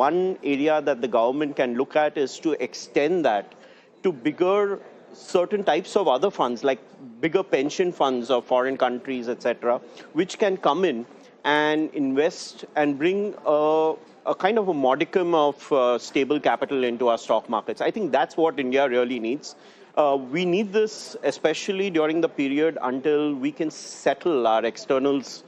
one area that the government can look at is to extend that to bigger certain types of other funds, like bigger pension funds of foreign countries, etc., which can come in and invest and bring a kind of a modicum of stable capital into our stock markets. I think that's what India really needs. We need this especially during the period until we can settle our externals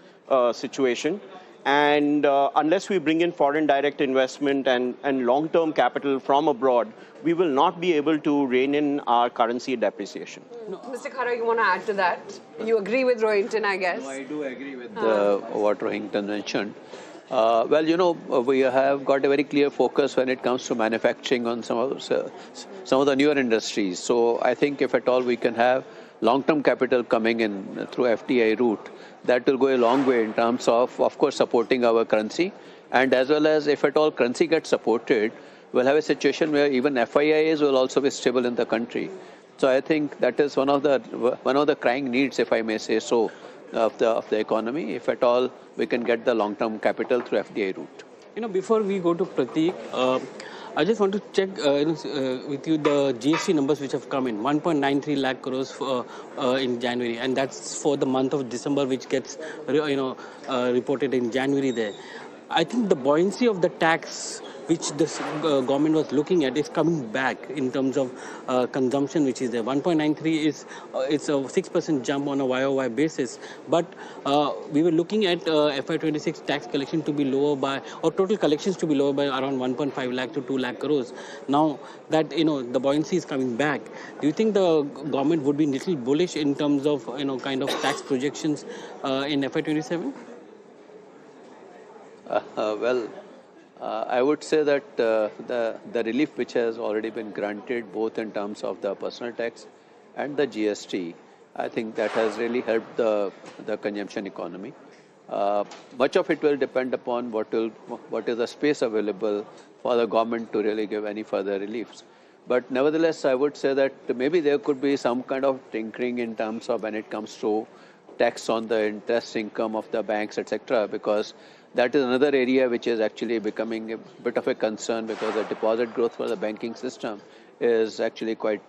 situation. And unless we bring in foreign direct investment and long-term capital from abroad, we will not be able to rein in our currency depreciation. No. Mr. Khara, you want to add to that? You agree with Rohinton, I guess? No, I do agree with what Rohinton mentioned. Well, we have got a very clear focus when it comes to manufacturing on some of the newer industries. So I think if at all we can have long-term capital coming in through FDI route, that will go a long way in terms of course, supporting our currency. And as well as if at all currency gets supported, we'll have a situation where even FIIs will also be stable in the country. So I think that is one of the crying needs, if I may say so, of the economy, if at all we can get the long-term capital through FDI route. Before we go to Prateek, I just want to check with you the GST numbers which have come in, 1.93 lakh crores in January, and that's for the month of December, which gets reported in January there. I think the buoyancy of the tax which this government was looking at is coming back in terms of consumption, which is there. 1.93 is it's a 6% jump on a YOY basis, but we were looking at FY26 tax collection to be lower by, or total collections to be lower by around 1.5 lakh to 2 lakh crores. Now that the buoyancy is coming back, do you think the government would be a little bullish in terms of kind of tax projections in FY27? I would say that the relief which has already been granted, both in terms of the personal tax and the GST, I think that has really helped the consumption economy. Much of it will depend upon what is the space available for the government to really give any further reliefs. But nevertheless, I would say that maybe there could be some kind of tinkering in terms of when it comes to tax on the interest income of the banks, etc., because that is another area which is actually becoming a bit of a concern, because the deposit growth for the banking system is actually quite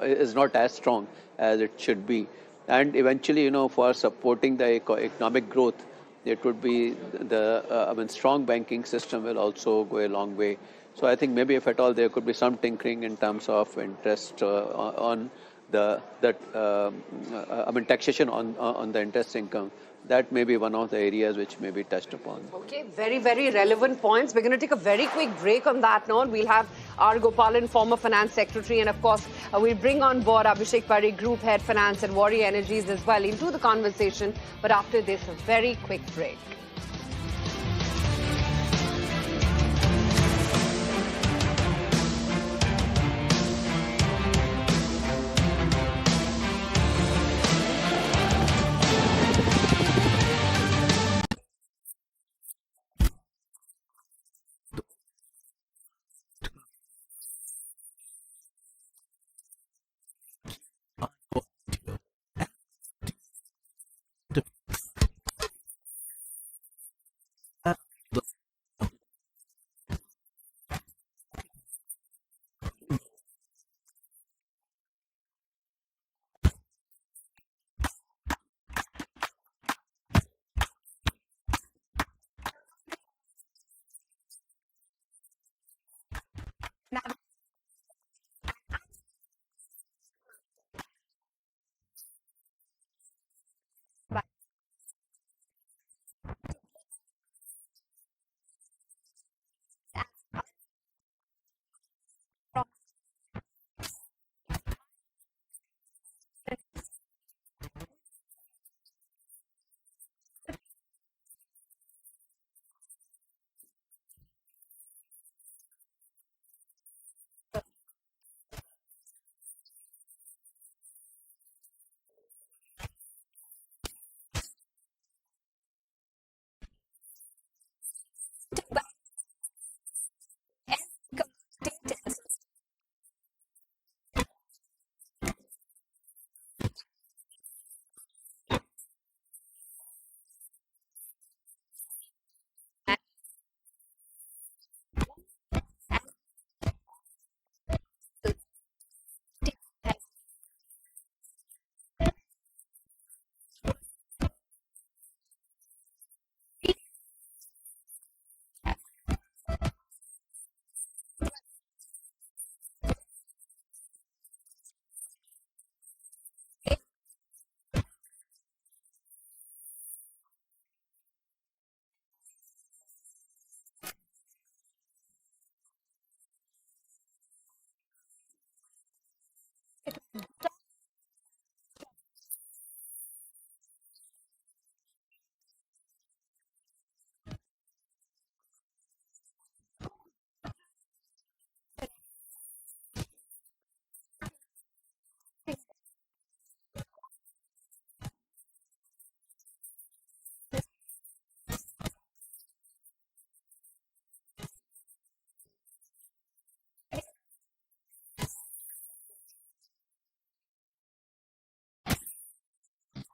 is not as strong as it should be. And eventually, for supporting the economic growth, it would be strong banking system will also go a long way. So I think maybe if at all there could be some tinkering in terms of interest on taxation on the interest income. That may be one of the areas which may be touched upon. Okay, very, very relevant points. We're going to take a very quick break on that note. We'll have R. Gopalan, former finance secretary, and of course, we'll bring on board Abhishek Parikh, group head finance and Warrior Energies as well into the conversation. But after this, a very quick break.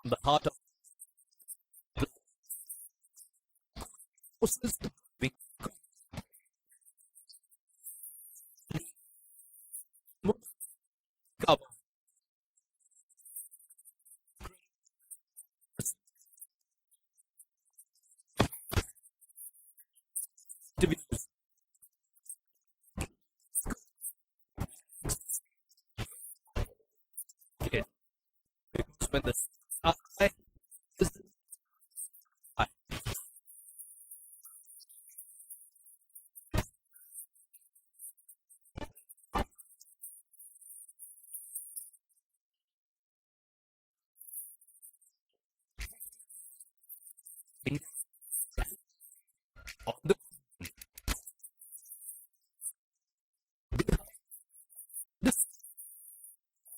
the heart of forces to be covered. To be it. Because when the sky is high, on the this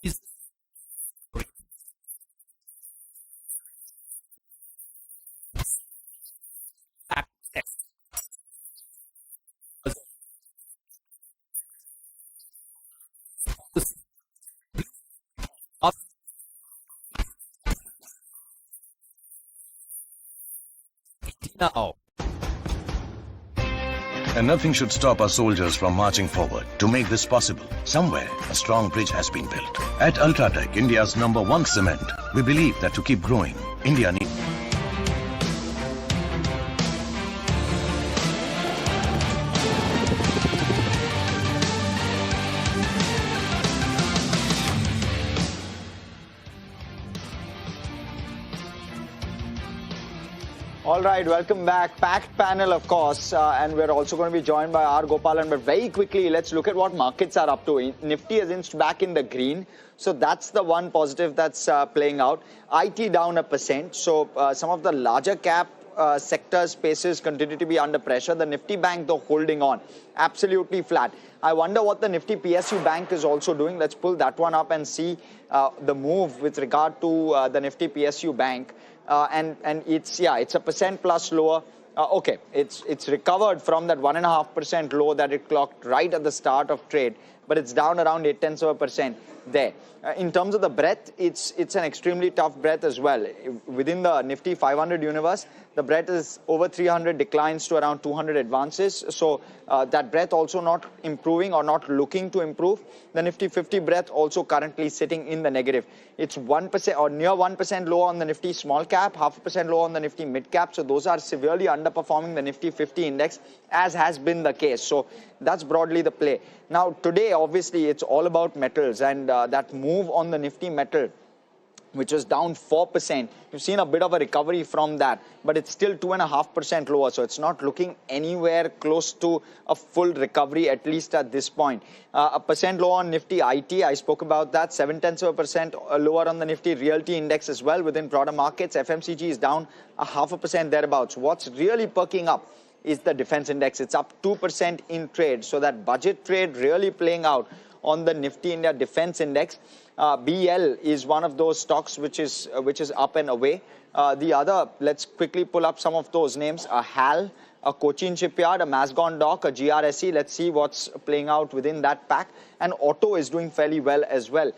is capex of now. And nothing should stop our soldiers from marching forward. To make this possible, somewhere a strong bridge has been built. At Ultratech, India's #1 cement, we believe that to keep growing, India needs All right, welcome back. Packed panel, of course, and we're also going to be joined by R. Gopalan. But very quickly, let's look at what markets are up to. Nifty has inched back in the green, so that's the one positive that's playing out. IT down 1%, so some of the larger cap sector spaces continue to be under pressure. The Nifty Bank, though, holding on, absolutely flat. I wonder what the Nifty PSU Bank is also doing. Let's pull that one up and see the move with regard to the Nifty PSU Bank. And it's a percent plus lower. Okay, it's recovered from that 1.5% low that it clocked right at the start of trade, but it's down around 0.8% there. In terms of the breadth, it's an extremely tough breadth as well. Within the Nifty 500 universe, the breadth is over 300, declines to around 200 advances. So that breadth also not improving or not looking to improve. The Nifty 50 breadth also currently sitting in the negative. It's 1% or near 1% low on the Nifty small cap, 0.5% low on the Nifty mid cap. So those are severely underperforming the Nifty 50 index, as has been the case. So that's broadly the play. Now today, obviously, it's all about metals, and that move on the Nifty metal, which was down 4%. You've seen a bit of a recovery from that, but it's still 2.5% lower. So it's not looking anywhere close to a full recovery, at least at this point. 1% lower on Nifty IT, I spoke about that. 0.7% lower on the Nifty Realty Index as well within broader markets. FMCG is down 0.5% thereabouts. What's really perking up is the defense index. It's up 2% in trade. So that budget trade really playing out on the Nifty India Defense Index. BL is one of those stocks which is up and away. The other, let's quickly pull up some of those names. A HAL, a Cochin Shipyard, a Masgon Dock, a GRSE. Let's see what's playing out within that pack. And auto is doing fairly well as well.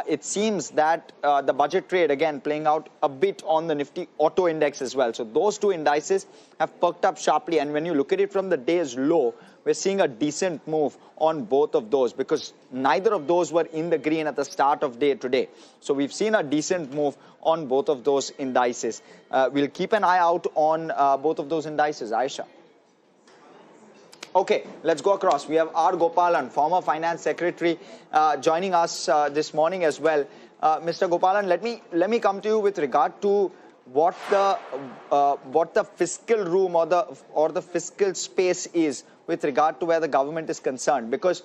It seems that the budget trade, again, playing out a bit on the Nifty Auto Index as well. So those two indices have perked up sharply. And when you look at it from the day's low, we're seeing a decent move on both of those, because neither of those were in the green at the start of day today. So we've seen a decent move on both of those indices. We'll keep an eye out on both of those indices. Aisha. Okay, let's go across. We have R. Gopalan, former finance secretary, joining us this morning as well. Mr. Gopalan, let me come to you with regard to what the fiscal room or the fiscal space is with regard to where the government is concerned, because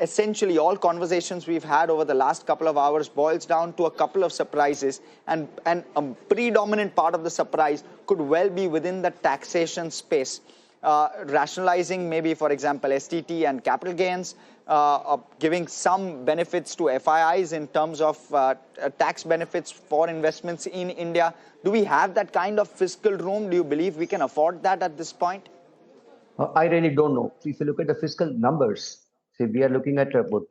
essentially all conversations we've had over the last couple of hours boils down to a couple of surprises, and a predominant part of the surprise could well be within the taxation space. Rationalizing maybe, for example, STT and capital gains, giving some benefits to FIIs in terms of tax benefits for investments in India. Do we have that kind of fiscal room? Do you believe we can afford that at this point? I really don't know. If you look at the fiscal numbers, say we are looking at about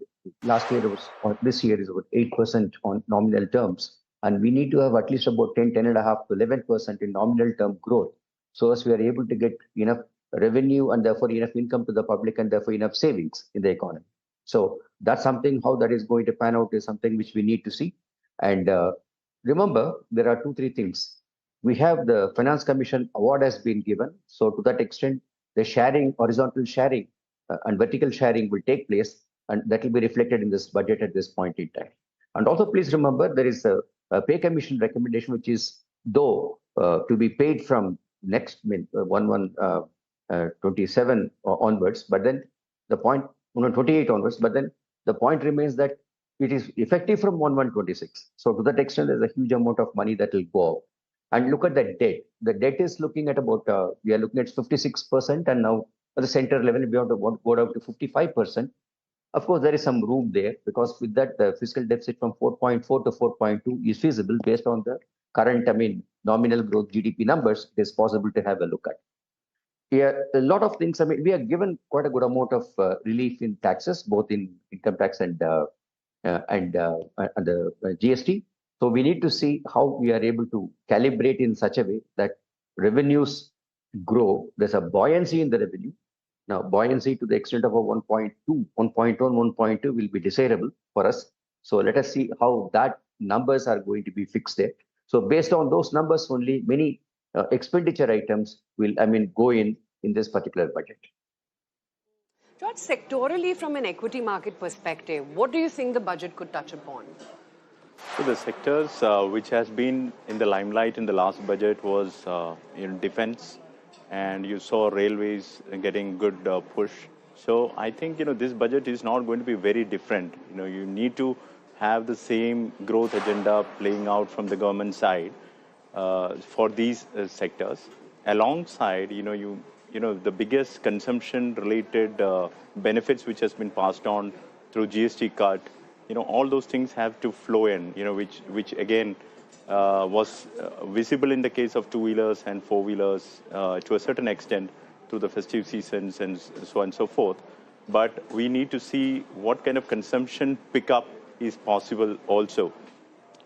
last year was, or this year is about 8% on nominal terms. and we need to have at least about 10.5 to 11% in nominal term growth, so as we are able to get enough revenue and therefore enough income to the public and therefore enough savings in the economy. So that's something, how that is going to pan out is something which we need to see. And remember, there are 2-3 things. We have the Finance Commission award has been given. So to that extent, the sharing, horizontal sharing and vertical sharing will take place, and that will be reflected in this budget at this point in time. And also please remember, there is a pay commission recommendation, which is though to be paid from next 1/1/27 onwards, but then the point 28 onwards, but then the point remains that it is effective from 1/1/26. So to that extent, there's a huge amount of money that will go out. And look at the debt. The debt is looking at about, we are looking at 56%, and now at the center level, we have to go down to 55%. Of course, there is some room there, because with that, the fiscal deficit from 4.4 to 4.2 is feasible based on the current, nominal growth GDP numbers. It is possible to have a look at. Here, a lot of things, we are given quite a good amount of relief in taxes, both in income tax and the GST. So we need to see how we are able to calibrate in such a way that revenues grow. There's a buoyancy in the revenue. Now, buoyancy to the extent of a 1.2, 1.1, 1.2 will be desirable for us. So let us see how that numbers are going to be fixed there. So based on those numbers only, many expenditure items will, go in this particular budget. George, sectorally from an equity market perspective, what do you think the budget could touch upon? So the sectors which has been in the limelight in the last budget was in defense, and you saw railways getting good push. So I think, this budget is not going to be very different. You need to have the same growth agenda playing out from the government side for these sectors. Alongside, the biggest consumption-related benefits which has been passed on through GST cut, all those things have to flow in, which again was visible in the case of two-wheelers and four-wheelers to a certain extent through the festive seasons and so on and so forth. But we need to see what kind of consumption pickup is possible also.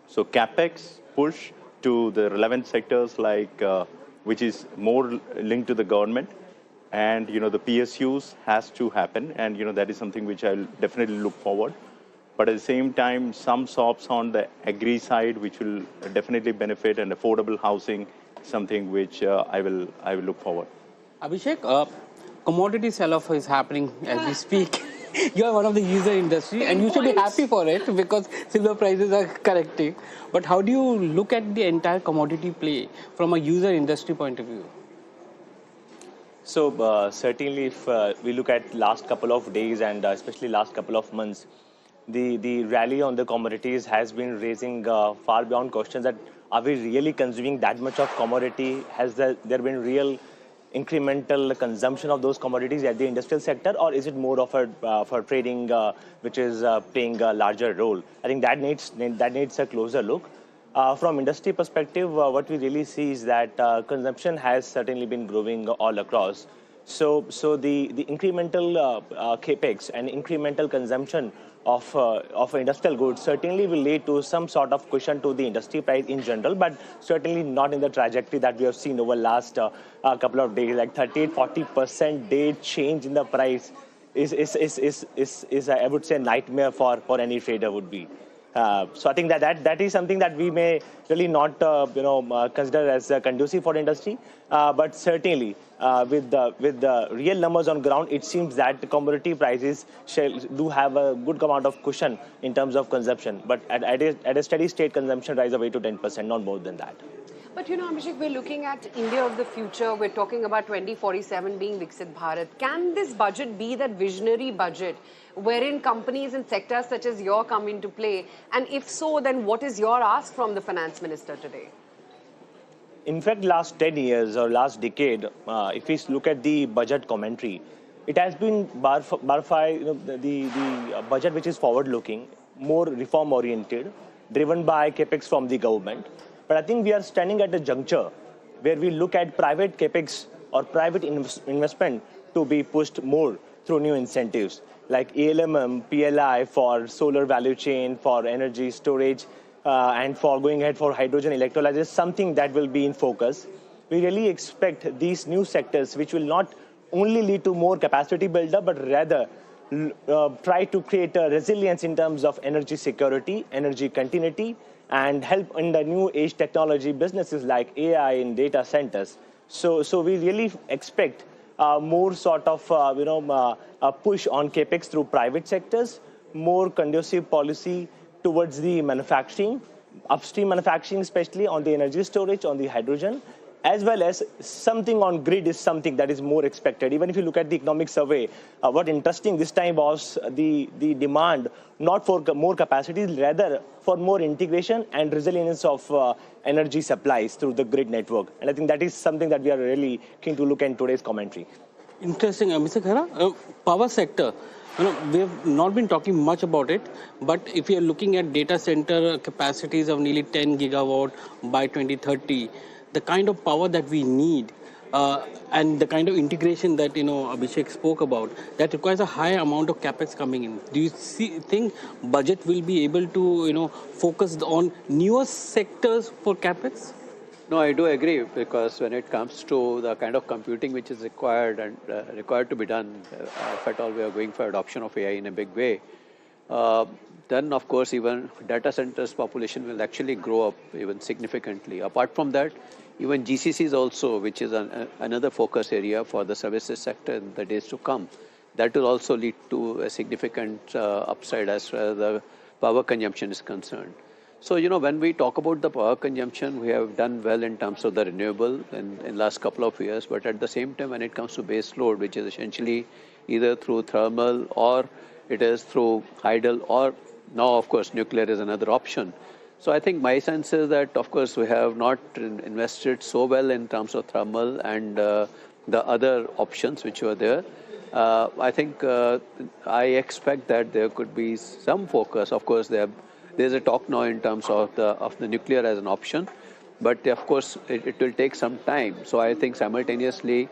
So capex push to the relevant sectors like which is more linked to the government, and the PSUs has to happen, and that is something which I'll definitely look forward. But at the same time, some SOPs on the agri side, which will definitely benefit, and affordable housing, something which I will look forward. Abhishek, commodity sell-off is happening as we speak. You are one of the user industry, and you should be happy for it because silver prices are correcting. But how do you look at the entire commodity play from a user industry point of view? So certainly, if we look at last couple of days and especially last couple of months, the rally on the commodities has been raising far beyond questions that are we really consuming that much of commodity? Has there been real incremental consumption of those commodities at the industrial sector, or is it more of a for trading which is playing a larger role? I think that needs a closer look. From industry perspective, what we really see is that consumption has certainly been growing all across. So the incremental capex and incremental consumption of industrial goods certainly will lead to some sort of cushion to the industry price in general, but certainly not in the trajectory that we have seen over last couple of days. Like 38-40% day change in the price is I would say nightmare for any trader would be. So I think that is something that we may really not consider as conducive for industry, but certainly with the real numbers on ground, it seems that the commodity prices do have a good amount of cushion in terms of consumption, but at a steady state consumption rise of 8 to 10%, not more than that. But Abhishek, we're looking at India of the future. We're talking about 2047 being Viksit Bharat. Can this budget be that visionary budget wherein companies and sectors such as your come into play? And if so, then what is your ask from the finance minister today? In fact, last 10 years or last decade, if we look at the budget commentary, it has been the budget which is forward-looking, more reform-oriented, driven by capex from the government. But I think we are standing at a juncture where we look at private capex or private investment to be pushed more through new incentives like ALMM, PLI for solar value chain, for energy storage. and for going ahead for hydrogen electrolyzers, something that will be in focus. We really expect these new sectors, which will not only lead to more capacity buildup, but rather try to create a resilience in terms of energy security, energy continuity, and help in the new age technology businesses like AI in data centers. So we really expect more sort of a push on capex through private sectors, more conducive policy towards the manufacturing, upstream manufacturing, especially on the energy storage, on the hydrogen, as well as something on grid is something that is more expected. Even if you look at the economic survey, what interesting this time was the demand not for more capacities, rather for more integration and resilience of energy supplies through the grid network. And I think that is something that we are really keen to look at in today's commentary. Interesting. Mr. Khara, power sector. We have not been talking much about it, but if you are looking at data center capacities of nearly 10 gigawatt by 2030, the kind of power that we need and the kind of integration that Abhishek spoke about, that requires a high amount of capex coming in. Do you think budget will be able to focus on newer sectors for capex? No, I do agree, because when it comes to the kind of computing which is required and required to be done, if at all we are going for adoption of AI in a big way, then of course even data centers population will actually grow up even significantly. Apart from that, even GCCs also, which is another focus area for the services sector in the days to come, that will also lead to a significant upside as far as the power consumption is concerned. So, when we talk about the power consumption, we have done well in terms of the renewable in last couple of years. But at the same time, when it comes to base load, which is essentially either through thermal or it is through hydel, or now, of course, nuclear is another option. So I think my sense is that, of course, we have not invested so well in terms of thermal and the other options which were there. I think I expect that there could be some focus. Of course, there's a talk now in terms of the nuclear as an option, but of course it will take some time. So I think simultaneously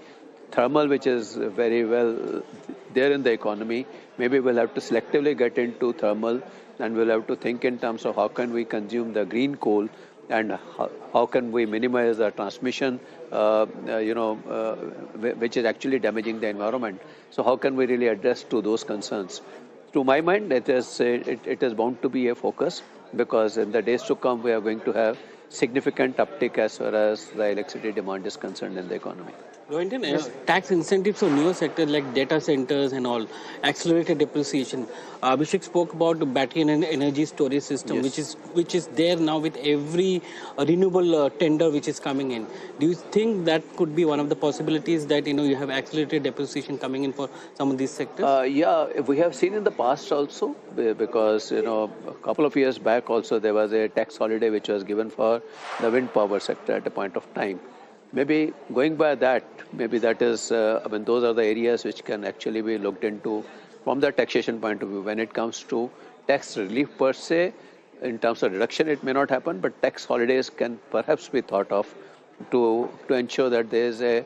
thermal, which is very well there in the economy, maybe we'll have to selectively get into thermal, and we'll have to think in terms of how can we consume the green coal and how can we minimize the transmission, which is actually damaging the environment. So how can we really address to those concerns? To my mind, it is bound to be a focus, because in the days to come, we are going to have significant uptick as far as the electricity demand is concerned in the economy. Tax incentives for newer sectors like data centers and all, accelerated depreciation. Abhishek spoke about the battery and energy storage system, yes, which is there now with every renewable tender which is coming in. Do you think that could be one of the possibilities that you have accelerated depreciation coming in for some of these sectors? Yeah, we have seen in the past also, because a couple of years back also there was a tax holiday which was given for the wind power sector at a point of time. Maybe going by that, maybe that is, those are the areas which can actually be looked into from the taxation point of view. When it comes to tax relief per se, in terms of reduction, it may not happen, but tax holidays can perhaps be thought of to ensure that there is a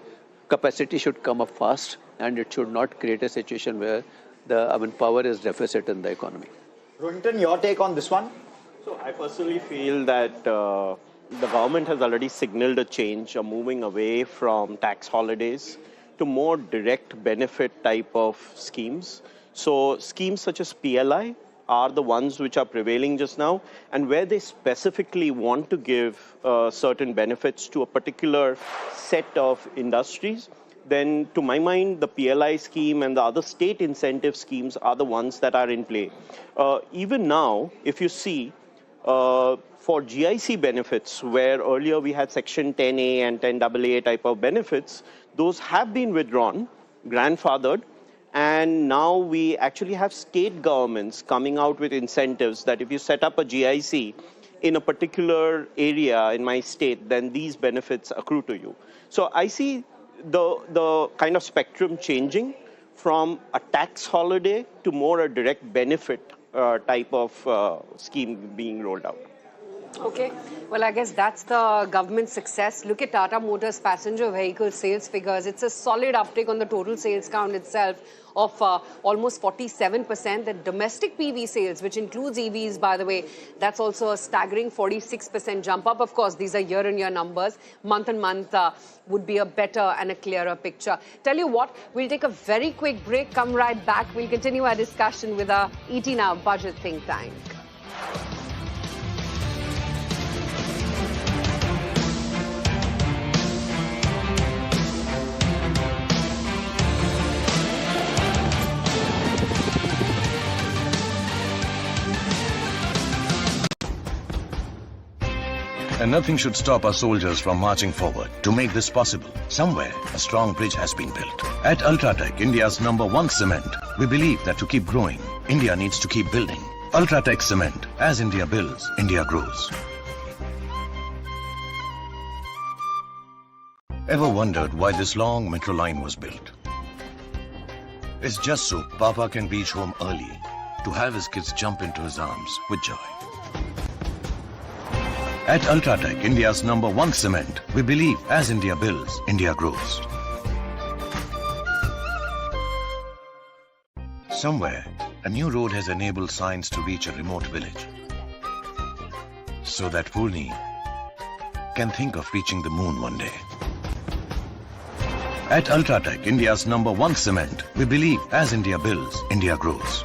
capacity should come up fast, and it should not create a situation where the power is deficit in the economy. Rohinton, your take on this one? So I personally feel that the government has already signaled a change, a moving away from tax holidays to more direct benefit type of schemes. So schemes such as PLI are the ones which are prevailing just now, and where they specifically want to give certain benefits to a particular set of industries, then to my mind, the PLI scheme and the other state incentive schemes are the ones that are in play. Even now, if you see, for GIC benefits, where earlier we had Section 10A and 10AA type of benefits, those have been withdrawn, grandfathered, and now we actually have state governments coming out with incentives that if you set up a GIC in a particular area in my state, then these benefits accrue to you. So I see the kind of spectrum changing from a tax holiday to more a direct benefit type of scheme being rolled out. Okay, well, I guess that's the government's success. Look at Tata Motors passenger vehicle sales figures. It's a solid uptick on the total sales count itself. of almost 47%. The domestic PV sales, which includes EVs, by the way, that's also a staggering 46% jump up. Of course, these are year-on-year numbers. Month on month would be a better and a clearer picture. Tell you what, we'll take a very quick break, come right back. We'll continue our discussion with our ET Now budget think tank. And nothing should stop our soldiers from marching forward. To make this possible, somewhere a strong bridge has been built. At Ultratech, India's #1 cement, we believe that to keep growing, India needs to keep building. Ultratech Cement. As India builds, India grows. Ever wondered why this long metro line was built? It's just so Papa can reach home early to have his kids jump into his arms with joy. At Ultratech, India's #1 cement, we believe as India builds, India grows. Somewhere, a new road has enabled science to reach a remote village, so that Purni can think of reaching the moon one day. At Ultratech, India's #1 cement, we believe as India builds, India grows.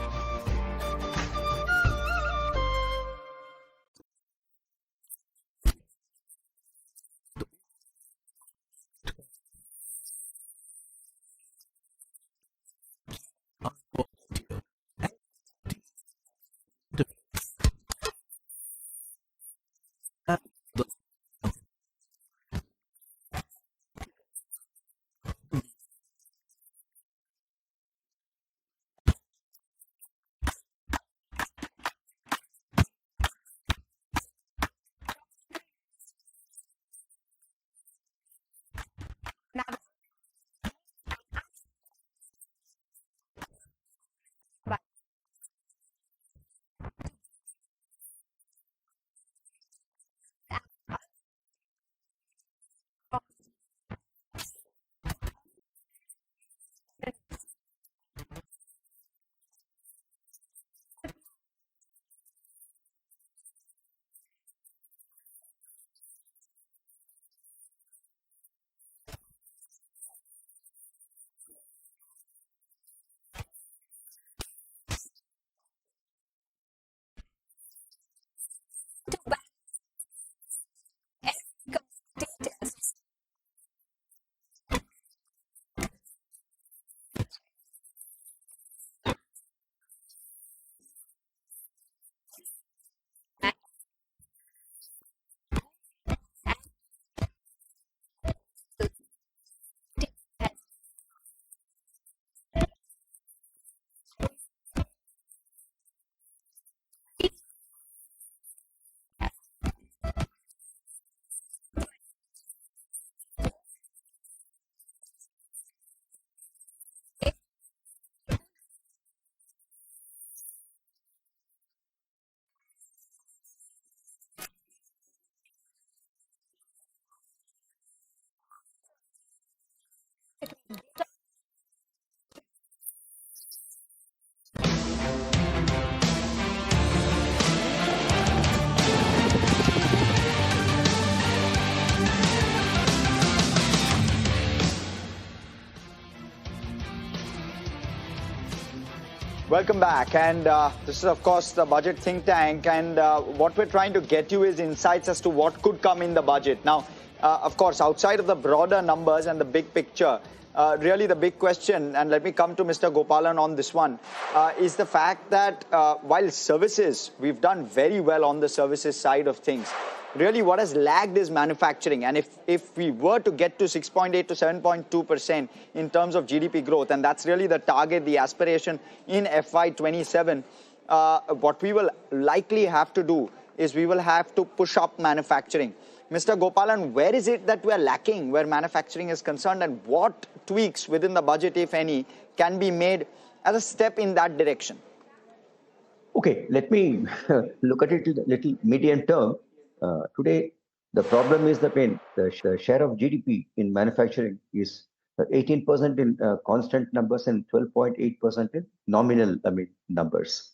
Welcome back, and this is of course the budget think tank, and what we're trying to get you is insights as to what could come in the budget. Now, of course, outside of the broader numbers and the big picture, really the big question, and let me come to Mr. Gopalan on this one, is the fact that while services, we've done very well on the services side of things. Really what has lagged is manufacturing, and if we were to get to 6.8 to 7.2% in terms of GDP growth, and that's really the target, the aspiration in FY27, what we will likely have to do is we will have to push up manufacturing. Mr. Gopalan, where is it that we are lacking where manufacturing is concerned, and what tweaks within the budget, if any, can be made as a step in that direction? Okay, let me look at it a little medium term. Today, the problem is the share of GDP in manufacturing is 18% in constant numbers and 12.8% in nominal, numbers.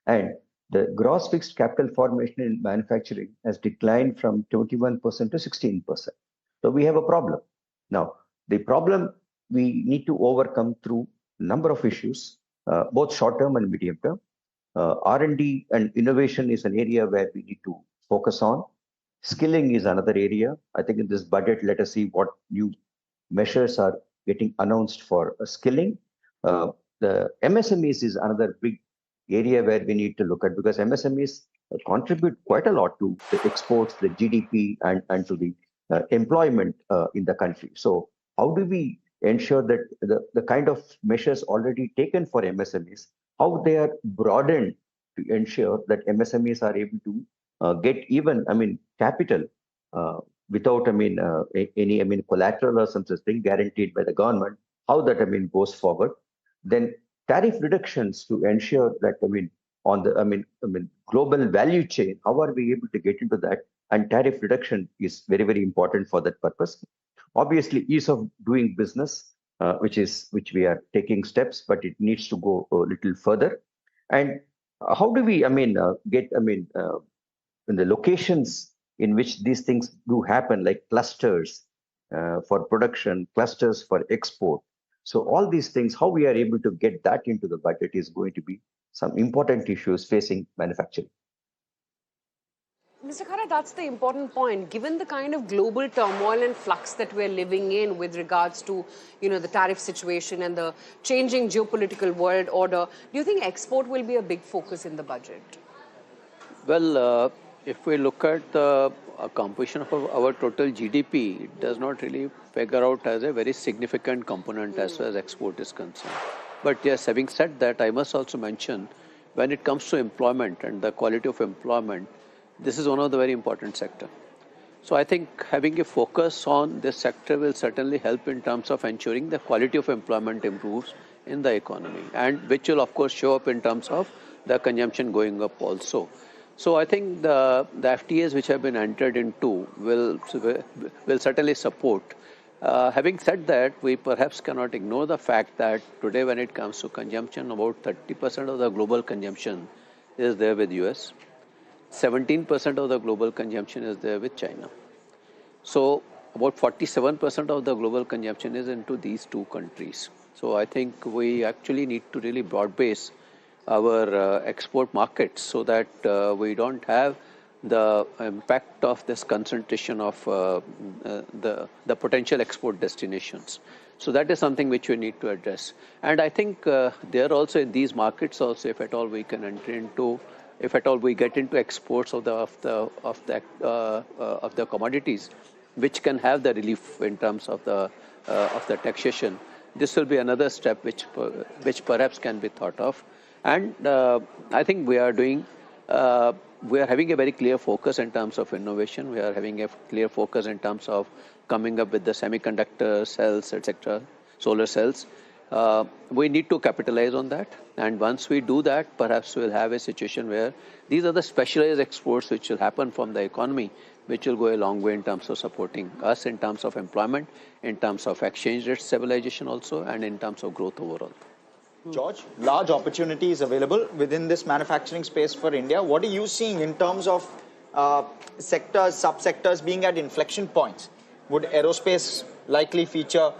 And the gross fixed capital formation in manufacturing has declined from 21% to 16%. So we have a problem. Now, the problem we need to overcome through a number of issues, both short-term and medium-term. R&D and innovation is an area where we need to focus on. Skilling is another area. I think in this budget, let us see what new measures are getting announced for skilling. The MSMEs is another big area where we need to look at, because MSMEs contribute quite a lot to the exports, the GDP, and to the employment in the country. So how do we ensure that the kind of measures already taken for MSMEs, how they are broadened to ensure that MSMEs are able to get even, capital without, any, collateral or some such thing guaranteed by the government, how that, goes forward. Then tariff reductions to ensure that, on the, global value chain, how are we able to get into that? And tariff reduction is very, very important for that purpose. Obviously, ease of doing business, which we are taking steps, but it needs to go a little further. And how do we, get, in the locations in which these things do happen, like clusters for production, clusters for export. So all these things, how we are able to get that into the budget is going to be some important issues facing manufacturing. Mr. Khara, that's the important point. Given the kind of global turmoil and flux that we're living in with regards to, the tariff situation and the changing geopolitical world order, do you think export will be a big focus in the budget? Well, if we look at the composition of our total GDP, it does not really figure out as a very significant component as far as export is concerned. But yes, having said that, I must also mention, when it comes to employment and the quality of employment, this is one of the very important sector. So I think having a focus on this sector will certainly help in terms of ensuring the quality of employment improves in the economy, and which will of course show up in terms of the consumption going up also. So I think the FTAs which have been entered into will certainly support. Having said that, we perhaps cannot ignore the fact that today when it comes to consumption, about 30% of the global consumption is there with US. 17% of the global consumption is there with China. So about 47% of the global consumption is into these two countries. So I think we actually need to really broad base our export markets so that we don't have the impact of this concentration of the potential export destinations. So that is something which we need to address. And I think there also in these markets also, if at all we can enter into, if at all we get into exports of the commodities, which can have the relief in terms of the taxation, this will be another step which perhaps can be thought of. And I think we are having a very clear focus in terms of innovation. We are having a clear focus in terms of coming up with the semiconductor cells, etc., solar cells. We need to capitalize on that. And once we do that, perhaps we'll have a situation where these are the specialized exports which will happen from the economy, which will go a long way in terms of supporting us in terms of employment, in terms of exchange rate stabilization also, and in terms of growth overall. George, large opportunities available within this manufacturing space for India. What are you seeing in terms of sectors, subsectors being at inflection points? Would aerospace likely feature?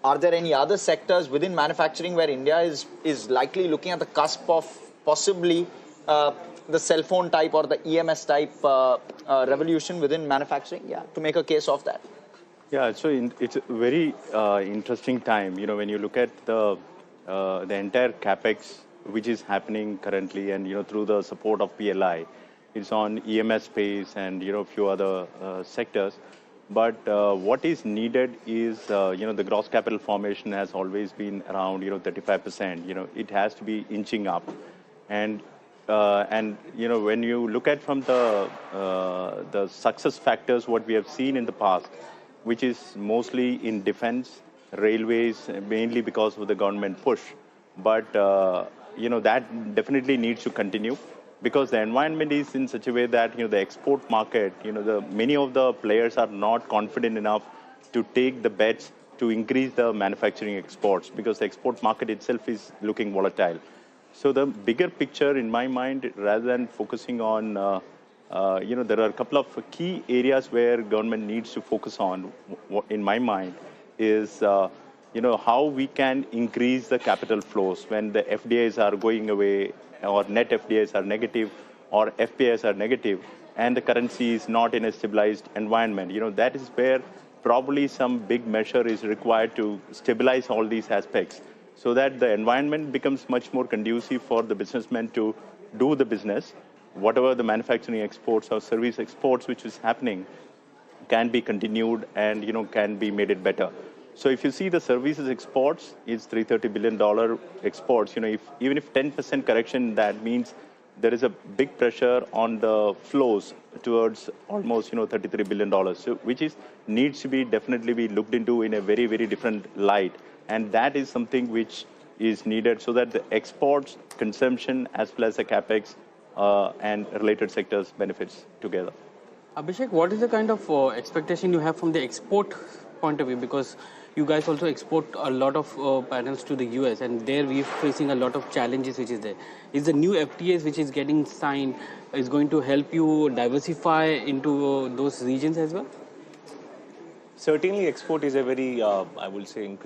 Are there any other sectors within manufacturing where India is likely looking at the cusp of possibly the cell phone type or the EMS type revolution within manufacturing? Yeah, to make a case of that. Yeah, so it's a very interesting time. When you look at the entire capex which is happening currently, and through the support of PLI, it's on EMS space and a few other sectors. But what is needed is the gross capital formation has always been around 35%. It has to be inching up, and when you look at from the success factors what we have seen in the past, which is mostly in defense, railways, mainly because of the government push. But, that definitely needs to continue because the environment is in such a way that, the export market, many of the players are not confident enough to take the bets to increase the manufacturing exports because the export market itself is looking volatile. So the bigger picture in my mind, rather than focusing on, there are a couple of key areas where government needs to focus on, in my mind, is, how we can increase the capital flows when the FDIs are going away or net FDIs are negative or FPIs are negative and the currency is not in a stabilized environment. That is where probably some big measure is required to stabilize all these aspects so that the environment becomes much more conducive for the businessmen to do the business. Whatever the manufacturing exports or service exports which is happening can be continued and can be made it better. So if you see the services exports is $330 billion exports, even if 10% correction, that means there is a big pressure on the flows towards almost $33 billion, so which needs to be definitely be looked into in a very, very different light. And that is something which is needed so that the exports, consumption, as well as the capex and related sectors benefits together. Abhishek, what is the kind of expectation you have from the export point of view? Because you guys also export a lot of panels to the US, and there we're facing a lot of challenges which is there. Is the new FTAs which is getting signed is going to help you diversify into those regions as well? Certainly, export is a very, I would say,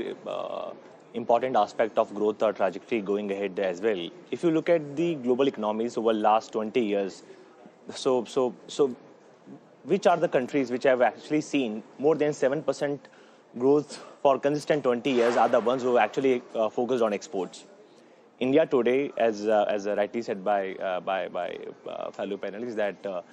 important aspect of growth or trajectory going ahead as well. If you look at the global economies over the last 20 years, so which are the countries which have actually seen more than 7% growth for consistent 20 years are the ones who actually focused on exports. India today, as rightly said by fellow panelists, that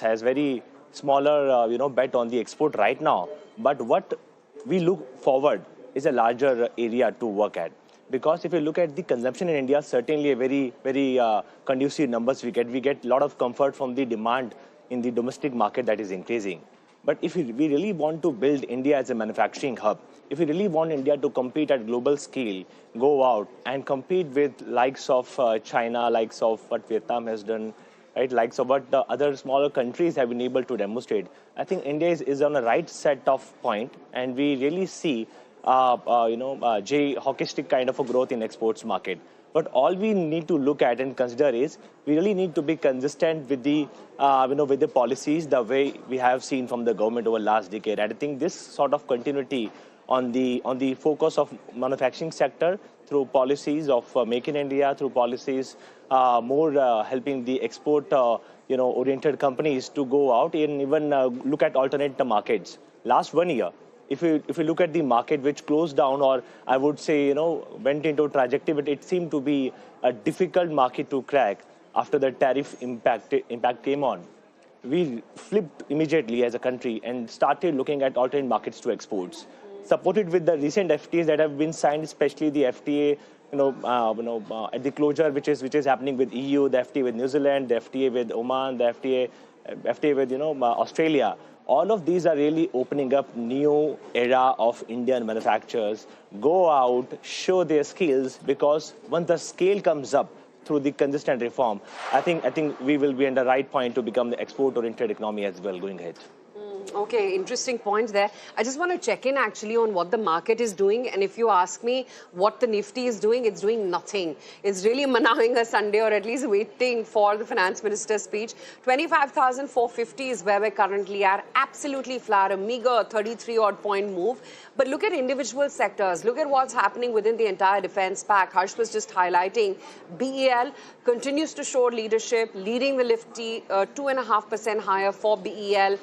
has very smaller bet on the export right now. But what we look forward is a larger area to work at. Because if you look at the consumption in India, certainly a very, very conducive numbers we get. We get a lot of comfort from the demand in the domestic market that is increasing. But if we really want to build India as a manufacturing hub, if we really want India to compete at global scale, go out and compete with likes of China, likes of what Vietnam has done, right, likes of what the other smaller countries have been able to demonstrate, I think India is on the right set of point, and we really see hockey stick kind of a growth in exports market. But all we need to look at and consider is we really need to be consistent with the with the policies the way we have seen from the government over last decade. And I think this sort of continuity on the focus of manufacturing sector through policies of Make in India, through policies more helping the export oriented companies to go out and even look at alternate markets. Last 1 year, if you look at the market which closed down, or I would say went into trajectory, but it seemed to be a difficult market to crack after the tariff impact came on. We flipped immediately as a country and started looking at alternate markets to exports, supported with the recent FTAs that have been signed, especially the FTA at the closure which is happening with EU, the FTA with New Zealand, the FTA with Oman, the FTA with Australia. All of these are really opening up new era of Indian manufacturers. Go out, show their skills, because once the scale comes up through the consistent reform, I think we will be in the right point to become the export-oriented economy as well going ahead. Okay, interesting points there. I just want to check in actually on what the market is doing. And if you ask me what the Nifty is doing, it's doing nothing. It's really manawing a Sunday, or at least waiting for the finance minister's speech. 25,450 is where we're currently at. Absolutely flat, a meager 33-odd point move. But look at individual sectors. Look at what's happening within the entire defense pack. Harsh was just highlighting BEL continues to show leadership, leading the Nifty 2.5% higher for BEL.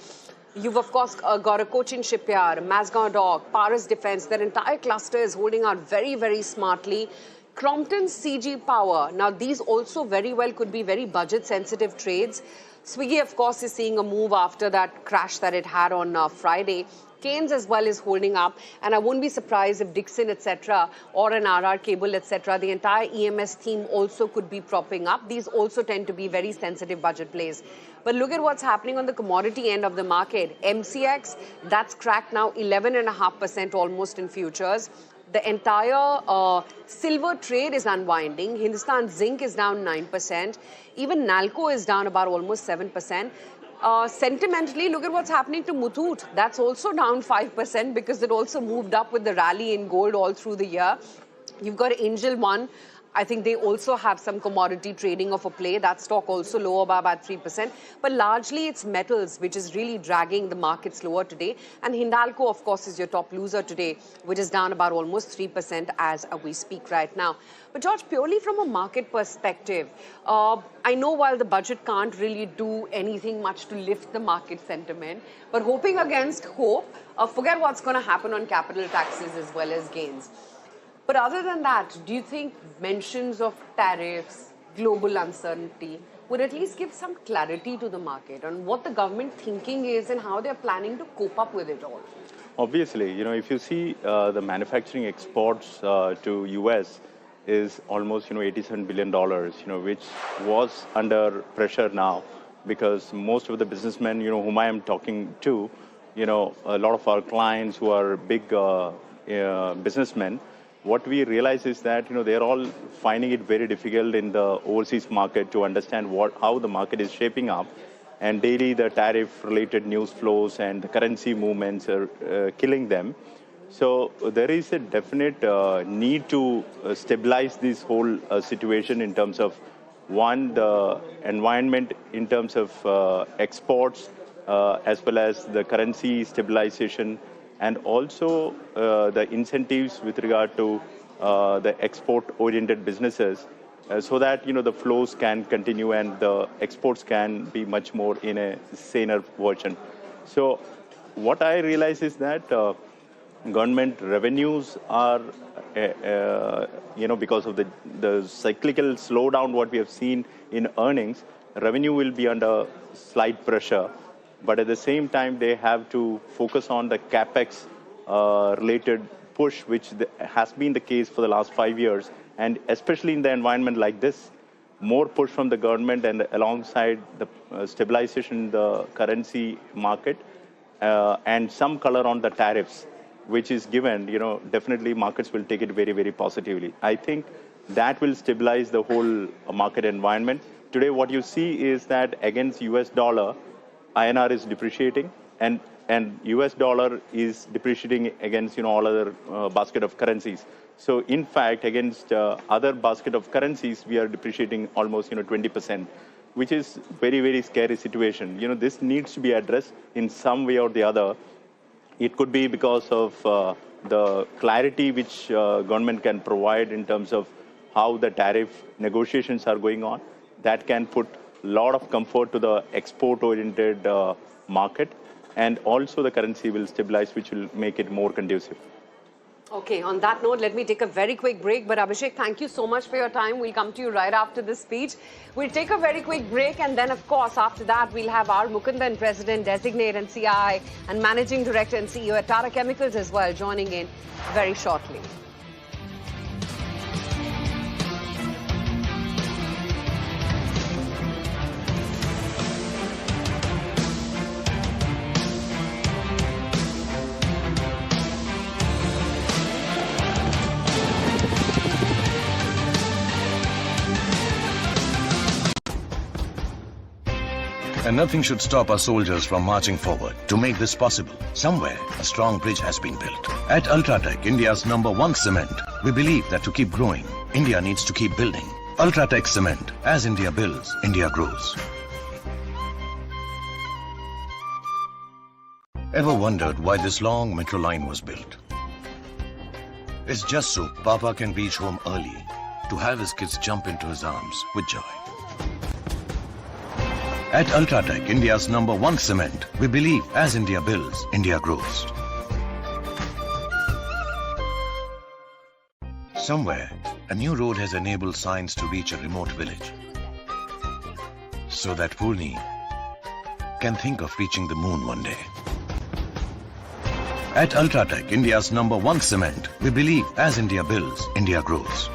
You've, of course, got a Cochin Shipyard, Mazgaon Dock, Paris Defense. Their entire cluster is holding out very, very smartly. Crompton CG Power. Now, these also very well could be very budget-sensitive trades. Swiggy, of course, is seeing a move after that crash that it had on Friday. Keynes as well is holding up, and I wouldn't be surprised if Dixon, etc., or an RR Cable, etc., the entire EMS theme also could be propping up. These also tend to be very sensitive budget plays. But look at what's happening on the commodity end of the market. MCX, that's cracked now 11.5% almost in futures. The entire silver trade is unwinding. Hindustan Zinc is down 9%. Even Nalco is down about almost 7%. Sentimentally, look at what's happening to Muthoot. That's also down 5% because it also moved up with the rally in gold all through the year. You've got Angel One. I think they also have some commodity trading of a play. That stock also lower by about 3%. But largely it's metals, which is really dragging the markets lower today. And Hindalco, of course, is your top loser today, which is down about almost 3% as we speak right now. But George, purely from a market perspective, I know while the budget can't really do anything much to lift the market sentiment, but hoping against hope, forget what's going to happen on capital taxes as well as gains. But other than that, do you think mentions of tariffs, global uncertainty would at least give some clarity to the market on what the government thinking is and how they're planning to cope up with it all? Obviously, if you see the manufacturing exports to US is almost, $87 billion, which was under pressure now because most of the businessmen, whom I am talking to, a lot of our clients who are big businessmen, what we realize is that they're all finding it very difficult in the overseas market to understand how the market is shaping up, and daily the tariff related news flows and the currency movements are killing them. So there is a definite need to stabilize this whole situation in terms of one, the environment in terms of exports as well as the currency stabilization, and also the incentives with regard to the export-oriented businesses so that, the flows can continue and the exports can be much more in a saner version. So what I realize is that government revenues are, because of the cyclical slowdown what we have seen in earnings, revenue will be under slight pressure. But at the same time, they have to focus on the capex related push, which has been the case for the last 5 years. And especially in the environment like this, more push from the government and alongside the stabilization in the currency market and some color on the tariffs, which is given, definitely markets will take it very, very positively. I think that will stabilize the whole market environment. Today, what you see is that against US dollar, INR is depreciating, and US dollar is depreciating against all other basket of currencies. So in fact, against other basket of currencies, we are depreciating almost 20%, which is very, very scary situation. This needs to be addressed in some way or the other. It could be because of the clarity which government can provide in terms of how the tariff negotiations are going on. That can put lot of comfort to the export-oriented market, and also the currency will stabilize, which will make it more conducive. Okay, on that note, let me take a very quick break. But Abhishek, thank you so much for your time. We'll come to you right after this speech. We'll take a very quick break, and then, of course, after that, we'll have our Mukundan, President, Designate and CII, and Managing Director and CEO at Tata Chemicals as well, joining in very shortly. And nothing should stop our soldiers from marching forward. To make this possible, somewhere a strong bridge has been built. At Ultratech, India's #1 cement, we believe that to keep growing, India needs to keep building. Ultratech Cement. As India builds, India grows. Ever wondered why this long metro line was built? It's just so Papa can reach home early to have his kids jump into his arms with joy. At Ultratech, India's #1 cement, we believe as India builds, India grows. Somewhere, a new road has enabled science to reach a remote village, so that Purni can think of reaching the moon one day. At Ultratech, India's #1 cement, we believe as India builds, India grows.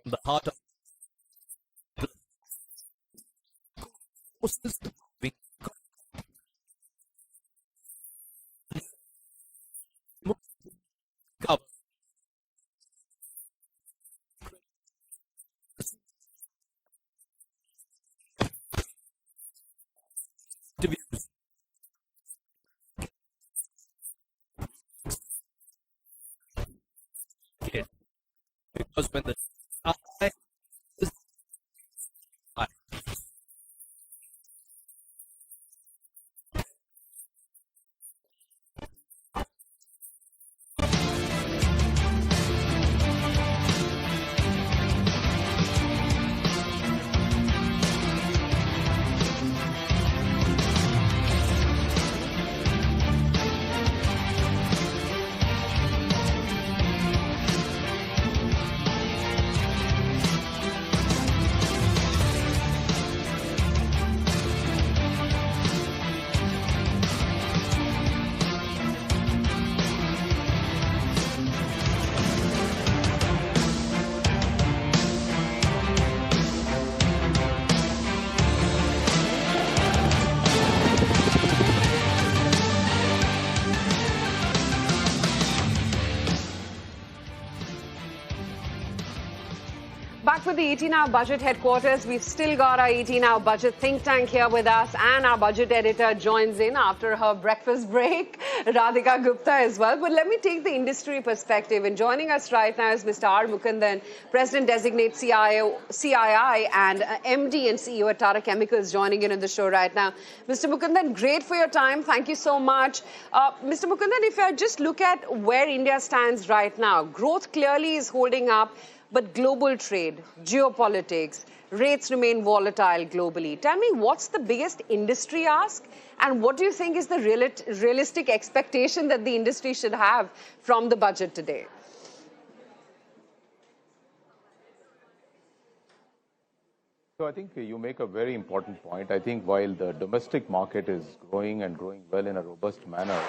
the heart of closest we cover division it because when the eye is high, Back with the 18 Hour Budget headquarters, we've still got our 18 Hour Budget think tank here with us, and our budget editor joins in after her breakfast break, Radhika Gupta as well. But let me take the industry perspective, and joining us right now is Mr. R. Mukundan, President-designate CII and MD and CEO at Tata Chemicals, joining in on the show right now. Mr. Mukundan, great for your time. Thank you so much. Mr. Mukundan, if I just look at where India stands right now, growth clearly is holding up. But global trade, geopolitics, rates remain volatile globally. Tell me, what's the biggest industry ask? And what do you think is the realistic expectation that the industry should have from the budget today? So I think you make a very important point. I think while the domestic market is growing and growing well in a robust manner,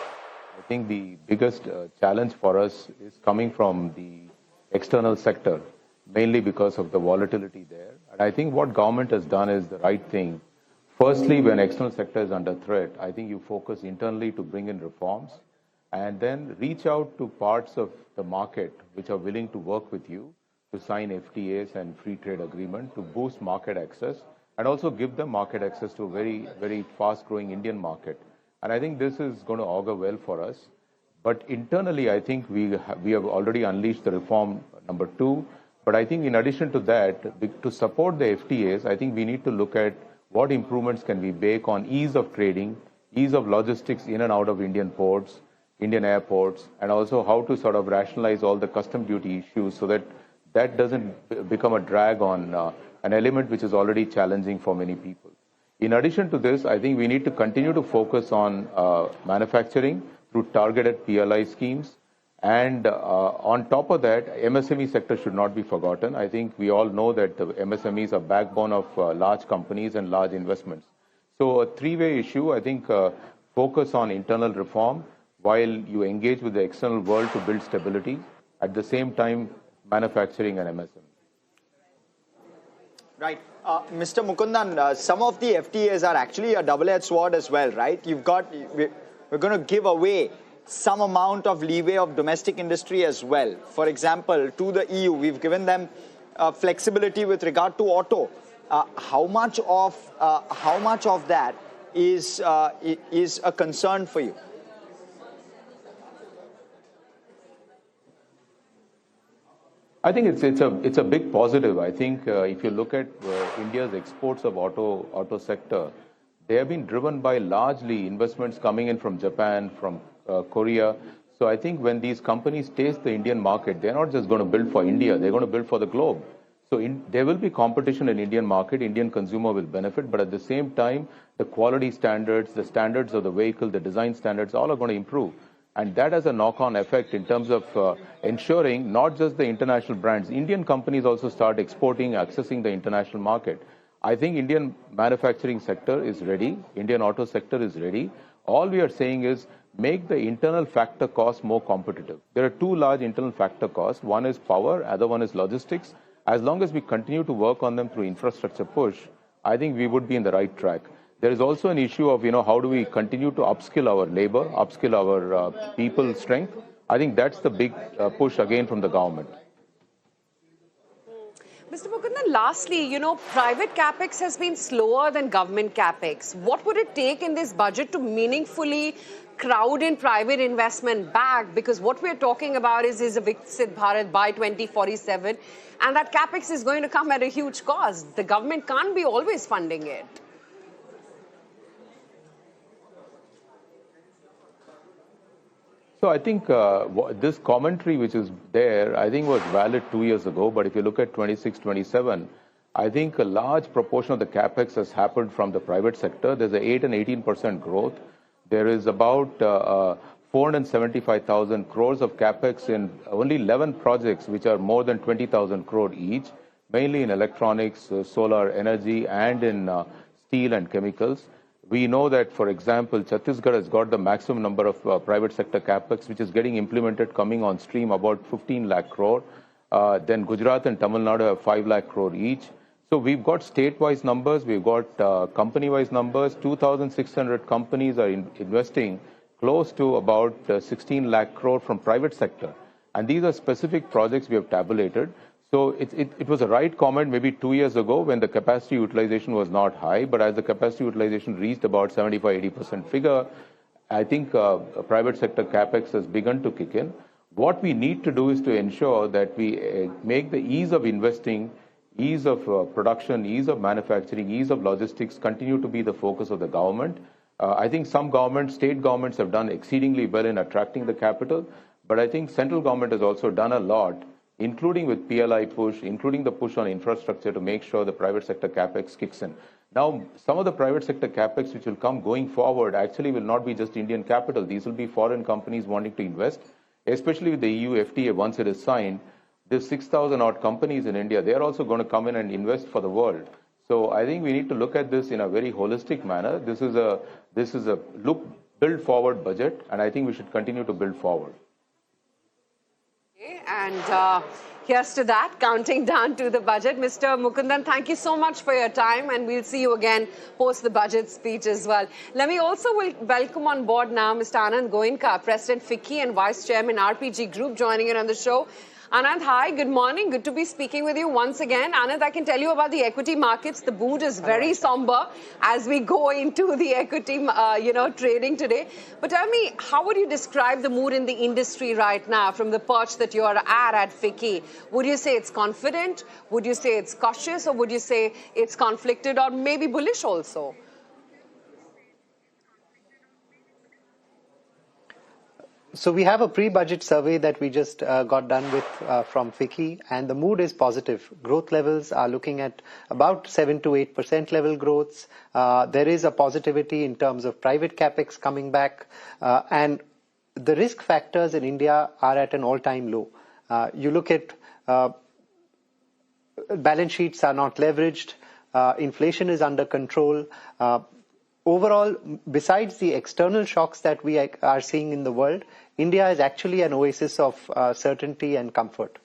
I think the biggest challenge for us is coming from the external sector, mainly because of the volatility there. And I think what government has done is the right thing. Firstly, when external sector is under threat, I think you focus internally to bring in reforms and then reach out to parts of the market which are willing to work with you to sign FTAs and free trade agreement to boost market access and also give them market access to a very, very fast growing Indian market. And I think this is going to augur well for us. But internally, I think we have already unleashed the reform number 2. But I think in addition to that, to support the FTAs, I think we need to look at what improvements can we make on ease of trading, ease of logistics in and out of Indian ports, Indian airports, and also how to sort of rationalize all the custom duty issues so that that doesn't become a drag on an element which is already challenging for many people. In addition to this, I think we need to continue to focus on manufacturing through targeted PLI schemes. And on top of that, MSME sector should not be forgotten. I think we all know that the MSMEs are backbone of large companies and large investments. So a three-way issue, I think focus on internal reform while you engage with the external world to build stability. At the same time, manufacturing and MSME. Right. Mr. Mukundan, some of the FTAs are actually a double-edged sword as well, right? We're going to give away some amount of leeway of domestic industry as well. For example, to the EU, we've given them flexibility with regard to auto. How much of that is a concern for you? I think it's a big positive. I think if you look at India's exports of auto sector, they have been driven by largely investments coming in from Japan, from Korea. So I think when these companies taste the Indian market, they're not just going to build for India, they're going to build for the globe. So there will be competition in Indian market, Indian consumer will benefit, but at the same time, the quality standards, the standards of the vehicle, the design standards, all are going to improve. And that has a knock-on effect in terms of ensuring not just the international brands, Indian companies also start exporting, accessing the international market. I think Indian manufacturing sector is ready, Indian auto sector is ready. All we are saying is make the internal factor cost more competitive. There are two large internal factor costs. One is power, other one is logistics. As long as we continue to work on them through infrastructure push, I think we would be in the right track. There is also an issue of, how do we continue to upskill our labor, upskill our people strength. I think that's the big push again from the government. Mr. Mukundan, lastly, private capex has been slower than government capex. What would it take in this budget to meaningfully crowd in private investment back? Because what we're talking about is a Viksit Bharat by 2047, and that capex is going to come at a huge cost. The government can't be always funding it. So I think this commentary which is there, I think was valid 2 years ago. But if you look at 26, 27, I think a large proportion of the capex has happened from the private sector. There's a 8 and 18% growth. There is about 475,000 crores of capex in only 11 projects, which are more than 20,000 crore each, mainly in electronics, solar energy, and in steel and chemicals. We know that, for example, Chhattisgarh has got the maximum number of private sector capex, which is getting implemented, coming on stream, about 15 lakh crore. Then Gujarat and Tamil Nadu have 5 lakh crore each. So we've got state-wise numbers, we've got company-wise numbers. 2,600 companies are investing close to about 16 lakh crore from private sector. And these are specific projects we have tabulated. So it was a right comment maybe 2 years ago when the capacity utilization was not high, but as the capacity utilization reached about 75-80% figure, I think private sector capex has begun to kick in. What we need to do is to ensure that we make the ease of investing, ease of production, ease of manufacturing, ease of logistics continue to be the focus of the government. I think some governments, state governments have done exceedingly well in attracting the capital, but I think central government has also done a lot, including with PLI push, including the push on infrastructure to make sure the private sector capex kicks in. Now, some of the private sector capex which will come going forward actually will not be just Indian capital. These will be foreign companies wanting to invest, especially with the EU FTA once it is signed. There's 6,000 odd companies in India. They're also going to come in and invest for the world. So I think we need to look at this in a very holistic manner. This is a build forward budget, and I think we should continue to build forward. And here's to that, counting down to the budget. Mr. Mukundan, thank you so much for your time, and we'll see you again post the budget speech as well. Let me also welcome on board now Mr. Anand Goenka, President FICCI and Vice Chairman RPG Group, joining in on the show. Anand, hi, good morning. Good to be speaking with you once again. Anand, I can tell you about the equity markets. The mood is very somber as we go into the equity, trading today. But tell me, how would you describe the mood in the industry right now from the perch that you are at FICCI? Would you say it's confident? Would you say it's cautious? Or would you say it's conflicted or maybe bullish also? So we have a pre-budget survey that we just got done with from FICCI, and the mood is positive. Growth levels are looking at about 7 to 8% level growths. There is a positivity in terms of private capex coming back, and the risk factors in India are at an all-time low. You look at balance sheets are not leveraged, inflation is under control. Overall, besides the external shocks that we are seeing in the world, India is actually an oasis of certainty and comfort.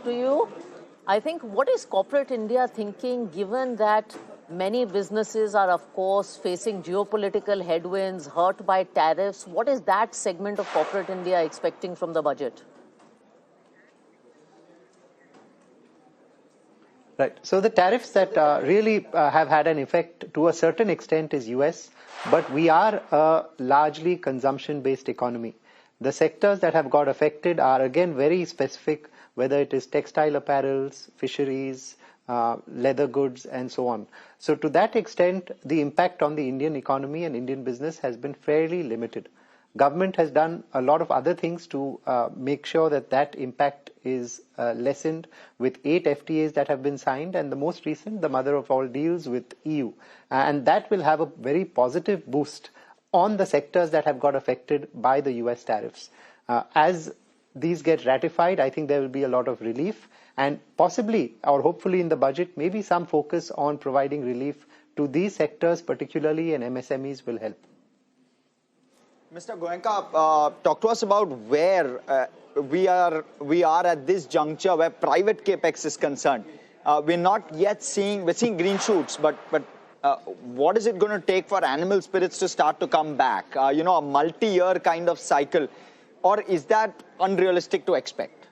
To you, I think, what is corporate India thinking, given that many businesses are, of course, facing geopolitical headwinds, hurt by tariffs? What is that segment of corporate India expecting from the budget? Right. So the tariffs that really have had an effect to a certain extent is US, but we are a largely consumption-based economy. The sectors that have got affected are again very specific, whether it is textile apparels, fisheries, leather goods, and so on. So to that extent, the impact on the Indian economy and Indian business has been fairly limited. Government has done a lot of other things to make sure that that impact is lessened, with 8 FTAs that have been signed, and the most recent, the mother of all deals, with EU. And that will have a very positive boost on the sectors that have got affected by the US tariffs. As these get ratified, I think there will be a lot of relief, and possibly or hopefully in the budget, maybe some focus on providing relief to these sectors, particularly, and MSMEs will help. Mr. Goenka, talk to us about where we are at this juncture where private capex is concerned. We're not yet seeing, we're seeing green shoots, but what is it going to take for animal spirits to start to come back? You know, a multi-year kind of cycle, or is that unrealistic to expect?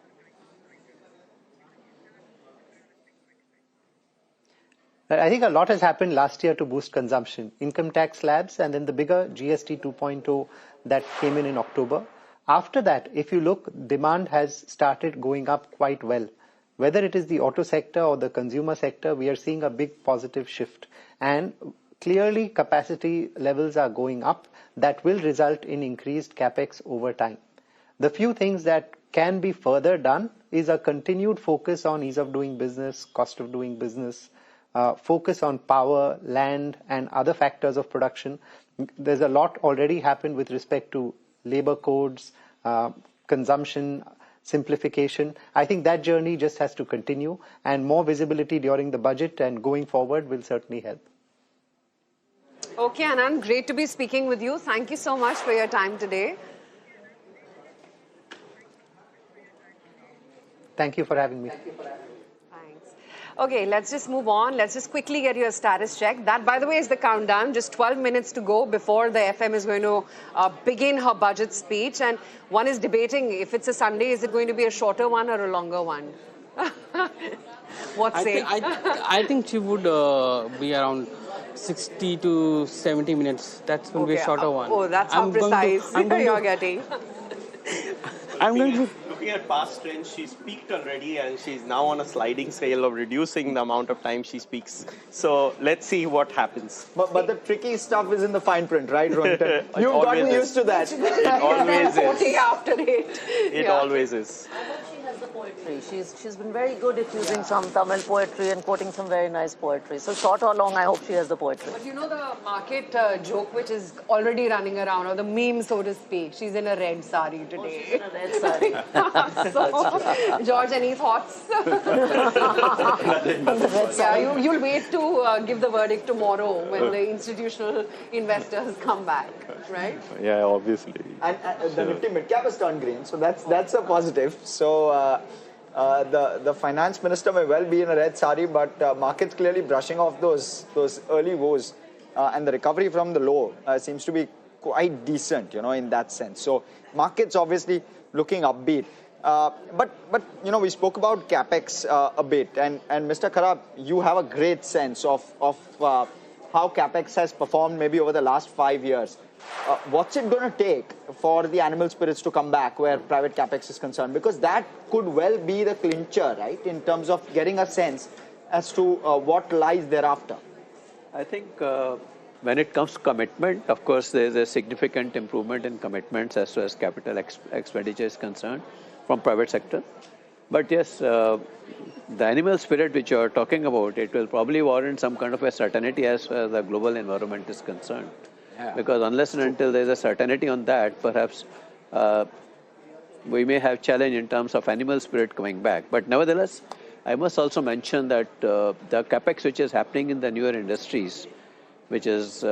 I think a lot has happened last year to boost consumption. Income tax slabs and then the bigger GST 2.0 that came in October. After that, if you look, demand has started going up quite well. Whether it is the auto sector or the consumer sector, we are seeing a big positive shift. And clearly capacity levels are going up. That will result in increased capex over time. The few things that can be further done is a continued focus on ease of doing business, cost of doing business, focus on power, land, and other factors of production. There's a lot already happened with respect to labor codes, consumption, simplification. I think that journey just has to continue, and more visibility during the budget and going forward will certainly help. Okay, Anand, great to be speaking with you. Thank you so much for your time today. Thank you for having me. Okay, let's just move on. Let's just quickly get your status check. That, by the way, is the countdown. Just 12 minutes to go before the FM is going to begin her budget speech. And one is debating if it's a Sunday, is it going to be a shorter one or a longer one? What's say? I think she would be around 60 to 70 minutes. That's going to be a shorter one. Oh, that's how precise you're getting. I'm going to... Looking at past trends, she's peaked already and she's now on a sliding scale of reducing the amount of time she speaks. So let's see what happens. But the tricky stuff is in the fine print, right, Rohit? You've gotten used to that. It always is. After it. It always is. Poetry. She's been very good at using some Tamil poetry and quoting some very nice poetry. So short or long, I hope she has the poetry. But you know the market joke which is already running around, or the meme, so to speak. She's in a red sari today. Oh, she's in a red sari. So, George, any thoughts? Yeah, you'll wait to give the verdict tomorrow when the institutional investors come back, right? Yeah, obviously. And the Nifty mid-cap has turned green, so that's a positive. So the finance minister may well be in a red sari, but markets clearly brushing off those early woes, and the recovery from the low seems to be quite decent, you know, in that sense. So markets obviously looking upbeat. But you know, we spoke about capex a bit, and Mr. Khara, you have a great sense of how capex has performed maybe over the last 5 years. What's it going to take for the animal spirits to come back where private capex is concerned? Because that could well be the clincher, right, in terms of getting a sense as to what lies thereafter. I think when it comes to commitment, of course, there is a significant improvement in commitments as far as capital expenditure is concerned from private sector. But yes, the animal spirit which you are talking about, it will probably warrant some kind of a certainty as far as the global environment is concerned. Yeah. Because unless and until there is a certainty on that, perhaps we may have challenge in terms of animal spirit coming back. But nevertheless, I must also mention that the capex which is happening in the newer industries, which is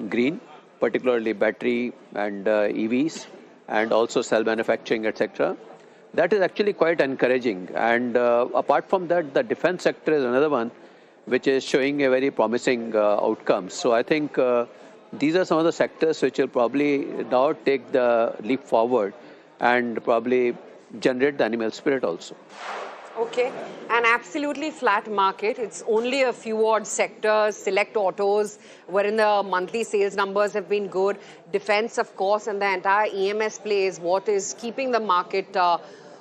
green, particularly battery and EVs, and also cell manufacturing, etc., that is actually quite encouraging. And apart from that, the defense sector is another one which is showing a very promising outcome. So I think these are some of the sectors which will probably now take the leap forward and probably generate the animal spirit also. Okay, an absolutely flat market. It's only a few odd sectors, select autos, wherein the monthly sales numbers have been good. Defense, of course, and the entire EMS play is what is keeping the market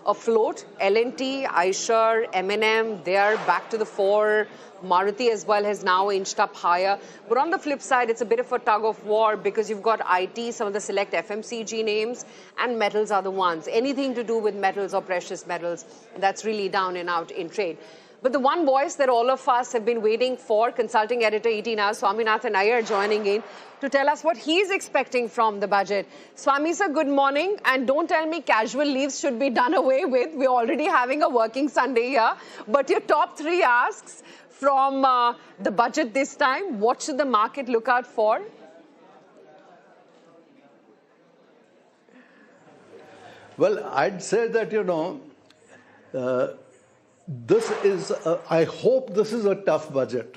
afloat. L&T, Eicher, M&M, they are back to the fore. Maruti as well has now inched up higher. But on the flip side, it's a bit of a tug of war because you've got IT, some of the select FMCG names, and metals are the ones. Anything to do with metals or precious metals, that's really down and out in trade. But the one voice that all of us have been waiting for, consulting editor ET Now, Swaminathan Iyer, joining in to tell us what he's expecting from the budget. Swami sir, good morning. And don't tell me casual leaves should be done away with. We're already having a working Sunday here. But your top three asks from the budget this time, what should the market look out for? Well, I'd say that, this is, I hope this is a tough budget.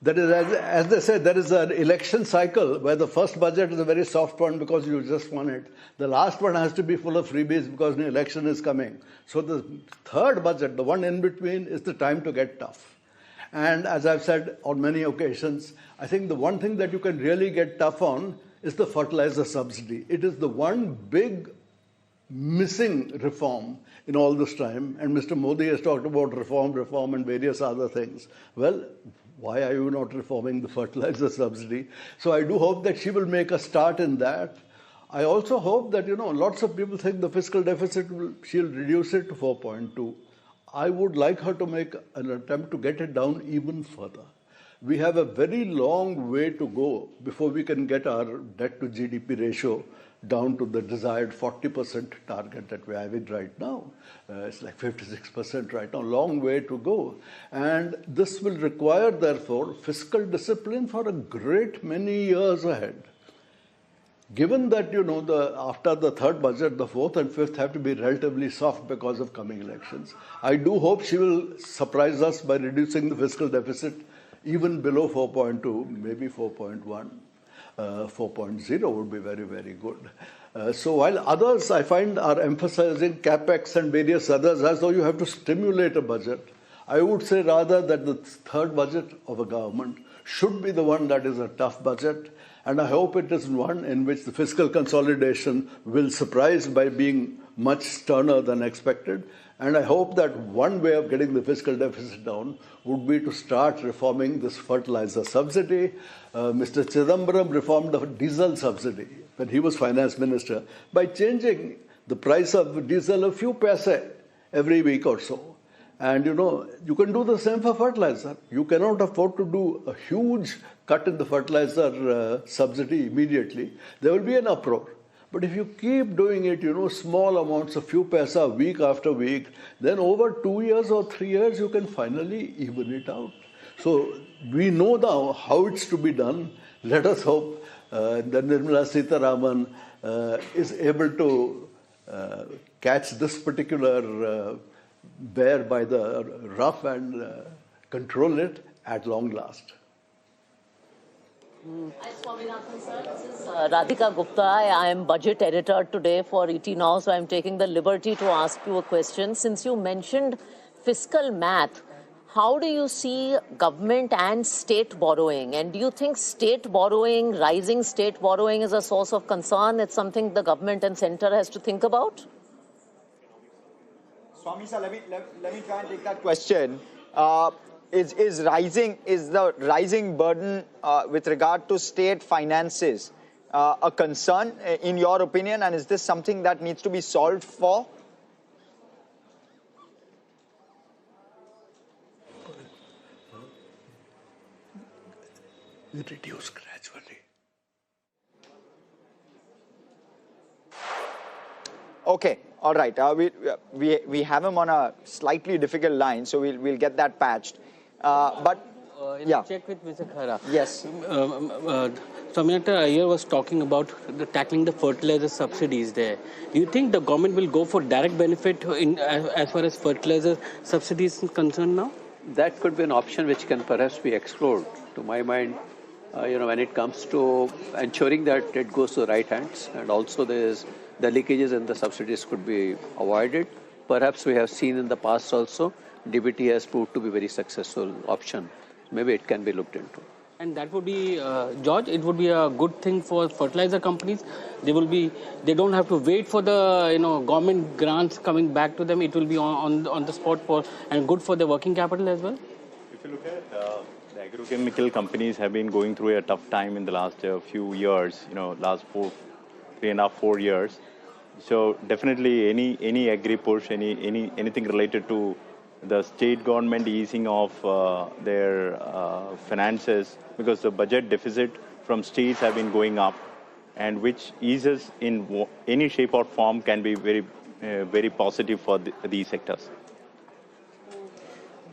That is, as they say, there is an election cycle where the first budget is a very soft one because you just won it. The last one has to be full of freebies because the election is coming. So the third budget, the one in between, is the time to get tough. And as I've said on many occasions, I think the one thing that you can really get tough on is the fertilizer subsidy. It is the one big missing reform in all this time. And Mr. Modi has talked about reform, and various other things. Well, why are you not reforming the fertilizer subsidy? So I do hope that she will make a start in that. I also hope that, lots of people think the fiscal deficit, she'll reduce it to 4.2. I would like her to make an attempt to get it down even further. We have a very long way to go before we can get our debt to GDP ratio down to the desired 40% target that we're having right now. It's like 56% right now, long way to go. And this will require, therefore, fiscal discipline for a great many years ahead. Given that, after the third budget, the fourth and fifth have to be relatively soft because of coming elections, I do hope she will surprise us by reducing the fiscal deficit even below 4.2, maybe 4.1. 4.0 would be very, very good. So while others, I find, are emphasizing capex and various others as though you have to stimulate a budget, I would say rather that the third budget of a government should be the one that is a tough budget. And I hope it is one in which the fiscal consolidation will surprise by being much sterner than expected. And I hope that one way of getting the fiscal deficit down would be to start reforming this fertilizer subsidy. Mr. Chidambaram reformed the diesel subsidy when he was finance minister by changing the price of diesel a few paise every week or so. And you can do the same for fertilizer. You cannot afford to do a huge cut in the fertilizer subsidy immediately. There will be an uproar. But if you keep doing it, small amounts, a few paisa week after week, then over 2 years or 3 years, you can finally even it out. So we know now how it's to be done. Let us hope that Nirmala Sitharaman is able to catch this particular bear by the ruff and control it at long last. Hi, Swaminathan sir. This is Radhika Gupta. I am budget editor today for ET Now, so I'm taking the liberty to ask you a question. Since you mentioned fiscal math, how do you see government and state borrowing? And do you think state borrowing, rising state borrowing is a source of concern? It's something the government and center has to think about? Swami sir, let me try and take that question. Is the rising burden with regard to state finances a concern in your opinion, and is this something that needs to be solved for? Reduce gradually. Okay, all right. We have him on a slightly difficult line, so we'll get that patched. Yeah. Check with Mr. Khara. Yes. Swaminathan Iyer was talking about tackling the fertilizer subsidies there. Do you think the government will go for direct benefit as far as fertilizer subsidies is concerned now? That could be an option which can perhaps be explored. To my mind, when it comes to ensuring that it goes to the right hands, and also the leakages in the subsidies could be avoided. Perhaps we have seen in the past also, DBT has proved to be a very successful option. Maybe it can be looked into. And that would be, George, it would be a good thing for fertilizer companies. They don't have to wait for the government grants coming back to them. It will be on the spot and good for the working capital as well. If you look at the agrochemical companies have been going through a tough time in the last few years. Last 3.5-4 years. So definitely any agri push, anything related to the state government easing of their finances, because the budget deficit from states have been going up, and which eases in any shape or form can be very positive for these sectors.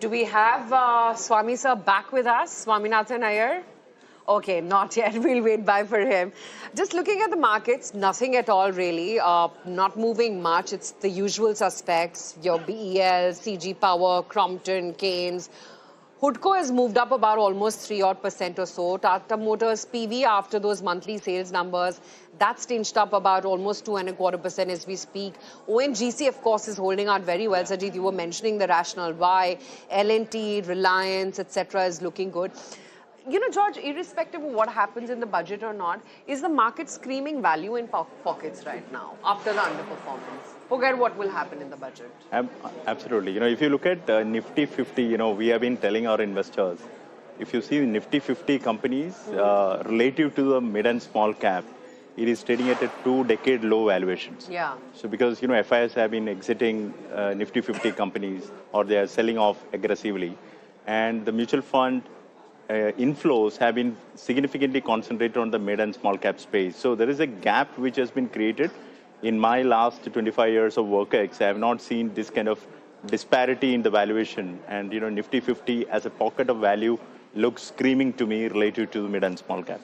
Do we have Swami sir back with us, Swaminathan Iyer? Okay, not yet. We'll wait by for him. Just looking at the markets, nothing at all really. Not moving much. It's the usual suspects, your BEL, CG Power, Crompton, Keynes. Hudco has moved up about almost 3% or so. Tata Motors PV after those monthly sales numbers, that's tinched up about almost 2.25% as we speak. ONGC, of course, is holding out very well. Sajid, you were mentioning the rationale why. L&T, Reliance, etc. is looking good. You know, George, irrespective of what happens in the budget or not, is the market screaming value in pockets right now after the underperformance? Forget what will happen in the budget. Absolutely. You know, if you look at Nifty 50, you know, we have been telling our investors, if you see Nifty 50 companies relative to the mid and small cap, it is trading at a 2-decade low valuations. Yeah. So because, you know, FIs have been exiting Nifty 50 companies or they are selling off aggressively, and the mutual fund inflows have been significantly concentrated on the mid and small cap space. So there is a gap which has been created. In my last 25 years of WorkX, I have not seen this kind of disparity in the valuation. And, you know, Nifty 50 as a pocket of value looks screaming to me relative to the mid and small cap.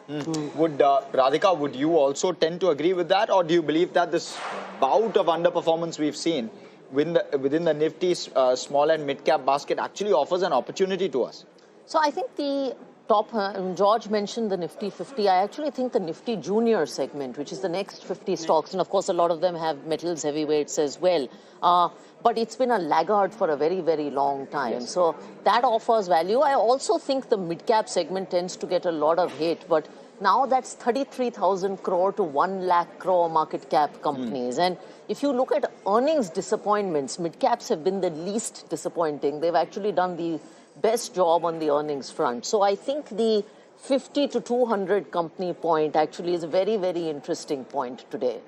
Would Radhika, would you also tend to agree with that? Or do you believe that this bout of underperformance we've seen within the Nifty small and mid cap basket actually offers an opportunity to us? So I think the top, George mentioned the Nifty 50. I actually think the Nifty Junior segment, which is the next 50 stocks, and of course a lot of them have metals heavyweights as well. But it's been a laggard for a very, very long time. Yes. So that offers value. I also think the mid-cap segment tends to get a lot of hate, but now that's 33,000 crore to 1 lakh crore market cap companies. And if you look at earnings disappointments, mid-caps have been the least disappointing. They've actually done the best job on the earnings front. So I think the 50 to 200 company point actually is a very, very interesting point today.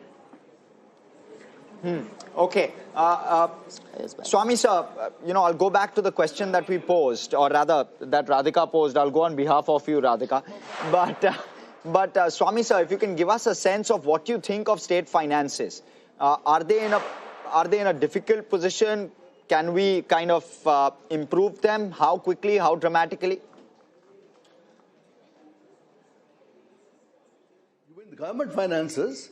Okay. Swami sir, you know, I'll go back to the question that we posed, or rather that Radhika posed. I'll go on behalf of you, Radhika. But Swami sir, if you can give us a sense of what you think of state finances. Are they in a difficult position? Can we kind of improve them? How quickly? How dramatically? You mean the government finances?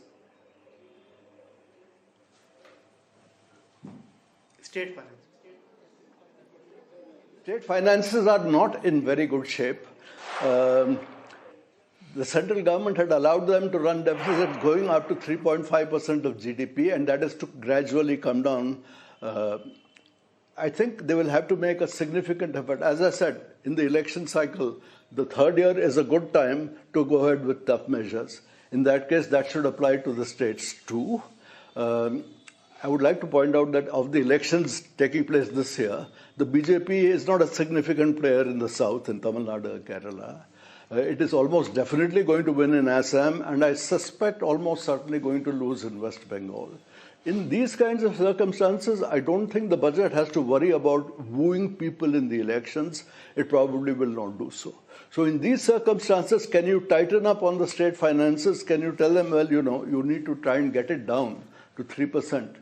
State finances. State finances are not in very good shape. The central government had allowed them to run deficits going up to 3.5% of GDP, and that has to gradually come down. I think they will have to make a significant effort. As I said, in the election cycle, the third year is a good time to go ahead with tough measures. In that case, that should apply to the states too. I would like to point out that of the elections taking place this year, the BJP is not a significant player in the south, in Tamil Nadu, Kerala. It is almost definitely going to win in Assam, and I suspect almost certainly going to lose in West Bengal. In these kinds of circumstances, I don't think the budget has to worry about wooing people in the elections. It probably will not do so. So in these circumstances, can you tighten up on the state finances? Can you tell them, well, you know, you need to try and get it down to 3%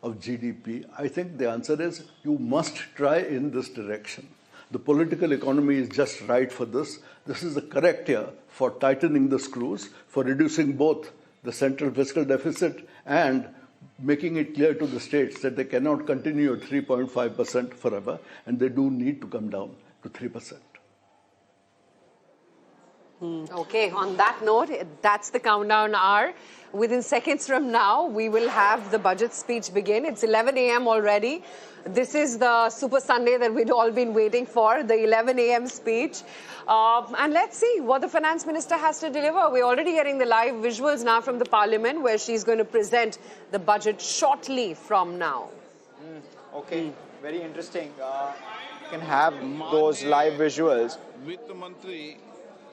of GDP? I think the answer is you must try in this direction. The political economy is just right for this. This is the correct year for tightening the screws, for reducing both the central fiscal deficit and making it clear to the states that they cannot continue at 3.5% forever, and they do need to come down to 3%. Okay, on that note, that's the countdown hour. Within seconds from now, we will have the budget speech begin. It's 11 a.m. already. This is the Super Sunday that we'd all been waiting for, the 11 a.m. speech. And let's see what the finance minister has to deliver. We're already getting the live visuals now from the parliament where she's going to present the budget shortly from now. Okay, very interesting. You can have those live visuals. Vitt Mantri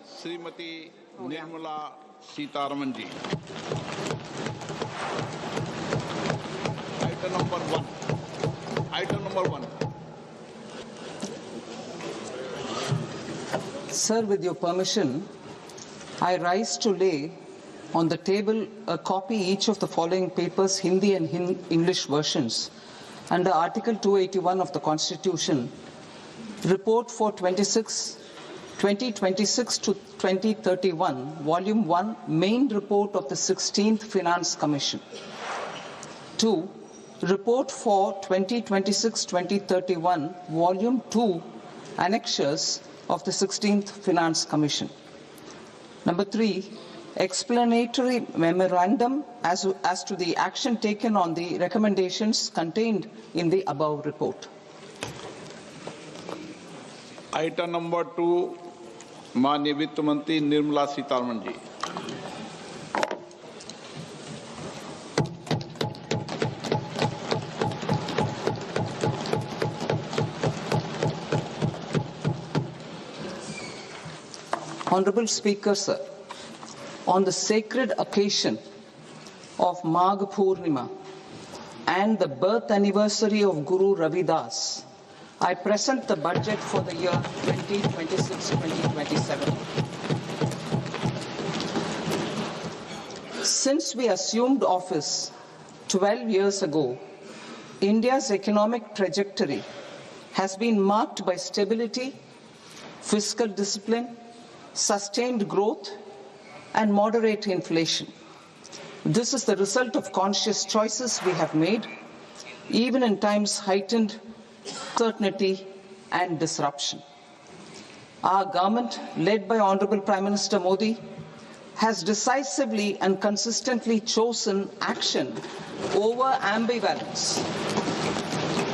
Srimati Nirmala Sitaraman ji. Item number 1. Item number 1. Sir, with your permission, I rise to lay on the table a copy each of the following papers, Hindi and English versions, under Article 281 of the Constitution, Report for 26 2026 to 2031, Volume 1, Main Report of the 16th Finance Commission. 2. Report for 2026-2031, Volume 2, Annexures of the 16th Finance Commission. Number 3, explanatory memorandum as to the action taken on the recommendations contained in the above report. Item number 2, माननीय वित्त मंत्री Nirmala Sitharaman ji. Honorable Speaker, sir, on the sacred occasion of Magh Purnima and the birth anniversary of Guru Ravidas, I present the budget for the year 2026-2027. Since we assumed office 12 years ago, India's economic trajectory has been marked by stability, fiscal discipline, sustained growth, and moderate inflation. This is the result of conscious choices we have made, even in times heightened uncertainty and disruption. Our government, led by Honorable Prime Minister Modi, has decisively and consistently chosen action over ambivalence,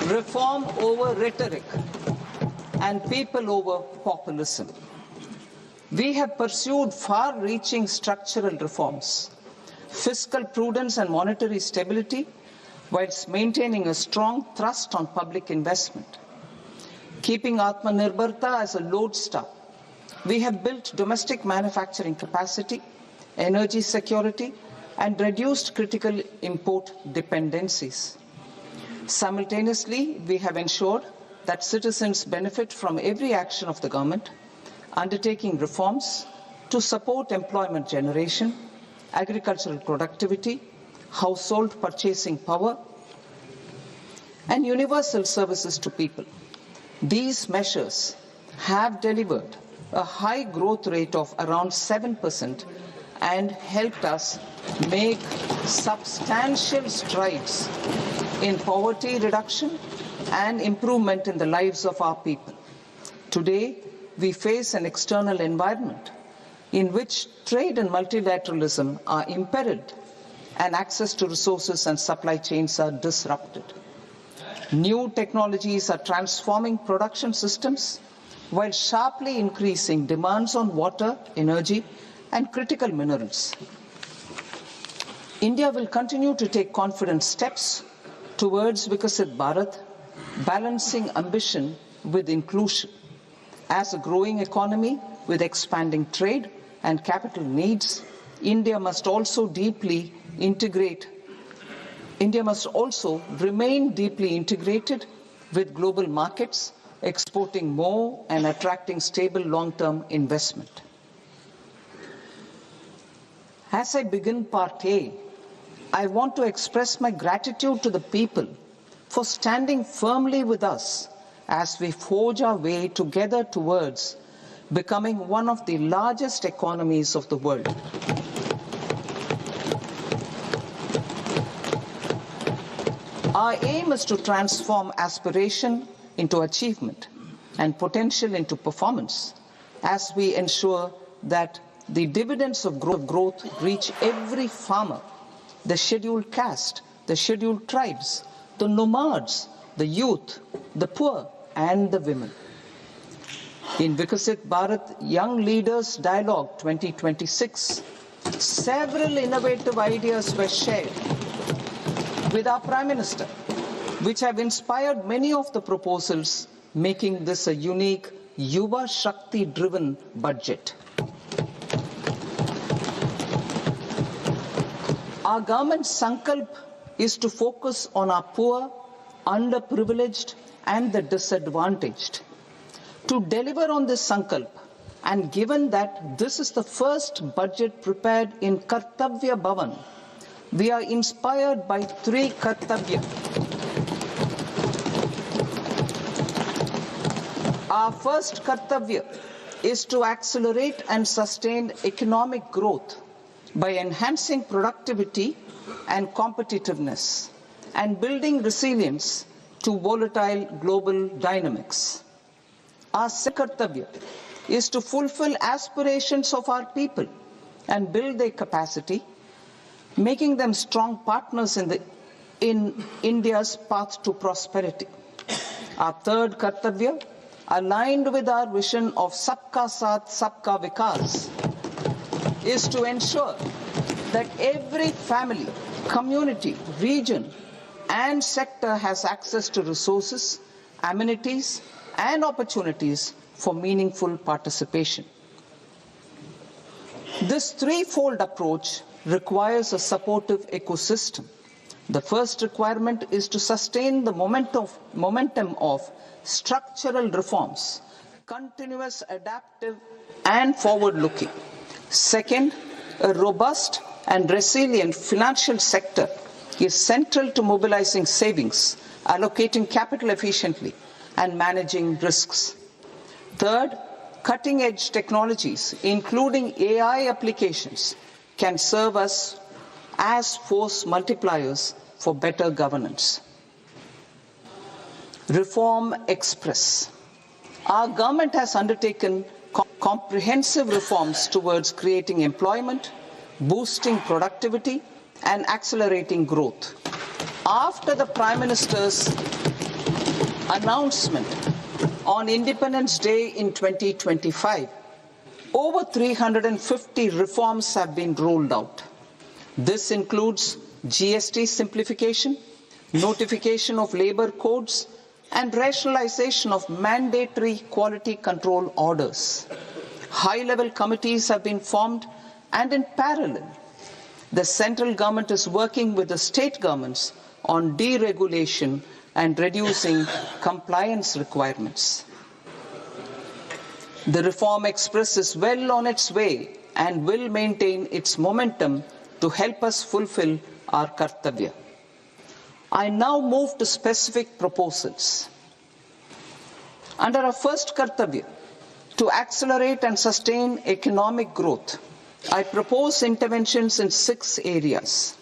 reform over rhetoric, and people over populism. We have pursued far-reaching structural reforms, fiscal prudence and monetary stability, whilst maintaining a strong thrust on public investment. Keeping Atmanirbharta as a lodestar, we have built domestic manufacturing capacity, energy security, and reduced critical import dependencies. Simultaneously, we have ensured that citizens benefit from every action of the government, undertaking reforms to support employment generation, agricultural productivity, household purchasing power, and universal services to people. These measures have delivered a high growth rate of around 7% and helped us make substantial strides in poverty reduction and improvement in the lives of our people. Today, we face an external environment in which trade and multilateralism are imperiled and access to resources and supply chains are disrupted. New technologies are transforming production systems while sharply increasing demands on water, energy, and critical minerals. India will continue to take confident steps towards Vikasit Bharat, balancing ambition with inclusion. As a growing economy with expanding trade and capital needs, India must also remain deeply integrated with global markets, exporting more and attracting stable long-term investment. As I begin Part A, I want to express my gratitude to the people for standing firmly with us as we forge our way together towards becoming one of the largest economies of the world. Our aim is to transform aspiration into achievement and potential into performance as we ensure that the dividends of growth reach every farmer, the scheduled caste, the scheduled tribes, the nomads, the youth, the poor, and the women. In Vikasit Bharat Young Leaders Dialogue 2026, several innovative ideas were shared with our Prime Minister, which have inspired many of the proposals, making this a unique Yuva Shakti-driven budget. Our government's sankalp is to focus on our poor, underprivileged, and the disadvantaged. To deliver on this sankalp, and given that this is the first budget prepared in Kartavya Bhavan, we are inspired by three Kartavya. Our first Kartavya is to accelerate and sustain economic growth by enhancing productivity and competitiveness and building resilience to volatile global dynamics. Our kartavya is to fulfill aspirations of our people and build their capacity, making them strong partners in India's path to prosperity. Our third kartavya, aligned with our vision of Sabka Saath, Sabka Vikas, is to ensure that every family, community, region, and sector has access to resources, amenities, and opportunities for meaningful participation. This threefold approach requires a supportive ecosystem. The first requirement is to sustain the momentum of structural reforms, continuous, adaptive, and forward-looking. Second, a robust and resilient financial sector is central to mobilizing savings, allocating capital efficiently, and managing risks. Third, cutting-edge technologies, including AI applications, can serve us as force multipliers for better governance. Reform Express. Our government has undertaken comprehensive reforms towards creating employment, boosting productivity, and accelerating growth. After the Prime Minister's announcement on Independence Day in 2025, over 350 reforms have been rolled out. This includes GST simplification, notification of labor codes, and rationalization of mandatory quality control orders. High-level committees have been formed, and in parallel, the central government is working with the state governments on deregulation and reducing compliance requirements. The Reform Express is well on its way and will maintain its momentum to help us fulfill our kartavya. I now move to specific proposals. Under our first kartavya, to accelerate and sustain economic growth, I propose interventions in 6 areas.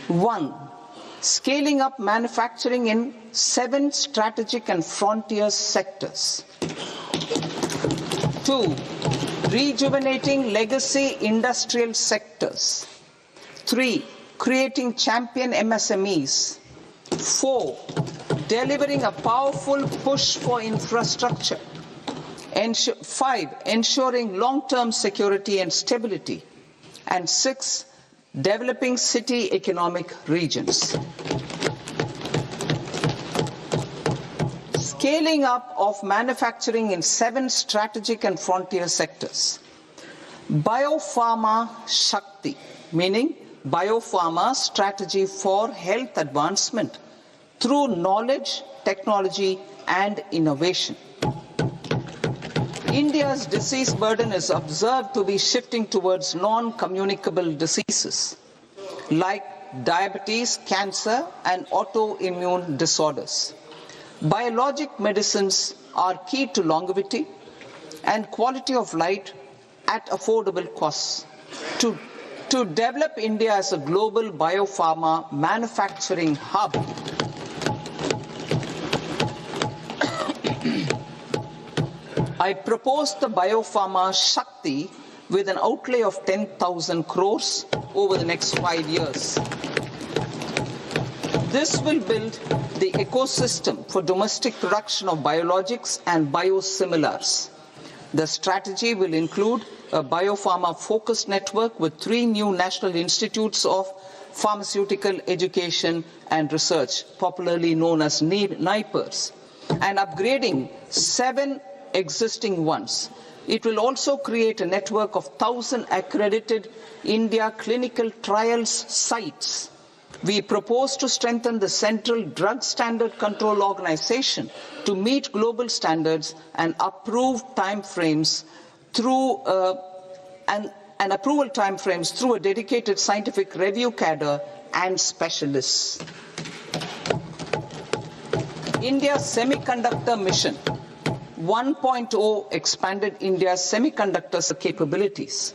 1. Scaling up manufacturing in 7 strategic and frontier sectors. 2. Rejuvenating legacy industrial sectors. 3. Creating champion MSMEs. 4. Delivering a powerful push for infrastructure. 5. Ensuring long-term security and stability. And 6. Developing city economic regions. Scaling up of manufacturing in 7 strategic and frontier sectors. Biopharma Shakti, meaning biopharma strategy for health advancement through knowledge, technology, and innovation. India's disease burden is observed to be shifting towards non-communicable diseases like diabetes, cancer, and autoimmune disorders. Biologic medicines are key to longevity and quality of life at affordable costs. To develop India as a global biopharma manufacturing hub, I propose the Biopharma Shakti with an outlay of 10,000 crores over the next 5 years. This will build the ecosystem for domestic production of biologics and biosimilars. The strategy will include a biopharma-focused network with 3 new national institutes of pharmaceutical education and research, popularly known as NIPERs, and upgrading 7 existing ones. It will also create a network of 1,000 accredited India clinical trials sites. We propose to strengthen the Central Drug Standard Control Organization to meet global standards and approve timeframes through approval timeframes through a dedicated scientific review cadre and specialists. India's semiconductor mission 1.0 expanded India's semiconductor capabilities.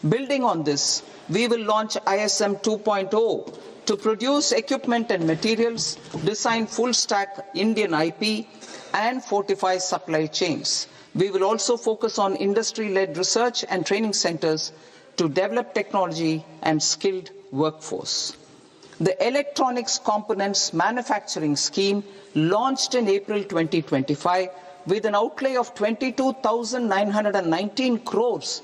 Building on this, we will launch ISM 2.0 to produce equipment and materials, design full-stack Indian IP, and fortify supply chains. We will also focus on industry-led research and training centers to develop technology and skilled workforce. The Electronics Components Manufacturing Scheme, launched in April 2025 with an outlay of 22,919 crores,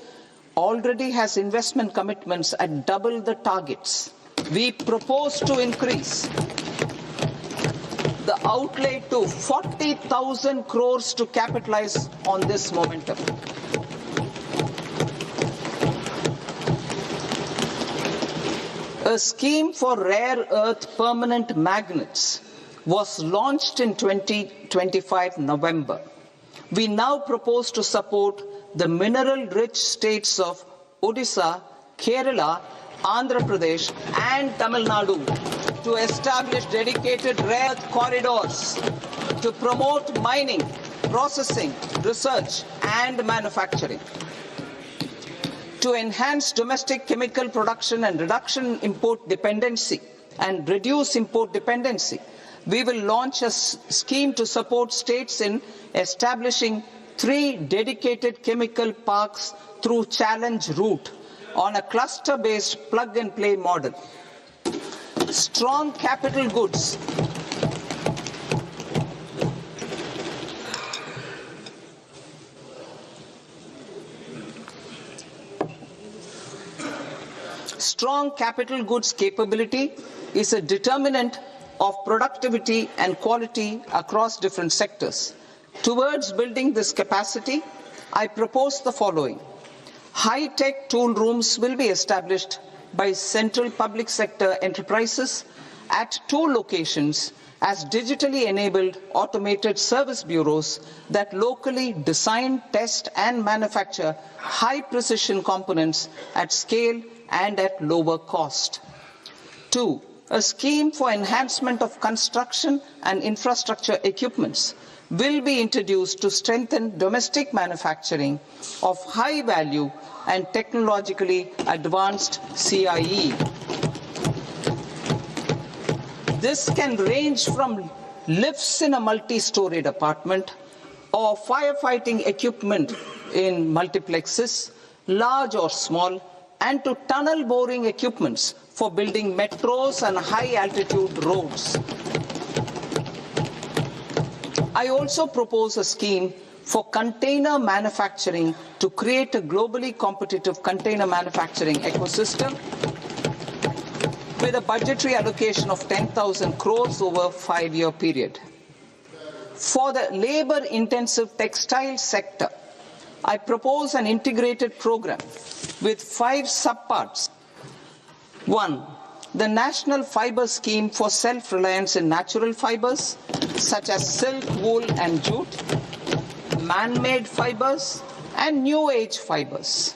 already has investment commitments at double the targets. We propose to increase the outlay to 40,000 crores to capitalize on this momentum. A scheme for rare earth permanent magnets was launched in 2025 November. We now propose to support the mineral-rich states of Odisha, Kerala, Andhra Pradesh and Tamil Nadu to establish dedicated rare earth corridors to promote mining, processing, research and manufacturing. To enhance domestic chemical production and reduce import dependency, we will launch a scheme to support states in establishing 3 dedicated chemical parks through challenge route on a cluster-based plug-and-play model. Strong capital goods. Strong capital goods capability is a determinant of productivity and quality across different sectors. Towards building this capacity, I propose the following. High-tech tool rooms will be established by central public sector enterprises at 2 locations as digitally enabled automated service bureaus that locally design, test and manufacture high-precision components at scale and at lower cost. 2. A scheme for enhancement of construction and infrastructure equipments will be introduced to strengthen domestic manufacturing of high value and technologically advanced CIE. This can range from lifts in a multi-storied apartment or firefighting equipment in multiplexes, large or small, and to tunnel boring equipments for building metros and high-altitude roads. I also propose a scheme for container manufacturing to create a globally competitive container manufacturing ecosystem with a budgetary allocation of 10,000 crores over a 5-year period. For the labor-intensive textile sector, I propose an integrated program with 5 subparts. 1. The National Fiber Scheme for self-reliance in natural fibers, such as silk, wool and jute, man-made fibers and new-age fibers.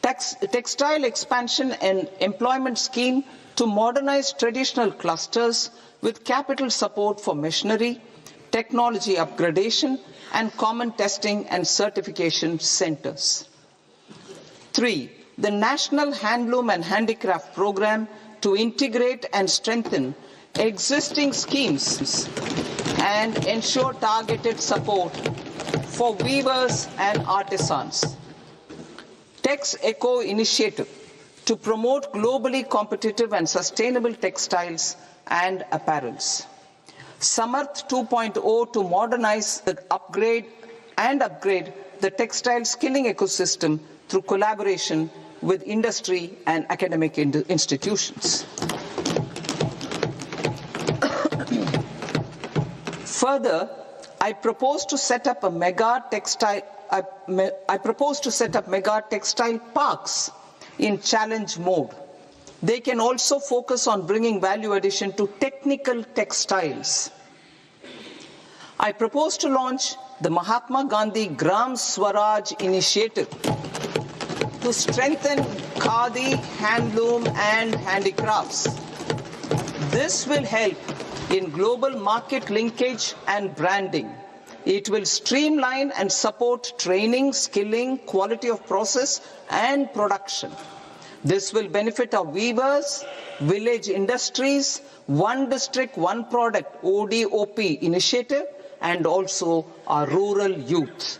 Textile expansion and employment scheme to modernize traditional clusters with capital support for machinery, technology upgradation and common testing and certification centers. 3. The National Handloom and Handicraft Program to integrate and strengthen existing schemes and ensure targeted support for weavers and artisans. Tex Eco Initiative to promote globally competitive and sustainable textiles and apparels. Samarth 2.0 to modernize, upgrade the textile skilling ecosystem through collaboration with industry and academic institutions. Further, I propose to set up mega textile parks in challenge mode. They can also focus on bringing value addition to technical textiles. I propose to launch the Mahatma Gandhi Gram Swaraj initiative to strengthen khadi, handloom and handicrafts. This will help in global market linkage and branding, It will streamline and support training, skilling, quality of process and production. This will benefit our weavers, village industries, one district, one product ODOP initiative, and also our rural youth.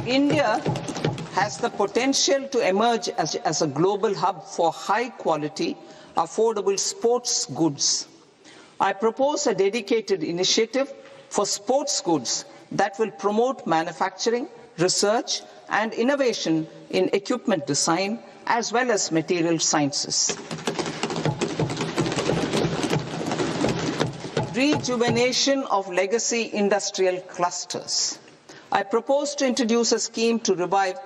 India has the potential to emerge as a global hub for high quality, affordable sports goods. I propose a dedicated initiative for sports goods that will promote manufacturing, research, and innovation in equipment design as well as material sciences. Rejuvenation of legacy industrial clusters. I propose to introduce a scheme to revive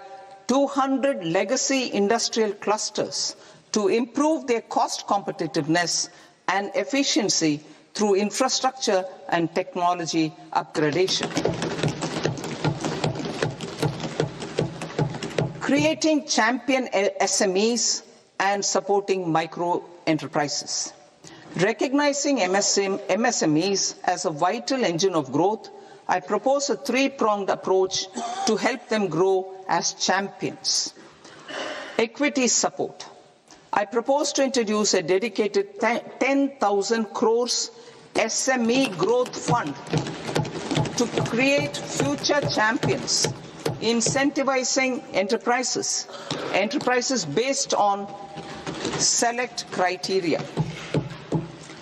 200 legacy industrial clusters to improve their cost competitiveness and efficiency through infrastructure and technology upgradation. Creating champion SMEs and supporting micro enterprises. Recognizing MSMEs as a vital engine of growth, I propose a three-pronged approach to help them grow as champions. Equity support. I propose to introduce a dedicated 10,000 crores SME growth fund to create future champions, incentivizing enterprises based on select criteria.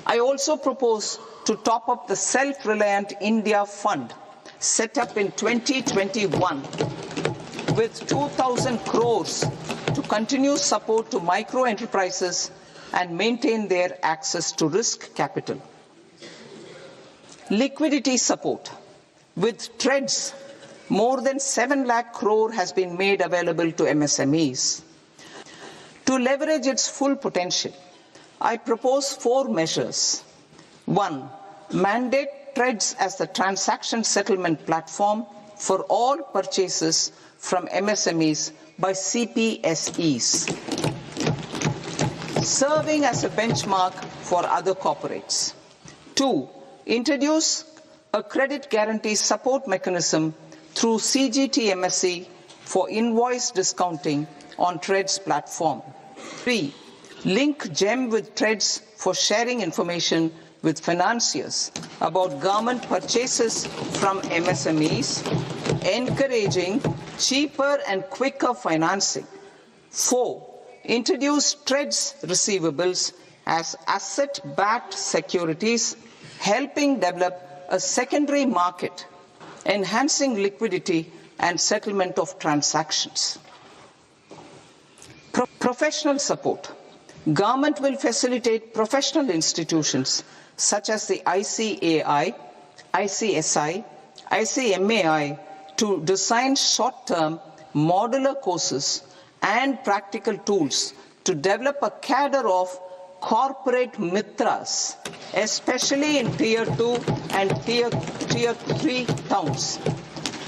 I also propose to top up the Self-Reliant India Fund set up in 2021 with 2,000 crores to continue support to micro enterprises and maintain their access to risk capital. Liquidity support. With TREDS, more than 7 lakh crore has been made available to MSMEs. To leverage its full potential, I propose 4 measures. 1. Mandate TREDS as the transaction settlement platform for all purchases from MSMEs by CPSEs, serving as a benchmark for other corporates. 2. Introduce a credit guarantee support mechanism through CGTMSE for invoice discounting on TREDS platform. 3. Link GEM with TREDS for sharing information with financiers about government purchases from MSMEs, encouraging cheaper and quicker financing. 4. Introduce TREDS receivables as asset-backed securities, helping develop a secondary market, enhancing liquidity and settlement of transactions. Professional support. Government will facilitate professional institutions such as the ICAI, ICSI, ICMAI to design short-term modular courses and practical tools to develop a cadre of corporate mitras, especially in Tier 2 and Tier 3 towns.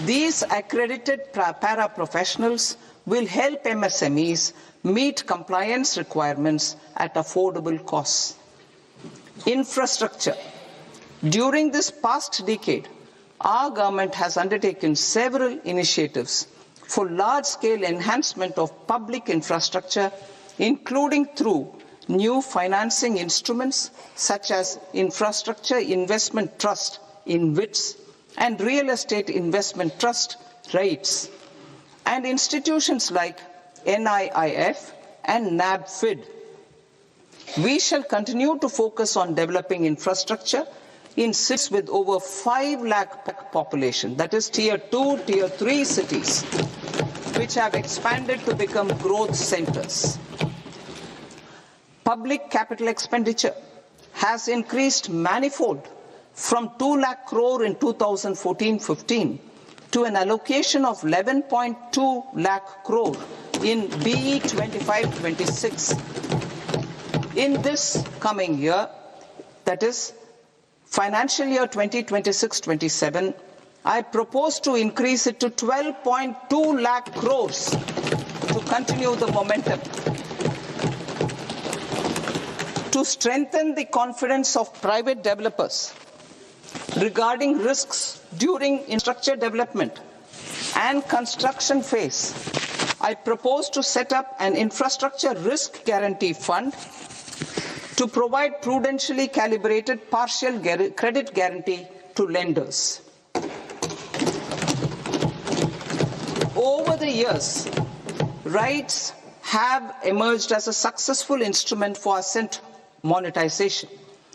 These accredited para-professionals will help MSMEs meet compliance requirements at affordable costs. Infrastructure. During this past decade, our government has undertaken several initiatives for large-scale enhancement of public infrastructure, including through new financing instruments such as Infrastructure Investment Trust (InvITs) and Real Estate Investment Trust (REITs), and institutions like NIIF and NABFID. We shall continue to focus on developing infrastructure in cities with over 5 lakh population, that is Tier 2, Tier 3 cities, which have expanded to become growth centers. Public capital expenditure has increased manifold from 2 lakh crore in 2014-15 to an allocation of 11.2 lakh crore in BE 25-26. In this coming year, that is financial year 2026-27, I propose to increase it to 12.2 lakh crores to continue the momentum. To strengthen the confidence of private developers, regarding risks during infrastructure development and construction phase, I propose to set up an infrastructure risk guarantee fund to provide prudentially calibrated partial credit guarantee to lenders. Over the years, REITs have emerged as a successful instrument for asset monetization.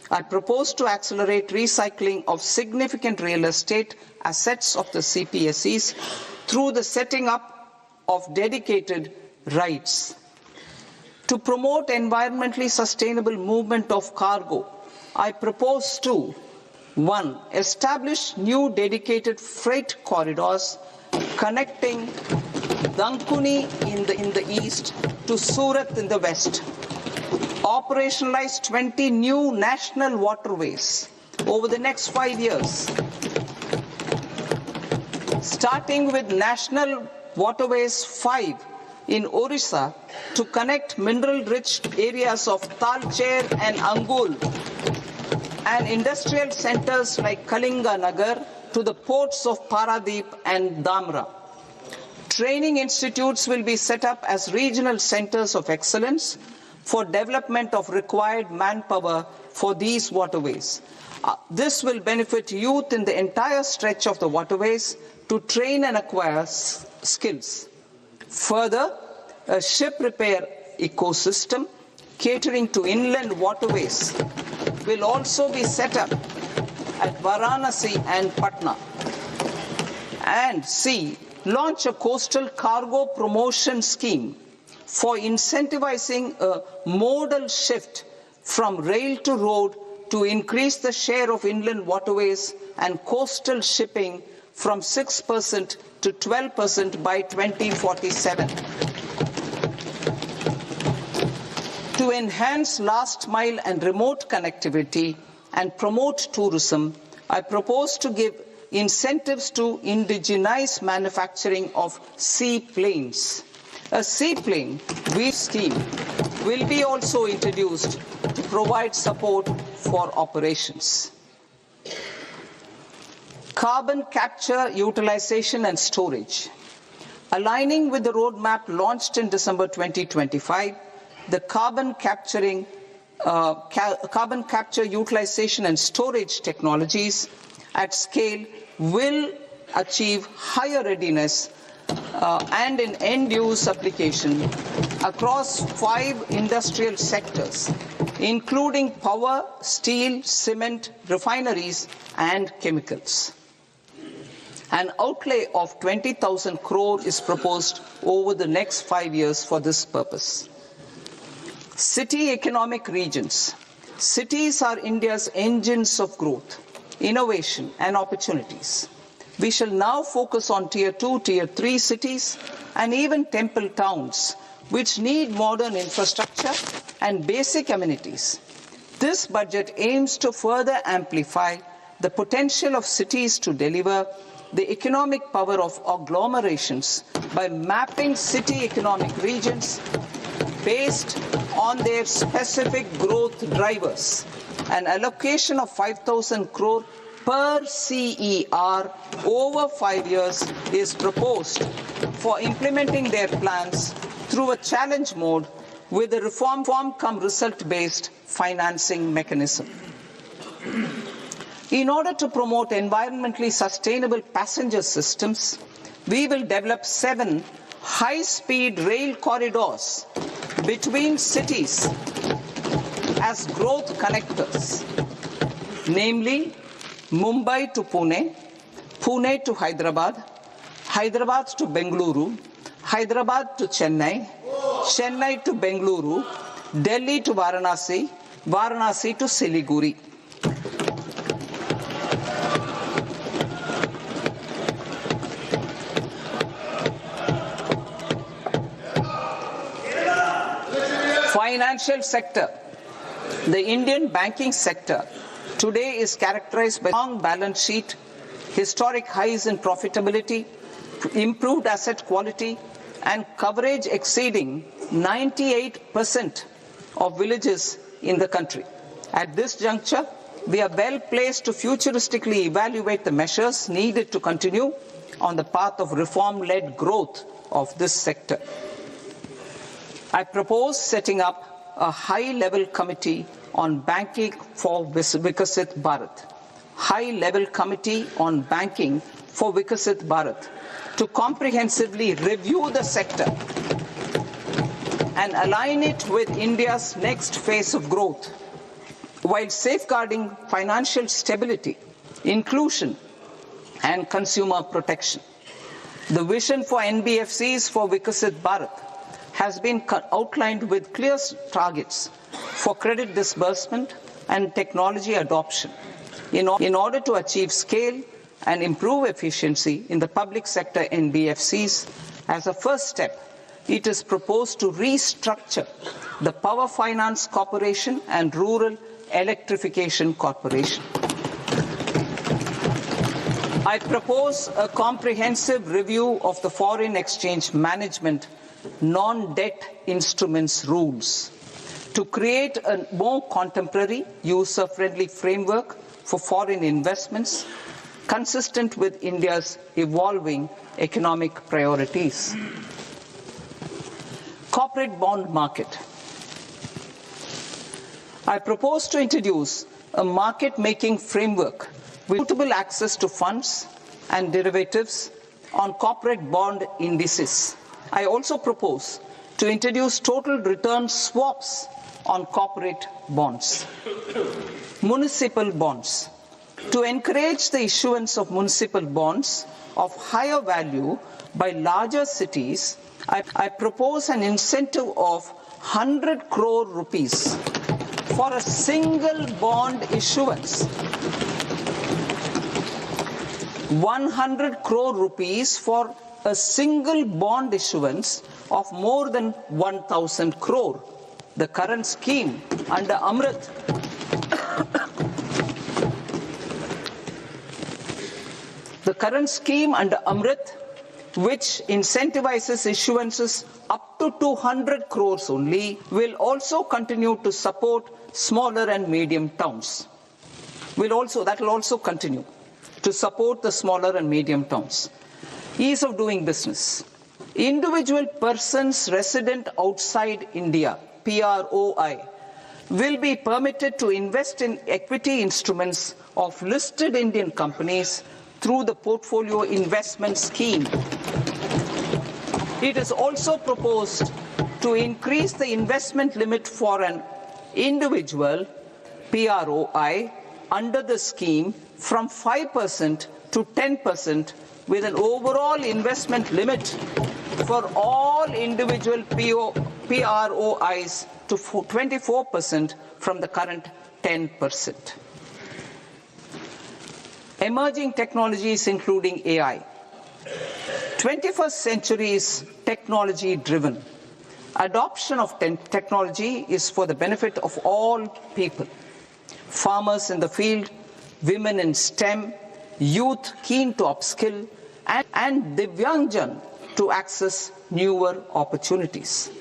I propose to accelerate recycling of significant real estate assets of the CPSEs through the setting up of dedicated REITs. To promote environmentally sustainable movement of cargo, I propose to 1. Establish new dedicated freight corridors connecting Dankuni in the east to Surat in the west. Operationalize 20 new national waterways over the next 5 years, starting with National Waterways 5 in Orissa to connect mineral-rich areas of Talcher and Angul and industrial centers like Kalinga Nagar to the ports of Paradeep and Dhamra. Training institutes will be set up as regional centers of excellence for development of required manpower for these waterways. This will benefit youth in the entire stretch of the waterways to train and acquire skills. Further, a ship repair ecosystem catering to inland waterways will also be set up at Varanasi and Patna. And C, launch a coastal cargo promotion scheme for incentivizing a modal shift from rail to road to increase the share of inland waterways and coastal shipping from 6% to 12% by 2047. To enhance last mile and remote connectivity and promote tourism, I propose to give incentives to indigenize manufacturing of seaplanes. A seaplane wheel scheme will be also introduced to provide support for operations. Carbon capture, utilization and storage. Aligning with the roadmap launched in December 2025, the carbon capture, utilization and storage technologies at scale will achieve higher readiness and in end-use application across 5 industrial sectors, including power, steel, cement, refineries, and chemicals. An outlay of 20,000 crore is proposed over the next 5 years for this purpose. City economic regions. Cities are India's engines of growth, innovation, and opportunities. We shall now focus on Tier 2, Tier 3 cities, and even temple towns, which need modern infrastructure and basic amenities. This budget aims to further amplify the potential of cities to deliver the economic power of agglomerations by mapping city economic regions based on their specific growth drivers. An allocation of 5,000 crore per CER over 5 years is proposed for implementing their plans through a challenge mode with a reform come result-based financing mechanism. In order to promote environmentally sustainable passenger systems, we will develop 7 high-speed rail corridors between cities as growth connectors, namely Mumbai to Pune, Pune to Hyderabad, Hyderabad to Bengaluru, Hyderabad to Chennai, Chennai to Bengaluru, Delhi to Varanasi, Varanasi to Siliguri. Financial sector. The Indian banking sector today is characterized by a strong balance sheet, historic highs in profitability, improved asset quality, and coverage exceeding 98% of villages in the country. At this juncture, we are well placed to futuristically evaluate the measures needed to continue on the path of reform-led growth of this sector. I propose setting up a high-level committee on banking for Vikasit Bharat. High-level committee on banking for Vikasit Bharat to comprehensively review the sector and align it with India's next phase of growth, while safeguarding financial stability, inclusion, and consumer protection. The vision for NBFCs for Vikasit Bharat has been outlined with clear targets for credit disbursement and technology adoption in order to achieve scale and improve efficiency in the public sector NBFCs. As a first step, it is proposed to restructure the Power Finance Corporation and Rural Electrification Corporation. I propose a comprehensive review of the foreign exchange management non-debt instruments rules to create a more contemporary, user-friendly framework for foreign investments consistent with India's evolving economic priorities. Corporate bond market. I propose to introduce a market-making framework with suitable access to funds and derivatives on corporate bond indices. I also propose to introduce total return swaps on corporate bonds. Municipal bonds. To encourage the issuance of municipal bonds of higher value by larger cities, I propose an incentive of 100 crore rupees for a single bond issuance. 100 crore rupees for a single bond issuance of more than 1,000 crore. The current scheme under Amrit which incentivizes issuances up to 200 crores only, will also continue to support smaller and medium towns. That will also continue to support the smaller and medium towns. Ease of doing business. Individual persons resident outside India, PROI, will be permitted to invest in equity instruments of listed Indian companies through the Portfolio Investment Scheme. It is also proposed to increase the investment limit for an individual PROI under the scheme from 5% to 10%, with an overall investment limit for all individual PROIs to 24% from the current 10%. Emerging technologies including AI. 21st century is technology driven. Adoption of technology is for the benefit of all people. Farmers in the field, women in STEM, youth keen to upskill, and Divyangjan to access newer opportunities.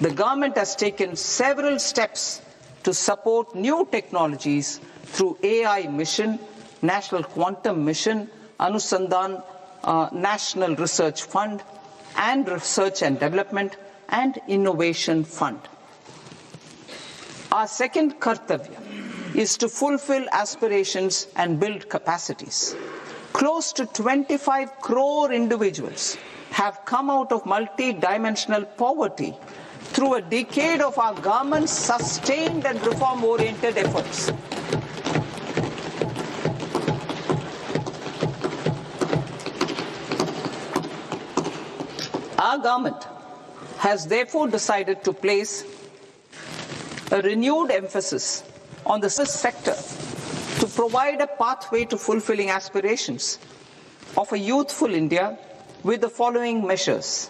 The government has taken several steps to support new technologies through AI Mission, National Quantum Mission, Anusandhan National Research Fund, and Research and Development and Innovation Fund. Our second kartavya is to fulfill aspirations and build capacities. Close to 25 crore individuals have come out of multi-dimensional poverty through a decade of our government's sustained and reform-oriented efforts. Our government has therefore decided to place a renewed emphasis on the service sector to provide a pathway to fulfilling aspirations of a youthful India with the following measures.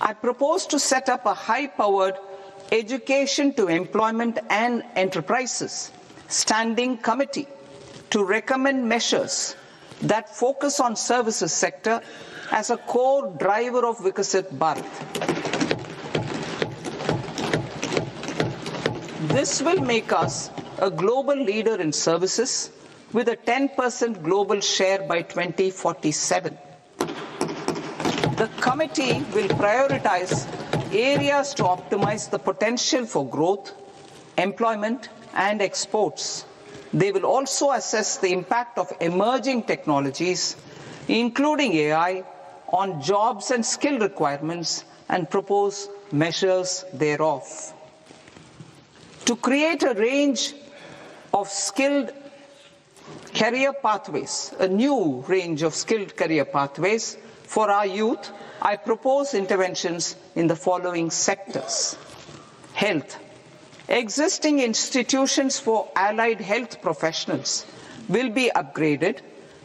I propose to set up a high-powered Education to Employment and Enterprises Standing Committee to recommend measures that focus on services sector as a core driver of Vikasit Bharat. This will make us a global leader in services with a 10% global share by 2047. The committee will prioritize areas to optimize the potential for growth, employment, and exports. They will also assess the impact of emerging technologies, including AI, on jobs and skill requirements and propose measures thereof. To create a range of skilled career pathways, a new range of skilled career pathways for our youth, I propose interventions in the following sectors. Health. Existing institutions for allied health professionals will be upgraded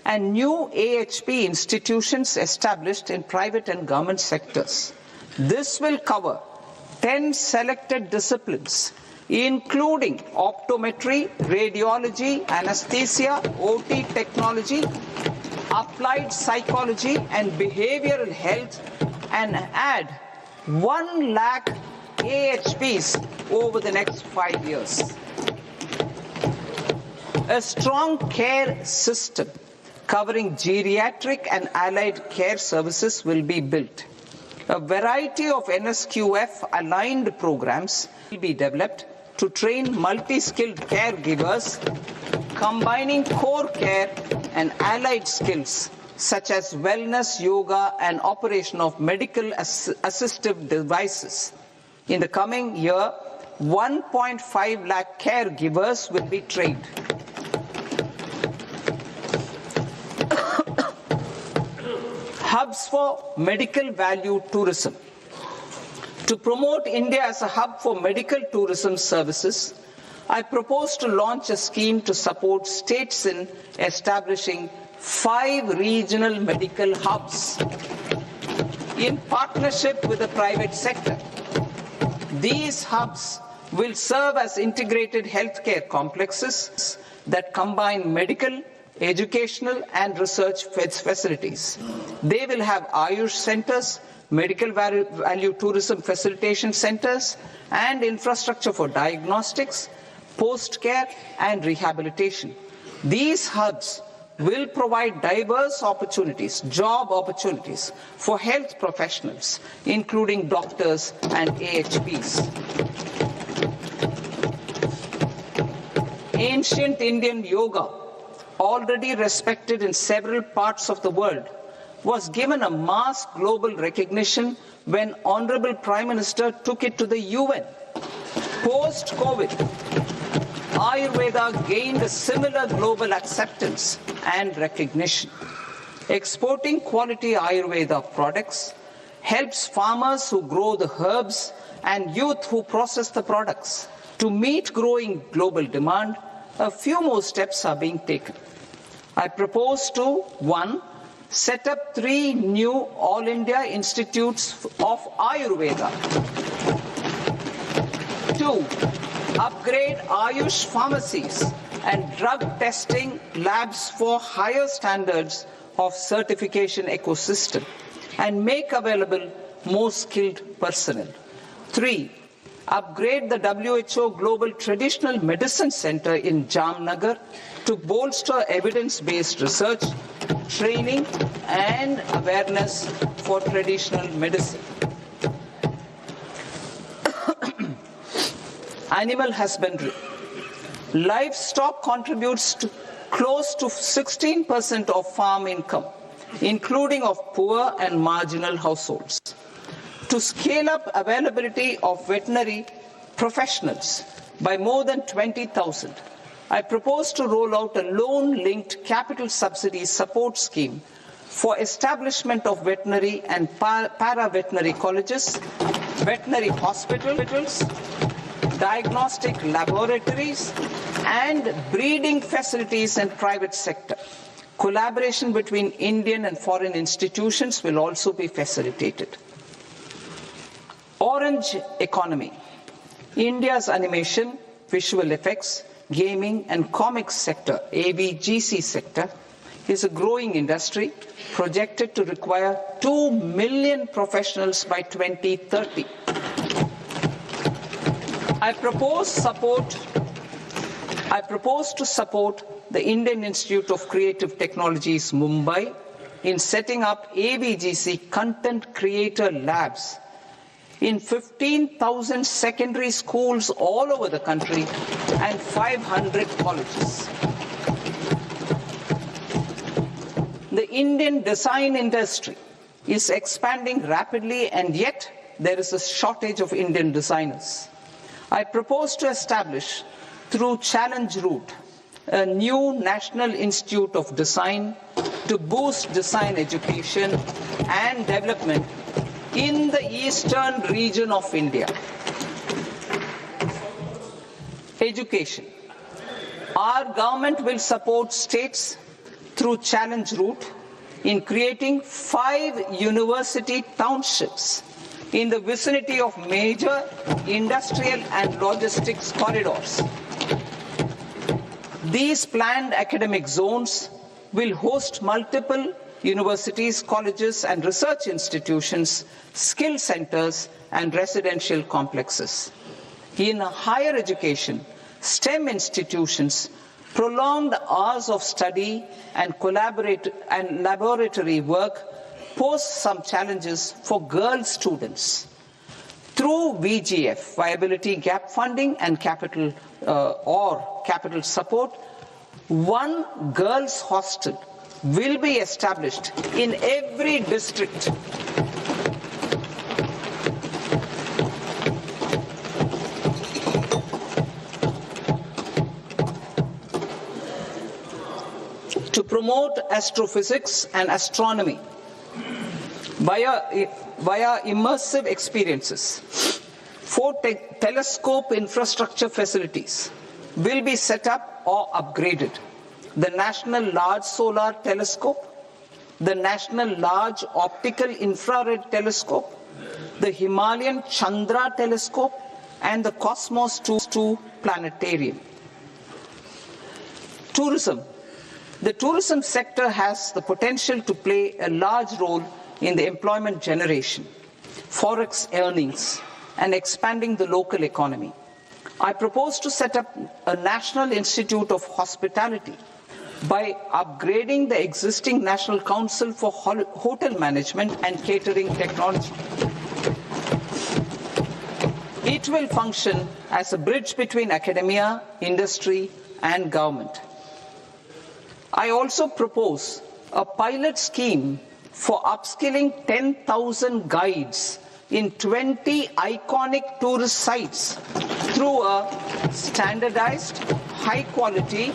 and new AHP institutions established in private and government sectors. This will cover 10 selected disciplines, including optometry, radiology, anesthesia, OT technology, applied psychology and behavioral health, and add 1 lakh AHPs over the next 5 years. A strong care system covering geriatric and allied care services will be built. A variety of NSQF-aligned programs will be developed to train multi-skilled caregivers, combining core care and allied skills such as wellness, yoga, and operation of medical assistive devices. In the coming year, 1.5 lakh caregivers will be trained. Hubs for medical value tourism. To promote India as a hub for medical tourism services, I propose to launch a scheme to support states in establishing 5 regional medical hubs in partnership with the private sector. These hubs will serve as integrated healthcare complexes that combine medical, educational, and research facilities. They will have Ayush centers, medical value tourism facilitation centers, and infrastructure for diagnostics, post-care, and rehabilitation. These hubs will provide diverse opportunities, job opportunities for health professionals, including doctors and AHPs. Ancient Indian yoga, already respected in several parts of the world, was given a mass global recognition when Honorable Prime Minister took it to the UN. Post-COVID, Ayurveda gained a similar global acceptance and recognition. Exporting quality Ayurveda products helps farmers who grow the herbs and youth who process the products. To meet growing global demand, a few more steps are being taken. I propose to 1. Set up 3 new All India Institutes of Ayurveda. 2. Upgrade Ayush pharmacies and drug testing labs for higher standards of certification ecosystem and make available more skilled personnel. 3. Upgrade the WHO Global Traditional Medicine Center in Jamnagar to bolster evidence-based research, training, and awareness for traditional medicine. Animal husbandry. Livestock contributes to close to 16% of farm income, including of poor and marginal households. To scale up availability of veterinary professionals by more than 20,000, I propose to roll out a loan-linked capital subsidy support scheme for establishment of veterinary and para-veterinary colleges, veterinary hospitals, diagnostic laboratories, and breeding facilities in private sector. Collaboration between Indian and foreign institutions will also be facilitated. Orange economy. India's animation, visual effects, gaming and comics sector, AVGC sector, is a growing industry projected to require 2 million professionals by 2030. I propose support I propose to support the Indian Institute of Creative Technologies, Mumbai, in setting up AVGC Content Creator Labs in 15,000 secondary schools all over the country and 500 colleges. The Indian design industry is expanding rapidly, and yet there is a shortage of Indian designers. I propose to establish, through Challenge Route, a new National Institute of Design to boost design education and development in the eastern region of India. Education. Our government will support states through Challenge Route in creating 5 university townships in the vicinity of major industrial and logistics corridors. These planned academic zones will host multiple universities, colleges and research institutions, skill centers and residential complexes. In higher education, STEM institutions, prolonged hours of study and laboratory work pose some challenges for girl students. Through VGF, Viability Gap Funding and capital support, one girls' hostel will be established in every district. To promote astrophysics and astronomy via immersive experiences, 4 telescope infrastructure facilities will be set up or upgraded. The National Large Solar Telescope, the National Large Optical Infrared Telescope, the Himalayan Chandra Telescope, and the Cosmos 2 Planetarium. Tourism. The tourism sector has the potential to play a large role in the employment generation, forex earnings, and expanding the local economy. I propose to set up a National Institute of Hospitality by upgrading the existing National Council for Hotel Management and Catering Technology. It will function as a bridge between academia, industry, and government. I also propose a pilot scheme for upskilling 10,000 guides in 20 iconic tourist sites through a standardized, high-quality,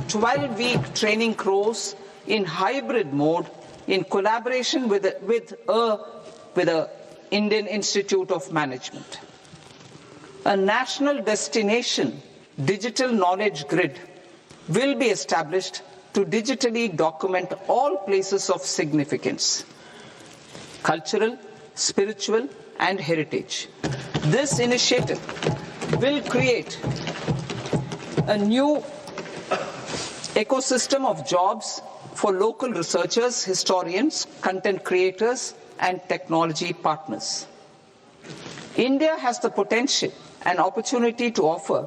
12-week training course in hybrid mode in collaboration with the Indian Institute of Management. A national destination digital knowledge grid will be established to digitally document all places of significance, cultural, spiritual, and heritage. This initiative will create a new ecosystem of jobs for local researchers, historians, content creators, and technology partners. India has the potential and opportunity to offer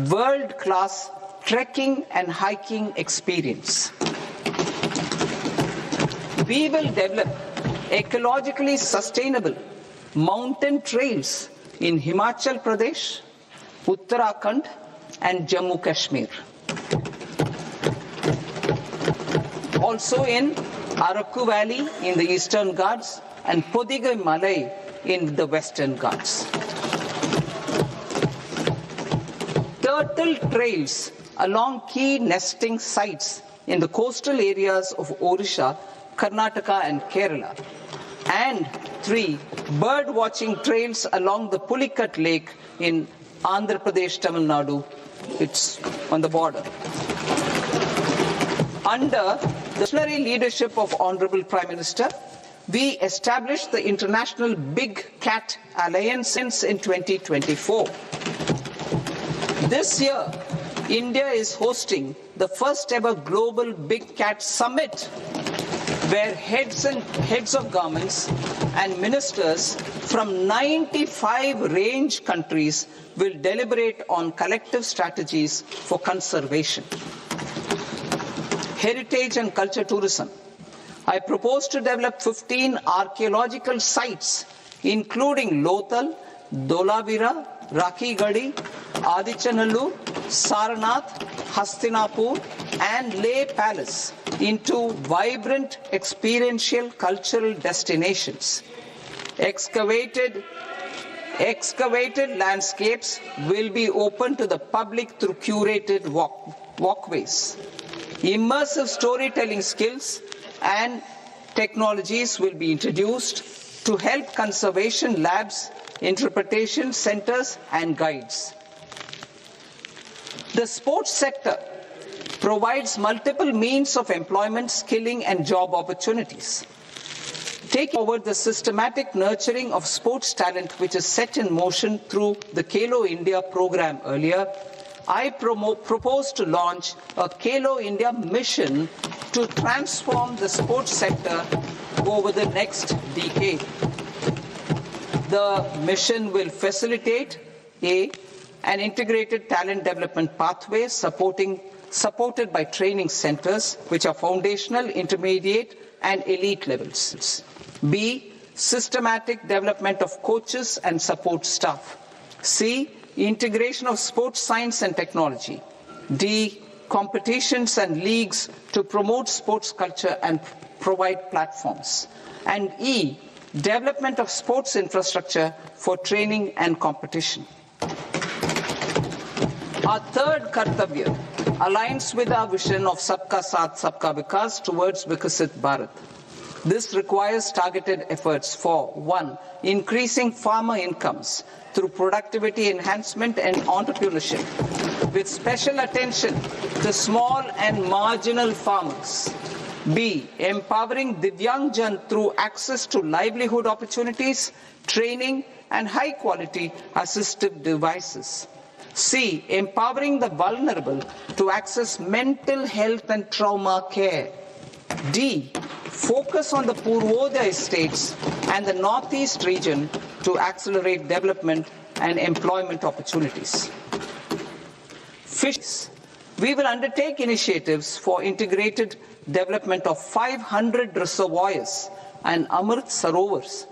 world-class trekking and hiking experience. We will develop ecologically sustainable mountain trails in Himachal Pradesh, Uttarakhand, and Jammu Kashmir. Also in Araku Valley in the Eastern Ghats and Podigai Malai in the Western Ghats. Turtle trails along key nesting sites in the coastal areas of Odisha, Karnataka, and Kerala. And 3 bird watching trails along the Pulikat Lake in Andhra Pradesh, Tamil Nadu. It's on the border. Under the visionary leadership of Honorable Prime Minister, we established the International Big Cat Alliance in 2024. This year, India is hosting the first ever Global Big Cat Summit where heads of governments and ministers from 95 range countries will deliberate on collective strategies for conservation. Heritage and culture tourism. I propose to develop 15 archaeological sites, including Lothal, Dholavira, Rakhigarhi, Adichanallur, Sarnath, Hastinapur, and Leh Palace into vibrant experiential cultural destinations. Excavated landscapes will be open to the public through curated walkways. Immersive storytelling skills and technologies will be introduced to help conservation labs, interpretation centers, and guides. The sports sector provides multiple means of employment, skilling, and job opportunities. Taking forward the systematic nurturing of sports talent, which is set in motion through the Khelo India program earlier, I propose to launch a Khelo India mission to transform the sports sector over the next decade. The mission will facilitate an integrated talent development pathway supported by training centers, which are foundational, intermediate, and elite levels. B, systematic development of coaches and support staff. C, integration of sports science and technology. D, competitions and leagues to promote sports culture and provide platforms. And E, development of sports infrastructure for training and competition. Our third Kartavya aligns with our vision of Sabka Saath, Sabka Vikas towards Vikasit Bharat. This requires targeted efforts for 1. Increasing farmer incomes through productivity enhancement and entrepreneurship, with special attention to small and marginal farmers. B. Empowering Divyangjan through access to livelihood opportunities, training, and high-quality assistive devices. C. Empowering the vulnerable to access mental health and trauma care. D. Focus on the Purvodaya states and the Northeast region to accelerate development and employment opportunities. Fisheries. We will undertake initiatives for integrated development of 500 reservoirs and Amrit Sarovars.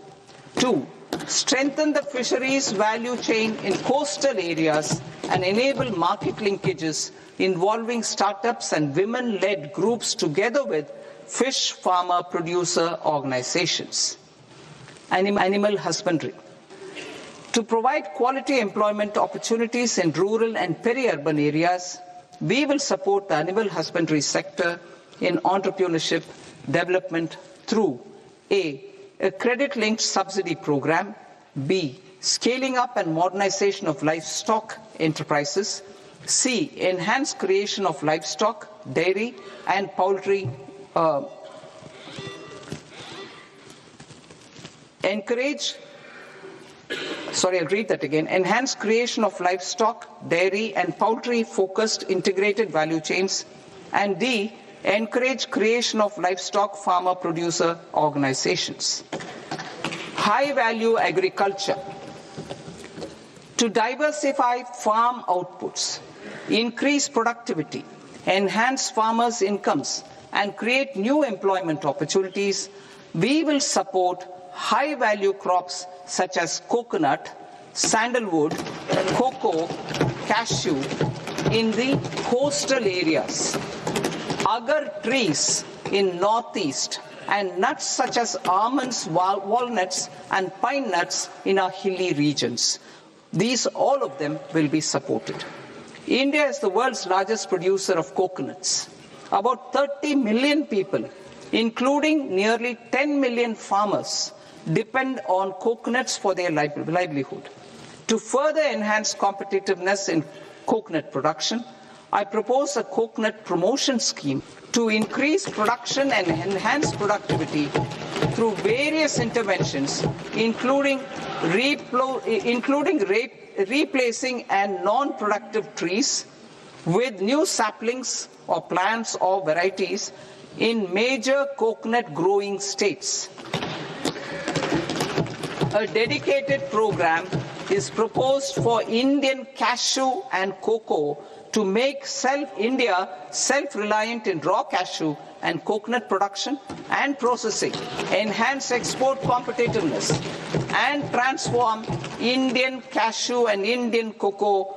2. Strengthen the fisheries value chain in coastal areas and enable market linkages involving startups and women-led groups together with fish farmer producer organizations. Animal husbandry. To provide quality employment opportunities in rural and peri-urban areas, we will support the animal husbandry sector in entrepreneurship development through A. A credit-linked subsidy program. B. Scaling up and modernization of livestock enterprises. C. Enhanced creation of livestock, dairy, and poultry. Enhanced creation of livestock, dairy, and poultry-focused integrated value chains. And D. Encourage creation of livestock farmer-producer organizations. High-value agriculture. To diversify farm outputs, increase productivity, enhance farmers' incomes, and create new employment opportunities, we will support high-value crops such as coconut, sandalwood, cocoa, cashew in the coastal areas, agar trees in northeast, and nuts such as almonds, walnuts, and pine nuts in our hilly regions. All of them will be supported. India is the world's largest producer of coconuts. About 30 million people, including nearly 10 million farmers, depend on coconuts for their livelihood. To further enhance competitiveness in coconut production, I propose a coconut promotion scheme to increase production and enhance productivity through various interventions, including replacing and non-productive trees with new saplings or plants or varieties in major coconut growing states. A dedicated program is proposed for Indian cashew and cocoa to make India self-reliant in raw cashew and coconut production and processing, enhance export competitiveness, and transform Indian cashew and Indian cocoa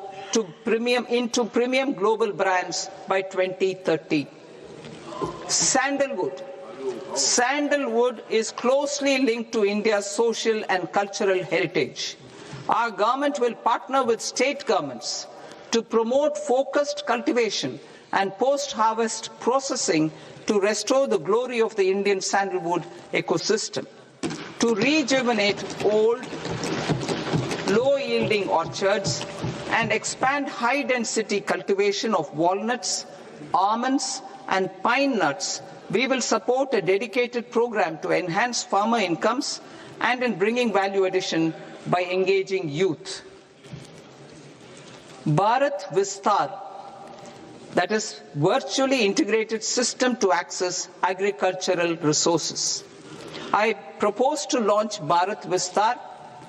into premium global brands by 2030. Sandalwood. Sandalwood is closely linked to India's social and cultural heritage. Our government will partner with state governments to promote focused cultivation and post-harvest processing to restore the glory of the Indian sandalwood ecosystem, to rejuvenate old, low-yielding orchards, and expand high-density cultivation of walnuts, almonds, and pine nuts. We will support a dedicated program to enhance farmer incomes and in bringing value addition by engaging youth. Bharat Vistar, that is virtually integrated system to access agricultural resources. I propose to launch Bharat Vistar,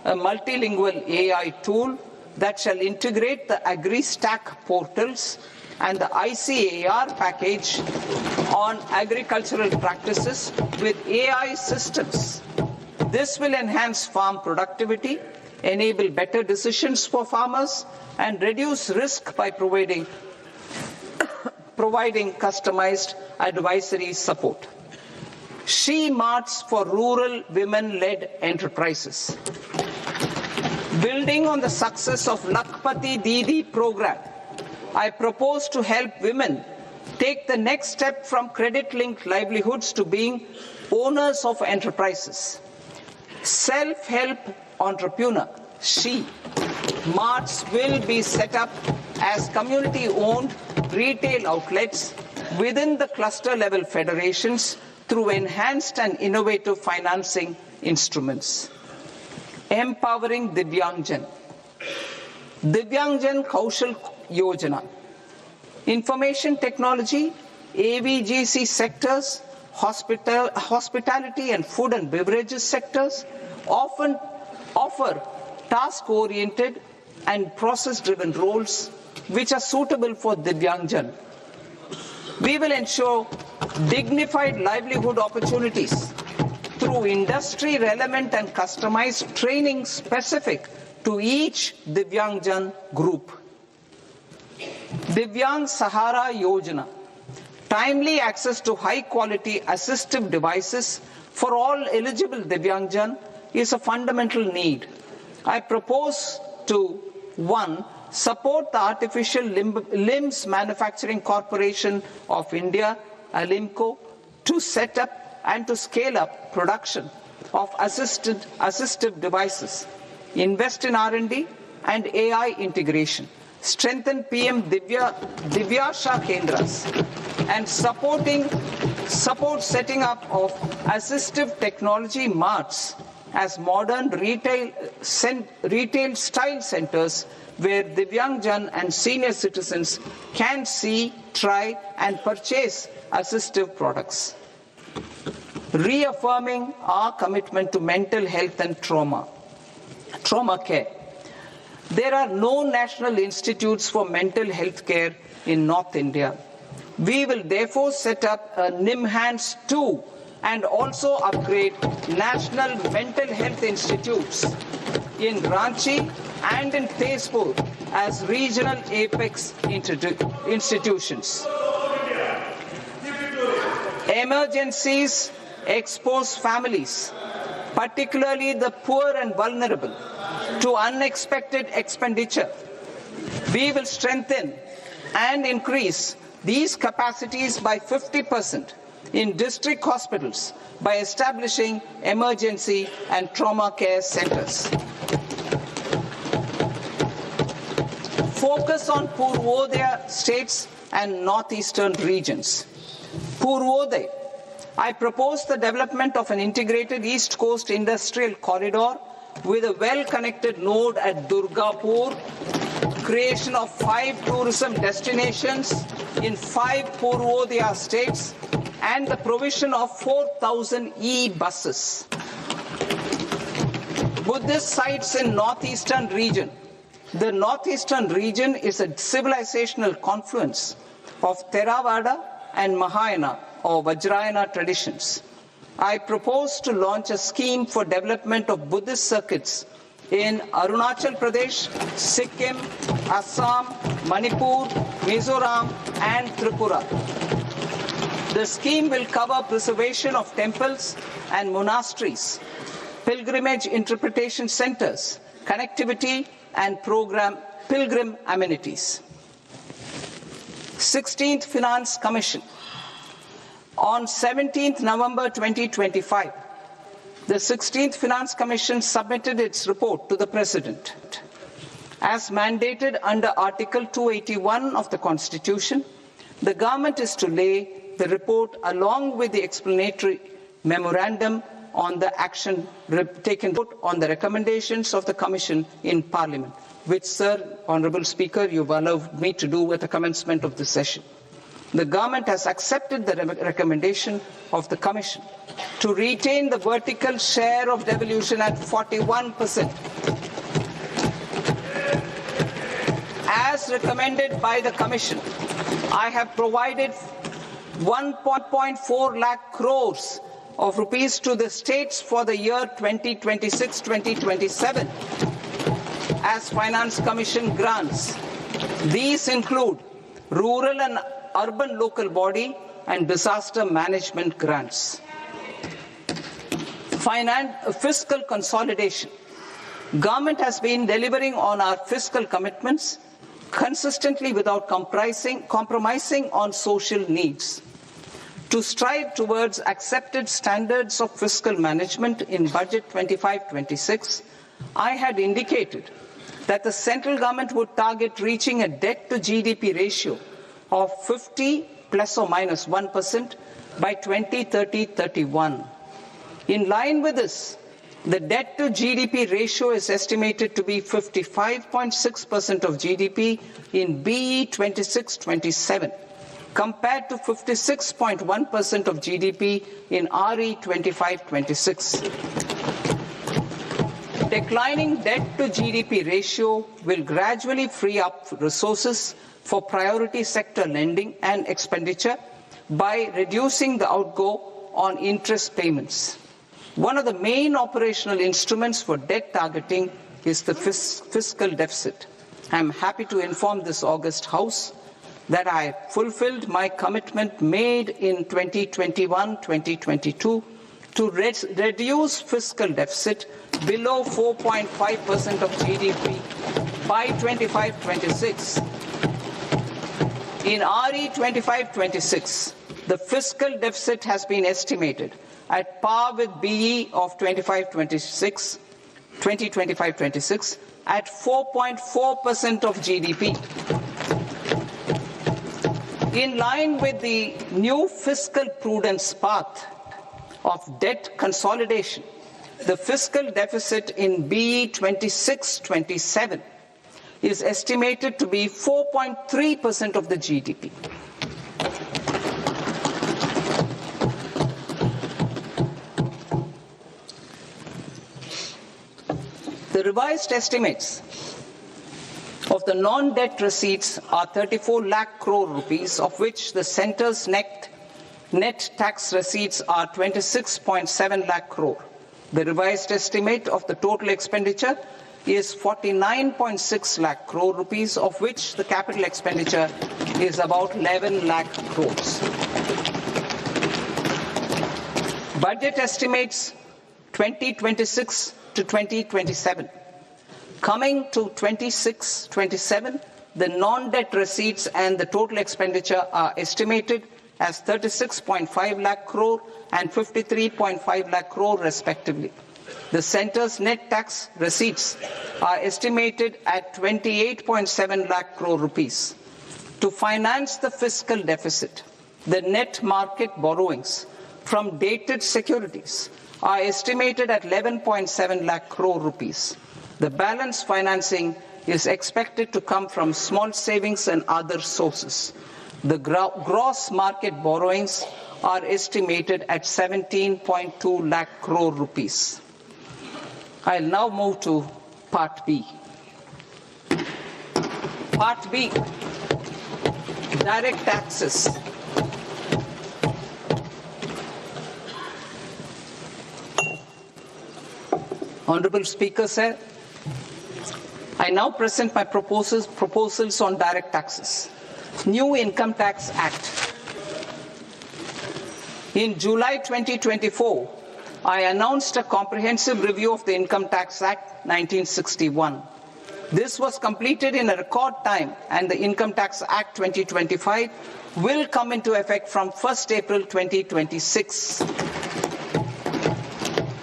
a multilingual AI tool that shall integrate the AgriStack portals and the ICAR package on agricultural practices with AI systems. This will enhance farm productivity, enable better decisions for farmers, and reduce risk by providing customized advisory support. She Marts for rural women-led enterprises. Building on the success of Lakpati Didi program, I propose to help women take the next step from credit-linked livelihoods to being owners of enterprises. Self-help entrepreneur, She Marts will be set up as community-owned retail outlets within the cluster-level federations through enhanced and innovative financing instruments. Empowering Divyangjan. Divyangjan Kaushal Yojana. Information technology, AVGC sectors, hospitality and food and beverages sectors often offer task-oriented and process-driven roles which are suitable for Divyangjan. We will ensure dignified livelihood opportunities through industry-relevant and customized training specific to each Divyangjan group. Divyang Sahara Yojana. Timely access to high-quality assistive devices for all eligible Divyangjan is a fundamental need. I propose to 1. Support the Artificial Limbs Manufacturing Corporation of India, ALIMCO, to set up and to scale up production of assistive devices, invest in R&D and AI integration, strengthen PM Divyasha Kendras, and support setting up of assistive technology marts as modern retail style centers where Divyangjan and senior citizens can see, try and purchase assistive products. Reaffirming our commitment to mental health and trauma care. There are no national institutes for mental health care in North India. We will therefore set up a NIMHANS 2 and also upgrade national mental health institutes in Ranchi and in Tezpur as regional apex institutions. Emergencies expose families, particularly the poor and vulnerable, to unexpected expenditure. We will strengthen and increase these capacities by 50% in district hospitals by establishing emergency and trauma care centers. Focus on Purvodaya states and northeastern regions. Purvodaya. I propose the development of an integrated East Coast industrial corridor with a well-connected node at Durgapur, creation of 5 tourism destinations in 5 Purvodaya states, and the provision of 4,000 e-buses. Buddhist sites in northeastern region. The northeastern region is a civilizational confluence of Theravada and Mahayana or Vajrayana traditions. I propose to launch a scheme for development of Buddhist circuits in Arunachal Pradesh, Sikkim, Assam, Manipur, Mizoram, and Tripura. The scheme will cover preservation of temples and monasteries, pilgrimage interpretation centers, connectivity, and pilgrim amenities. 16th Finance Commission. On 17th November 2025, the 16th Finance Commission submitted its report to the President. As mandated under Article 281 of the Constitution, the government is to lay the report along with the explanatory memorandum on the action taken on the recommendations of the Commission in Parliament, which, Sir, Honourable Speaker, you've allowed me to do at the commencement of this session. The government has accepted the recommendation of the Commission to retain the vertical share of devolution at 41%. As recommended by the Commission, I have provided 1.4 lakh crores of rupees to the states for the year 2026-2027 as Finance Commission grants. These include rural and urban local body and disaster management grants. Fiscal consolidation. Government has been delivering on our fiscal commitments consistently without compromising on social needs. To strive towards accepted standards of fiscal management in Budget 25-26, I had indicated that the central government would target reaching a debt-to-GDP ratio of 50 plus or minus 1% by 2030-31. In line with this, the debt-to-GDP ratio is estimated to be 55.6% of GDP in BE 26-27. compared to 56.1% of GDP in RE 25-26. Declining debt-to-GDP ratio will gradually free up resources for priority sector lending and expenditure by reducing the outgo on interest payments. One of the main operational instruments for debt targeting is the fiscal deficit. I am happy to inform this august House that I fulfilled my commitment made in 2021-2022 to reduce fiscal deficit below 4.5% of GDP by 25-26. In RE 25-26, the fiscal deficit has been estimated at par with BE of 2025-26 at 4.4% of GDP. In line with the new fiscal prudence path of debt consolidation, the fiscal deficit in BE 26-27 is estimated to be 4.3% of the GDP. The revised estimates of the non-debt receipts are 34 lakh crore rupees, of which the centre's net tax receipts are 26.7 lakh crore. The revised estimate of the total expenditure is 49.6 lakh crore rupees, of which the capital expenditure is about 11 lakh crores. Budget estimates 2026 to 2027. Coming to 26-27, the non-debt receipts and the total expenditure are estimated as 36.5 lakh crore and 53.5 lakh crore respectively. The centre's net tax receipts are estimated at 28.7 lakh crore rupees. To finance the fiscal deficit, the net market borrowings from dated securities are estimated at 11.7 lakh crore rupees. The balance financing is expected to come from small savings and other sources. The gross market borrowings are estimated at 17.2 lakh crore rupees. I'll now move to Part B. Part B, direct taxes. Honorable Speaker, sir, I now present my proposals on direct taxes. New Income Tax Act. In July 2024, I announced a comprehensive review of the Income Tax Act 1961. This was completed in a record time, and the Income Tax Act 2025 will come into effect from 1st April 2026.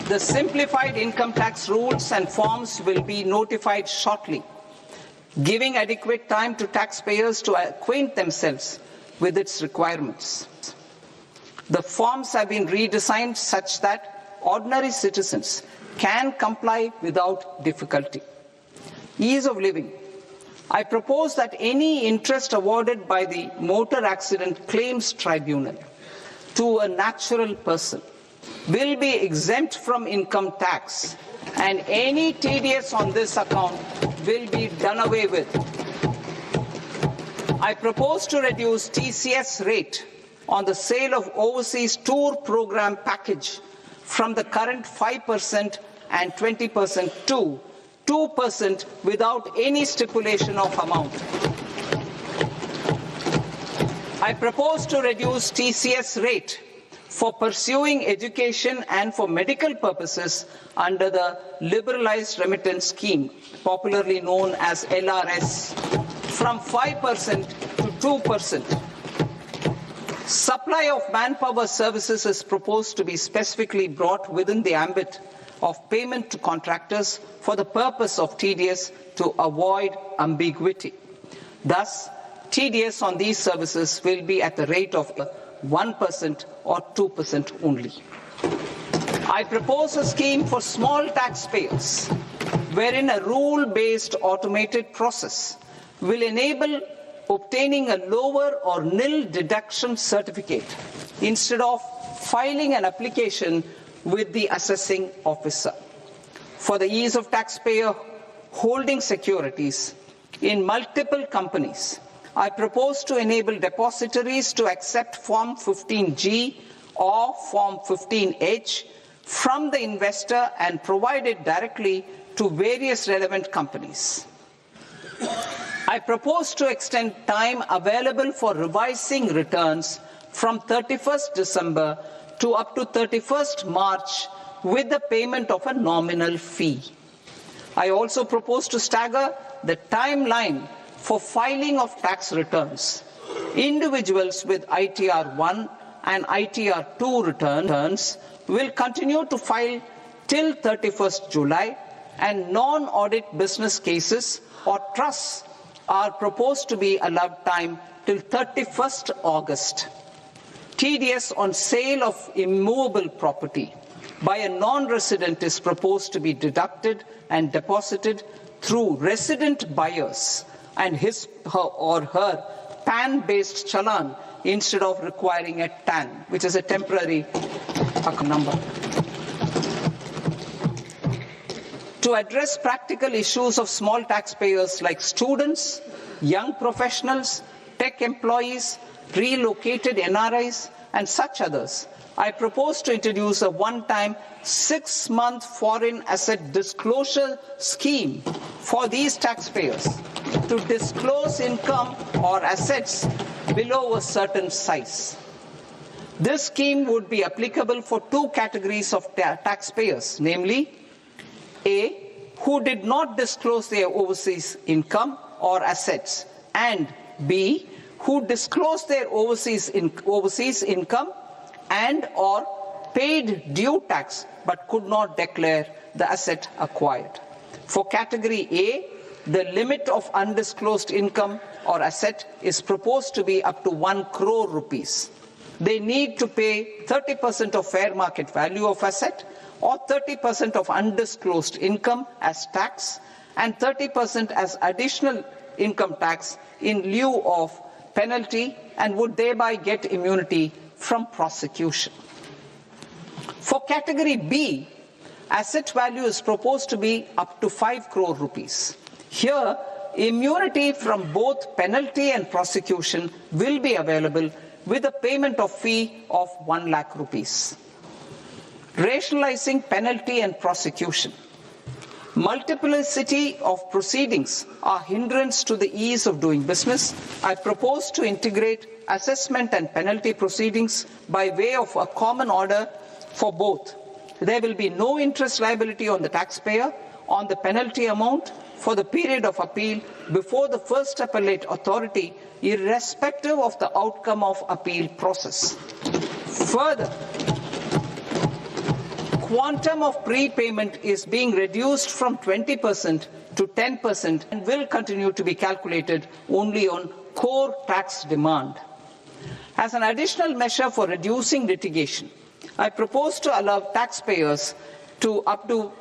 The simplified income tax rules and forms will be notified shortly, giving adequate time to taxpayers to acquaint themselves with its requirements. The forms have been redesigned such that ordinary citizens can comply without difficulty. Ease of living. I propose that any interest awarded by the Motor Accident Claims Tribunal to a natural person will be exempt from income tax, and any TDS on this account will be done away with. I propose to reduce TCS rate on the sale of overseas tour program package from the current 5% and 20% to 2% without any stipulation of amount. I propose to reduce TCS rate for pursuing education and for medical purposes under the Liberalized Remittance Scheme, popularly known as LRS, from 5% to 2%. Supply of manpower services is proposed to be specifically brought within the ambit of payment to contractors for the purpose of TDS to avoid ambiguity. Thus, TDS on these services will be at the rate of 1% or 2% only. I propose a scheme for small taxpayers, wherein a rule-based automated process will enable obtaining a lower or nil deduction certificate instead of filing an application with the assessing officer. For the ease of taxpayer holding securities in multiple companies, I propose to enable depositories to accept Form 15G or Form 15H from the investor and provide it directly to various relevant companies. I propose to extend time available for revising returns from 31st December to up to 31st March with the payment of a nominal fee. I also propose to stagger the timeline for filing of tax returns. Individuals with ITR 1 and ITR 2 returns will continue to file till 31st July, and non-audit business cases or trusts are proposed to be allowed time till 31st August. TDS on sale of immovable property by a non-resident is proposed to be deducted and deposited through resident buyers and his or her PAN-based challan instead of requiring a TAN, which is a temporary number. To address practical issues of small taxpayers like students, young professionals, tech employees, relocated NRIs, and such others, I propose to introduce a one-time 6-month foreign asset disclosure scheme for these taxpayers to disclose income or assets below a certain size. This scheme would be applicable for two categories of taxpayers, namely, A, who did not disclose their overseas income or assets, and B, who disclosed their overseas income and or paid due tax but could not declare the asset acquired. For category A, the limit of undisclosed income or asset is proposed to be up to 1 crore rupees. They need to pay 30% of fair market value of asset or 30% of undisclosed income as tax and 30% as additional income tax in lieu of penalty and would thereby get immunity from prosecution. For category B, asset value is proposed to be up to 5 crore rupees. Here, immunity from both penalty and prosecution will be available with a payment of fee of 1 lakh rupees. Rationalizing penalty and prosecution. Multiplicity of proceedings are hindrance to the ease of doing business. I propose to integrate assessment and penalty proceedings by way of a common order for both. There will be no interest liability on the taxpayer on the penalty amount for the period of appeal before the first appellate authority, irrespective of the outcome of appeal process. Further, quantum of prepayment is being reduced from 20% to 10% and will continue to be calculated only on core tax demand. As an additional measure for reducing litigation, I propose to allow taxpayers to update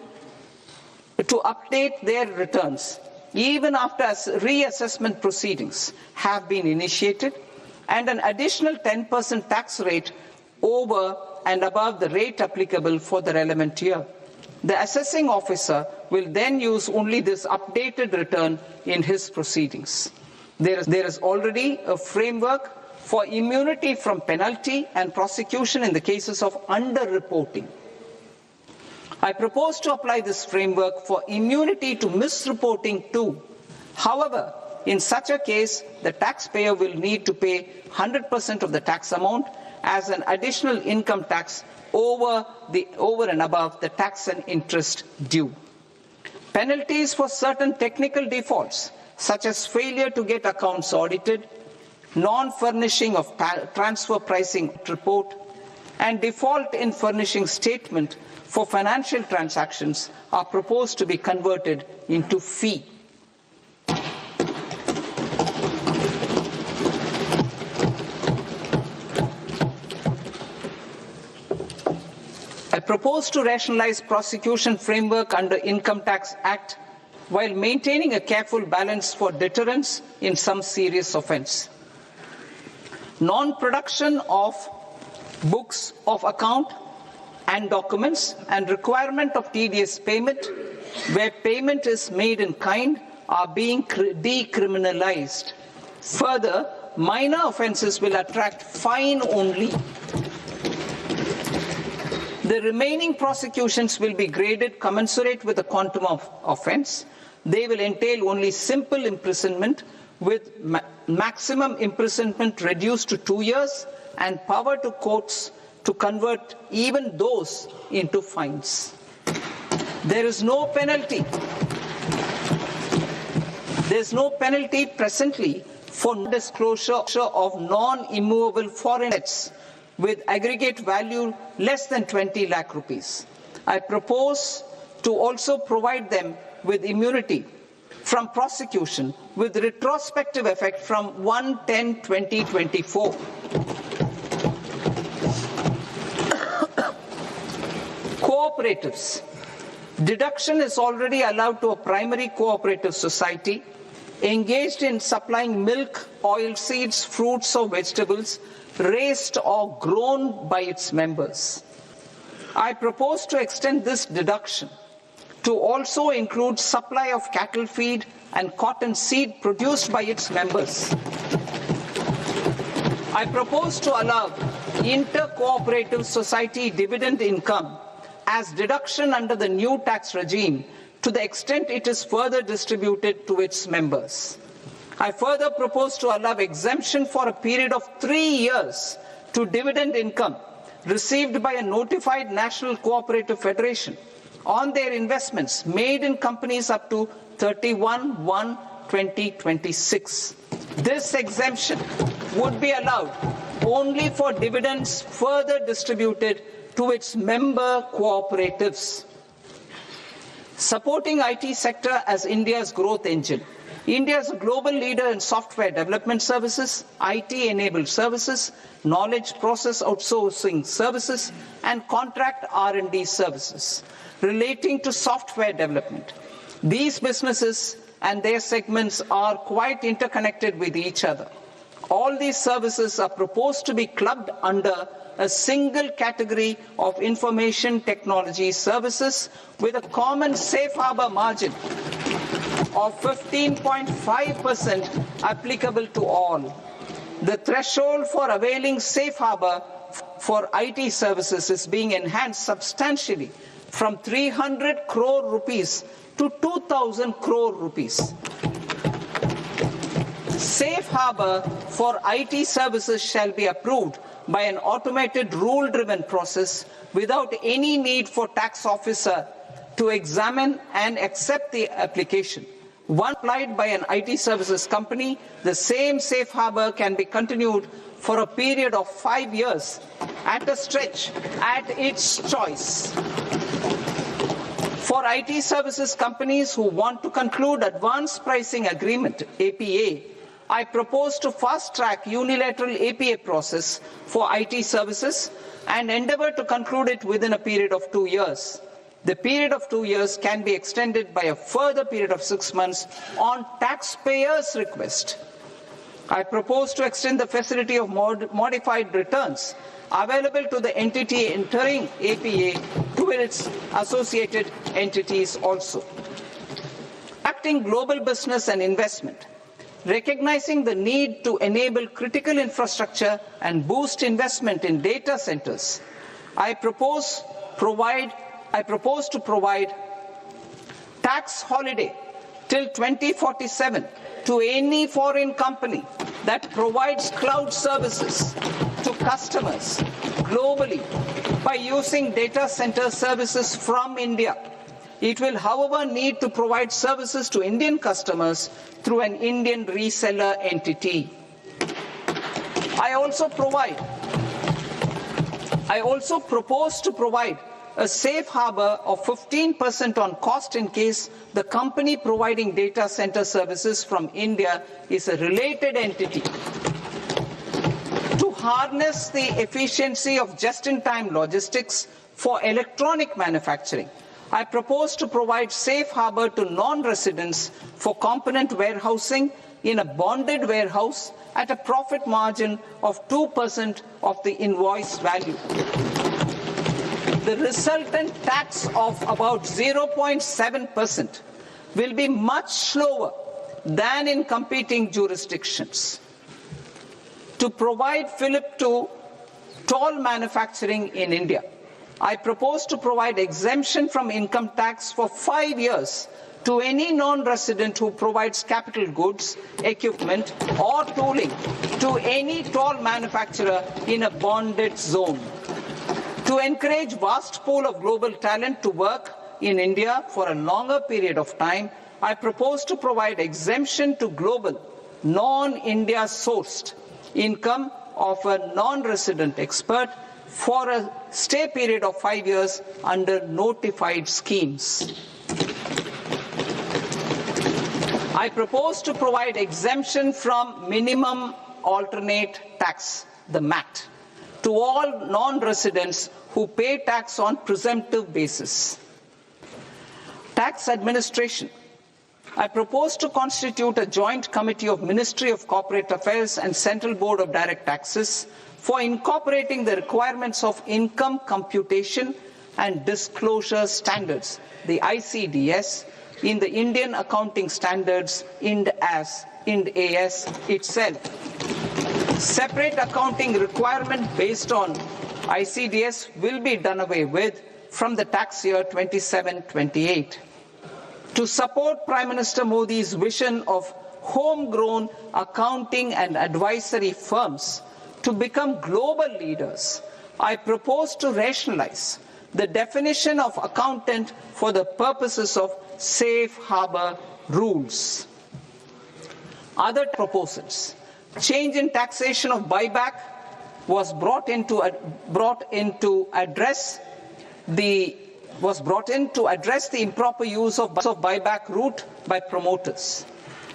their returns even after reassessment proceedings have been initiated, and an additional 10% tax rate over and above the rate applicable for the relevant year. The assessing officer will then use only this updated return in his proceedings. There is already a framework for immunity from penalty and prosecution in the cases of underreporting. I propose to apply this framework for immunity to misreporting too. However, in such a case, the taxpayer will need to pay 100% of the tax amount as an additional income tax over and above the tax and interest due. Penalties for certain technical defaults, such as failure to get accounts audited, non-furnishing of transfer pricing report, and default in furnishing statement for financial transactions are proposed to be converted into fee. I propose to rationalize prosecution framework under Income Tax Act while maintaining a careful balance for deterrence in some serious offence. Non-production of books of account and documents and requirement of TDS payment where payment is made in kind are being decriminalized. Further, minor offences will attract fine only. The remaining prosecutions will be graded commensurate with the quantum of offence. They will entail only simple imprisonment with maximum imprisonment reduced to 2 years and power to courts to convert even those into fines. There is no penalty. There is no penalty presently for disclosure of non-immovable foreign assets with aggregate value less than 20 lakh rupees. I propose to also provide them with immunity from prosecution with retrospective effect from 1/10/2024. Cooperatives. Deduction is already allowed to a primary cooperative society engaged in supplying milk, oilseeds, fruits or vegetables raised or grown by its members. I propose to extend this deduction to also include supply of cattle feed and cotton seed produced by its members. I propose to allow inter-cooperative society dividend income as deduction under the new tax regime to the extent it is further distributed to its members. I further propose to allow exemption for a period of 3 years to dividend income received by a notified national cooperative federation on their investments made in companies up to 31/1/2026. This exemption would be allowed only for dividends further distributed to its member cooperatives. Supporting IT sector as India's growth engine. India is a global leader in software development services, IT-enabled services, knowledge process outsourcing services, and contract R&D services relating to software development. These businesses and their segments are quite interconnected with each other. All these services are proposed to be clubbed under a single category of information technology services with a common safe harbor margin of 15.5% applicable to all. The threshold for availing safe harbor for IT services is being enhanced substantially from 300 crore rupees to 2,000 crore rupees. Safe harbor for IT services shall be approved by an automated rule-driven process without any need for tax officer to examine and accept the application. Once applied by an IT services company, the same safe harbor can be continued for a period of 5 years at a stretch at its choice. For IT services companies who want to conclude advanced pricing agreement, APA, I propose to fast-track unilateral APA process for IT services and endeavor to conclude it within a period of 2 years. The period of 2 years can be extended by a further period of 6 months on taxpayers' request. I propose to extend the facility of modified returns available to the entity entering APA to its associated entities also. Acting global business and investment. Recognizing the need to enable critical infrastructure and boost investment in data centers, I propose to provide tax holiday till 2047 to any foreign company that provides cloud services to customers globally by using data center services from India. It will, however, need to provide services to Indian customers through an Indian reseller entity. I also propose to provide a safe harbor of 15% on cost in case the company providing data center services from India is a related entity. To harness the efficiency of just-in-time logistics for electronic manufacturing, I propose to provide safe harbor to non-residents for component warehousing in a bonded warehouse at a profit margin of 2% of the invoice value. The resultant tax of about 0.7% will be much lower than in competing jurisdictions. To provide fillip to toll manufacturing in India, I propose to provide exemption from income tax for 5 years to any non-resident who provides capital goods, equipment, or tooling to any toll manufacturer in a bonded zone. To encourage vast pool of global talent to work in India for a longer period of time, I propose to provide exemption to global, non-India sourced income of a non-resident expert for a stay period of 5 years under notified schemes. I propose to provide exemption from minimum alternate tax, the MAT, to all non-residents who pay tax on presumptive basis. Tax administration. I propose to constitute a joint committee of Ministry of Corporate Affairs and Central Board of Direct Taxes for incorporating the requirements of income computation and disclosure standards, the ICDS, in the Indian Accounting Standards, IND AS itself. Separate accounting requirement based on ICDS will be done away with from the tax year 27-28. To support Prime Minister Modi's vision of homegrown accounting and advisory firms to become global leaders, I propose to rationalize the definition of accountant for the purposes of safe harbor rules. Other proposals. Change in taxation of buyback was brought in to address the improper use of buyback route by promoters.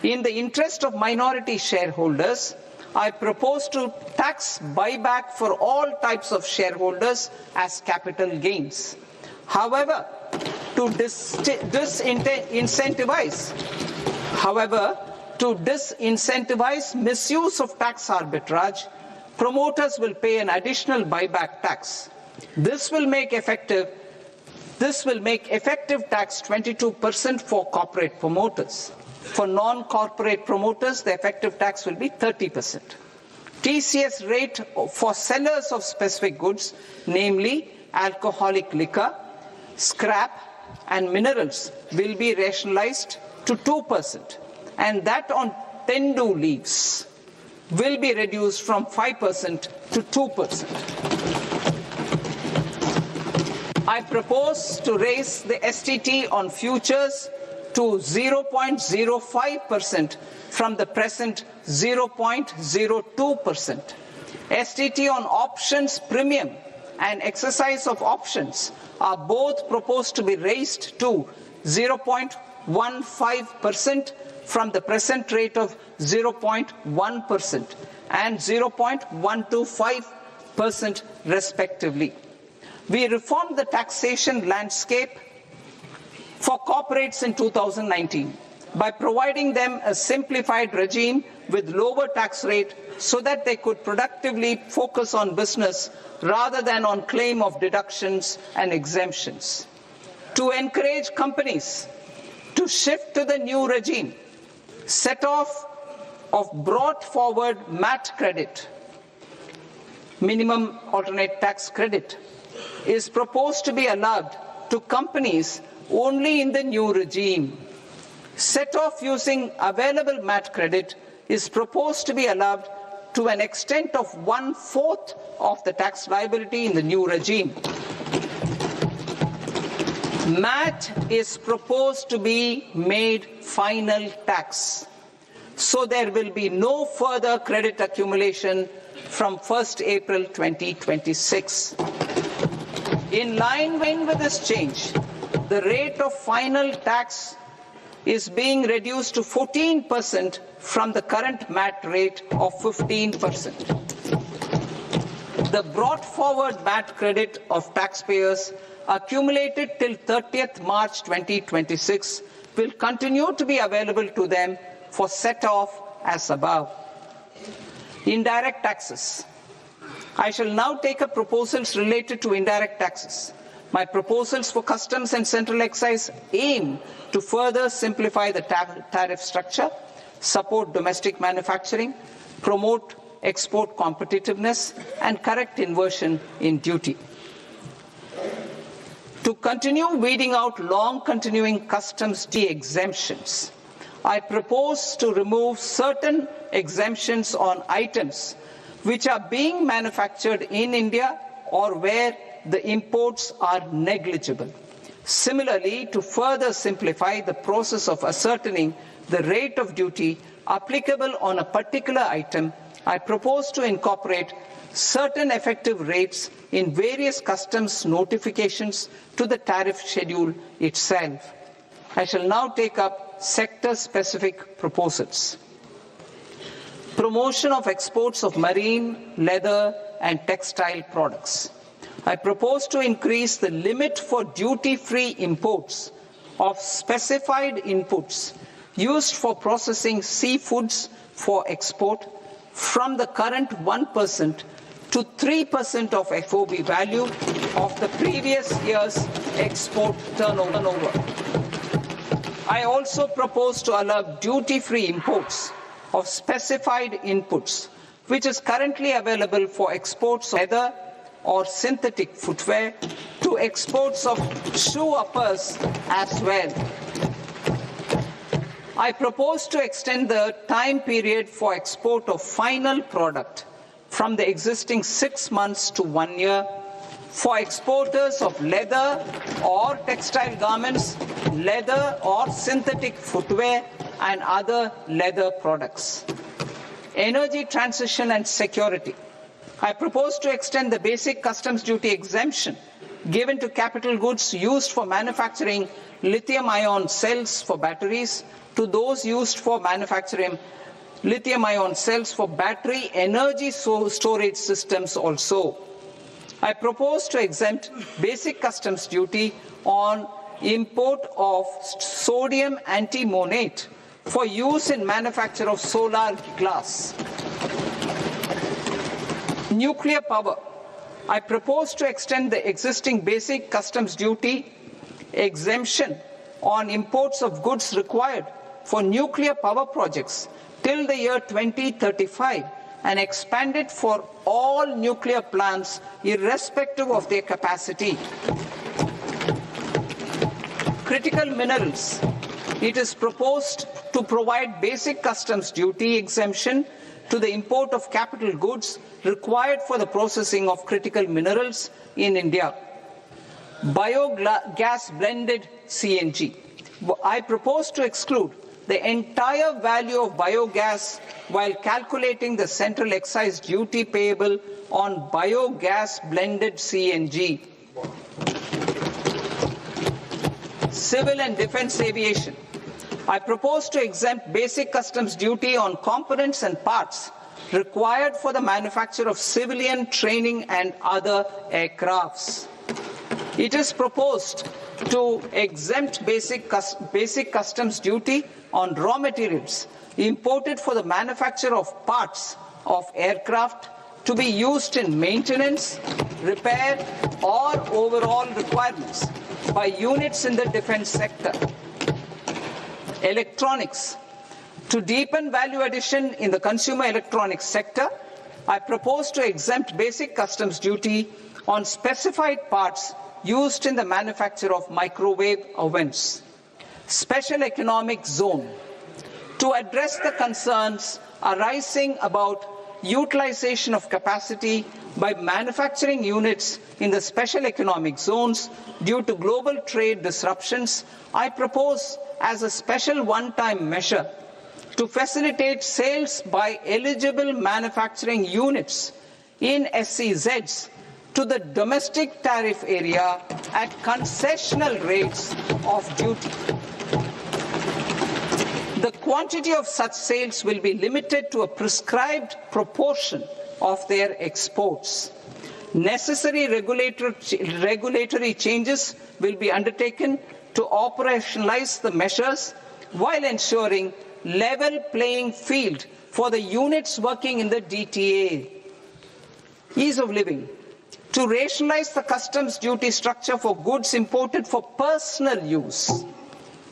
In the interest of minority shareholders, I propose to tax buyback for all types of shareholders as capital gains. However, to to disincentivize misuse of tax arbitrage, promoters will pay an additional buyback tax. This will make effective tax 22% for corporate promoters. For non-corporate promoters, the effective tax will be 30%. TCS rate for sellers of specific goods, namely alcoholic liquor, scrap, and minerals, will be rationalized to 2%, and that on tendu leaves will be reduced from 5% to 2%. I propose to raise the STT on futures to 0.05% from the present 0.02%. STT on options premium and exercise of options are both proposed to be raised to 0.15% from the present rate of 0.1% and 0.125% respectively. We reformed the taxation landscape for corporates in 2019 by providing them a simplified regime with lower tax rate so that they could productively focus on business rather than on claim of deductions and exemptions. To encourage companies to shift to the new regime, set-off of brought forward MAT credit, minimum alternate tax credit, is proposed to be allowed to companies only in the new regime. Set-off using available MAT credit is proposed to be allowed to an extent of 1/4 of the tax liability in the new regime. MAT is proposed to be made final tax, so there will be no further credit accumulation from 1st April 2026. In line with this change, the rate of final tax is being reduced to 14% from the current MAT rate of 15%. The brought forward MAT credit of taxpayers accumulated till 30th March 2026 will continue to be available to them for set-off as above. Indirect taxes. I shall now take up proposals related to indirect taxes. My proposals for customs and central excise aim to further simplify the tariff structure, support domestic manufacturing, promote export competitiveness, and correct inversion in duty. To continue weeding out long-continuing customs duty exemptions, I propose to remove certain exemptions on items which are being manufactured in India or where the imports are negligible. Similarly, to further simplify the process of ascertaining the rate of duty applicable on a particular item, I propose to incorporate certain effective rates in various customs notifications to the tariff schedule itself. I shall now take up sector-specific proposals. Promotion of exports of marine, leather, and textile products. I propose to increase the limit for duty-free imports of specified inputs used for processing seafoods for export from the current 1% to 3% of FOB value of the previous year's export turnover. I also propose to allow duty-free imports of specified inputs, which is currently available for exports of leather or synthetic footwear, to exports of shoe uppers as well. I propose to extend the time period for export of final product from the existing 6 months to 1 year for exporters of leather or textile garments, leather or synthetic footwear, and other leather products. Energy transition and security. I propose to extend the basic customs duty exemption given to capital goods used for manufacturing lithium-ion cells for batteries to those used for manufacturing lithium-ion cells for battery energy storage systems also. I propose to exempt basic customs duty on import of sodium antimonate for use in manufacture of solar glass. Nuclear power. I propose to extend the existing basic customs duty exemption on imports of goods required for nuclear power projects till the year 2035 and expand it for all nuclear plants irrespective of their capacity. Critical minerals. It is proposed to provide basic customs duty exemption to the import of capital goods required for the processing of critical minerals in India. Biogas blended CNG. I propose to exclude the entire value of biogas while calculating the central excise duty payable on biogas blended CNG. Civil and defense aviation. I propose to exempt basic customs duty on components and parts required for the manufacture of civilian training and other aircrafts. It is proposed to exempt basic customs duty on raw materials imported for the manufacture of parts of aircraft to be used in maintenance, repair, or overall requirements by units in the defense sector. Electronics. To deepen value addition in the consumer electronics sector, I propose to exempt basic customs duty on specified parts used in the manufacture of microwave ovens. Special economic zone. To address the concerns arising about utilization of capacity by manufacturing units in the special economic zones due to global trade disruptions, I propose as a special one-time measure to facilitate sales by eligible manufacturing units in SEZs to the domestic tariff area at concessional rates of duty. The quantity of such sales will be limited to a prescribed proportion of their exports. Necessary regulatory changes will be undertaken to operationalize the measures while ensuring level playing field for the units working in the DTA. Ease of living. To rationalize the customs duty structure for goods imported for personal use,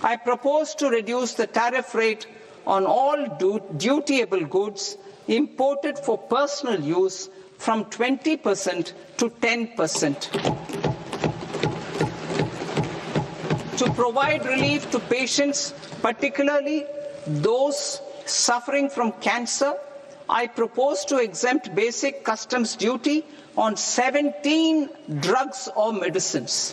I propose to reduce the tariff rate on all dutiable goods imported for personal use from 20% to 10%. To provide relief to patients, particularly those suffering from cancer, I propose to exempt basic customs duty on 17 drugs or medicines.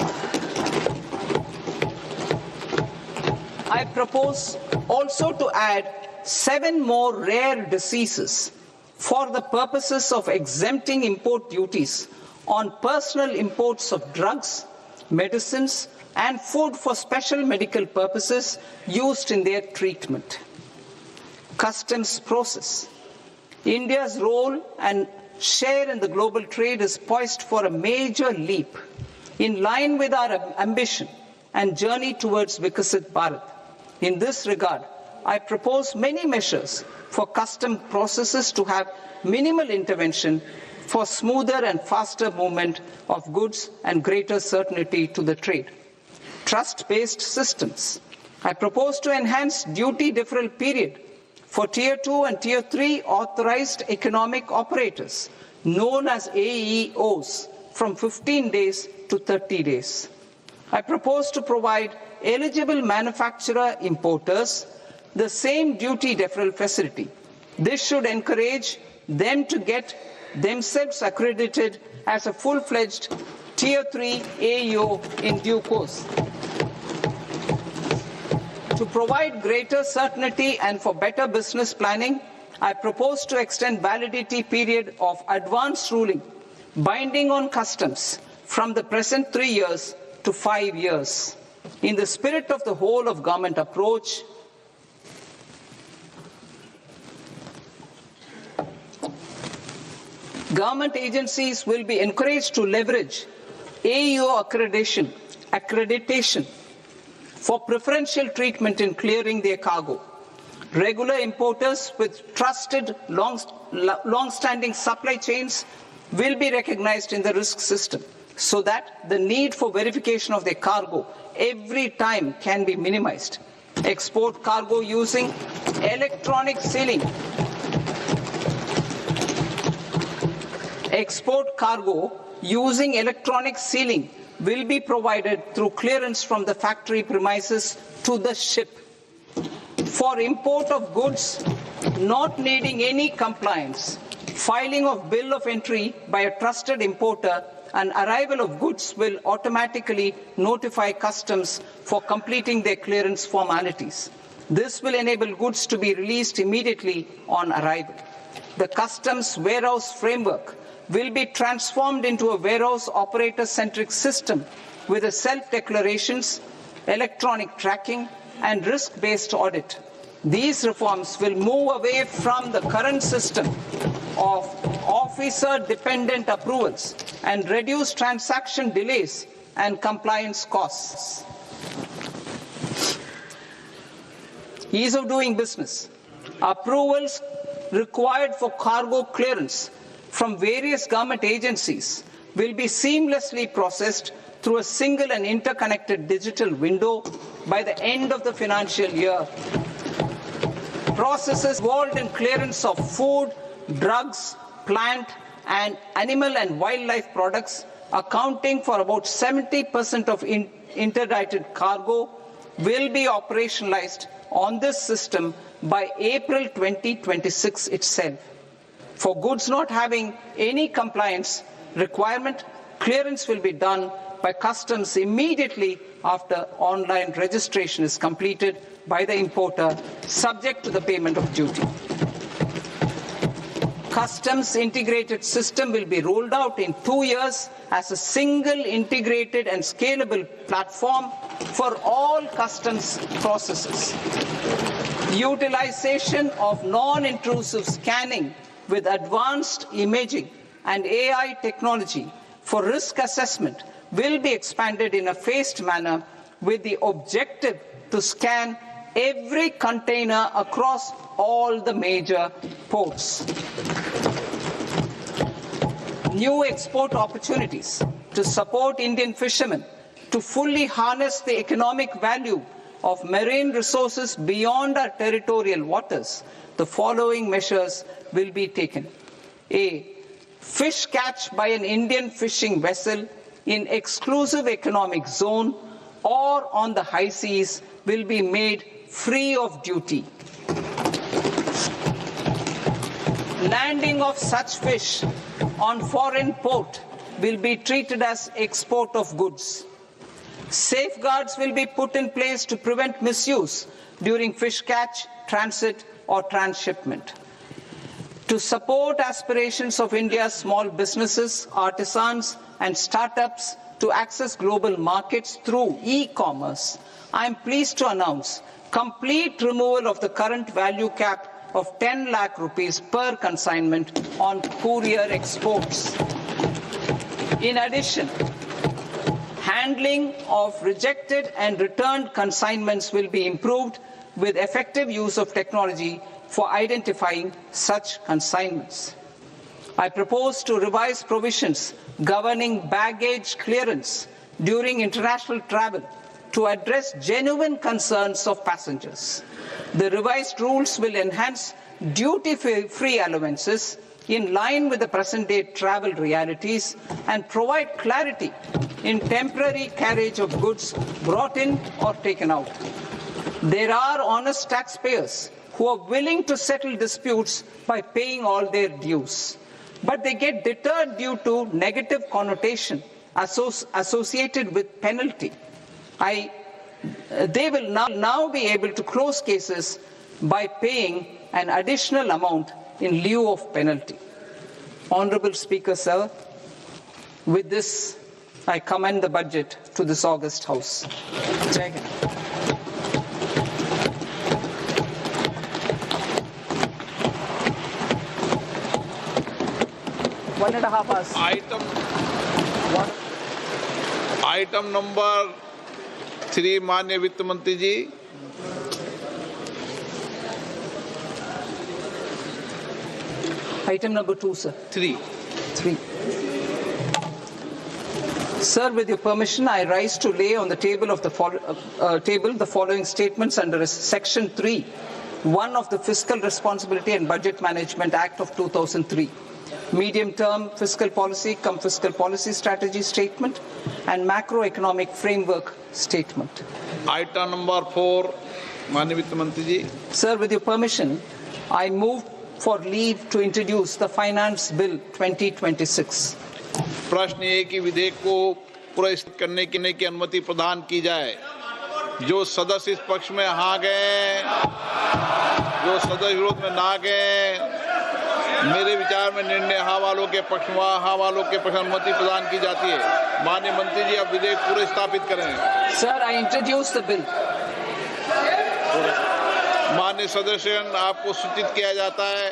I propose also to add 7 more rare diseases for the purposes of exempting import duties on personal imports of drugs, medicines, and food for special medical purposes used in their treatment. Customs process. India's role and share in the global trade is poised for a major leap in line with our ambition and journey towards Vikasit Bharat. In this regard, I propose many measures for custom processes to have minimal intervention for smoother and faster movement of goods and greater certainty to the trade. Trust-based systems. I propose to enhance duty deferral period for Tier 2 and Tier 3 authorized economic operators, known as AEOs, from 15 days to 30 days. I propose to provide eligible manufacturer importers the same duty deferral facility. This should encourage them to get themselves accredited as a full-fledged Tier 3 AEO in due course. To provide greater certainty and for better business planning, I propose to extend validity period of advance ruling binding on customs from the present 3 years to 5 years. In the spirit of the whole of government approach, government agencies will be encouraged to leverage AEO accreditation for preferential treatment in clearing their cargo. Regular importers with trusted, long-standing supply chains will be recognized in the risk system so that the need for verification of their cargo every time can be minimized. Export cargo using electronic sealing. Export cargo using electronic sealing will be provided through clearance from the factory premises to the ship. For import of goods not needing any compliance, filing of bill of entry by a trusted importer and arrival of goods will automatically notify customs for completing their clearance formalities. This will enable goods to be released immediately on arrival. The customs warehouse framework will be transformed into a warehouse operator-centric system with a self-declarations, electronic tracking, and risk-based audit. These reforms will move away from the current system of officer-dependent approvals and reduce transaction delays and compliance costs. Ease of doing business. Approvals required for cargo clearance from various government agencies will be seamlessly processed through a single and interconnected digital window by the end of the financial year. Processes involved in clearance of food, drugs, plant, and animal and wildlife products, accounting for about 70% of interdicted cargo, will be operationalized on this system by April 2026 itself. For goods not having any compliance requirement, clearance will be done by customs immediately after online registration is completed by the importer, subject to the payment of duty. Customs integrated system will be rolled out in 2 years as a single integrated and scalable platform for all customs processes. Utilization of non-intrusive scanning with advanced imaging and AI technology for risk assessment will be expanded in a phased manner with the objective to scan every container across all the major ports. New export opportunities to support Indian fishermen to fully harness the economic value of marine resources beyond our territorial waters. The following measures will be taken. A. Fish catch by an Indian fishing vessel in exclusive economic zone or on the high seas will be made free of duty. Landing of such fish on foreign port will be treated as export of goods. Safeguards will be put in place to prevent misuse during fish catch, transit, or transshipment. To support aspirations of India's small businesses, artisans, and startups to access global markets through e-commerce, I am pleased to announce complete removal of the current value cap of 10 lakh rupees per consignment on courier exports. In addition, handling of rejected and returned consignments will be improved with effective use of technology for identifying such consignments. I propose to revise provisions governing baggage clearance during international travel to address genuine concerns of passengers. The revised rules will enhance duty-free allowances in line with the present-day travel realities and provide clarity in temporary carriage of goods brought in or taken out. There are honest taxpayers who are willing to settle disputes by paying all their dues, but they get deterred due to negative connotation associated with penalty. They will now be able to close cases by paying an additional amount in lieu of penalty. Honorable Speaker, sir, with this, I commend the budget to this august House. Jai Hind. One and a half hours. Item number 3, माननीय वित्त मंत्री जी. Item number 2, sir. 3. 3. Sir, with your permission, I rise to lay on the table of the following statements under Section 3, 1 of the Fiscal Responsibility and Budget Management Act of 2003. Medium-term fiscal policy, fiscal policy strategy statement, and macroeconomic framework statement. Item number 4, Maanyaja Vitt Mantri ji. Sir, with your permission, I move for leave to introduce the Finance Bill 2026. प्रश्न ये कि विधेयक को पुरस्कृत करने की अनुमति प्रदान की जाए। जो सदस्य इस पक्ष में हाँ गए, जो सदस्य विरोध में ना गए, मेरे विचार में निर्णय हाँ वालों के पक्ष में हाँ वालों के पक्ष में अनुमति प्रदान की जाती है। माननीय मंत्री जी, अब विधेयक पूरे स्थापित करें। Sir, I introduce the bill. माननीय सदस्यगण, आपको सूचित किया जाता है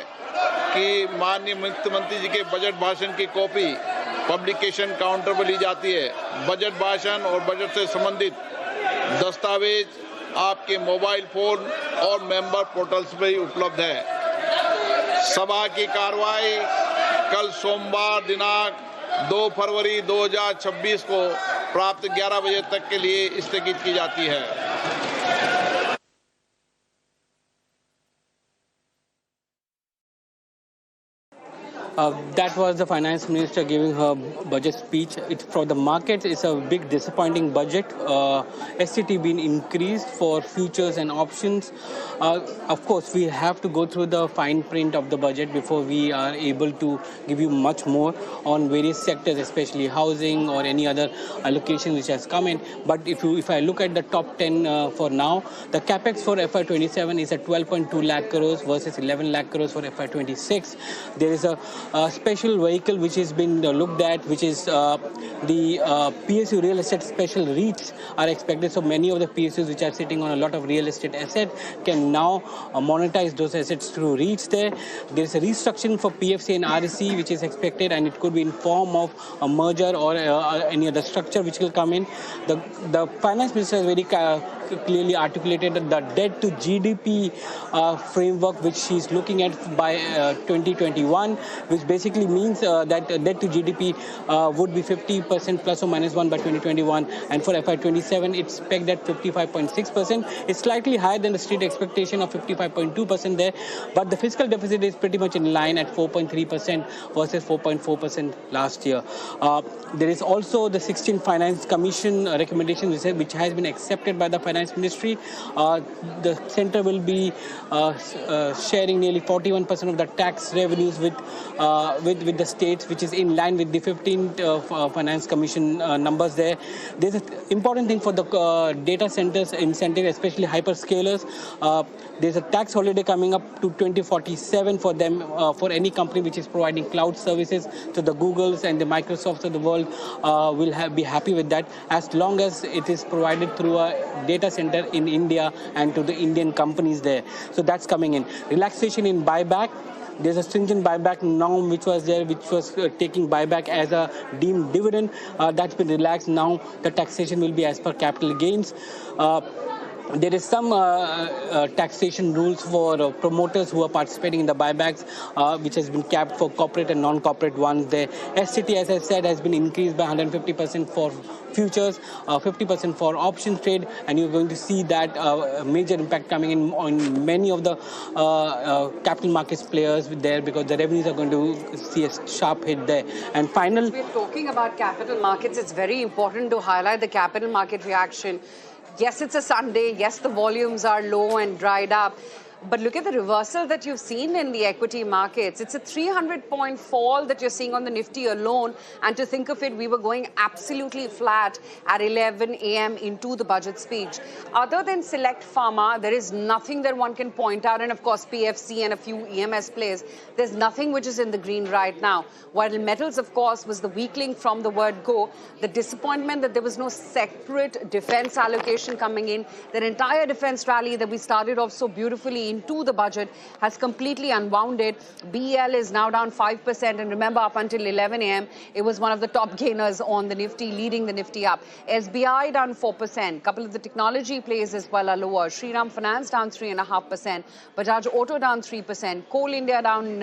कि माननीय वित्त मंत्री जी के बजट भाषण की कॉपी पब्लिकेशन काउंटर पर ली जाती है। बजट भाषण और बजट से संबंधित दस्तावेज आपके मोबाइल फोन और मेंबर पोर्टल्स पर ही उपलब्ध है। सभा की कार्रवाई कल सोमवार दिनांक 2 फरवरी 2026 को प्राप्त 11 बजे तक के लिए स्थगित की जाती है। That was the finance minister giving her budget speech. For the markets, it's a big disappointing budget. SCT being increased for futures and options. Of course, we have to go through the fine print of the budget before we are able to give you much more on various sectors, especially housing or any other allocation which has come in. But if I look at the top 10 for now, the capex for FY27 is at 12.2 lakh crores versus 11 lakh crores for FY26. There is a special vehicle which has been looked at, which is the PSU real estate special REITs are expected. So many of the PSUs which are sitting on a lot of real estate asset can now monetize those assets through REITs there. There is a restructuring for PFC and REC which is expected, and it could be in form of a merger or any other structure which will come in. The finance minister has very clearly articulated the debt to GDP framework which she's looking at by 2021, which basically means that debt to GDP would be 50% plus or minus 1 by 2021, and for FY27 it's pegged at 55.6%. It's slightly higher than the street expectation of 55.2% there, but the fiscal deficit is pretty much in line at 4.3% versus 4.4% last year. There is also the 16th Finance Commission recommendation which has been accepted by the Finance Ministry. The centre will be sharing nearly 41% of the tax revenues with the states, which is in line with the 15th Finance Commission numbers there. There's an important thing for the data centers incentive, especially hyperscalers. There's a tax holiday coming up to 2047 for them, for any company which is providing cloud services to the Googles and the Microsofts of the world will be happy with that, as long as it is provided through a data center in India and to the Indian companies there. So that's coming in. Relaxation in buyback. There's a stringent buyback norm which was there, which was taking buyback as a deemed dividend. That's been relaxed. Now the taxation will be as per capital gains. There is some taxation rules for promoters who are participating in the buybacks, which has been capped for corporate and non-corporate ones there. SCT, as I said, has been increased by 150% for futures, 50% for options trade, and you're going to see that major impact coming in on many of the capital markets players there, because the revenues are going to see a sharp hit there. And final, we're talking about capital markets. It's very important to highlight the capital market reaction. Yes, it's a Sunday. Yes, the volumes are low and dried up. But look at the reversal that you've seen in the equity markets. It's a 300-point fall that you're seeing on the Nifty alone. And to think of it, we were going absolutely flat at 11 a.m. into the budget speech. Other than Select Pharma, there is nothing that one can point out. And of course, PFC and a few EMS plays. There's nothing which is in the green right now. While metals, of course, was the weak link from the word go. The disappointment that there was no separate defense allocation coming in. That entire defense rally that we started off so beautifully into the budget has completely unwound it. BEL is now down 5%, and remember, up until 11 a.m., it was one of the top gainers on the Nifty, leading the Nifty up. SBI down 4%. Couple of the technology plays as well are lower. Shriram Finance down 3.5%. Bajaj Auto down 3%. Coal India down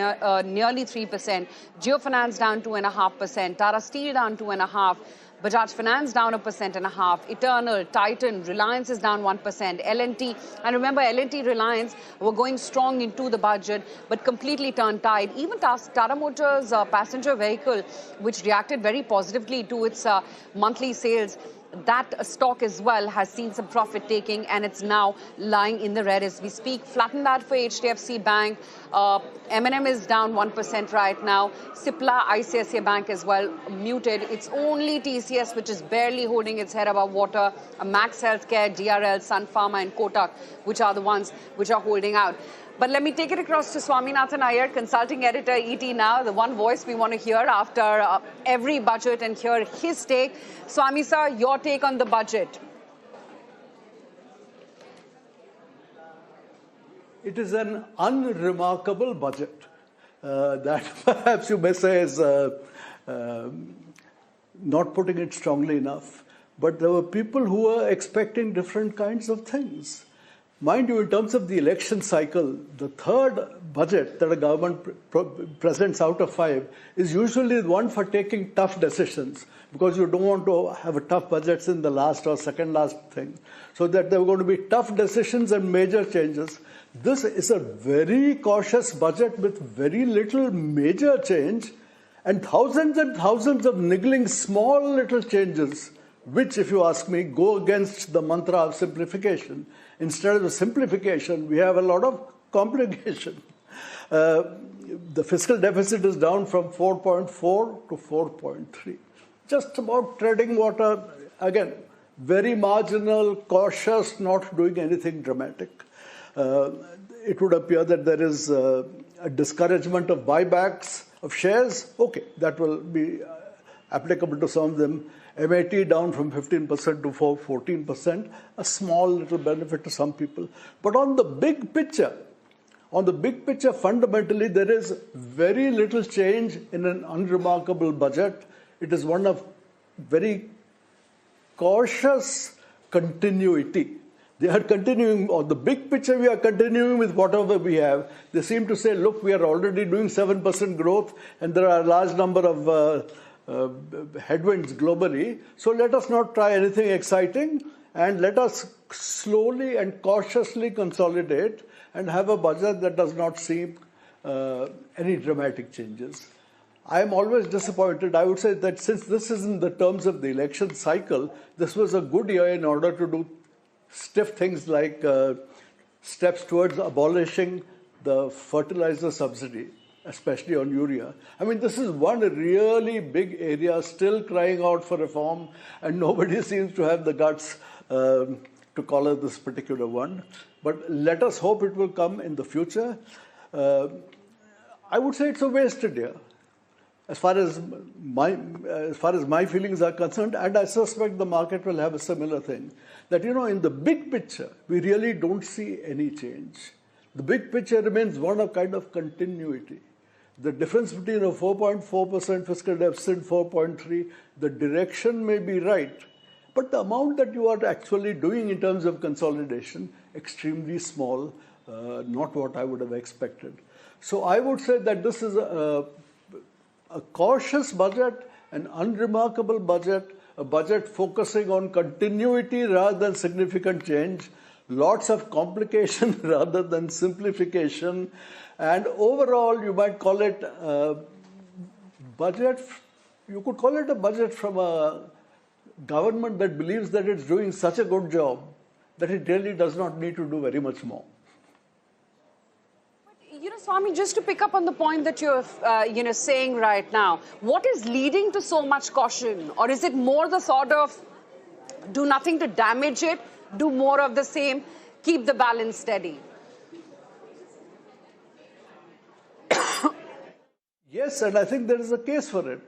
nearly 3%. Jio Finance down 2.5%. Tata Steel down 2.5%. Bajaj Finance down 1.5%. Eternal, Titan, Reliance is down 1%. L&T, and remember, L&T, Reliance were going strong into the budget, but completely turned tide. Even Tata Motors passenger vehicle, which reacted very positively to its monthly sales, that stock as well has seen some profit taking, and it's now lying in the red as we speak. Flatten that for HDFC Bank. M&M is down 1% right now. Cipla, ICICI Bank as well, muted. It's only TCS which is barely holding its head above water. Max Healthcare, DRL, Sun Pharma and Kotak, which are the ones which are holding out. But let me take it across to Swaminathan Iyer, consulting editor, ET Now, the one voice we want to hear after every budget and hear his take. Swami sir, your take on the budget. It is an unremarkable budget. That perhaps you may say is not putting it strongly enough. But there were people who were expecting different kinds of things. Mind you, in terms of the election cycle, the third budget that a government presents out of 5 is usually the one for taking tough decisions, because you don't want to have tough budgets in the last or second last thing. So that there are going to be tough decisions and major changes. This is a very cautious budget with very little major change and thousands of niggling small little changes, which, if you ask me, go against the mantra of simplification. Instead of the simplification, we have a lot of complication. The fiscal deficit is down from 4.4 to 4.3. Just about treading water. Again, very marginal, cautious, not doing anything dramatic. It would appear that there is a discouragement of buybacks of shares. Okay, that will be applicable to some of them. MAT down from 15% to 14%, a small little benefit to some people. But on the big picture, fundamentally, there is very little change in an unremarkable budget. It is one of very cautious continuity. They are continuing, on the big picture, we are continuing with whatever we have. They seem to say, look, we are already doing 7% growth, and there are a large number of headwinds globally. So let us not try anything exciting, and let us slowly and cautiously consolidate and have a budget that does not see any dramatic changes. I am always disappointed. I would say that since this is in the terms of the election cycle, this was a good year in order to do stiff things like steps towards abolishing the fertilizer subsidy, especially on urea. I mean, this is one really big area still crying out for reform, and nobody seems to have the guts to collar this particular one. But let us hope it will come in the future. I would say it's a wasted year, as far as my feelings are concerned, and I suspect the market will have a similar thing. That, you know, in the big picture, we really don't see any change. The big picture remains one of kind of continuity. The difference between a 4.4% fiscal deficit, 4.3, the direction may be right, but the amount that you are actually doing in terms of consolidation, extremely small, not what I would have expected. So I would say that this is a cautious budget, an unremarkable budget, a budget focusing on continuity rather than significant change, lots of complication rather than simplification, and overall you might call it a budget, you could call it a budget from a government that believes that it's doing such a good job that it really does not need to do very much more. You know, Swami, just to pick up on the point that you're, saying right now, what is leading to so much caution? Or is it more the sort of do nothing to damage it, do more of the same, keep the balance steady? Yes, and I think there is a case for it.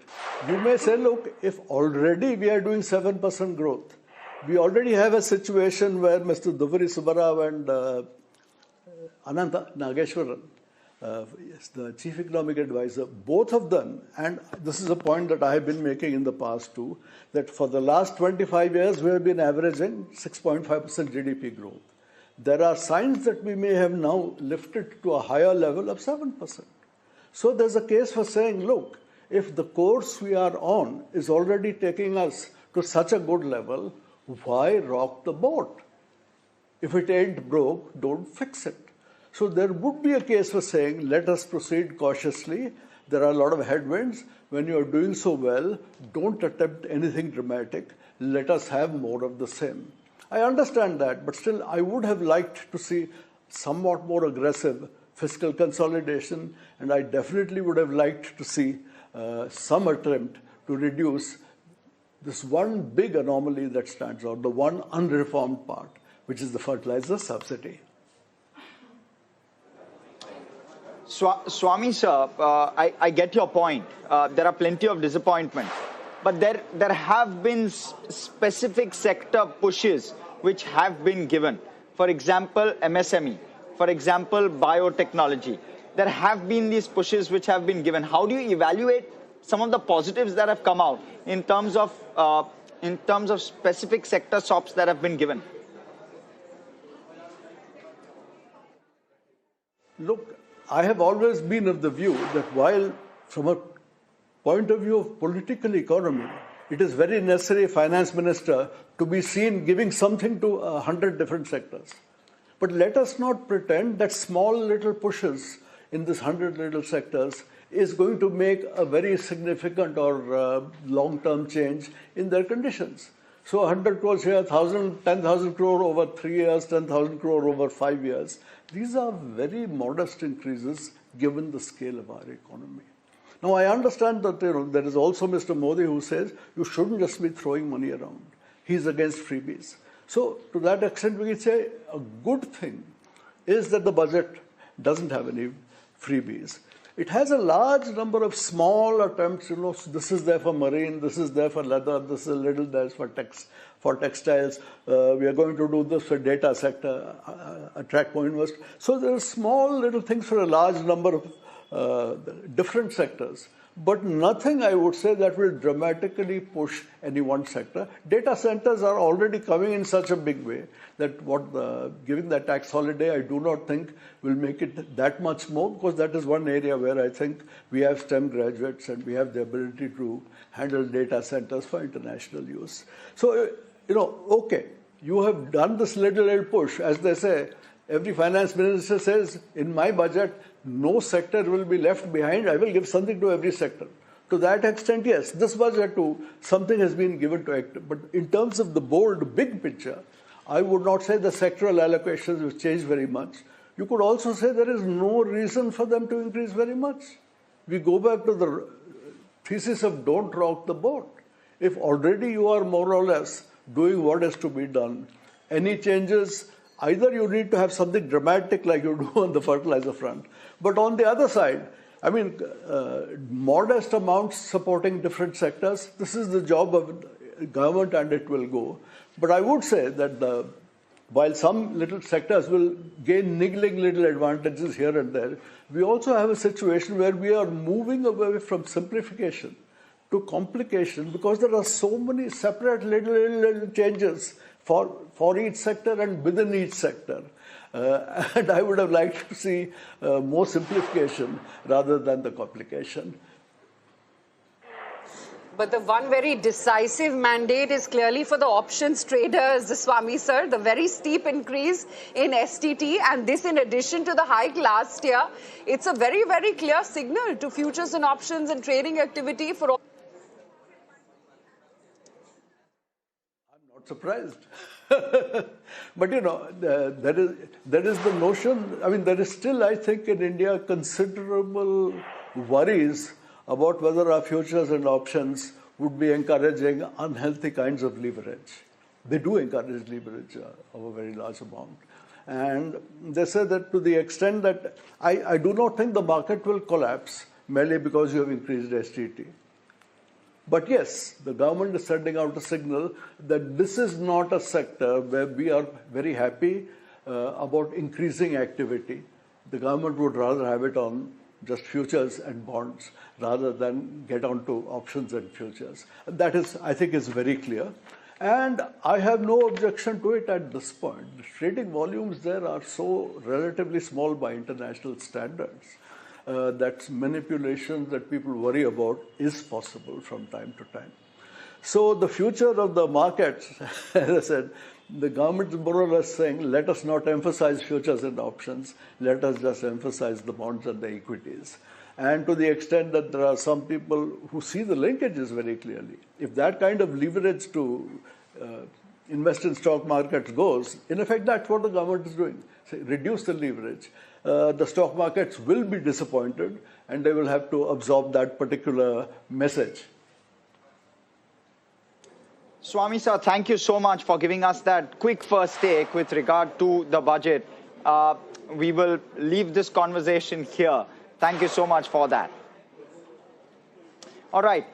You may say, look, if already we are doing 7% growth, we already have a situation where Mr. Duveri Subbarao and Ananta Nageshwaran, yes, the chief economic advisor, both of them, and this is a point that I have been making in the past too, that for the last 25 years we have been averaging 6.5% GDP growth. There are signs that we may have now lifted to a higher level of 7%. So there's a case for saying, look, if the course we are on is already taking us to such a good level, why rock the boat? If it ain't broke, don't fix it. So there would be a case for saying, let us proceed cautiously. There are a lot of headwinds. When you are doing so well, don't attempt anything dramatic. Let us have more of the same. I understand that, but still I would have liked to see somewhat more aggressive fiscal consolidation, and I definitely would have liked to see some attempt to reduce this one big anomaly that stands out, the one unreformed part, which is the fertilizer subsidy. Swami sir, I get your point. There are plenty of disappointment, but there have been specific sector pushes which have been given. For example, MSME. For example, biotechnology. There have been these pushes which have been given. How do you evaluate some of the positives that have come out in terms of specific sector stops that have been given? Look, I have always been of the view that while from a point of view of political economy, it is very necessary, finance minister, to be seen giving something to 100 different sectors. But let us not pretend that small little pushes in this 100 little sectors is going to make a very significant or long-term change in their conditions. So 100 crores here, 10,000 crore over 3 years, 10,000 crore over 5 years. These are very modest increases given the scale of our economy. Now, I understand that there is also Mr. Modi who says you shouldn't just be throwing money around. He's against freebies. So to that extent, we can say a good thing is that the budget doesn't have any freebies. It has a large number of small attempts, this is there for marine, this is there for leather, this is a little there for textiles, we are going to do this for data sector, attract more investors. So there are small little things for a large number of different sectors, but nothing I would say that will dramatically push any one sector. Data centers are already coming in such a big way that giving that tax holiday, I do not think will make it that much more, because that is one area where I think we have STEM graduates and we have the ability to handle data centers for international use. So, okay, you have done this little push, as they say. Every finance minister says, in my budget, no sector will be left behind. I will give something to every sector. To that extent, yes, this budget too, something has been given to it. But in terms of the bold, big picture, I would not say the sectoral allocations have changed very much. You could also say there is no reason for them to increase very much. We go back to the thesis of don't rock the boat. If already you are more or less doing what is to be done, any changes, either you need to have something dramatic like you do on the fertilizer front, but on the other side, I mean, modest amounts supporting different sectors, this is the job of government and it will go. But I would say that while some little sectors will gain niggling little advantages here and there, we also have a situation where we are moving away from simplification to complication, because there are so many separate little changes for each sector and within each sector. And I would have liked to see more simplification rather than the complication. But the one very decisive mandate is clearly for the options traders, Swami sir, the very steep increase in STT, and this in addition to the hike last year. It's a very, very clear signal to futures and options and trading activity for all. I'm not surprised. But there is the notion, I mean, there is still, I think, in India considerable worries about whether our futures and options would be encouraging unhealthy kinds of leverage. They do encourage leverage of a very large amount. And they say that to the extent that I do not think the market will collapse merely because you have increased STT. But yes, the government is sending out a signal that this is not a sector where we are very happy about increasing activity. The government would rather have it on just futures and bonds rather than get onto options and futures. That is, I think, is very clear. And I have no objection to it at this point. The trading volumes there are so relatively small by international standards that manipulations that people worry about is possible from time to time. So the future of the markets, as I said, the government is more or less saying, let us not emphasize futures and options, let us just emphasize the bonds and the equities. And to the extent that there are some people who see the linkages very clearly, if that kind of leverage to invest in stock markets goes, in effect, that's what the government is doing. Say, reduce the leverage. The stock markets will be disappointed and they will have to absorb that particular message. Swami sir, thank you so much for giving us that quick first take with regard to the budget. We will leave this conversation here. Thank you so much for that. All right.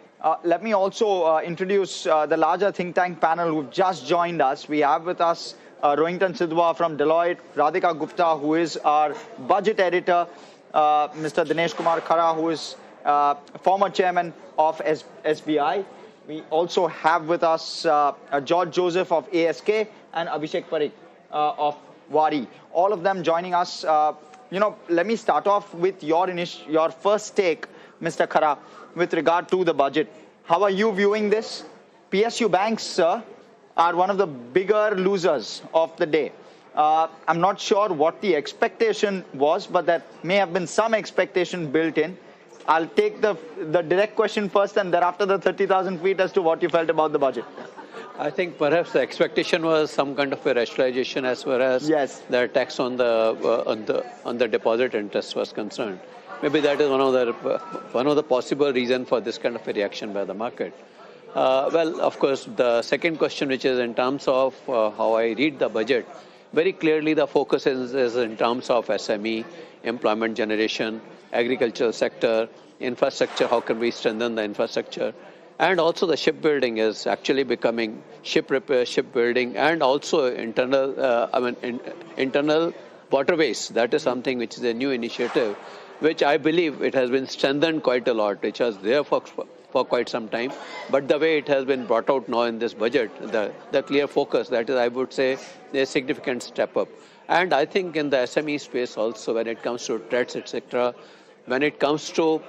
Let me also introduce the larger think tank panel who've just joined us. We have with us Rohinton Sidhwa from Deloitte, Radhika Gupta, who is our budget editor, Mr. Dinesh Kumar Khara, who is former chairman of SBI. We also have with us George Joseph of ASK and Abhishek Parikh of Wari. All of them joining us. Let me start off with your first take, Mr. Khara, with regard to the budget. How are you viewing this? PSU banks, sir, are one of the bigger losers of the day. I'm not sure what the expectation was, but there may have been some expectation built in. I'll take the direct question first and thereafter the 30,000 feet as to what you felt about the budget. I think perhaps the expectation was some kind of a rationalization as far as the tax on the deposit interest was concerned. Maybe that is one of the possible reasons for this kind of a reaction by the market. Well, of course, the second question, which is in terms of how I read the budget, very clearly the focus is in terms of SME, employment generation, agricultural sector, infrastructure, how can we strengthen the infrastructure, and also the shipbuilding is actually becoming ship repair, shipbuilding, and also internal waterways. That is something which is a new initiative, which I believe it has been strengthened quite a lot, which was there for quite some time. But the way it has been brought out now in this budget, the clear focus, that is, I would say, a significant step up. And I think in the SME space also, when it comes to threats, etc., when it comes to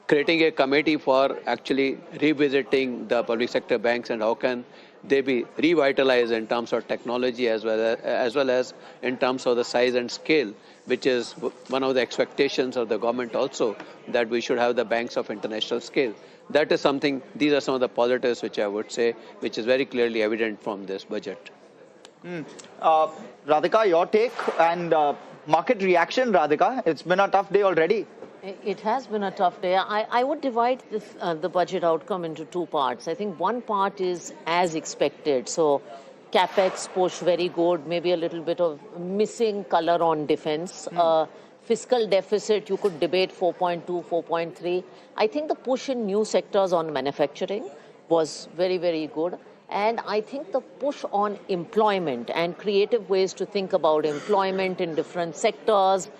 creating a committee for actually revisiting the public sector banks and how can they be revitalized in terms of technology as well as in terms of the size and scale, which is one of the expectations of the government also, that we should have the banks of international scale. That is something, these are some of the positives which I would say, which is very clearly evident from this budget. Radhika, your take and market reaction, Radhika. It's been a tough day already. It has been a tough day. I would divide the budget outcome into two parts. I think one part is as expected. So capex push, very good, maybe a little bit of missing color on defense. Fiscal deficit, you could debate 4.2, 4.3. I think the push in new sectors on manufacturing was very, very good. And I think the push on employment and creative ways to think about employment in different sectors,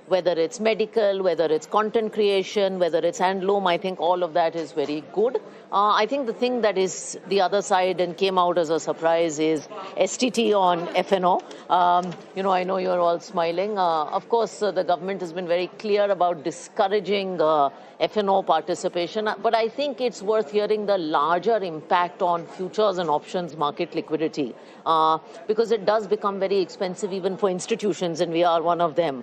whether it's medical, whether it's content creation, whether it's handloom, I think all of that is very good. I think the thing that is the other side and came out as a surprise is STT on FNO. I know you're all smiling. Of course, the government has been very clear about discouraging FNO participation, but I think it's worth hearing the larger impact on futures and options market liquidity, because it does become very expensive even for institutions, and we are one of them,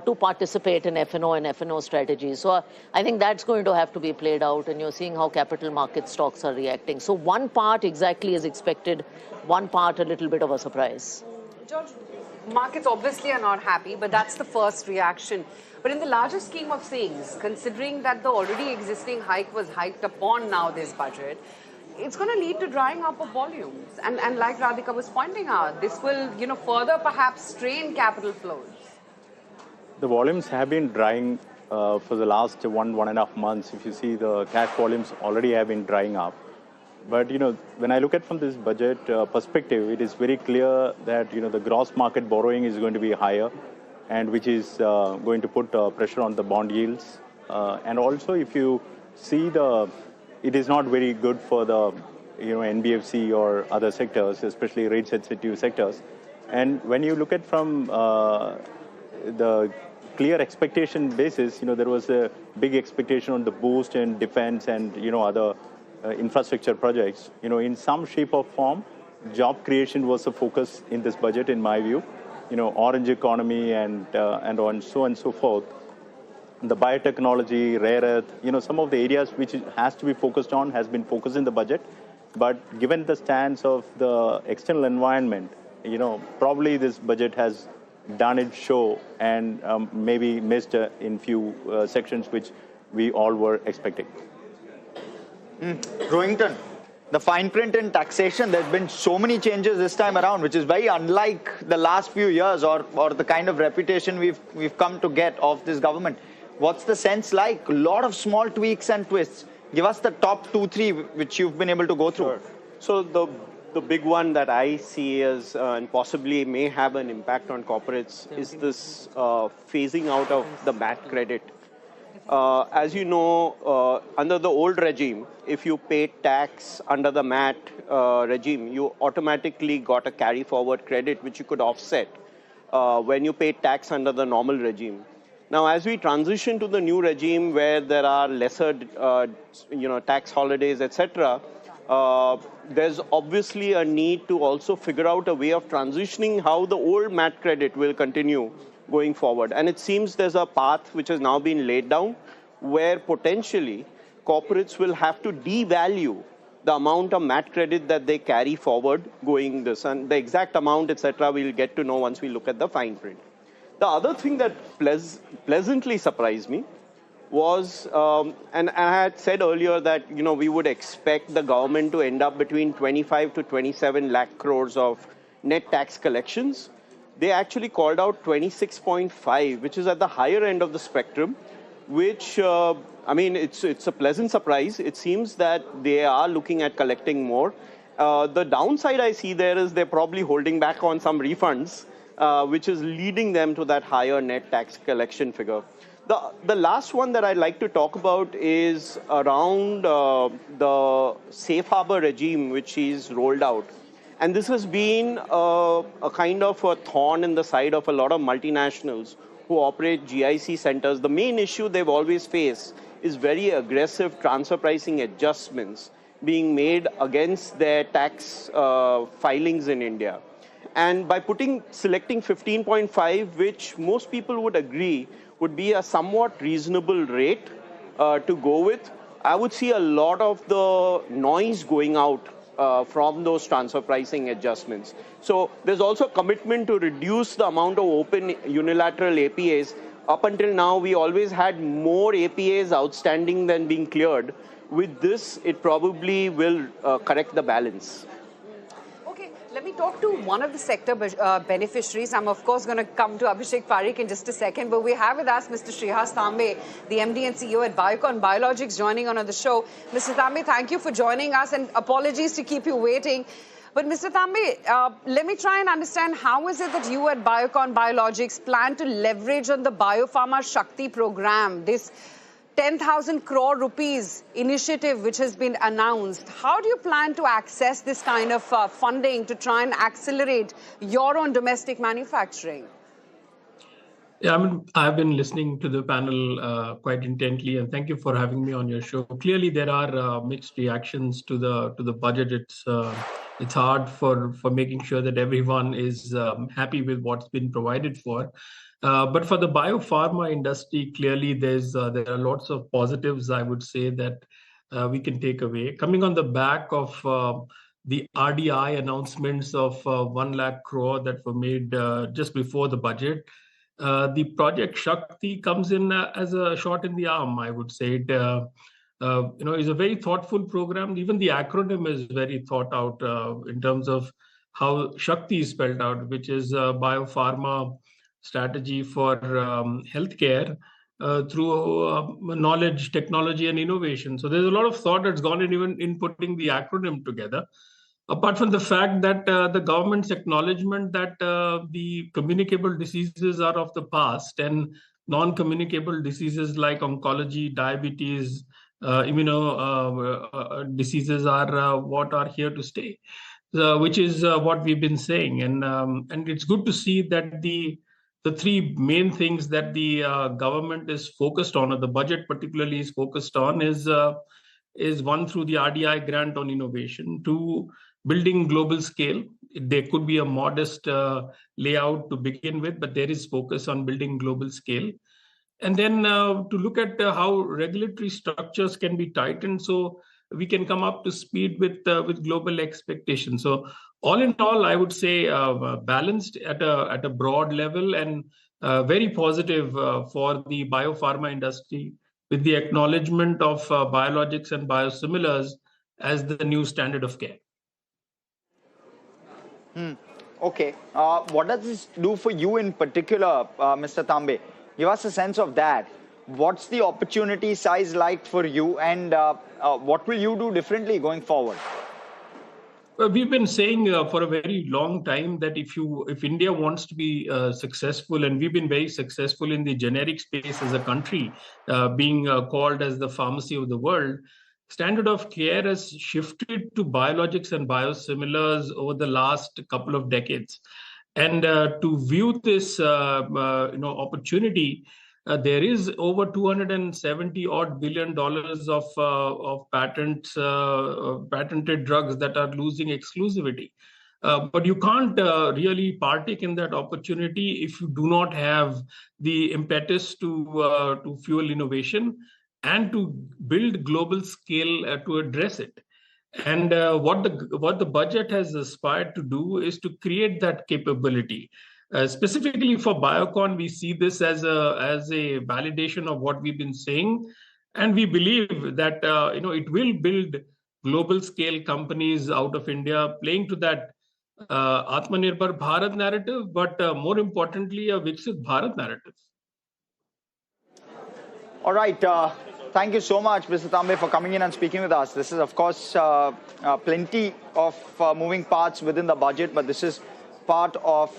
to participate in FNO and FNO strategies. So I think that's going to have to be played out, and you're seeing how capital market stocks are reacting. So one part exactly as expected, one part a little bit of a surprise. George, markets obviously are not happy, but that's the first reaction. But in the larger scheme of things, considering that the already existing hike was hiked upon now this budget, it's going to lead to drying up of volumes. And like Radhika was pointing out, this will, further perhaps strain capital flows. The volumes have been drying for the last 1.5 months. If you see, the cash volumes already have been drying up. But when I look at from this budget perspective, it is very clear that the gross market borrowing is going to be higher, and which is going to put pressure on the bond yields. And also, if you see it is not very good for the NBFC or other sectors, especially rate sensitive sectors. And when you look at from the clear expectation basis, there was a big expectation on the boost in defense and other infrastructure projects. In some shape or form, job creation was a focus in this budget, in my view. Orange economy and on so and so forth. The biotechnology, rare earth, some of the areas which it has to be focused on has been focused in the budget. But given the stance of the external environment, probably this budget has done its show and maybe missed in few sections which we all were expecting. Rohington, the fine print in taxation, there's been so many changes this time around, which is very unlike the last few years or the kind of reputation we've come to get of this government. What's the sense like? A lot of small tweaks and twists. Give us the top 2-3 which you've been able to go through. Sure. So the big one that I see is, and possibly may have an impact on corporates, is this phasing out of the MAT credit. As you know, under the old regime, if you paid tax under the MAT regime, you automatically got a carry forward credit which you could offset when you paid tax under the normal regime. Now, as we transition to the new regime where there are lesser, tax holidays, etc., there's obviously a need to also figure out a way of transitioning how the old MAT credit will continue going forward. And it seems there's a path which has now been laid down where potentially corporates will have to devalue the amount of MAT credit that they carry forward going this. And the exact amount, etc., we'll get to know once we look at the fine print. The other thing that pleasantly surprised me was, and I had said earlier that, we would expect the government to end up between 25 to 27 lakh crores of net tax collections. They actually called out 26.5, which is at the higher end of the spectrum, which, it's a pleasant surprise. It seems that they are looking at collecting more. The downside I see there is they're probably holding back on some refunds, which is leading them to that higher net tax collection figure. The last one that I'd like to talk about is around the safe harbor regime, which is rolled out. And this has been a kind of a thorn in the side of a lot of multinationals who operate GIC centers. The main issue they've always faced is very aggressive transfer pricing adjustments being made against their tax filings in India. And by selecting 15.5, which most people would agree would be a somewhat reasonable rate to go with, I would see a lot of the noise going out from those transfer pricing adjustments. So there's also a commitment to reduce the amount of open unilateral APAs. Up until now, we always had more APAs outstanding than being cleared. With this, it probably will correct the balance. Let me talk to one of the sector beneficiaries. I'm, of course, going to come to Abhishek Parikh in just a second, but we have with us Mr. Shrihas Tambe, the MD and CEO at Biocon Biologics, joining on the show. Mr. Tambe, thank you for joining us, and apologies to keep you waiting. But Mr. Tambe, let me try and understand, how is it that you at Biocon Biologics plan to leverage on the Biopharma Shakti program, this 10,000 crore rupees initiative which has been announced? How do you plan to access this kind of funding to try and accelerate your own domestic manufacturing? Yeah, I've been listening to the panel quite intently, and thank you for having me on your show. Clearly, there are mixed reactions to the budget. It's hard for making sure that everyone is happy with what's been provided for. But for the biopharma industry, clearly there are lots of positives, I would say, that we can take away. Coming on the back of the RDI announcements of 1 lakh crore that were made just before the budget, the Project Shakti comes in as a shot in the arm, I would say. It is a very thoughtful program. Even the acronym is very thought out in terms of how Shakti is spelled out, which is Biopharma Strategy for Healthcare. through knowledge, technology, and innovation. So there's a lot of thought that's gone in even in putting the acronym together. Apart from the fact that the government's acknowledgement that the communicable diseases are of the past and non-communicable diseases like oncology, diabetes, diseases are what are here to stay, which is what we've been saying. And it's good to see that the three main things that the government is focused on, or the budget particularly is focused on, is one, through the RDI grant on innovation, two, building global scale. There could be a modest layout to begin with, but there is focus on building global scale. And then to look at how regulatory structures can be tightened so we can come up to speed with global expectations. So all in all, I would say balanced at a broad level, and very positive for the biopharma industry, with the acknowledgement of biologics and biosimilars as the new standard of care. Okay. What does this do for you in particular, Mr. Tambe? Give us a sense of that. What's the opportunity size like for you, and what will you do differently going forward? Well, we've been saying for a very long time that if India wants to be successful, and we've been very successful in the generic space as a country, being called as the pharmacy of the world, standard of care has shifted to biologics and biosimilars over the last couple of decades. And to view this opportunity, there is over $270 billion of patented drugs that are losing exclusivity. But you can't really partake in that opportunity if you do not have the impetus to fuel innovation and to build global scale to address it. And what the budget has aspired to do is to create that capability. Specifically for Biocon, we see this as a validation of what we've been saying, and we believe that it will build global scale companies out of India, playing to that Atmanirbhar Bharat narrative, but more importantly, a Viksit Bharat narrative. All right. Thank you so much, Mr. Tambe, for coming in and speaking with us. This is, of course, plenty of moving parts within the budget, but this is part of,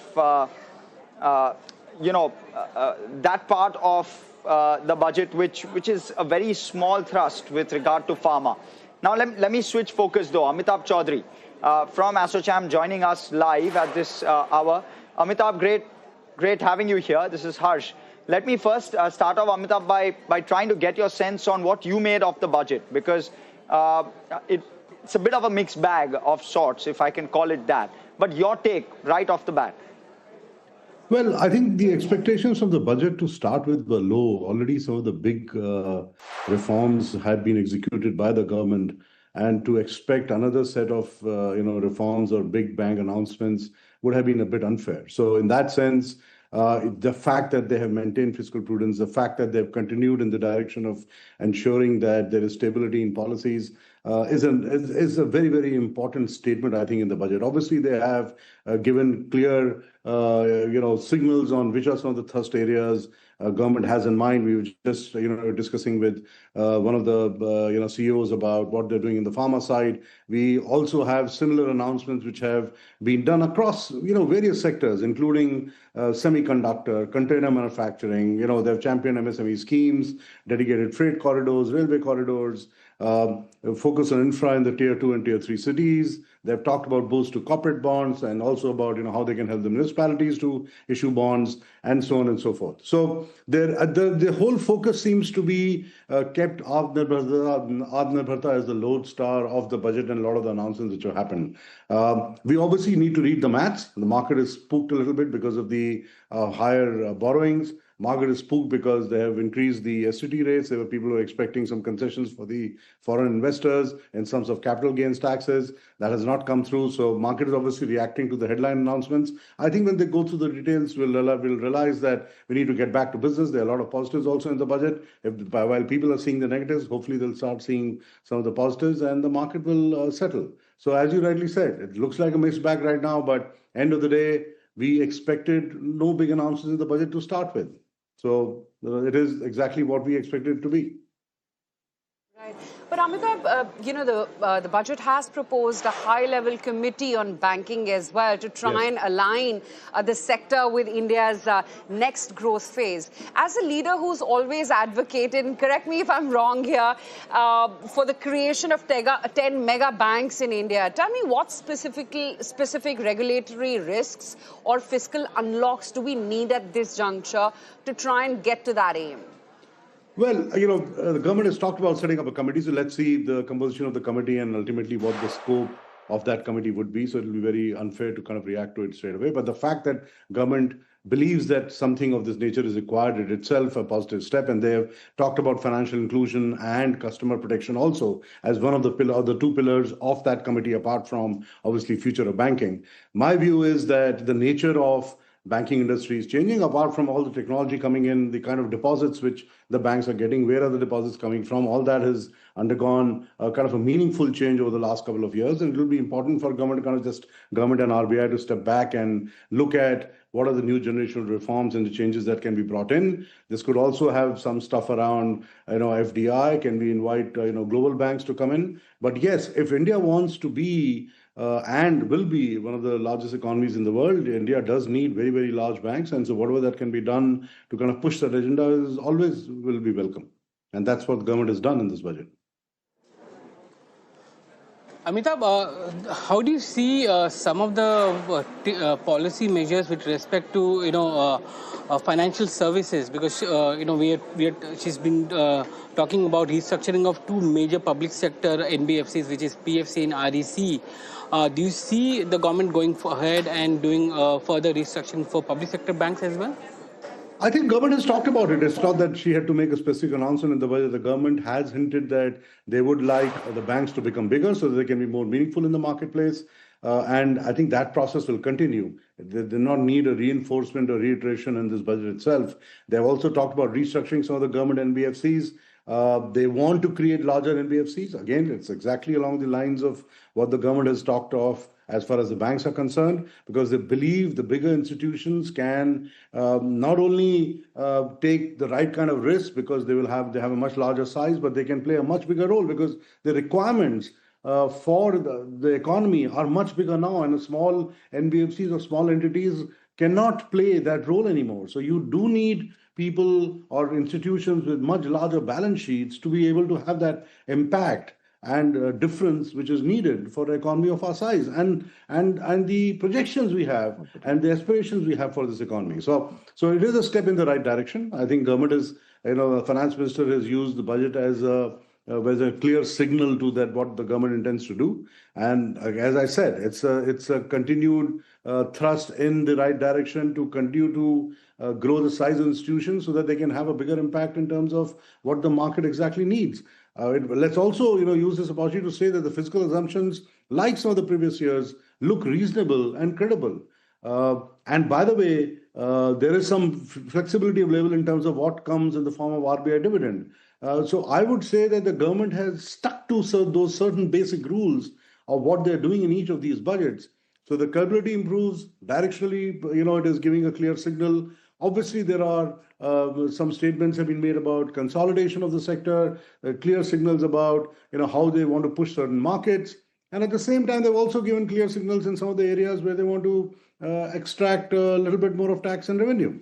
that part of the budget which is a very small thrust with regard to pharma. Now, let me switch focus, though. Amitabh Chaudhary from AssoCham joining us live at this hour. Amitabh, great having you here. This is Harsh. Let me first start off, Amitabh, by trying to get your sense on what you made of the budget, because it's a bit of a mixed bag of sorts, if I can call it that. But your take right off the bat. Well, I think the expectations of the budget to start with were low. Already some of the big reforms had been executed by the government, and to expect another set of reforms or big bang announcements would have been a bit unfair. So in that sense, the fact that they have maintained fiscal prudence, the fact that they've continued in the direction of ensuring that there is stability in policies is a very, very important statement, I think, in the budget. Obviously, they have given clear signals on which are some of the thrust areas government has in mind. We were just discussing with one of the CEOs about what they're doing in the pharma side. We also have similar announcements which have been done across various sectors, including semiconductor, container manufacturing. They've championed MSME schemes, dedicated freight corridors, railway corridors, focus on infra in the tier 2 and tier 3 cities. They've talked about boost to corporate bonds, and also about how they can help the municipalities to issue bonds, and so on and so forth. So the whole focus seems to be kept Atmanirbharta as the lodestar of the budget and a lot of the announcements which have happened. We obviously need to read the maths. The market is spooked a little bit because of the higher borrowings. Market is spooked because they have increased the STT rates. There were people who were expecting some concessions for the foreign investors in terms of capital gains taxes. That has not come through. So market is obviously reacting to the headline announcements. I think when they go through the details, we'll realize that we need to get back to business. There are a lot of positives also in the budget. While people are seeing the negatives, hopefully they'll start seeing some of the positives, and the market will settle. So as you rightly said, it looks like a mixed bag right now, but end of the day, we expected no big announcements in the budget to start with. So it is exactly what we expected it to be. Right. But Amitabh, the budget has proposed a high-level committee on banking as well to try and align the sector with India's next growth phase. As a leader who's always advocated, and correct me if I'm wrong here, for the creation of 10 mega banks in India, tell me what specific regulatory risks or fiscal unlocks do we need at this juncture to try and get to that aim? Well, the government has talked about setting up a committee, so let's see the composition of the committee and ultimately what the scope of that committee would be. So it'll be very unfair to kind of react to it straight away. But the fact that government believes that something of this nature is required is itself a positive step, and they have talked about financial inclusion and customer protection also as one of the two pillars of that committee, apart from obviously future of banking. My view is that the nature of banking industry is changing, apart from all the technology coming in, the kind of deposits which the banks are getting, where are the deposits coming from, all that has undergone a kind of a meaningful change over the last couple of years. And it will be important for government and RBI to step back and look at what are the new generational reforms and the changes that can be brought in. This could also have some stuff around, FDI, can we invite, global banks to come in. But yes, if India wants to be and will be one of the largest economies in the world, India does need very, very large banks. And so whatever that can be done to kind of push that agenda is always will be welcome. And that's what the government has done in this budget. Amitabh, how do you see some of the policy measures with respect to financial services? Because she's been talking about restructuring of two major public sector NBFCs, which is PFC and REC. Do you see the government going ahead and doing further restructuring for public sector banks as well? I think government has talked about it. It's not that she had to make a specific announcement in the budget. The government has hinted that they would like the banks to become bigger so that they can be more meaningful in the marketplace. And I think that process will continue. They do not need a reinforcement or reiteration in this budget itself. They've also talked about restructuring some of the government NBFCs. They want to create larger NBFCs. Again, it's exactly along the lines of what the government has talked of as far as the banks are concerned, because they believe the bigger institutions can not only take the right kind of risk because they have a much larger size, but they can play a much bigger role because the requirements for the economy are much bigger now, and small NBFCs or small entities cannot play that role anymore. So you do need people or institutions with much larger balance sheets to be able to have that impact and difference which is needed for the economy of our size and the projections we have and the aspirations we have for this economy. So it is a step in the right direction. I think government is, the finance minister has used the budget as a clear signal to that what the government intends to do. And as I said, it's a continued thrust in the right direction to continue to grow the size of institutions so that they can have a bigger impact in terms of what the market exactly needs. Let's also, use this opportunity to say that the fiscal assumptions, like some of the previous years, look reasonable and credible. And by the way, there is some flexibility available in terms of what comes in the form of RBI dividend. So I would say that the government has stuck to those certain basic rules of what they're doing in each of these budgets. So the credibility improves directionally. It is giving a clear signal. Obviously, there are some statements have been made about consolidation of the sector, clear signals about how they want to push certain markets. And at the same time, they've also given clear signals in some of the areas where they want to extract a little bit more of tax and revenue.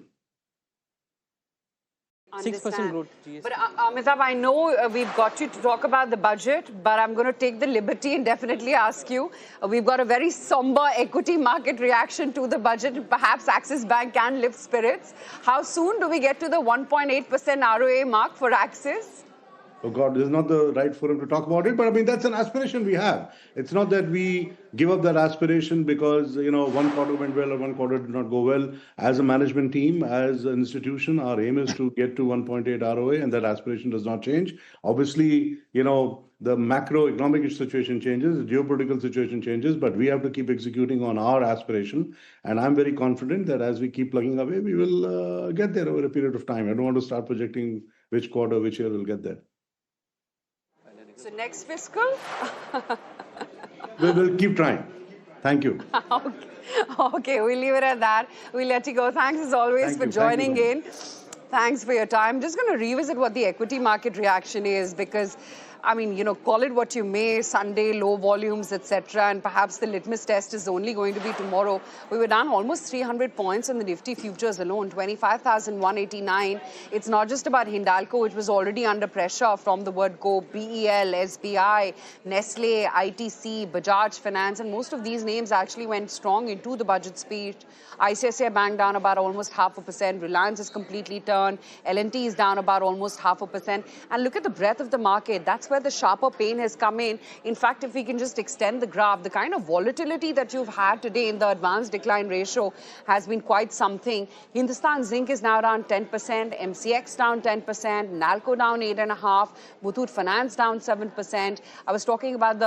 6% growth. But Amitabh, I know we've got you to talk about the budget, but I'm going to take the liberty and definitely ask you. We've got a very somber equity market reaction to the budget. Perhaps Axis Bank can lift spirits. How soon do we get to the 1.8% ROA mark for Axis? Oh God, this is not the right forum to talk about it. But I mean, that's an aspiration we have. It's not that we give up that aspiration because, one quarter went well or one quarter did not go well. As a management team, as an institution, our aim is to get to 1.8 ROA, and that aspiration does not change. Obviously, the macroeconomic situation changes, the geopolitical situation changes, but we have to keep executing on our aspiration. And I'm very confident that as we keep plugging away, we will get there over a period of time. I don't want to start projecting which quarter, which year we'll get there. So next fiscal? We will keep trying. Thank you. Okay, we'll leave it at that. We'll let you go. Thanks as always for joining in. Thanks for your time. Just going to revisit what the equity market reaction is because, I mean, call it what you may, Sunday, low volumes, etc. And perhaps the litmus test is only going to be tomorrow. We were down almost 300 points in the Nifty futures alone, 25,189. It's not just about Hindalco, which was already under pressure from the word go. BEL, SBI, Nestle, ITC, Bajaj Finance, and most of these names actually went strong into the budget speech. ICICI Bank down about almost 0.5%. Reliance is completely turned. L&T is down about almost 0.5%. And look at the breadth of the market. That's where the sharper pain has come in. In fact, if we can just extend the graph, the kind of volatility that you've had today in the advanced decline ratio has been quite something. Hindustan Zinc is now down 10%, MCX down 10%, Nalco down 8.5%, Muthoot Finance down 7%. I was talking about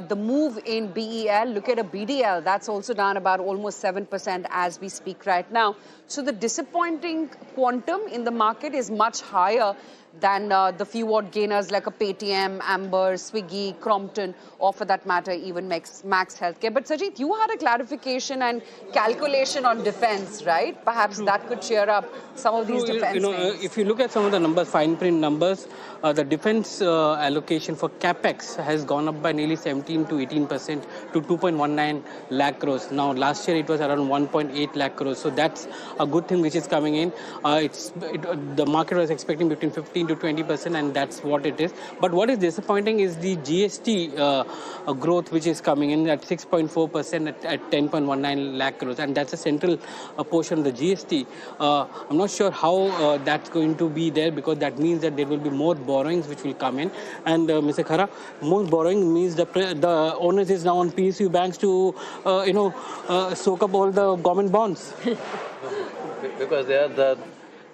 the move in BEL. Look at a BDL, that's also down about almost 7% as we speak right now. So the disappointing quantum in the market is much higher than the few odd gainers like a Paytm, Amber, Swiggy, Crompton, or for that matter, even Max Healthcare. But Sajid, you had a clarification and calculation on defense, right? Perhaps that could cheer up some of these defense names. If you look at some of the numbers, fine print numbers, the defense allocation for capex has gone up by nearly 17 to 18% to 2.19 lakh crores. Now, last year it was around 1.8 lakh crores. So that's a good thing which is coming in. The market was expecting between 15 to 20%, and that's what it is. But what is disappointing is the GST growth which is coming in at 6.4% at 10.19 lakh crores, and that's a central portion of the GST. I'm not sure how that's going to be there, because that means that there will be more borrowings which will come in. And Mr. Khara, more borrowing means the onus is now on PSU banks to soak up all the government bonds. Because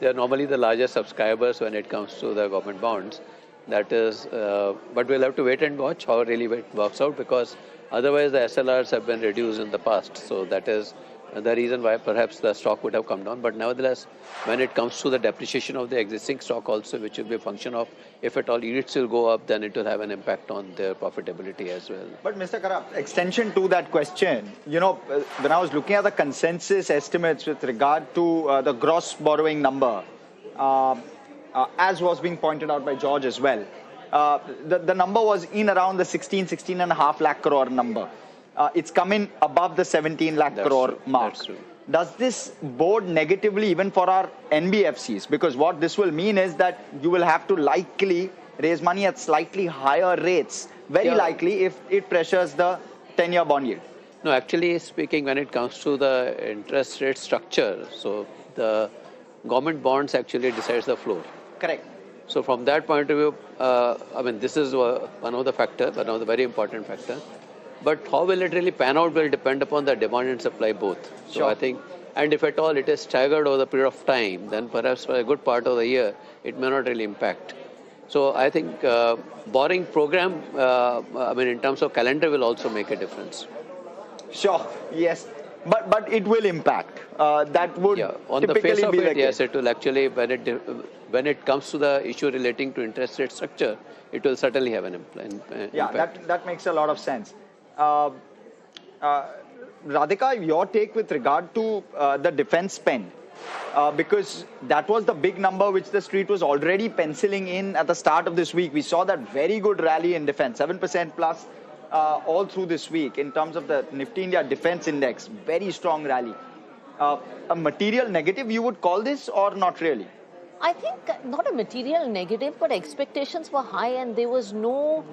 they are normally the largest subscribers when it comes to the government bonds. That is, but we'll have to wait and watch how really it works out, because otherwise the SLRs have been reduced in the past. So that is the reason why perhaps the stock would have come down. But nevertheless, when it comes to the depreciation of the existing stock also, which will be a function of if at all yields will go up, then it will have an impact on their profitability as well. But Mr. Khara, extension to that question, when I was looking at the consensus estimates with regard to the gross borrowing number, as was being pointed out by George as well, the number was in around the 16.5 lakh crore number. It's coming above the 17 lakh crore mark. That's true. Does this bode negatively even for our NBFCs? Because what this will mean is that you will have to likely raise money at slightly higher rates, very likely, if it pressures the 10-year bond yield. No, actually speaking, when it comes to the interest rate structure, so the government bonds actually decides the floor. Correct. So from that point of view, I mean, this is one of the factors, one of the very important factors. But how will it really pan out will depend upon the demand and supply both. So Sure. I think, and if at all it is staggered over the period of time, then perhaps for a good part of the year, it may not really impact. So I think borrowing program, in terms of calendar, will also make a difference. Sure, yes. But it will impact. That would on the typically face of be the it, yes, case. it will actually, when it comes to the issue relating to interest rate structure, it will certainly have an impact. Yeah, that makes a lot of sense. Radhika, your take with regard to the defense spend, because that was the big number which the street was already penciling in at the start of this week. We saw that very good rally in defense, 7% plus all through this week in terms of the Nifty India Defense Index, very strong rally. A material negative you would call this, or not really? I think not a material negative, but expectations were high and there was no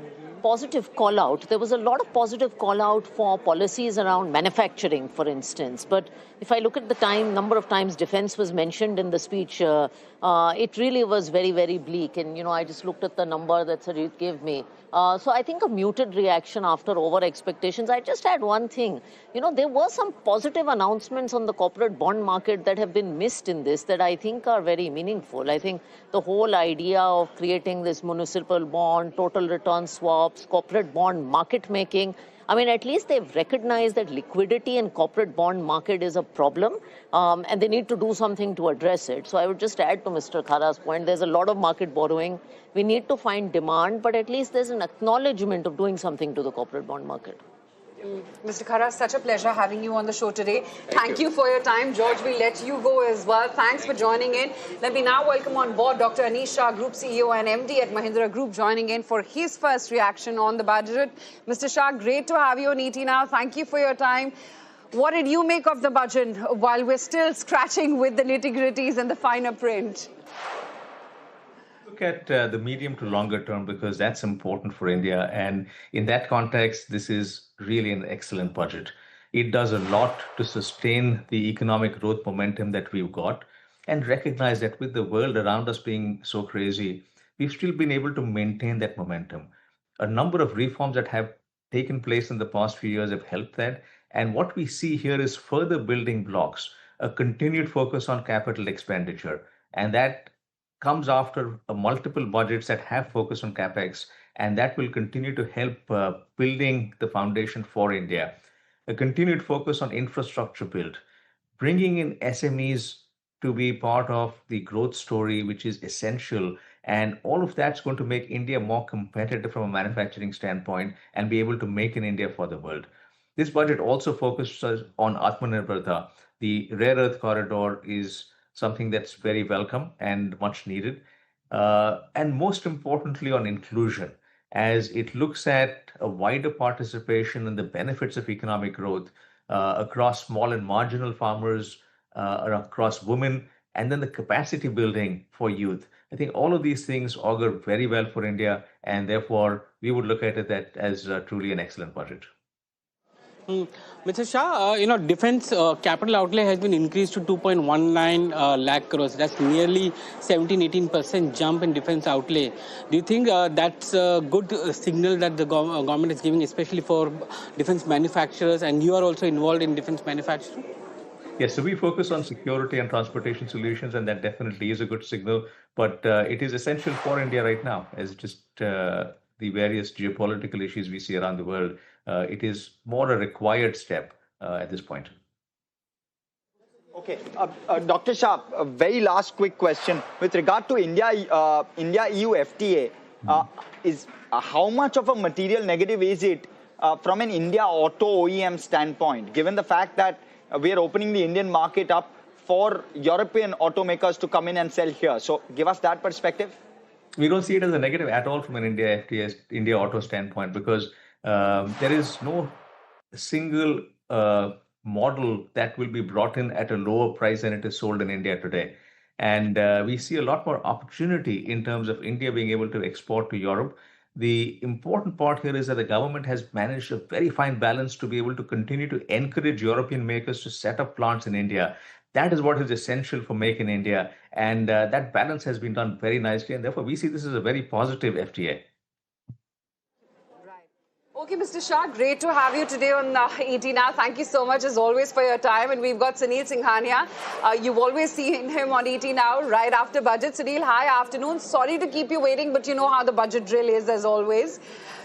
positive call out. There was a lot of positive call out for policies around manufacturing, for instance. But if I look at the number of times defense was mentioned in the speech, it really was very, very bleak. And, I just looked at the number that Sajid gave me. So I think a muted reaction after over expectations. I just add one thing. There were some positive announcements on the corporate bond market that have been missed in this that I think are very meaningful. I think the whole idea of creating this municipal bond, total return swaps, corporate bond market making, at least they've recognized that liquidity in corporate bond market is a problem, and they need to do something to address it. So I would just add to Mr. Khara's point, there's a lot of market borrowing. We need to find demand, but at least there's an acknowledgement of doing something to the corporate bond market. Mr. Khara, such a pleasure having you on the show today. Thank you for your time. George, we'll let you go as well. Thanks for joining in. Let me now welcome on board Dr. Anish Shah, Group CEO and MD at Mahindra Group, joining in for his first reaction on the budget. Mr. Shah, great to have you on ET Now. Thank you for your time. What did you make of the budget while we're still scratching with the nitty-gritties and the finer print? Look at the medium to longer term because that's important for India. And in that context, this is really an excellent budget. It does a lot to sustain the economic growth momentum that we've got and recognize that with the world around us being so crazy, we've still been able to maintain that momentum. A number of reforms that have taken place in the past few years have helped that. And what we see here is further building blocks, a continued focus on capital expenditure. And that comes after multiple budgets that have focused on capex. And that will continue to help building the foundation for India. A continued focus on infrastructure build, bringing in SMEs to be part of the growth story, which is essential. And all of that's going to make India more competitive from a manufacturing standpoint and be able to make in India for the world. This budget also focuses on Atmanirbharta. The rare earth corridor is something that's very welcome and much needed. And most importantly, on inclusion, as it looks at a wider participation in the benefits of economic growth across small and marginal farmers, across women, and then the capacity building for youth. I think all of these things augur very well for India, and therefore we would look at it as truly an excellent budget. Mr. Shah, defense capital outlay has been increased to 2.19 lakh crores. That's nearly 17-18% jump in defense outlay. Do you think that's a good signal that the government is giving, especially for defense manufacturers, and you are also involved in defense manufacturing? Yes, so we focus on security and transportation solutions, and that definitely is a good signal. But it is essential for India right now, as just the various geopolitical issues we see around the world. It is more a required step at this point. Okay, Dr. Shah, a very last quick question with regard to India-EU FTA. Is how much of a material negative is it from an India auto OEM standpoint, given the fact that we are opening the Indian market up for European automakers to come in and sell here? So give us that perspective. We don't see it as a negative at all from an India FTA, India auto standpoint, because there is no single model that will be brought in at a lower price than it is sold in India today. And we see a lot more opportunity in terms of India being able to export to Europe. The important part here is that the government has managed a very fine balance to be able to continue to encourage European makers to set up plants in India. That is what is essential for Make in India. And that balance has been done very nicely. And therefore, we see this as a very positive FTA. Okay, Mr. Shah, great to have you today on ET Now. Thank you so much, as always, for your time. And we've got Sunil Singhania. You've always seen him on ET Now right after budget. Sunil, hi, afternoon. Sorry to keep you waiting, but you know how the budget drill is, as always.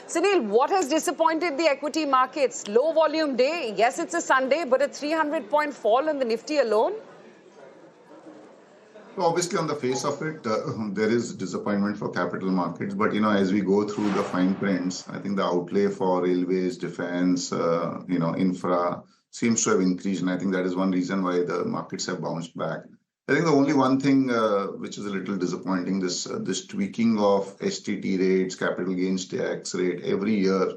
Sunil, what has disappointed the equity markets? Low volume day. Yes, it's a Sunday, but a 300-point fall in the Nifty alone. Obviously, on the face of it, there is disappointment for capital markets. But, as we go through the fine prints, I think the outlay for railways, defense, infra seems to have increased. And I think that is one reason why the markets have bounced back. I think the only one thing which is a little disappointing, this tweaking of STT rates, capital gains tax rate every year,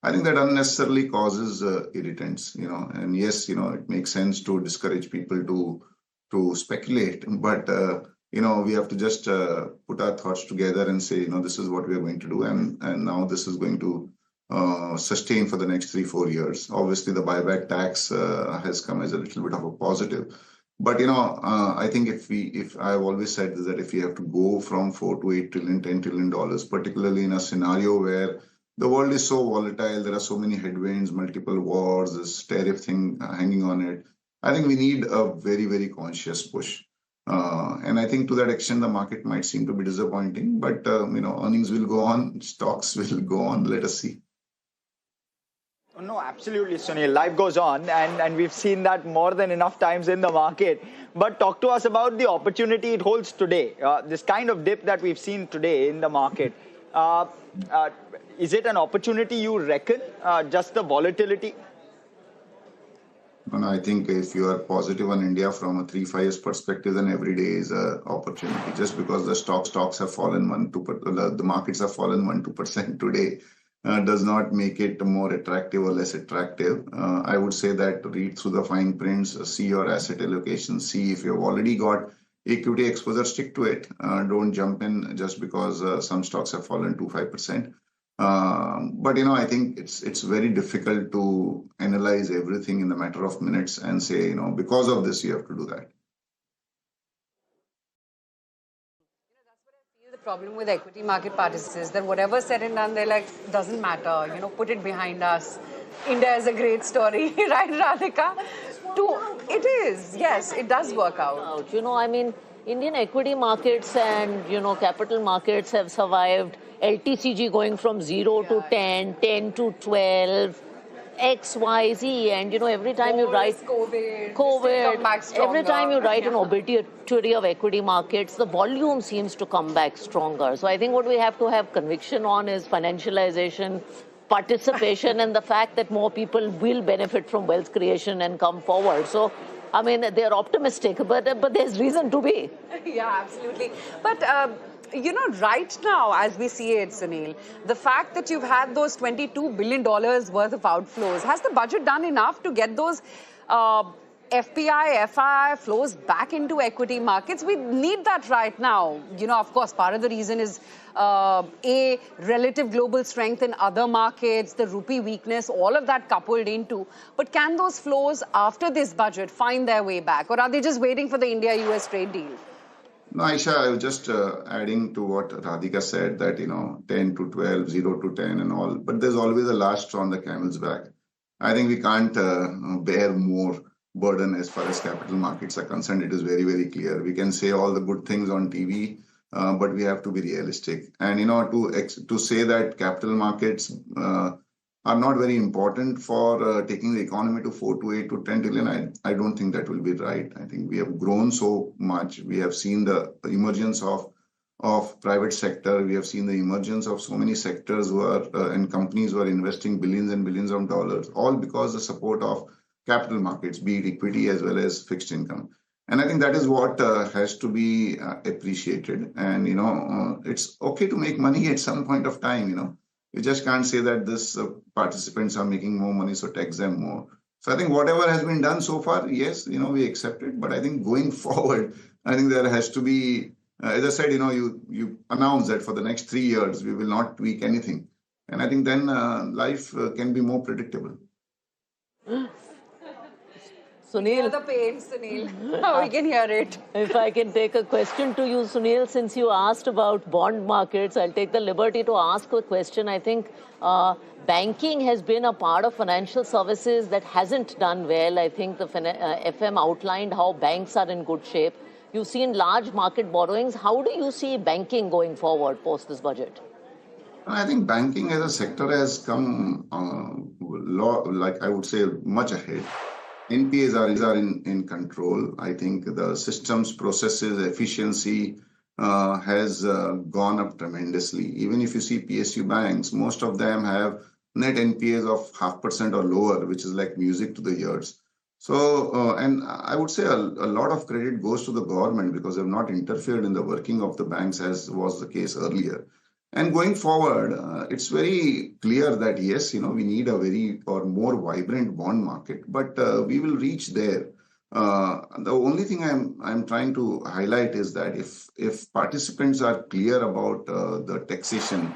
I think that unnecessarily causes irritants, And yes, it makes sense to discourage people to speculate, but we have to just put our thoughts together and say, this is what we are going to do, and now this is going to sustain for the next 3-4 years. Obviously, the buyback tax has come as a little bit of a positive, but I think if I've always said that if we have to go from 4 to 8 trillion, $10 trillion, particularly in a scenario where the world is so volatile, there are so many headwinds, multiple wars, this tariff thing hanging on it. I think we need a very, very conscious push. And I think to that extent, the market might seem to be disappointing, but, earnings will go on, stocks will go on. Let us see. No, absolutely, Sunil. Life goes on, and we've seen that more than enough times in the market. But talk to us about the opportunity it holds today. This kind of dip that we've seen today in the market. Is it an opportunity you reckon, just the volatility? No, I think if you are positive on India from a 3-5 years perspective, then every day is an opportunity. Just because the stocks have fallen 1-2%, the markets have fallen 1-2% today, does not make it more attractive or less attractive. I would say that read through the fine prints, see your asset allocation, see if you've already got equity exposure, stick to it. Don't jump in just because some stocks have fallen 2-5%. But I think it's very difficult to analyze everything in a matter of minutes and say, because of this, you have to do that. The problem with equity market participants is that whatever said and done, they're like, doesn't matter, put it behind us. India is a great story, right, Radhika? It is, yes, it does work out. I mean, Indian equity markets and, capital markets have survived LTCG going from 0 to 10, 10 to 12, X, Y, Z, and every time you write COVID, every time you write an obituary of equity markets, the volume seems to come back stronger. So I think what we have to have conviction on is financialization, participation, and the fact that more people will benefit from wealth creation and come forward. So, I mean, they're optimistic, but there's reason to be. Yeah, absolutely. But right now, as we see it, Sunil, the fact that you've had those $22 billion worth of outflows, has the budget done enough to get those FPI, FII flows back into equity markets? We need that right now. Of course, part of the reason is relative global strength in other markets, the rupee weakness, all of that coupled into. But can those flows after this budget find their way back? Or are they just waiting for the India-US trade deal? No, Aisha, I was just adding to what Radhika said that, 10 to 12, 0 to 10 and all. But there's always a last straw on the camel's back. I think we can't bear more burden as far as capital markets are concerned. It is very, very clear. We can say all the good things on TV, but we have to be realistic. And, to say that capital markets are not very important for taking the economy to 4 to 8 to 10 trillion, I don't think that will be right. I think we have grown so much. We have seen the emergence of private sector. We have seen the emergence of so many sectors and companies who are investing billions and billions of dollars, all because the support of capital markets, be it equity as well as fixed income. And I think that is what has to be appreciated. And, it's okay to make money at some point of time, You just can't say that this participants are making more money, so tax them more. So I think whatever has been done so far, yes, we accept it. But I think going forward, I think there has to be, as I said, you announce that for the next 3 years, we will not tweak anything. And I think then life can be more predictable. Sunil. The pain, Sunil. We can hear it. If I can take a question to you, Sunil, since you asked about bond markets, I'll take the liberty to ask a question. I think banking has been a part of financial services that hasn't done well. I think the FM outlined how banks are in good shape. You've seen large market borrowings. How do you see banking going forward post this budget? I think banking as a sector has come, I would say, much ahead. NPAs are in control. I think the systems, processes, efficiency has gone up tremendously. Even if you see PSU banks, most of them have net NPAs of 0.5% or lower, which is like music to the ears. So, and I would say a lot of credit goes to the government because they've not interfered in the working of the banks as was the case earlier. And going forward, it's very clear that, yes, we need a more vibrant bond market, but we will reach there. The only thing I'm trying to highlight is that if participants are clear about the taxation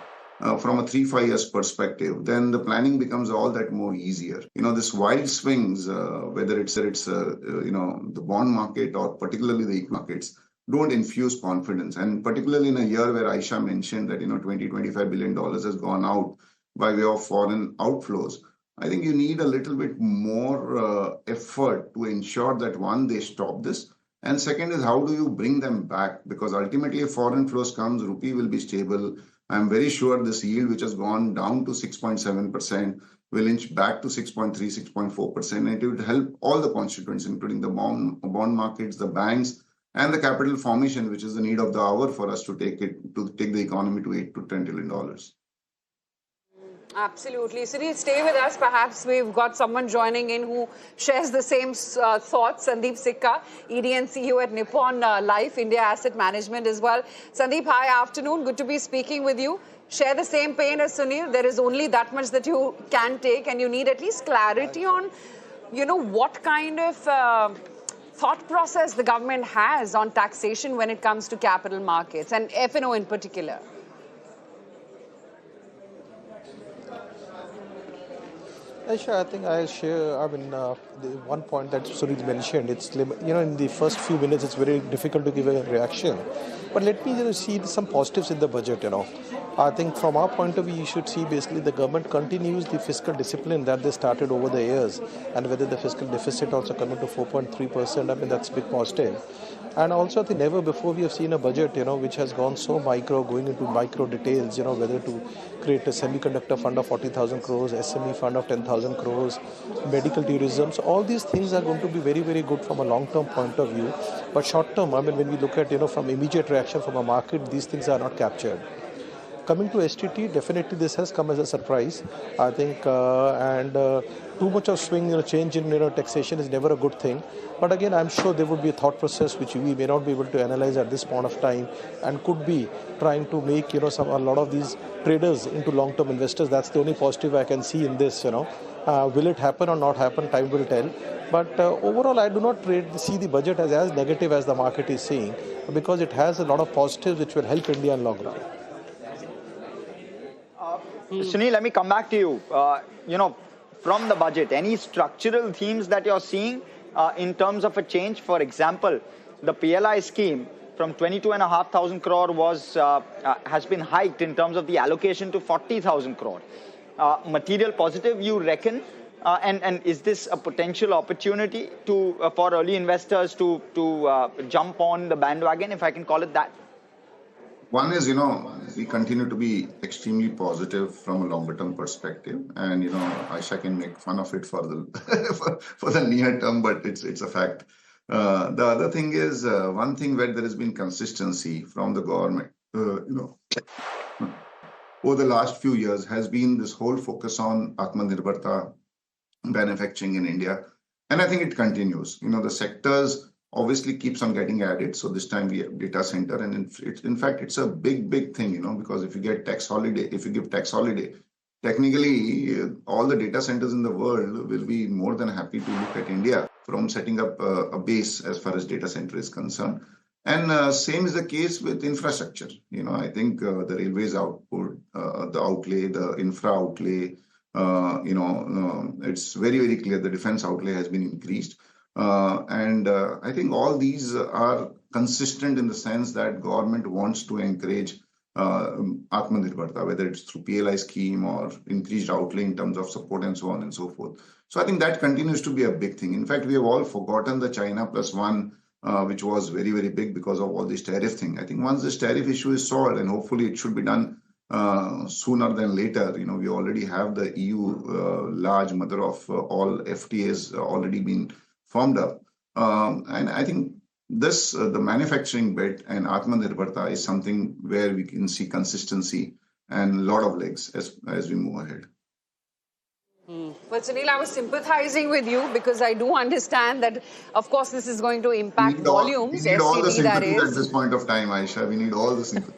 from a 3-5 years perspective, then the planning becomes all that more easier. This wild swings, whether it's the bond market or particularly the equity markets, don't infuse confidence. And particularly in a year where Aisha mentioned that, $20-25 billion has gone out by way of foreign outflows, I think you need a little bit more effort to ensure that, one, they stop this. And second is, how do you bring them back? Because ultimately, if foreign flows comes, rupee will be stable. I'm very sure this yield, which has gone down to 6.7%, will inch back to 6.3, 6.4%. And it would help all the constituents, including the bond markets, the banks, and the capital formation, which is the need of the hour for us to take the economy to $8 to $10 trillion. Absolutely. Sunil, stay with us. Perhaps we've got someone joining in who shares the same thoughts. Sandeep Sikka, ED and CEO at Nippon Life India Asset Management as well. Sandeep, hi, afternoon. Good to be speaking with you. Share the same pain as Sunil. There is only that much that you can take, and you need at least clarity on, what kind of thought process the government has on taxation when it comes to capital markets and F&O in particular. Sure, I think I'll share, the one point that Sunil mentioned, it's, in the first few minutes, it's very difficult to give a reaction. But let me see some positives in the budget, I think from our point of view, you should see basically the government continues the fiscal discipline that they started over the years, and whether the fiscal deficit also coming to 4.3%, that's a big positive. And also, I think never before we have seen a budget, which has gone so micro, going into micro details, whether to create a semiconductor fund of 40,000 crores, SME fund of 10,000 crores, medical tourism. So all these things are going to be very, very good from a long-term point of view. But short-term, when we look at, from immediate reaction from a market, these things are not captured. Coming to STT, definitely this has come as a surprise, I think, and too much of swing, change in taxation is never a good thing. But again, I'm sure there would be a thought process which we may not be able to analyze at this point of time, and could be trying to make a lot of these traders into long-term investors. That's the only positive I can see in this. Will it happen or not happen? Time will tell. But overall, I do not see the budget as negative as the market is seeing, because it has a lot of positives which will help India in long run. Sunil, let me come back to you. From the budget, any structural themes that you're seeing in terms of a change? For example, the PLI scheme from 22,500 crore has been hiked in terms of the allocation to 40,000 crore. Material positive, you reckon? And is this a potential opportunity for early investors to jump on the bandwagon, if I can call it that? One is, we continue to be extremely positive from a longer term perspective, and Aisha can make fun of it for the for the near term, but it's a fact. The other thing is, one thing where there has been consistency from the government, over the last few years has been this whole focus on Atmanirbharta, manufacturing in India, and I think it continues. The sectors obviously keeps on getting added. So this time we have data center, and in fact, it's a big thing, because if you give tax holiday, technically all the data centers in the world will be more than happy to look at India from setting up a base as far as data center is concerned. And same is the case with infrastructure. I think the railways output, the outlay, the infra outlay, it's very clear the defense outlay has been increased. And I think all these are consistent in the sense that government wants to encourage Atmanirbharta, whether it's through PLI scheme or increased outlay in terms of support and so on and so forth. So I think that continues to be a big thing. In fact, we have all forgotten the China plus one, which was very big because of all this tariff thing. I think once this tariff issue is solved, and hopefully it should be done sooner than later, we already have the EU large mother of all FTAs already been formed up. And I think this, the manufacturing bit and Atmanirbharta is something where we can see consistency and a lot of legs as we move ahead. Well, Sunil, I was sympathizing with you because I do understand that, of course, this is going to impact volumes. We need all the sympathy at this point of time, Aisha. We need all the sympathy.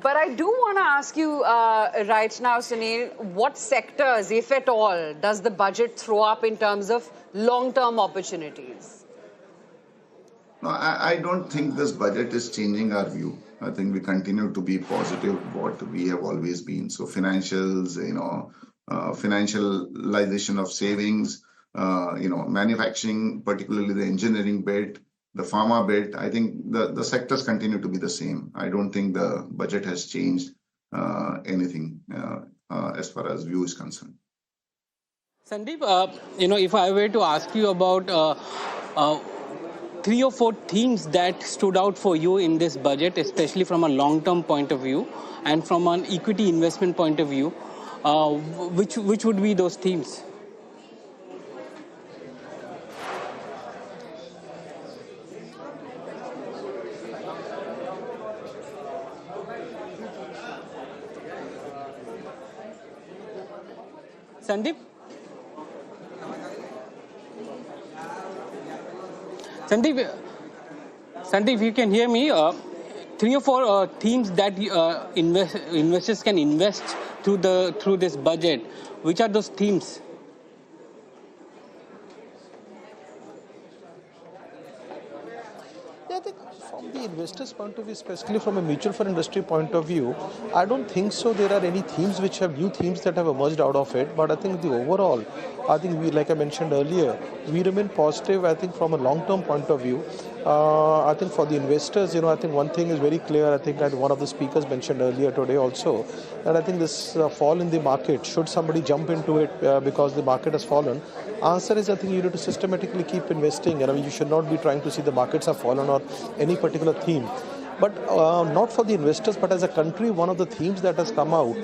But I do want to ask you right now, Sunil, what sectors, if at all, does the budget throw up in terms of long-term opportunities? No, I don't think this budget is changing our view. I think we continue to be positive, what we have always been. So financials, financialization of savings, manufacturing, particularly the engineering bit, the pharma bit, I think the sectors continue to be the same. I don't think the budget has changed anything as far as view is concerned. Sandeep, if I were to ask you about 3 or 4 themes that stood out for you in this budget, especially from a long-term point of view and from an equity investment point of view, which would be those themes? Sandeep? Sandeep, Sandeep, you can hear me. Three or four themes that investors can invest through this budget. Which are those themes? Yeah, I think from the investors' point of view, especially from a mutual fund industry point of view, I don't think so. There are any themes which have new themes that have emerged out of it. But I think the overall, I think we, like I mentioned earlier, we remain positive. I think from a long-term point of view, I think for the investors, I think one thing is very clear. I think that one of the speakers mentioned earlier today also that I think this fall in the market, should somebody jump into it because the market has fallen, answer is I think you need to systematically keep investing. And I mean, you should not be trying to see the markets have fallen or any particular theme. But not for the investors, but as a country, one of the themes that has come out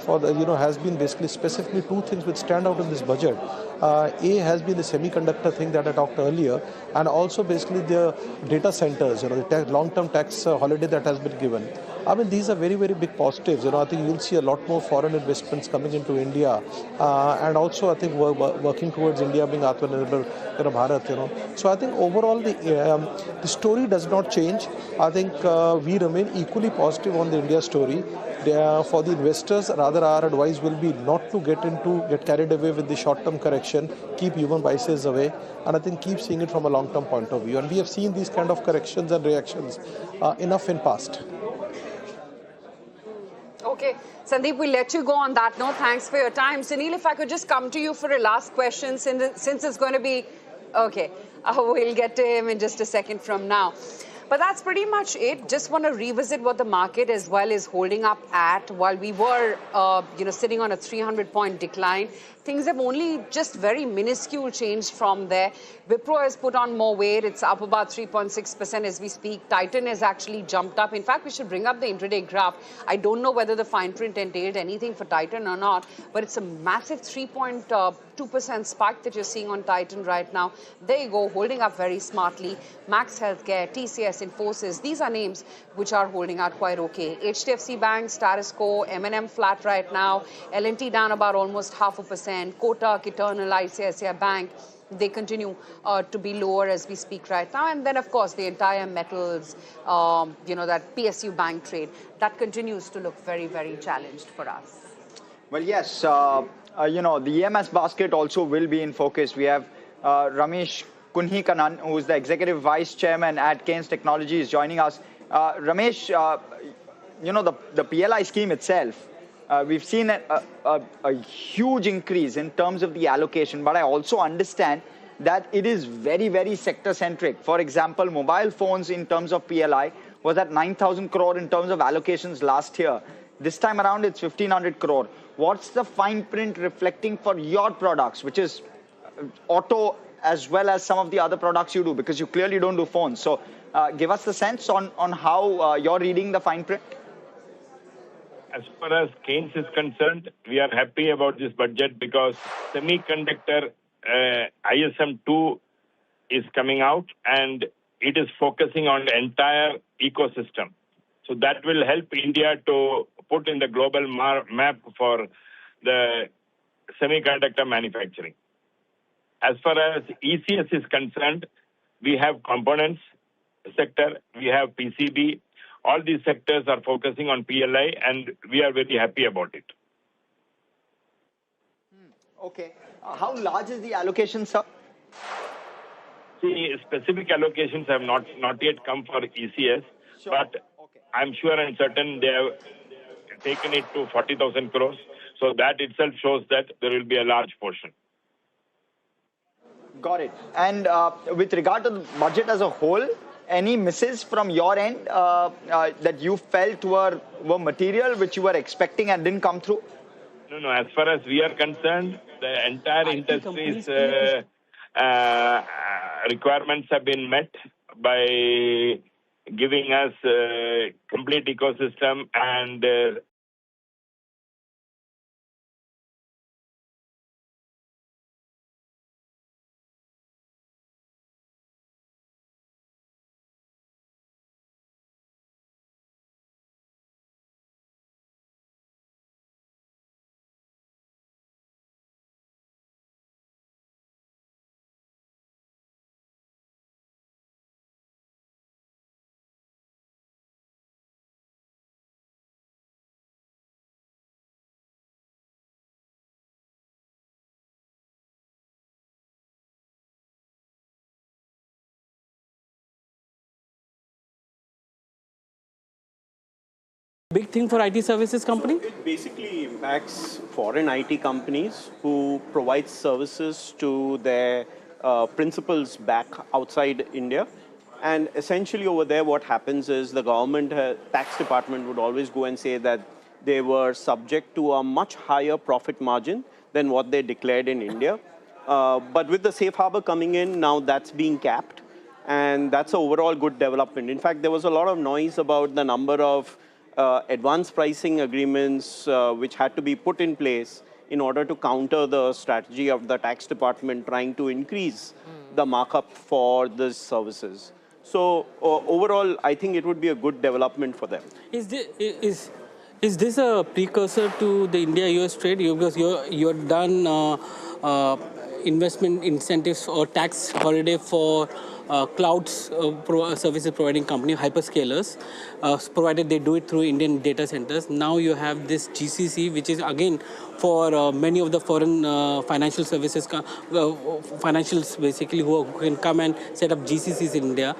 for the, has been basically specifically two things which stand out in this budget. A has been the semiconductor thing that I talked earlier, and also basically the data centers, the long-term tax holiday that has been given. I mean, these are very, very big positives. I think you'll see a lot more foreign investments coming into India, and also I think we're working towards India being Atmanirbhar Bharat. So I think overall the story does not change. I think we remain equally positive on the India story. For the investors, rather our advice will be not to get carried away with the short-term correction, keep human biases away, and I think keep seeing it from a long-term point of view. And we have seen these kind of corrections and reactions enough in past. Okay, Sandeep, we'll let you go on that note. Thanks for your time. Sunil, if I could just come to you for a last question, since it's going to be... Okay, we'll get to him in just a second from now. But that's pretty much it. Just want to revisit what the market as well is holding up at. While we were, sitting on a 300-point decline, things have only just very minuscule changed from there. Wipro has put on more weight. It's up about 3.6% as we speak. Titan has actually jumped up. In fact, we should bring up the intraday graph. I don't know whether the fine print entailed anything for Titan or not, but it's a massive 3.2% spike that you're seeing on Titan right now. There you go, holding up very smartly. Max Healthcare, TCS, Infosys, these are names which are holding out quite okay. HDFC Bank, status quo, M&M flat right now, L&T down about almost 0.5%, Kotak, Eternal, ICICI Bank, they continue to be lower as we speak right now. And then, of course, the entire metals, that PSU bank trade, that continues to look very, very challenged for us. Well, yes, the EMS basket also will be in focus. We have Ramesh Kunhikanan, who is the Executive Vice Chairman at Kaynes Technologies, joining us. Ramesh, the PLI scheme itself, we've seen a huge increase in terms of the allocation, but I also understand that it is very, very sector-centric. For example, mobile phones in terms of PLI was at 9,000 crore in terms of allocations last year. This time around, it's 1,500 crore. What's the fine print reflecting for your products, which is auto as well as some of the other products you do, because you clearly don't do phones. So give us the sense on how you're reading the fine print. As far as Keynes is concerned, we are happy about this budget because semiconductor ISM2 is coming out and it is focusing on the entire ecosystem. So that will help India to put in the global map for the semiconductor manufacturing. As far as ECS is concerned, we have components sector, we have PCB. All these sectors are focusing on PLI and we are very happy about it. Okay. How large is the allocation, sir? See, specific allocations have not yet come for ECS, but I'm sure and certain they have taken it to 40,000 crores. So that itself shows that there will be a large portion. Got it. And with regard to the budget as a whole, any misses from your end that you felt were material, which you were expecting and didn't come through? No. As far as we are concerned, the entire industry's requirements have been met by giving us a complete ecosystem and big thing for IT services company? So it basically impacts foreign IT companies who provide services to their principals back outside India. And essentially over there, what happens is the government tax department would always go and say that they were subject to a much higher profit margin than what they declared in India. But with the safe harbor coming in, now that's being capped. And that's an overall good development. In fact, there was a lot of noise about the number of advanced pricing agreements which had to be put in place in order to counter the strategy of the tax department trying to increase the markup for these services. So overall, I think it would be a good development for them. Is this a precursor to the India-US trade? Because you're done investment incentives or tax holiday for cloud services providing company, hyperscalers, provided they do it through Indian data centers. Now you have this GCC, which is again for many of the foreign financial services, financials basically who can come and set up GCCs in India.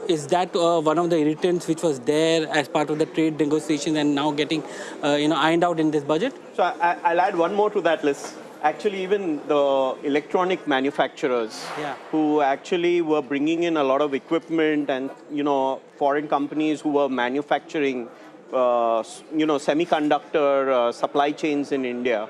Is that one of the irritants which was there as part of the trade negotiations and now getting ironed out in this budget? So I'll add one more to that list. Actually, even the electronic manufacturers who actually were bringing in a lot of equipment and, foreign companies who were manufacturing, semiconductor supply chains in India,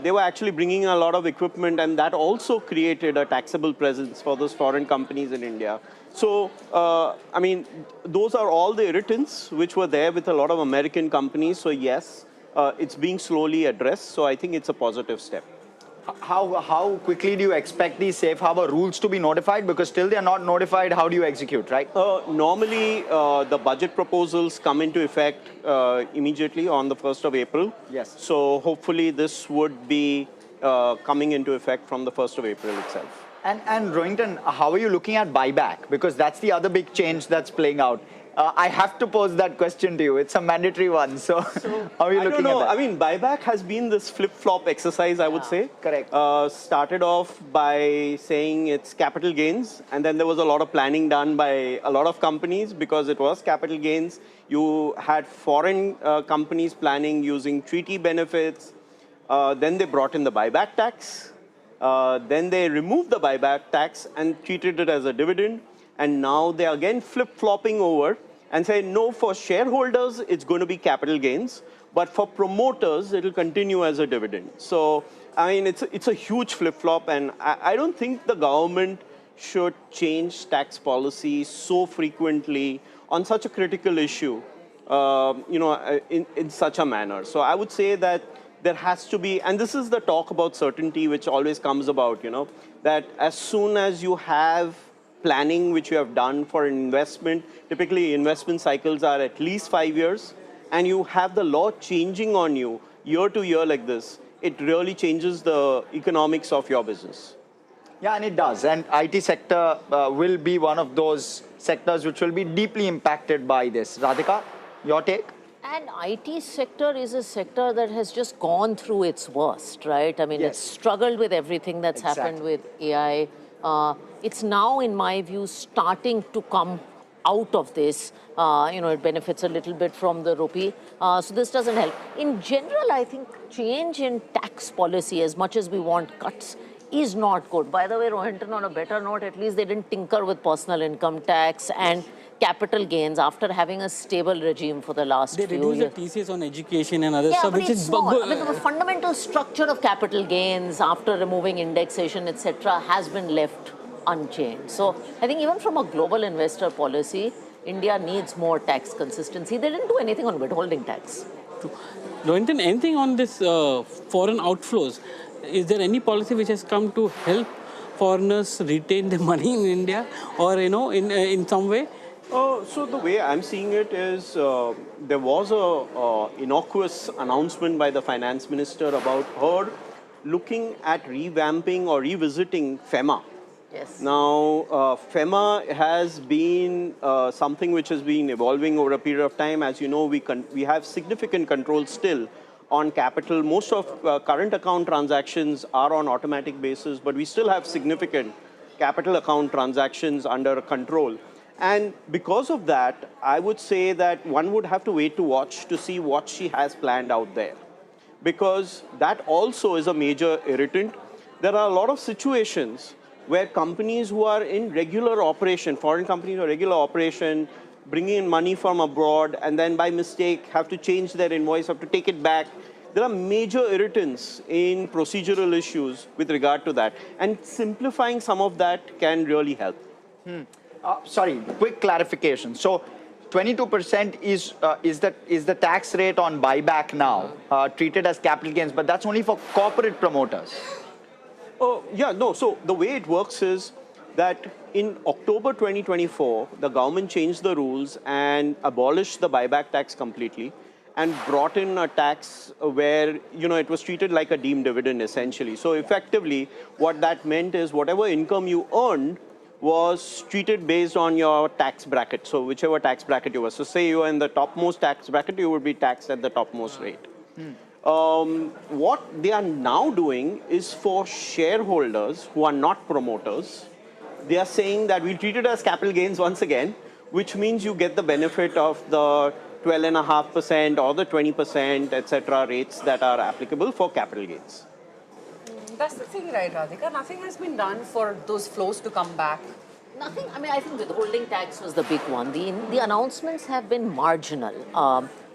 they were actually bringing a lot of equipment, and that also created a taxable presence for those foreign companies in India. So, I mean, those are all the irritants which were there with a lot of American companies. So, yes. It's being slowly addressed, so I think it's a positive step. How quickly do you expect these safe harbor rules to be notified? Because till they are not notified, how do you execute, right? Normally, the budget proposals come into effect immediately on the 1st of April. Yes. So hopefully this would be coming into effect from the 1st of April itself. And Rohinton, how are you looking at buyback? Because that's the other big change that's playing out. I have to pose that question to you. It's a mandatory one. So how are you looking at that? I mean, buyback has been this flip-flop exercise, I would say. Correct. Started off by saying it's capital gains. And then there was a lot of planning done by a lot of companies because it was capital gains. You had foreign companies planning using treaty benefits. Then they brought in the buyback tax. Then they removed the buyback tax and treated it as a dividend. And now they're again flip-flopping over and say, no, for shareholders, it's going to be capital gains. But for promoters, it'll continue as a dividend. So, I mean, it's a huge flip-flop. And I don't think the government should change tax policy so frequently on such a critical issue, in such a manner. So I would say that there has to be, and this is the talk about certainty, which always comes about, that as soon as you have planning which you have done for an investment, typically investment cycles are at least 5 years, and you have the law changing on you year to year like this, it really changes the economics of your business. Yeah, and it does. And IT sector will be one of those sectors which will be deeply impacted by this. Radhika, your take? And IT sector is a sector that has just gone through its worst, right? I mean, it's struggled with everything that's happened with AI. It's now, in my view, starting to come out of this. It benefits a little bit from the rupee. So this doesn't help. In general, I think change in tax policy, as much as we want cuts, is not good. By the way, Rohinton, on a better note, at least they didn't tinker with personal income tax and capital gains after having a stable regime for the last few years. They reduced the TCS on education and other stuff, which is small. I mean, the fundamental structure of capital gains after removing indexation, etc., has been left unchanged. So I think even from a global investor policy, India needs more tax consistency. They didn't do anything on withholding tax. Rohinton, anything on this foreign outflows? Is there any policy which has come to help foreigners retain their money in India or, in some way? So the way I'm seeing it is there was a innocuous announcement by the finance minister about her looking at revamping or revisiting FEMA. Yes. Now, FEMA has been something which has been evolving over a period of time. As you know, we have significant control still on capital. Most of current account transactions are on automatic basis, but we still have significant capital account transactions under control. And because of that, I would say that one would have to wait to watch to see what she has planned out there. Because that also is a major irritant. There are a lot of situations where companies who are in regular operation, foreign companies or regular operation, bringing in money from abroad and then by mistake have to change their invoice, have to take it back. There are major irritants in procedural issues with regard to that. And simplifying some of that can really help. Sorry, quick clarification. So 22% is the tax rate on buyback now, treated as capital gains, but that's only for corporate promoters. Oh, yeah, no. So the way it works is that in October 2024, the government changed the rules and abolished the buyback tax completely and brought in a tax where, it was treated like a deemed dividend essentially. So effectively, what that meant is whatever income you earned was treated based on your tax bracket. So whichever tax bracket you were. So say you were in the topmost tax bracket, you would be taxed at the topmost rate. What they are now doing is for shareholders who are not promoters, they are saying that we'll treat it as capital gains once again, which means you get the benefit of the 12.5% or the 20%, etc. rates that are applicable for capital gains. That's the thing, right, Radhika? Nothing has been done for those flows to come back. Nothing. I mean, I think withholding tax was the big one. The announcements have been marginal.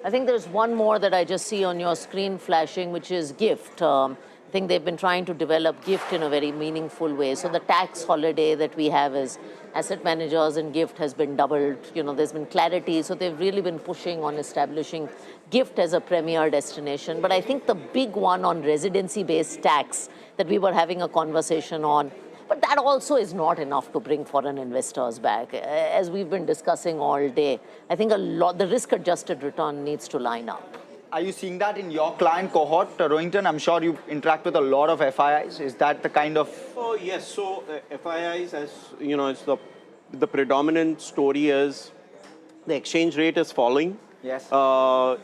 I think there's one more that I just see on your screen flashing, which is GIFT. I think they've been trying to develop GIFT in a very meaningful way. So the tax holiday that we have as asset managers and GIFT has been doubled. There's been clarity. So they've really been pushing on establishing GIFT as a premier destination. But I think the big one on residency-based tax that we were having a conversation on, but that also is not enough to bring foreign investors back. As we've been discussing all day, I think the risk-adjusted return needs to line up. Are you seeing that in your client cohort, Rohinton? I'm sure you interact with a lot of FIIs. Is that the kind of... Oh, yes. So FIIs, as it's the predominant story is the exchange rate is falling. Yes. The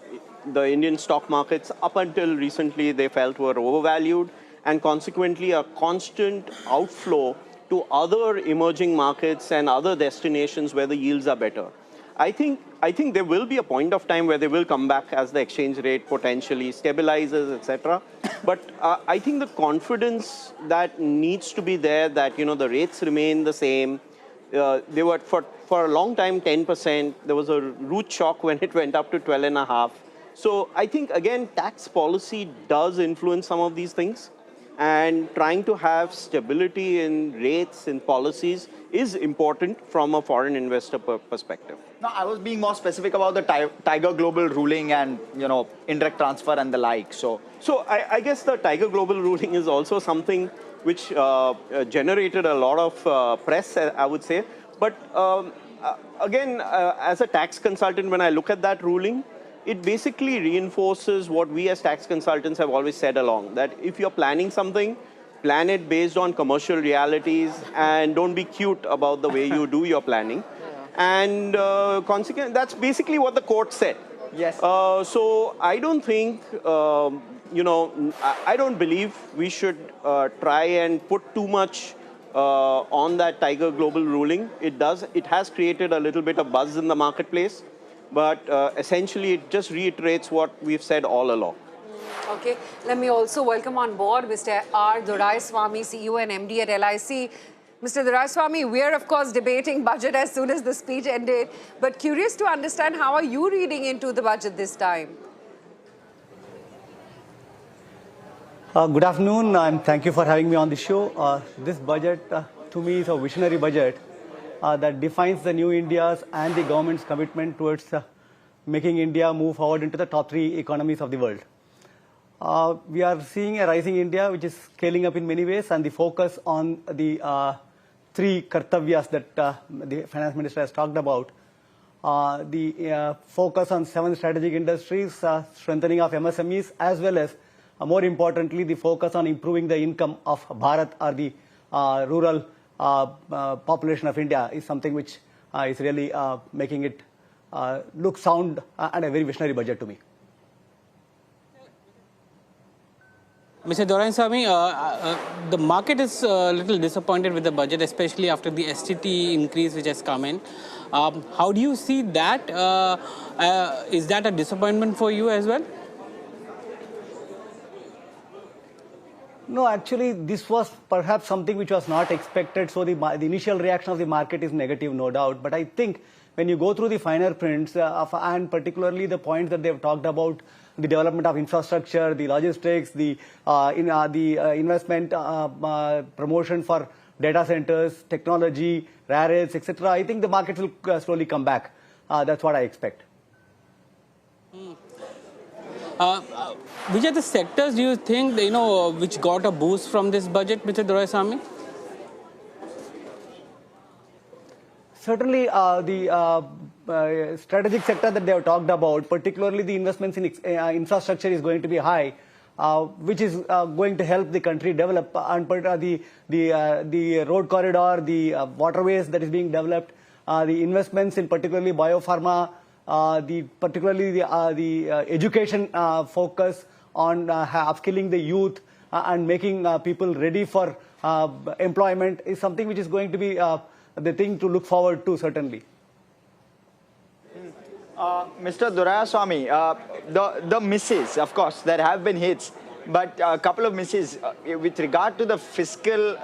Indian stock markets, up until recently, they felt were overvalued, and consequently a constant outflow to other emerging markets and other destinations where the yields are better. I think there will be a point of time where they will come back as the exchange rate potentially stabilizes, etc. But I think the confidence that needs to be there that, the rates remain the same. They were for a long time 10%. There was a root shock when it went up to 12.5%. So I think, again, tax policy does influence some of these things. And trying to have stability in rates and policies is important from a foreign investor perspective. No, I was being more specific about the Tiger Global ruling and, indirect transfer and the like. So I guess the Tiger Global ruling is also something which generated a lot of press, I would say. But again, as a tax consultant, when I look at that ruling, it basically reinforces what we as tax consultants have always said along, that if you're planning something, plan it based on commercial realities and don't be cute about the way you do your planning. And consequently, that's basically what the court said. Yes. So I don't think, I don't believe we should try and put too much on that Tiger Global ruling. It has created a little bit of buzz in the marketplace. But essentially, it just reiterates what we've said all along. Okay. Let me also welcome on board Mr. R. Doraiswamy, CEO and MD at LIC. Mr. Doraiswamy, we are, of course, debating budget as soon as the speech ended. But curious to understand, how are you reading into the budget this time? Good afternoon, and thank you for having me on the show. This budget, to me, is a visionary budget that defines the new India's and the government's commitment towards making India move forward into the top 3 economies of the world. We are seeing a rising India, which is scaling up in many ways, and the focus on the 3 kartavyas that the finance minister has talked about. The focus on 7 strategic industries, strengthening of MSMEs, as well as, more importantly, the focus on improving the income of Bharat or the rural population of India is something which is really making it look sound and a very visionary budget to me. Mr. Doraiswamy, the market is a little disappointed with the budget, especially after the STT increase which has come in. How do you see that? Is that a disappointment for you as well? No, actually, this was perhaps something which was not expected. So the initial reaction of the market is negative, no doubt. But I think when you go through the finer prints, and particularly the points that they've talked about, the development of infrastructure, the logistics, the investment promotion for data centers, technology, rare earths, etc., I think the market will slowly come back. That's what I expect. Which are the sectors do you think, which got a boost from this budget, Mr. Doraiswamy? Certainly, the strategic sector that they have talked about, particularly the investments in infrastructure, is going to be high, which is going to help the country develop. And the road corridor, the waterways that is being developed, the investments in particularly biopharma, particularly the education focus on upskilling the youth and making people ready for employment is something which is going to be the thing to look forward to, certainly. Mr. Doraiswamy, the misses, of course, there have been hits, but a couple of misses with regard to the fiscal,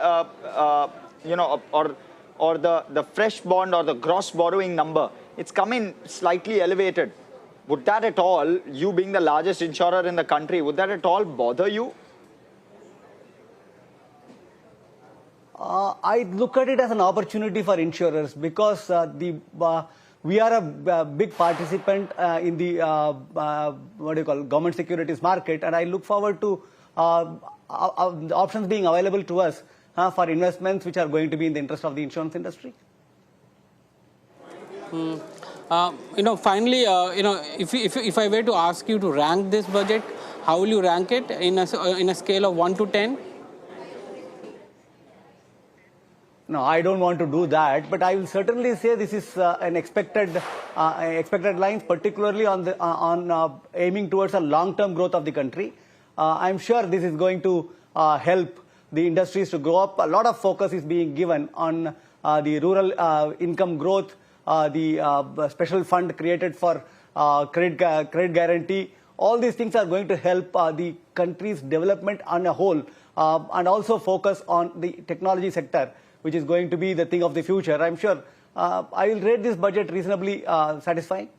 or the fresh bond or the gross borrowing number. It's come in slightly elevated. Would that at all, you being the largest insurer in the country, would that at all bother you? I look at it as an opportunity for insurers because we are a big participant in the government securities market, and I look forward to options being available to us for investments which are going to be in the interest of the insurance industry. Finally, if I were to ask you to rank this budget, how will you rank it in a scale of 1 to 10? No, I don't want to do that, but I will certainly say this is an expected lines, particularly on aiming towards a long-term growth of the country. I'm sure this is going to help the industries to grow up. A lot of focus is being given on the rural income growth, the special fund created for credit guarantee. All these things are going to help the country's development on a whole, and also focus on the technology sector, which is going to be the thing of the future. I'm sure I will rate this budget reasonably satisfying.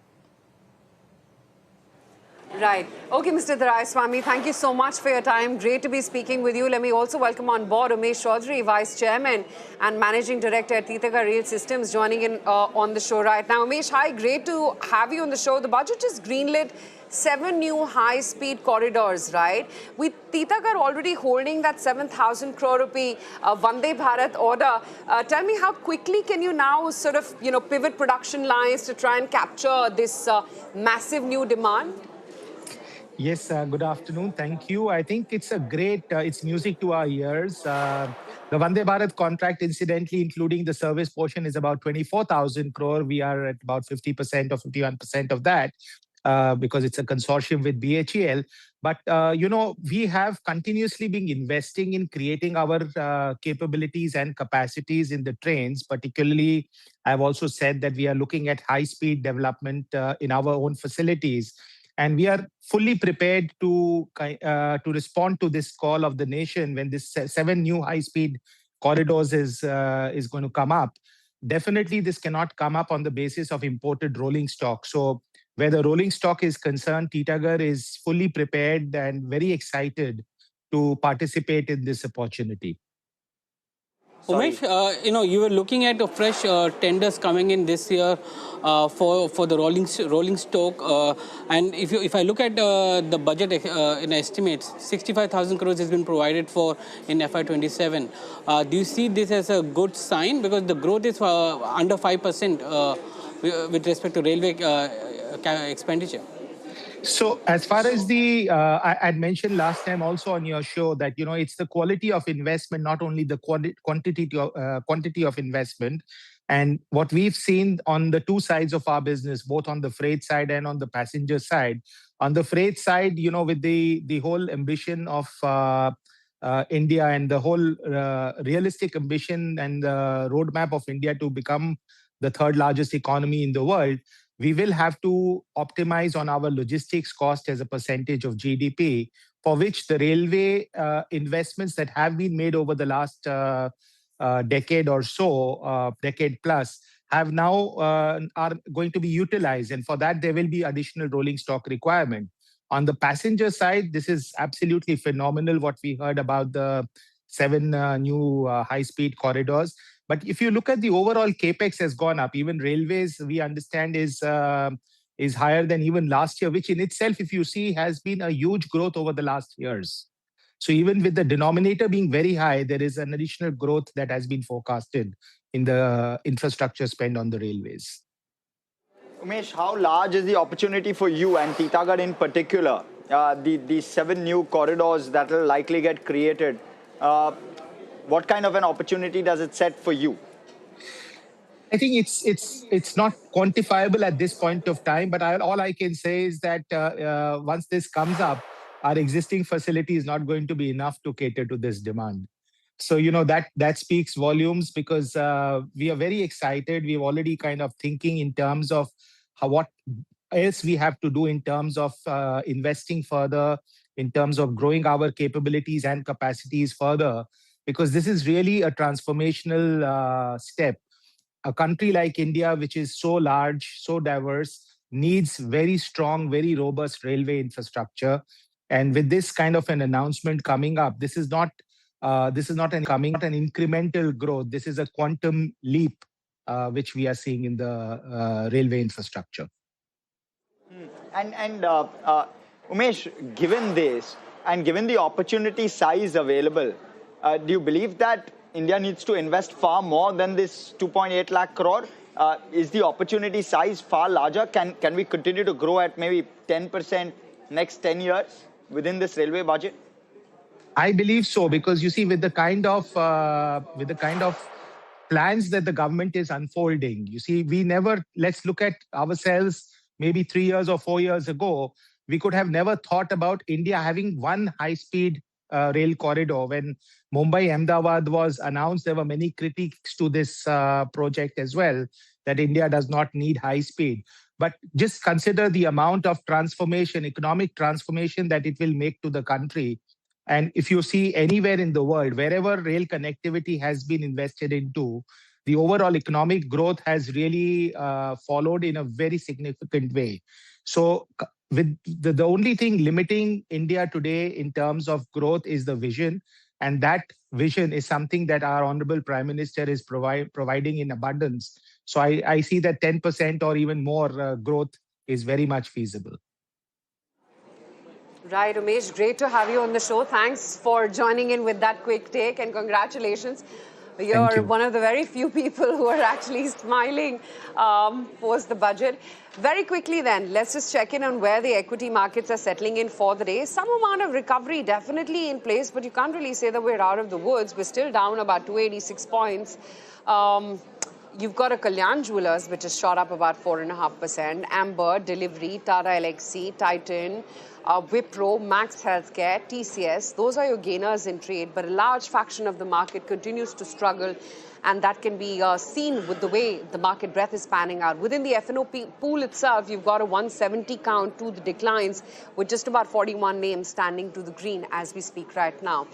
Right. Okay, Mr. Doraiswamy, thank you so much for your time. Great to be speaking with you. Let me also welcome on board Umesh Chaudhary, Vice Chairman and Managing Director at Titagarh Rail Systems, joining in on the show right now. Umesh, hi, great to have you on the show. The budget is greenlit 7 new high-speed corridors, right? With Titagarh already holding that 7,000 crore rupee Vande Bharat order, tell me how quickly can you now sort of, pivot production lines to try and capture this massive new demand? Yes, good afternoon. Thank you. I think it's a great, it's music to our ears. The Vande Bharat contract, incidentally, including the service portion, is about 24,000 crore. We are at about 50% or 51% of that because it's a consortium with BHEL. But, we have continuously been investing in creating our capabilities and capacities in the trains. Particularly, I've also said that we are looking at high-speed development in our own facilities. And we are fully prepared to respond to this call of the nation when this 7 new high-speed corridors is going to come up. Definitely, this cannot come up on the basis of imported rolling stock. So where the rolling stock is concerned, Titagarh is fully prepared and very excited to participate in this opportunity. Umesh, you were looking at fresh tenders coming in this year for the rolling stock, and if I look at the budget in estimates, 65,000 crores has been provided for in FY27. Do you see this as a good sign, because the growth is under 5% with respect to railway expenditure? So as far as I'd mentioned last time also on your show that, it's the quality of investment, not only the quantity of investment. And what we've seen on the two sides of our business, both on the freight side and on the passenger side, On the freight side, with the whole ambition of India and the whole realistic ambition and the roadmap of India to become the third largest economy in the world, we will have to optimize on our logistics cost as a percentage of GDP, for which the railway investments that have been made over the last decade or so, decade plus, have now are going to be utilized. And for that, there will be additional rolling stock requirement. On the passenger side, this is absolutely phenomenal what we heard about the 7 new high-speed corridors. But if you look at the overall capex has gone up. Even railways, we understand, is higher than even last year, which in itself, if you see, has been a huge growth over the last years. So even with the denominator being very high, there is an additional growth that has been forecasted in the infrastructure spend on the railways. Umesh, how large is the opportunity for you and Titagarh in particular? The 7 new corridors that will likely get created. What kind of an opportunity does it set for you? I think it's not quantifiable at this point of time, but all I can say is that once this comes up, our existing facility is not going to be enough to cater to this demand. So, that speaks volumes, because we are very excited. We're already kind of thinking in terms of what else we have to do in terms of investing further, in terms of growing our capabilities and capacities further, because this is really a transformational step. A country like India, which is so large, so diverse, needs very strong, very robust railway infrastructure. And with this kind of an announcement coming up, this is not an incremental growth. This is a quantum leap, which we are seeing in the railway infrastructure. And Umesh, given this and given the opportunity size available, do you believe that India needs to invest far more than this 2.8 lakh crore? Is the opportunity size far larger? Can we continue to grow at maybe 10% next 10 years within this railway budget? I believe so, because you see, with the kind of plans that the government is unfolding, you see, let's look at ourselves maybe 3 years or 4 years ago. We could have never thought about India having one high-speed rail corridor. When Mumbai-Ahmedabad was announced, there were many critiques to this project as well, that India does not need high speed. But just consider the amount of transformation, economic transformation that it will make to the country. And if you see anywhere in the world, wherever rail connectivity has been invested into, the overall economic growth has really followed in a very significant way. So with the only thing limiting India today in terms of growth is the vision. And that vision is something that our Honorable Prime Minister is providing in abundance. So I see that 10% or even more growth is very much feasible. Right, Umesh, great to have you on the show. Thanks for joining in with that quick take, and congratulations. You're one of the very few people who are actually smiling post the budget. Very quickly then, let's just check in on where the equity markets are settling in for the day. Some amount of recovery definitely in place, but you can't really say that we're out of the woods. We're still down about 286 points. You've got a Kalyan Jewellers, which has shot up about 4.5%. Amber, Delivery, Tata Elxsi, Titan, Wipro, Max Healthcare, TCS. Those are your gainers in trade, but a large faction of the market continues to struggle, and that can be seen with the way the market breadth is panning out. Within the F&O pool itself, you've got a 170 count to the declines, with just about 41 names standing to the green as we speak right now.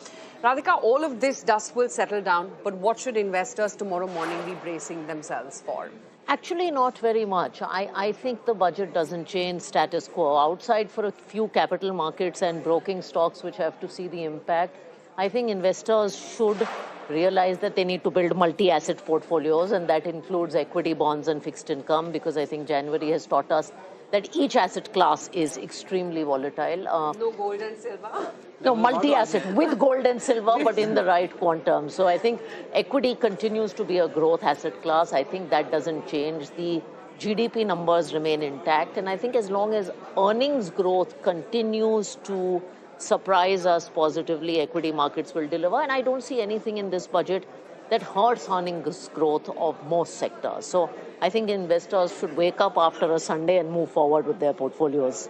Radhika, all of this dust will settle down, but what should investors tomorrow morning be bracing themselves for? Actually, not very much. I think the budget doesn't change status quo. Outside for a few capital markets and broking stocks which have to see the impact, I think investors should realize that they need to build multi-asset portfolios, and that includes equity, bonds and fixed income, because I think January has taught us that each asset class is extremely volatile. No gold and silver? No, multi-asset with gold and silver, but in the right quantum. So I think equity continues to be a growth asset class. I think that doesn't change. The GDP numbers remain intact. And I think as long as earnings growth continues to surprise us positively, equity markets will deliver. And I don't see anything in this budget that hurts earnings growth of most sectors. So I think investors should wake up after a Sunday and move forward with their portfolios.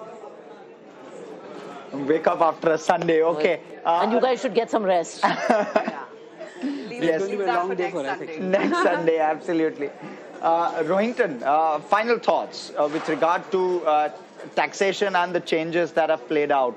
Wake up after a Sunday. Okay. And you guys should get some rest. Yes. It's going to be a long day for us, actually. Next Sunday, absolutely. Rohinton, final thoughts with regard to taxation and the changes that have played out.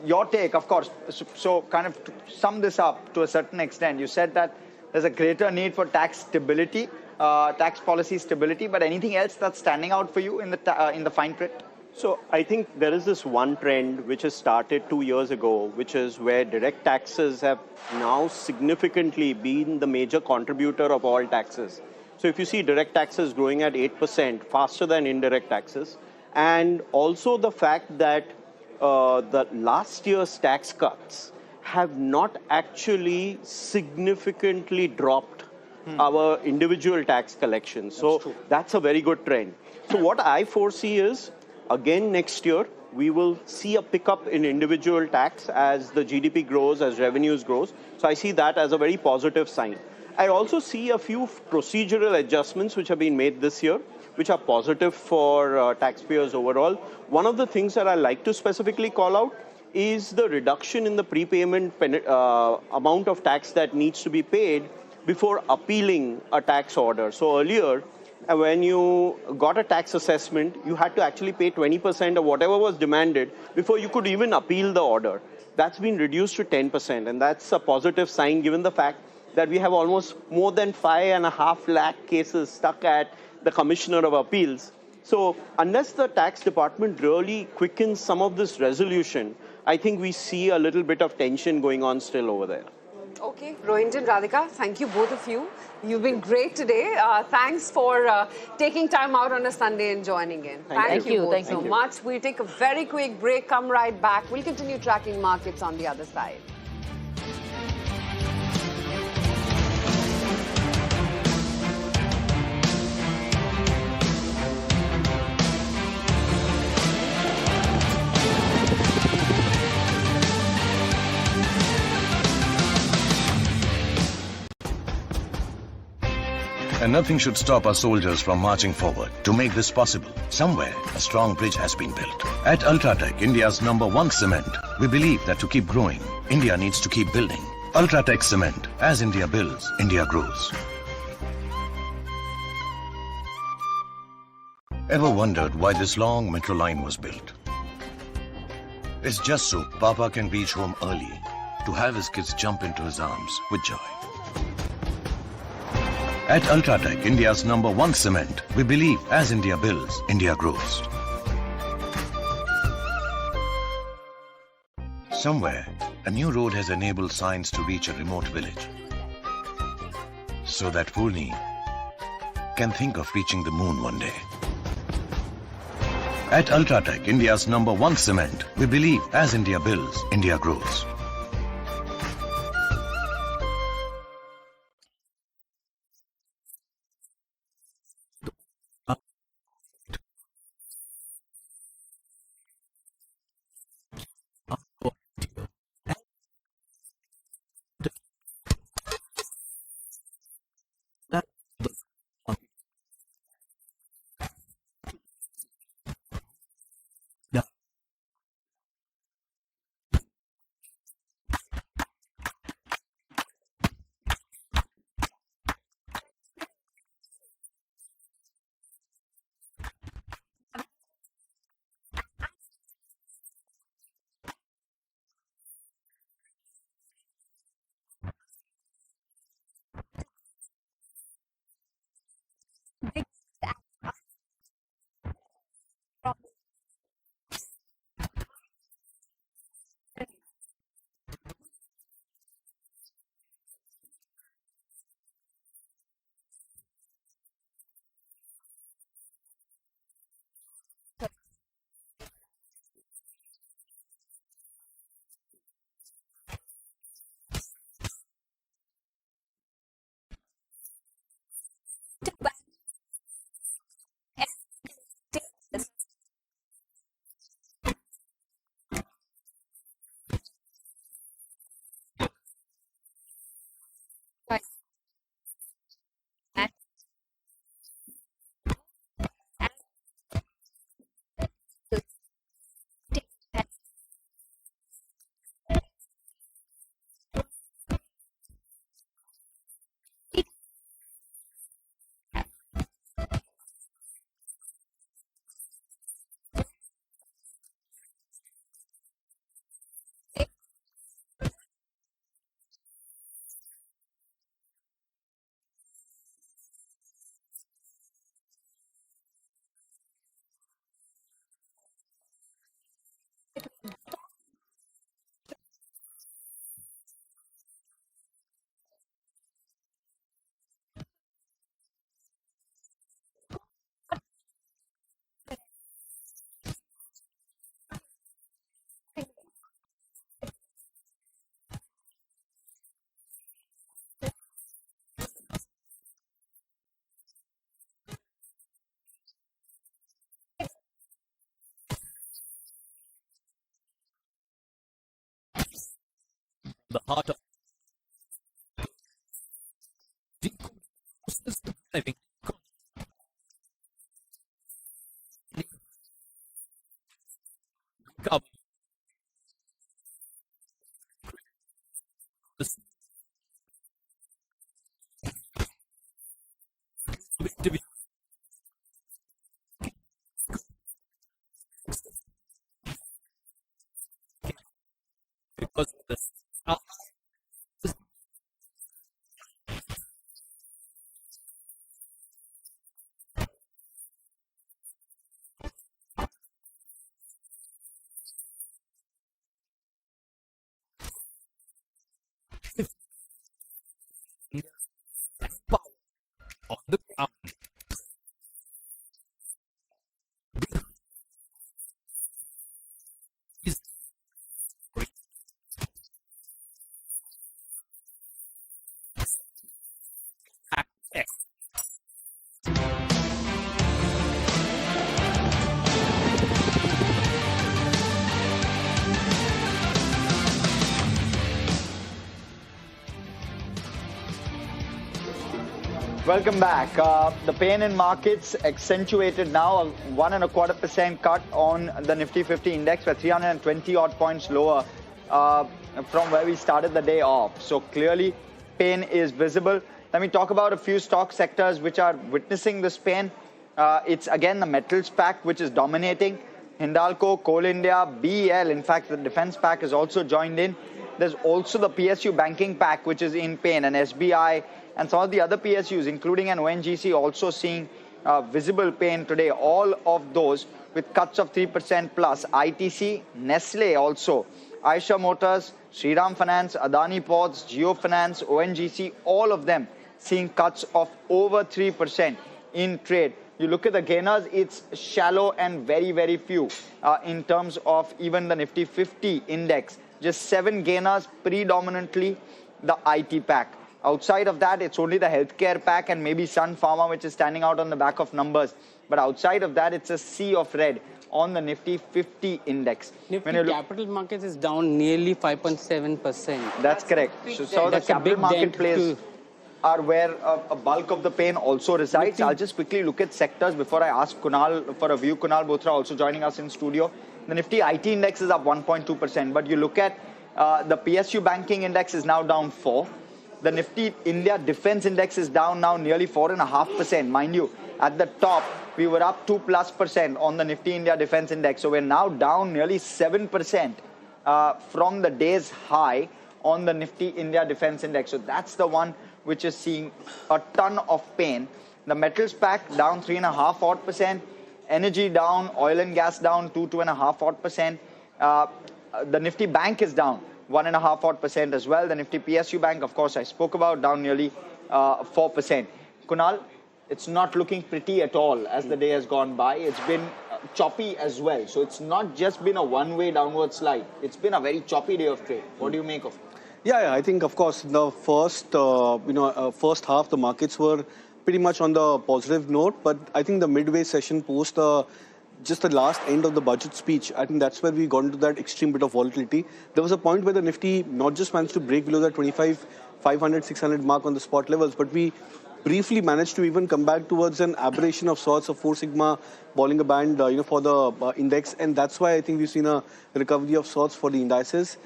Your take, of course. So kind of to sum this up to a certain extent, you said that there's a greater need for tax stability, tax policy stability, but anything else that's standing out for you in the fine print? So I think there is this one trend which has started 2 years ago, which is where direct taxes have now significantly been the major contributor of all taxes. So if you see direct taxes growing at 8% faster than indirect taxes, and also the fact that the last year's tax cuts have not actually significantly dropped our individual tax collections. So that's a very good trend. So what I foresee is, again next year, we will see a pickup in individual tax as the GDP grows, as revenues grows. So I see that as a very positive sign. I also see a few procedural adjustments which have been made this year, which are positive for taxpayers overall. One of the things that I like to specifically call out is the reduction in the prepayment amount of tax that needs to be paid before appealing a tax order. So earlier, when you got a tax assessment, you had to actually pay 20% of whatever was demanded before you could even appeal the order. That's been reduced to 10%, and that's a positive sign given the fact that we have almost more than 5.5 lakh cases stuck at the Commissioner of Appeals. So unless the tax department really quickens some of this resolution, I think we see a little bit of tension going on still over there. Okay, Rohinton, Radhika, thank you both of you. You've been great today. Thanks for taking time out on a Sunday and joining in. Thank you both so much. We'll take a very quick break, come right back. We'll continue tracking markets on the other side. And nothing should stop our soldiers from marching forward. To make this possible, somewhere a strong bridge has been built. At Ultratech, India's #1 cement, we believe that to keep growing, India needs to keep building. Ultratech Cement. As India builds, India grows. Ever wondered why this long metro line was built? It's just so Papa can reach home early to have his kids jump into his arms with joy. At Ultratech, India's #1 cement, we believe as India builds, India grows. Somewhere, a new road has enabled science to reach a remote village, so that Purni can think of reaching the moon one day. At Ultratech, India's #1 cement, we believe as India builds, India grows. the heart of driving because the power on the ground. Is Welcome back. The pain in markets accentuated now, a 1.25% cut on the Nifty 50 index. We're 320 odd points lower from where we started the day off. So clearly pain is visible. Let me talk about a few stock sectors which are witnessing this pain. It's again the metals pack which is dominating. Hindalco, Coal India, BEL, in fact the defense pack has also joined in. There's also the PSU banking pack which is in pain, and SBI and some of the other PSUs including an ONGC also seeing visible pain today. All of those with cuts of 3% plus. ITC, Nestle also, Eicher Motors, Shriram Finance, Adani Ports, Jio Finance, ONGC, all of them seeing cuts of over 3% in trade. You look at the gainers, it's shallow and very, very few in terms of even the Nifty 50 index. Just 7 gainers, predominantly the IT pack. Outside of that, it's only the healthcare pack and maybe Sun Pharma, which is standing out on the back of numbers. But outside of that, it's a sea of red on the Nifty 50 index. Nifty capital markets is down nearly 5.7%. That's correct. So the capital market plays are where a bulk of the pain also resides. I'll just quickly look at sectors before I ask Kunal for a view. Kunal Bothra also joining us in studio. The Nifty IT index is up 1.2%, but you look at the PSU banking index is now down 4. The Nifty India Defense Index is down now nearly 4.5%. Mind you, at the top, we were up 2+% on the Nifty India Defense Index. So we're now down nearly 7% from the day's high on the Nifty India Defense Index. So that's the one which is seeing a ton of pain. The metals pack down 3.5%. Energy down, oil and gas down 2.5%. The Nifty Bank is down 1.5% as well. The Nifty PSU Bank, of course, I spoke about, down nearly 4%. Kunal, it's not looking pretty at all as the day has gone by. It's been choppy as well. So it's not just been a one-way downward slide. It's been a very choppy day of trade. What do you make of it? Yeah, I think, of course, the first, first half, the markets were pretty much on the positive note. But I think the midway session post just the last end of the budget speech, I think that's where we got into that extreme bit of volatility. There was a point where the Nifty not just managed to break below the 25,500, 600 mark on the spot levels, but we briefly managed to even come back towards an aberration of sorts of 4 sigma balling a band, for the index. And that's why I think we've seen a recovery of sorts for the indices.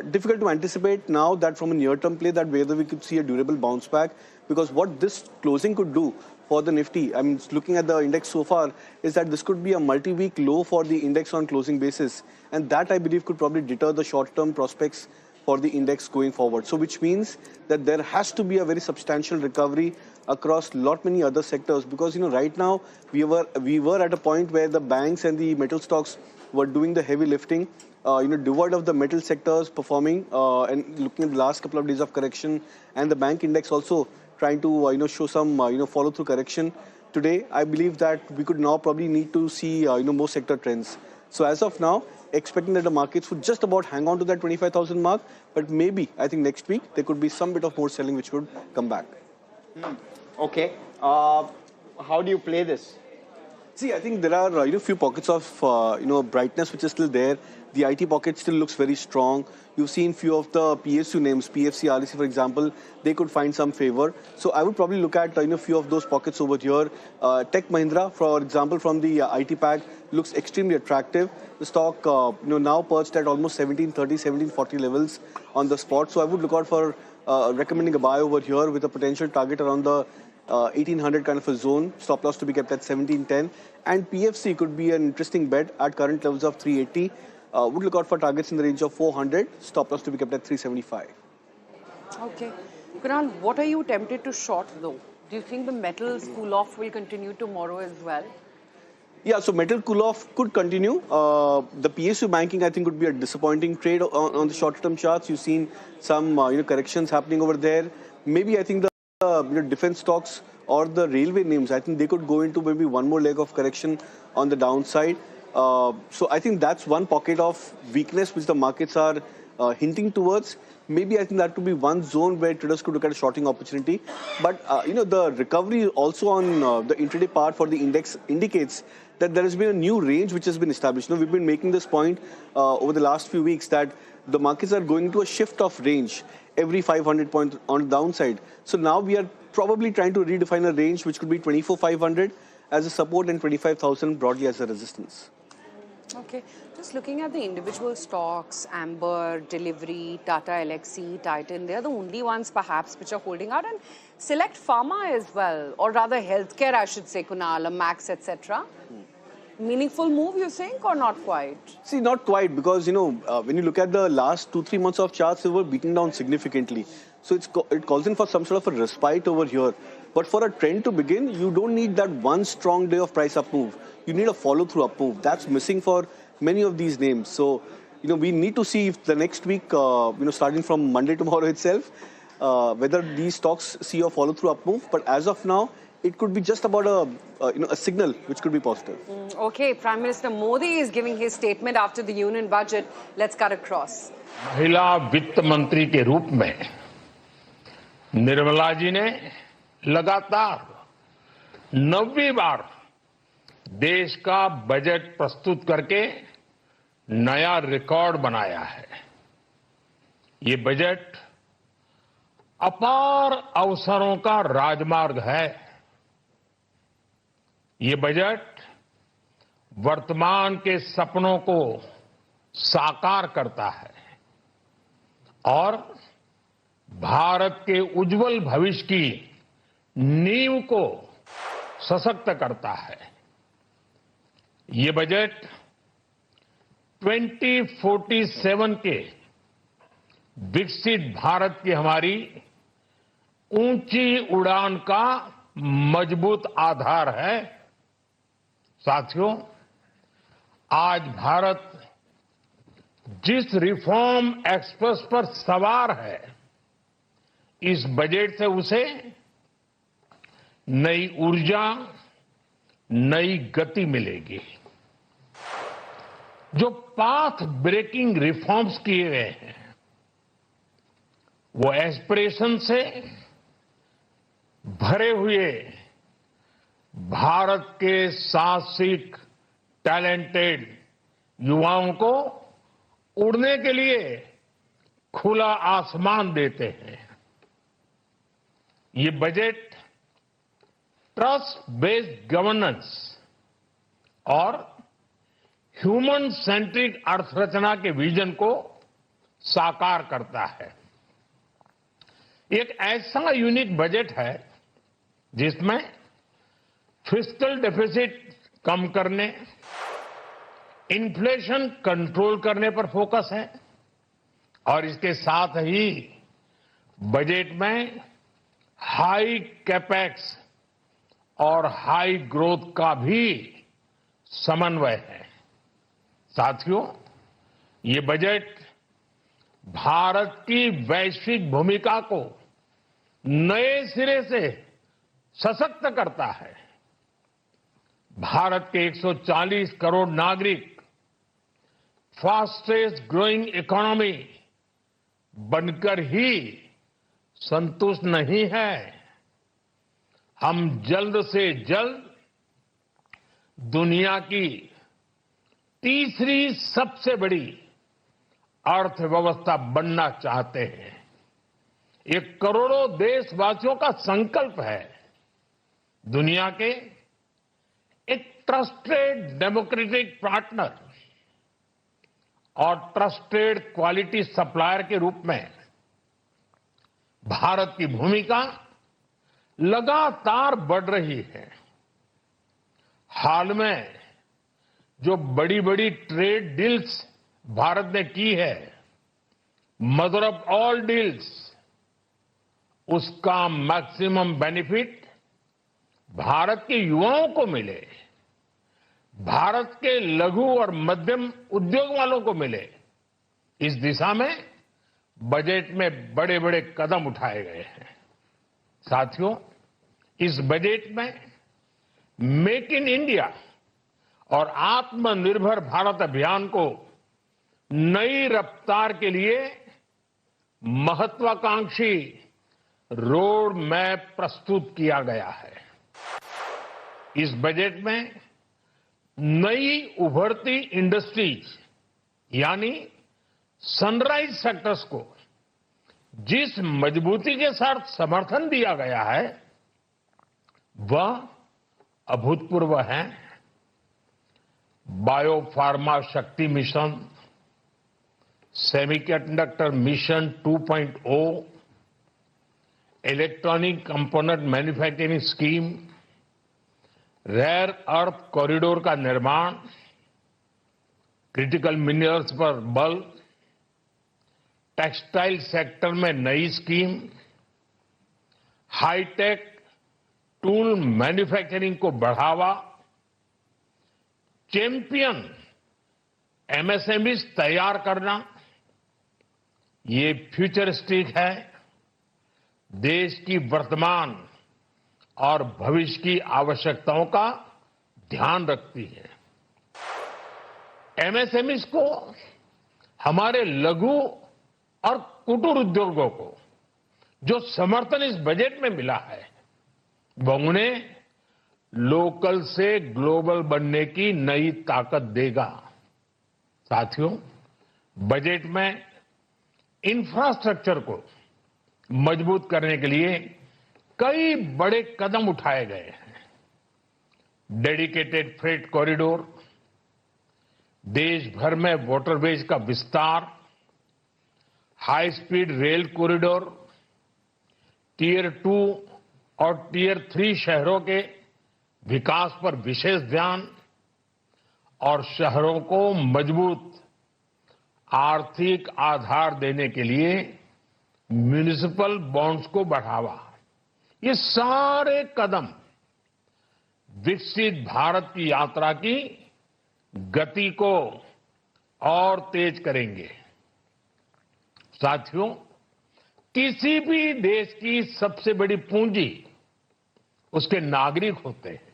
Difficult to anticipate now that from a near-term play that whether we could see a durable bounce back, because what this closing could do for the Nifty, I mean, looking at the index so far, is that this could be a multi-week low for the index on closing basis. And that, I believe, could probably deter the short-term prospects for the index going forward. So which means that there has to be a very substantial recovery across many other sectors, because, right now we were at a point where the banks and the metal stocks were doing the heavy lifting. Devoid of the metal sectors performing and looking at the last couple of days of correction, and the bank index also trying to show some follow through correction. Today, I believe that we could now probably need to see more sector trends. So as of now, expecting that the markets would just about hang on to that 25,000 mark, but maybe I think next week there could be some bit of more selling which would come back. Okay, how do you play this? See, I think there are few pockets of brightness which is still there. The IT pocket still looks very strong. You've seen few of the PSU names, PFC, REC, for example, they could find some favor. So I would probably look at few of those pockets over here. Tech Mahindra, for example, from the IT pack, looks extremely attractive. The stock now perched at almost 1730, 1740 levels on the spot. So I would look out for recommending a buy over here with a potential target around the 1800 kind of a zone, stop loss to be kept at 1710, and PFC could be an interesting bet at current levels of 380. Would look out for targets in the range of 400, stop loss to be kept at 375. Okay. Kunal, what are you tempted to short though? Do you think the metals cool off will continue tomorrow as well? Yeah, so metal cool-off could continue. The PSU banking, I think, would be a disappointing trade on the short-term charts. You've seen some corrections happening over there. Maybe I think the defense stocks or the railway names, I think they could go into maybe one more leg of correction on the downside. So I think that's one pocket of weakness which the markets are hinting towards. Maybe I think that could be one zone where traders could look at a shorting opportunity. But, the recovery also on the intraday part for the index indicates that there has been a new range which has been established. We've been making this point over the last few weeks that the markets are going to a shift of range every 500 points on the downside. So now we are probably trying to redefine a range which could be 24,500 as a support and 25,000 broadly as a resistance. Okay, just looking at the individual stocks, Amber, Delivery, Tata Elxsi, Titan, they're the only ones perhaps which are holding out, and select pharma as well, or rather healthcare, I should say, Kunal, Max, etc. Meaningful move, you think, or not quite? See, not quite, because, when you look at the last 2-3 months of charts, they were beaten down significantly. So it calls in for some sort of a respite over here. But for a trend to begin, you don't need that one strong day of price up move. You need a follow-through up move. That's missing for many of these names. So, we need to see if the next week, starting from Monday tomorrow itself, whether these stocks see a follow-through up move. But as of now, it could be just about a signal which could be positive. Okay, Prime Minister Modi is giving his statement after the union budget. Let's cut across. महिला वित्त मंत्री के रूप में निर्मला जी ने लगातार 9वीं बार देश का बजट प्रस्तुत करके नया रिकॉर्ड बनाया है। ये बजट अपार अवसरों का राजमार्ग है। ये बजट वर्तमान के सपनों को साकार करता है और भारत के उज्जवल भविष्य की नींव को सशक्त करता है। ये बजट 2047 के विकसित भारत की हमारी ऊंची उड़ान का मजबूत आधार है। साथियों, आज भारत जिस रिफॉर्म एक्सप्रेस पर सवार है, इस बजट से उसे नई ऊर्जा, नई गति मिलेगी। जो पाथ ब्रेकिंग रिफॉर्म्स किए गए हैं, वो एस्पिरेशन से भरे हुए भारत के साहसिक, टैलेंटेड युवाओं को उड़ने के लिए खुला आसमान देते हैं। ये बजट ट्रस्ट बेस्ड गवर्नेंस और ह्यूमन सेंट्रिक अर्थरचना के विजन को साकार करता है। एक ऐसा यूनिक बजट है जिसमें फिस्कल डेफिसिट कम करने, इन्फ्लेशन कंट्रोल करने पर फोकस है और इसके साथ ही बजट में हाई कैपेक्स और हाई ग्रोथ का भी समन्वय है। साथियों, ये बजट भारत की वैश्विक भूमिका को नए सिरे से सशक्त करता है। भारत के 140 करोड़ नागरिक फास्टेस्ट ग्रोइंग इकोनॉमी बनकर ही संतुष्ट नहीं है। हम जल्द से जल्द दुनिया की तीसरी सबसे बड़ी अर्थव्यवस्था बनना चाहते हैं। ये करोड़ों देशवासियों का संकल्प है। दुनिया के एक ट्रस्टेड डेमोक्रेटिक पार्टनर और ट्रस्टेड क्वालिटी सप्लायर के रूप में भारत की भूमिका लगातार बढ़ रही है। हाल में जो बड़ी बड़ी ट्रेड डील्स भारत ने की है, मदर ऑफ ऑल डील्स, उसका मैक्सिमम बेनिफिट भारत के युवाओं को मिले, भारत के लघु और मध्यम उद्योग वालों को मिले। इस दिशा में बजट में बड़े बड़े कदम उठाए गए हैं। साथियों, इस बजट में मेक इन इंडिया और आत्मनिर्भर भारत अभियान को नई रफ्तार के लिए महत्वाकांक्षी रोड मैप प्रस्तुत किया गया है। इस बजट में नई उभरती इंडस्ट्रीज यानी सनराइज सेक्टर्स को जिस मजबूती के साथ समर्थन दिया गया है वह अभूतपूर्व है। बायोफार्मा शक्ति mission, semiconductor mission 2.0, electronic component manufacturing scheme, rare earth corridor का निर्माण, क्रिटिकल मिनरल्स पर बल, टेक्सटाइल सेक्टर में नई स्कीम, हाईटेक टूल मैन्युफैक्चरिंग को बढ़ावा, चैंपियन एमएसएमईज तैयार करना, ये फ्यूचरिस्टिक है, देश की वर्तमान और भविष्य की आवश्यकताओं का ध्यान रखती है। एमएसएमईज को, हमारे लघु और कुटीर उद्योगों को जो समर्थन इस बजट में मिला है वह उन्हें लोकल से ग्लोबल बनने की नई ताकत देगा। साथियों, बजट में इंफ्रास्ट्रक्चर को मजबूत करने के लिए कई बड़े कदम उठाए गए हैं। डेडिकेटेड फ्रेट कॉरिडोर, देश भर में वाटरवेज का विस्तार, high speed rail corridor, tier 2 और टियर 3 शहरों के विकास पर विशेष ध्यान और शहरों को मजबूत आर्थिक आधार देने के लिए म्युनिसिपल बॉन्ड्स को बढ़ावा। ये सारे कदम विकसित भारत की यात्रा की गति को और तेज करेंगे। साथियों, किसी भी देश की सबसे बड़ी पूंजी उसके नागरिक होते हैं।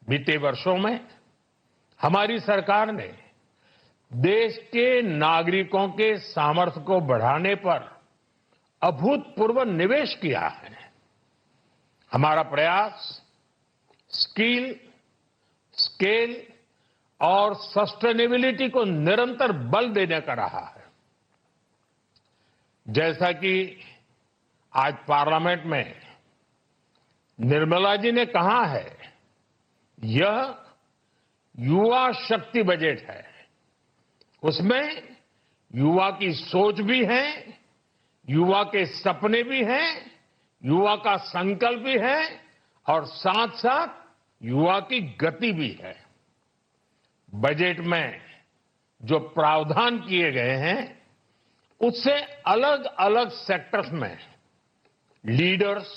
बीते वर्षों में हमारी सरकार ने देश के नागरिकों के सामर्थ्य को बढ़ाने पर अभूतपूर्व निवेश किया है। हमारा प्रयास स्किल, स्केल और सस्टेनेबिलिटी को निरंतर बल देने का रहा है। जैसा कि आज पार्लियामेंट में निर्मला जी ने कहा है, यह युवा शक्ति बजट है। उसमें युवा की सोच भी है, युवा के सपने भी हैं, युवा का संकल्प भी है और साथ साथ युवा की गति भी है। बजट में जो प्रावधान किए गए हैं उससे अलग अलग सेक्टर्स में लीडर्स,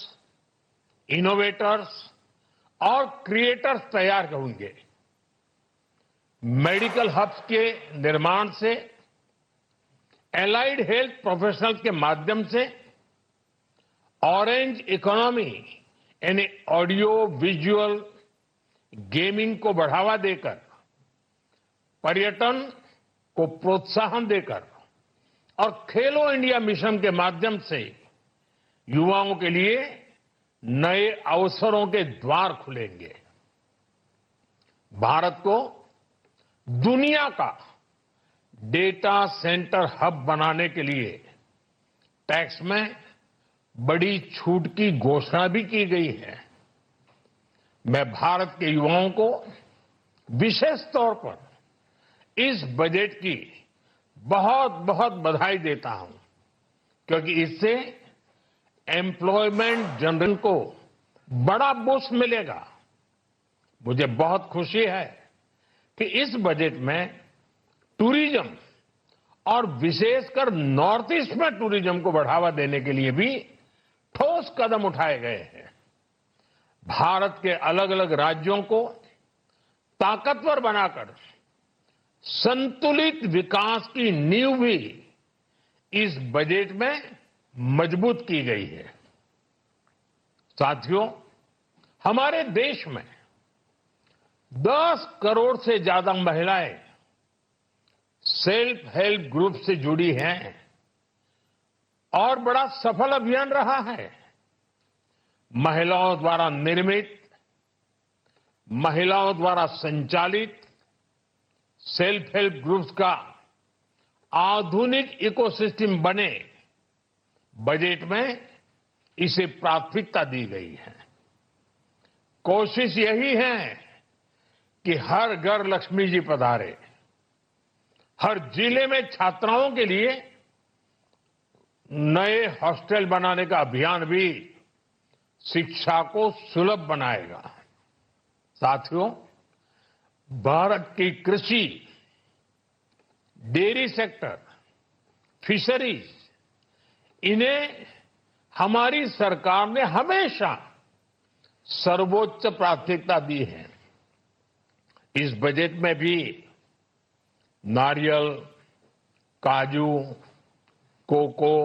इनोवेटर्स और क्रिएटर्स तैयार होंगे। मेडिकल हब्स के निर्माण से, एलाइड हेल्थ प्रोफेशनल्स के माध्यम से, ऑरेंज इकोनॉमी यानी ऑडियो विजुअल गेमिंग को बढ़ावा देकर, पर्यटन को प्रोत्साहन देकर और खेलो इंडिया मिशन के माध्यम से युवाओं के लिए नए अवसरों के द्वार खुलेंगे। भारत को दुनिया का डेटा सेंटर हब बनाने के लिए टैक्स में बड़ी छूट की घोषणा भी की गई है। मैं भारत के युवाओं को विशेष तौर पर इस बजट की बहुत बहुत बधाई देता हूं, क्योंकि इससे एम्प्लॉयमेंट जनरेशन को बड़ा बूस्ट मिलेगा। मुझे बहुत खुशी है कि इस बजट में टूरिज्म और विशेषकर नॉर्थ ईस्ट में टूरिज्म को बढ़ावा देने के लिए भी ठोस कदम उठाए गए हैं। भारत के अलग अलग राज्यों को ताकतवर बनाकर संतुलित विकास की नींव भी इस बजट में मजबूत की गई है। साथियों, हमारे देश में 10 करोड़ से ज्यादा महिलाएं सेल्फ हेल्प ग्रुप से जुड़ी हैं और बड़ा सफल अभियान रहा है। महिलाओं द्वारा निर्मित, महिलाओं द्वारा संचालित सेल्फ हेल्प ग्रुप्स का आधुनिक इकोसिस्टम बने, बजट में इसे प्राथमिकता दी गई है। कोशिश यही है कि हर घर लक्ष्मी जी पधारे। हर जिले में छात्राओं के लिए नए हॉस्टल बनाने का अभियान भी शिक्षा को सुलभ बनाएगा। साथियों, भारत की कृषि, डेयरी सेक्टर, फिशरीज, इन्हें हमारी सरकार ने हमेशा सर्वोच्च प्राथमिकता दी है। इस बजट में भी नारियल, काजू, कोको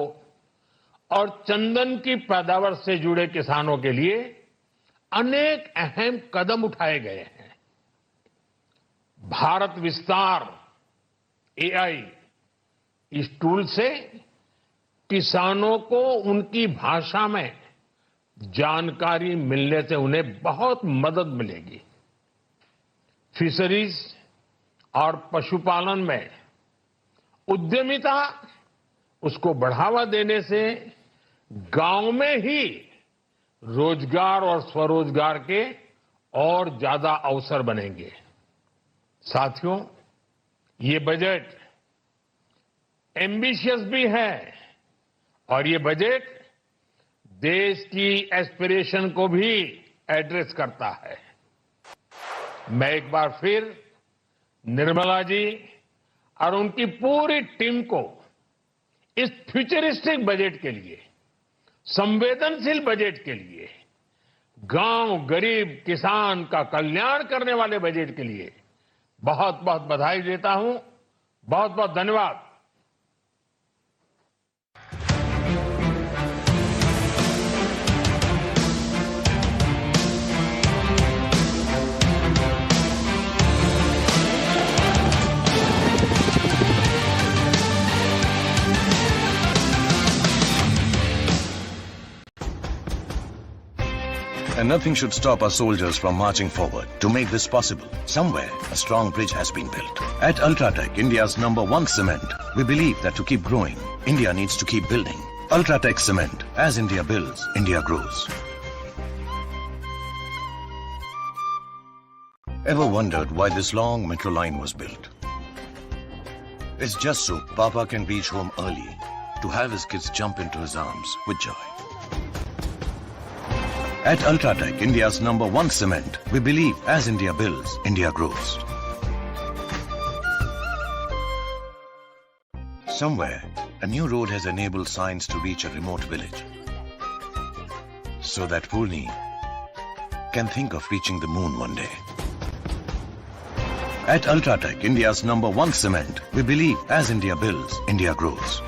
और चंदन की पैदावार से जुड़े किसानों के लिए अनेक अहम कदम उठाए गए हैं। भारत विस्तार एआई, इस टूल से किसानों को उनकी भाषा में जानकारी मिलने से उन्हें बहुत मदद मिलेगी। फिशरीज और पशुपालन में उद्यमिता, उसको बढ़ावा देने से गांव में ही रोजगार और स्वरोजगार के और ज्यादा अवसर बनेंगे। साथियों, ये बजट एम्बिशियस भी है और ये बजट देश की एस्पिरेशन को भी एड्रेस करता है। मैं एक बार फिर निर्मला जी और उनकी पूरी टीम को इस फ्यूचरिस्टिक बजट के लिए, संवेदनशील बजट के लिए, गांव, गरीब, किसान का कल्याण करने वाले बजट के लिए बहुत बहुत बधाई देता हूं। बहुत बहुत धन्यवाद। And nothing should stop our soldiers from marching forward. To make this possible, somewhere a strong bridge has been built. At Ultratech, India's #1 cement, we believe that to keep growing, India needs to keep building. Ultratech Cement. As India builds, India grows. Ever wondered why this long metro line was built? It's just so Papa can reach home early to have his kids jump into his arms with joy. At Ultratech, India's #1 cement, we believe as India builds, India grows. Somewhere, a new road has enabled science to reach a remote village, so that Purni can think of reaching the moon one day. At Ultratech, India's #1 cement, we believe as India builds, India grows.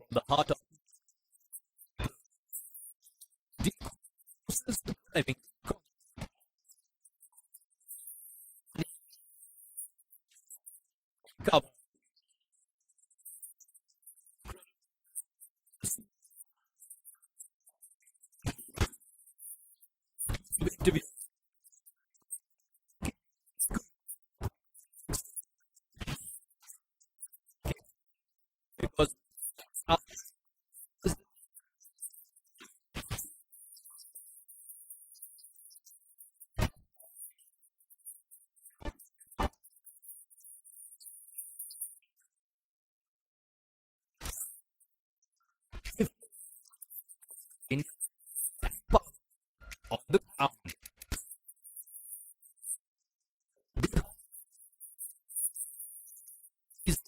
The heart of the process of driving cover. Because in on the ground. Is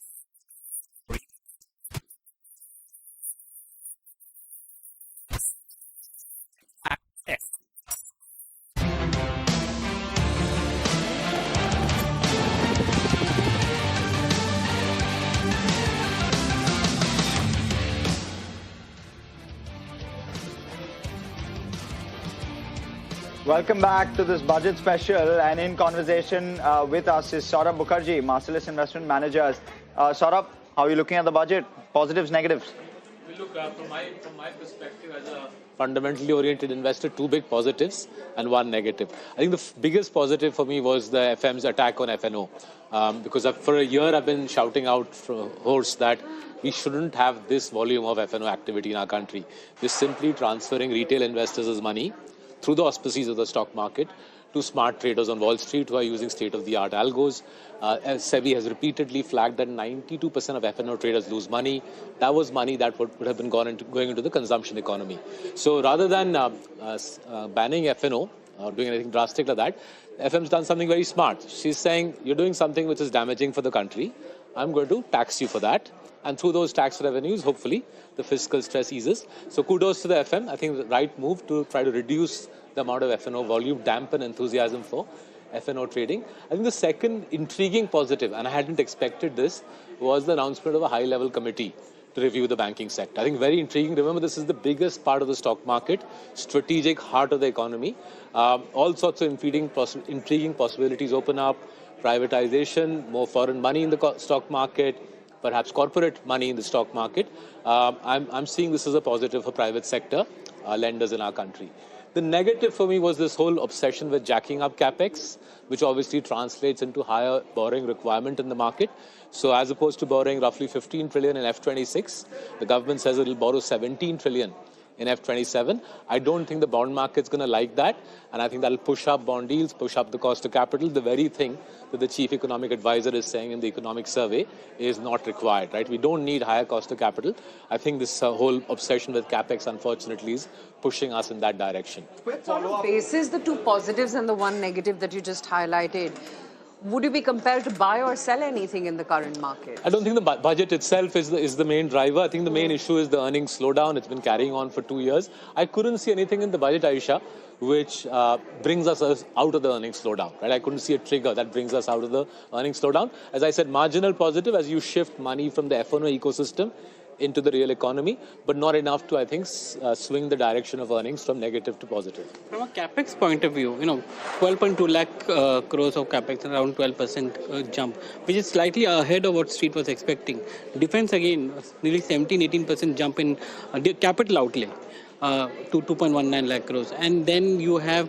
Welcome back to this budget special, and in conversation with us is Saurabh Mukherjee, Marcellus Investment Managers. Saurabh, how are you looking at the budget? Positives, negatives? Well, look, from my perspective as a fundamentally oriented investor, two big positives and one negative. I think the biggest positive for me was the FM's attack on FNO, because for a year I've been shouting out from hoarse that we shouldn't have this volume of FNO activity in our country. We're simply transferring retail investors' money through the auspices of the stock market to smart traders on Wall Street who are using state-of-the-art algos. As SEBI has repeatedly flagged that 92% of FNO traders lose money. That was money that would have been going into the consumption economy. So rather than banning FNO or doing anything drastic like that, FM's done something very smart. She's saying, you're doing something which is damaging for the country. I'm going to tax you for that. And through those tax revenues, hopefully, the fiscal stress eases. So kudos to the FM. I think the right move to try to reduce the amount of FNO volume, dampen enthusiasm for FNO trading. I think the second intriguing positive, and I hadn't expected this, was the announcement of a high-level committee to review the banking sector. I think very intriguing. Remember, this is the biggest part of the stock market, strategic heart of the economy. All sorts of intriguing possibilities open up, privatization, more foreign money in the stock market, perhaps corporate money in the stock market. I'm seeing this as a positive for private sector lenders in our country. The negative for me was this whole obsession with jacking up capex, which obviously translates into higher borrowing requirement in the market. So as opposed to borrowing roughly 15 trillion in F26, the government says it will borrow 17 trillion in F27. I don't think the bond market's going to like that. And I think that'll push up bond yields, push up the cost of capital. The very thing that the chief economic advisor is saying in the economic survey is not required, right? We don't need higher cost of capital. I think this whole obsession with capex, unfortunately, is pushing us in that direction. What sort of basis the two positives and the one negative that you just highlighted? Would you be compelled to buy or sell anything in the current market? I don't think the budget itself is the main driver. I think the main issue is the earnings slowdown. It's been carrying on for 2 years. I couldn't see anything in the budget, Aisha, which brings us out of the earnings slowdown. Right? I couldn't see a trigger that brings us out of the earnings slowdown. As I said, marginal positive as you shift money from the F&O ecosystem into the real economy, but not enough to, I think, swing the direction of earnings from negative to positive. From a capex point of view, 12.2 lakh crores of capex, around 12% jump, which is slightly ahead of what Street was expecting. Defense, again, nearly 17-18% jump in capital outlay. To 2.19 lakh crores, and then you have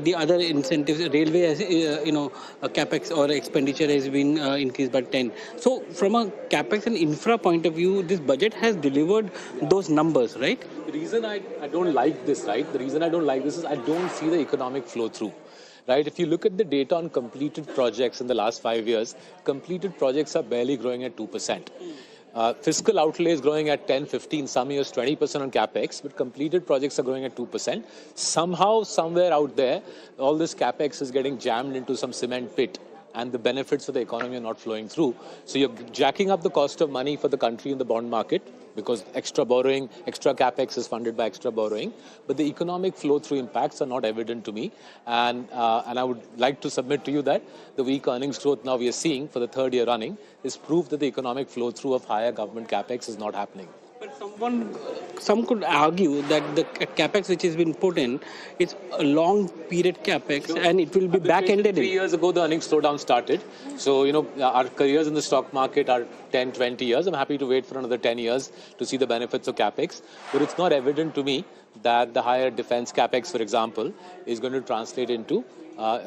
the other incentives. Railway, has, capex or expenditure has been increased by 10. So, from a capex and infra point of view, this budget has delivered those numbers, right? The reason I don't like this, right? The reason I don't like this is I don't see the economic flow through. Right? If you look at the data on completed projects in the last 5 years, completed projects are barely growing at 2%. Fiscal outlay is growing at 10, 15, some years 20% on capex, but completed projects are growing at 2%. Somehow, somewhere out there, all this capex is getting jammed into some cement pit, and the benefits for the economy are not flowing through. So you're jacking up the cost of money for the country in the bond market because extra borrowing, extra capex is funded by extra borrowing. But the economic flow-through impacts are not evident to me. And I would like to submit to you that the weak earnings growth now we are seeing for the third year running is proof that the economic flow-through of higher government capex is not happening. But some could argue that the capex which has been put in is a long period capex, and it will be back-ended. 3 years ago, the earnings slowdown started. So, our careers in the stock market are 10, 20 years. I'm happy to wait for another 10 years to see the benefits of capex. But it's not evident to me that the higher defense capex, for example, is going to translate into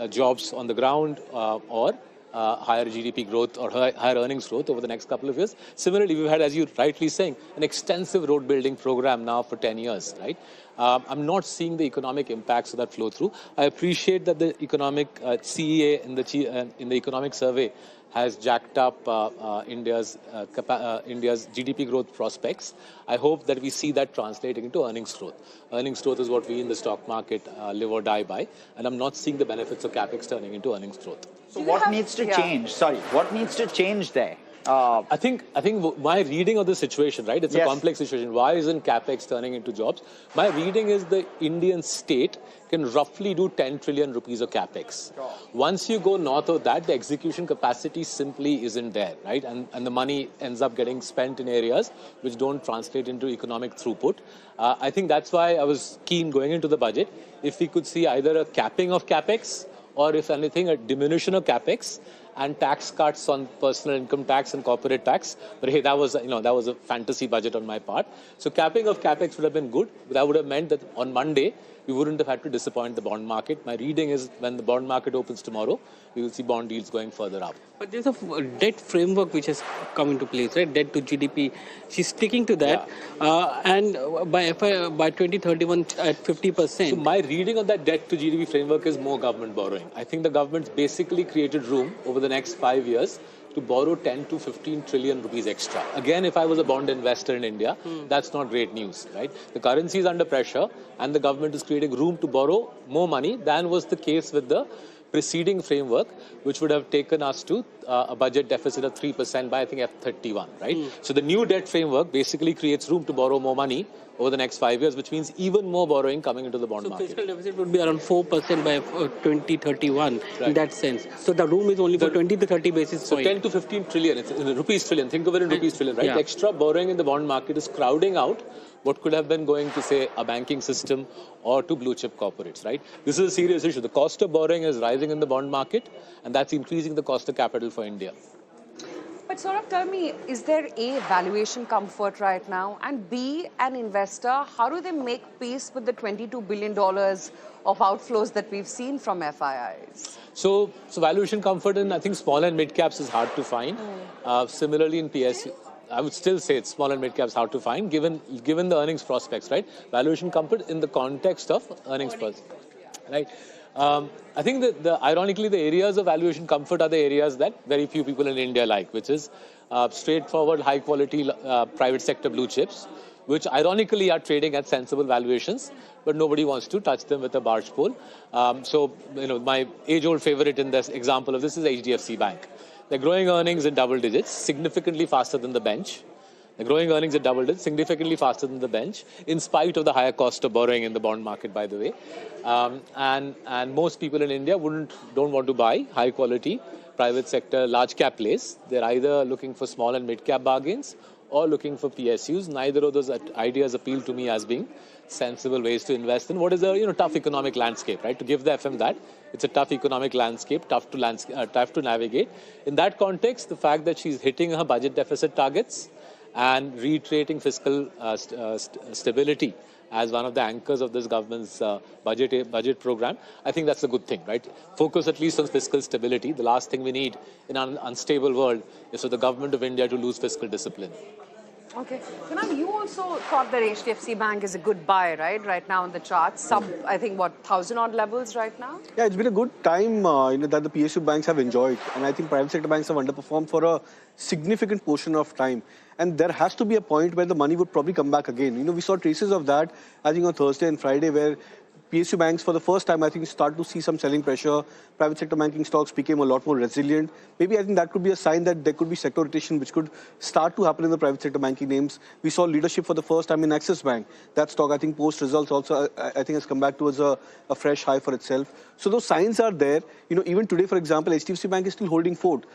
jobs on the ground or higher GDP growth or higher earnings growth over the next couple of years. Similarly, we've had, as you're rightly saying, an extensive road building program now for 10 years, right? I'm not seeing the economic impacts of that flow through. I appreciate that the economic CEA in the economic survey has jacked up India's GDP growth prospects. I hope that we see that translating into earnings growth. Earnings growth is what we in the stock market live or die by, and I'm not seeing the benefits of capex turning into earnings growth. So what needs to change? Sorry, what needs to change there? I think my reading of the situation, right? It's a complex situation. Why isn't capex turning into jobs? My reading is the Indian state can roughly do 10 trillion rupees of capex. Once you go north of that, the execution capacity simply isn't there, right? And the money ends up getting spent in areas which don't translate into economic throughput. I think that's why I was keen going into the budget. If we could see either a capping of capex or, if anything, a diminution of capex and tax cuts on personal income tax and corporate tax. But hey, that was a fantasy budget on my part. So capping of capex would have been good, but that would have meant that on Monday, we wouldn't have had to disappoint the bond market. My reading is when the bond market opens tomorrow, we will see bond yields going further up. But there's a debt framework which has come into place, right? Debt to GDP. She's sticking to that. Yeah. And by 2031 at 50%. So my reading of that debt to GDP framework is more government borrowing. I think the government's basically created room over the next 5 years to borrow 10 to 15 trillion rupees extra. Again, if I was a bond investor in India, that's not great news, right? The currency is under pressure and the government is creating room to borrow more money than was the case with the preceding framework, which would have taken us to a budget deficit of 3% by, I think, F31, right? So the new debt framework basically creates room to borrow more money over the next 5 years, which means even more borrowing coming into the bond market. So fiscal deficit would be around 4% by 2031 in that sense. So the room is only for 20 to 30 basis points. So 10 to 15 trillion, it's in rupees trillion. Think of it in rupees trillion, right? The extra borrowing in the bond market is crowding out what could have been going to, say, a banking system or to blue chip corporates, right? This is a serious issue. The cost of borrowing is rising in the bond market, and that's increasing the cost of capital for India. But Saurabh, tell me, is there A, valuation comfort right now, and B, an investor, how do they make peace with the $22 billion of outflows that we've seen from FIIs? So valuation comfort in, I think, small and mid caps is hard to find. Similarly in PSU. I would still say it's small and mid caps hard to find given the earnings prospects, right? Valuation comfort in the context of earnings prospects, right? I think that ironically, the areas of valuation comfort are the areas that very few people in India like, which is straightforward, high quality private sector blue chips, which ironically are trading at sensible valuations, but nobody wants to touch them with a barge pole. So, my age-old favorite in this example of this is HDFC Bank. They're growing earnings in double digits, significantly faster than the bench. They're growing earnings at double digits, significantly faster than the bench, in spite of the higher cost of borrowing in the bond market, by the way. And most people in India don't want to buy high-quality private sector large cap plays. They're either looking for small and mid cap bargains or looking for PSUs. Neither of those ideas appeal to me as being sensible ways to invest in what is a tough economic landscape, right? To give the FM that, it's a tough economic landscape, tough to navigate. In that context, the fact that she's hitting her budget deficit targets and reiterating fiscal stability as one of the anchors of this government's budget program, I think that's a good thing, right? Focus at least on fiscal stability. The last thing we need in an unstable world is for the government of India to lose fiscal discipline. Okay. Kunal, you also thought that HDFC Bank is a good buy, right now on the charts. I think, 1,000 odd levels right now? Yeah, it's been a good time that the PSU banks have enjoyed. And I think private sector banks have underperformed for a significant portion of time. And there has to be a point where the money would probably come back again. We saw traces of that, I think, on Thursday and Friday, where PSU banks, for the first time, I think, start to see some selling pressure. Private sector banking stocks became a lot more resilient. Maybe I think that could be a sign that there could be sector rotation, which could start to happen in the private sector banking names. We saw leadership for the first time in Axis Bank. That stock, I think, post results also, I think, has come back towards a fresh high for itself. So those signs are there. Even today, for example, HDFC Bank is still holding fort.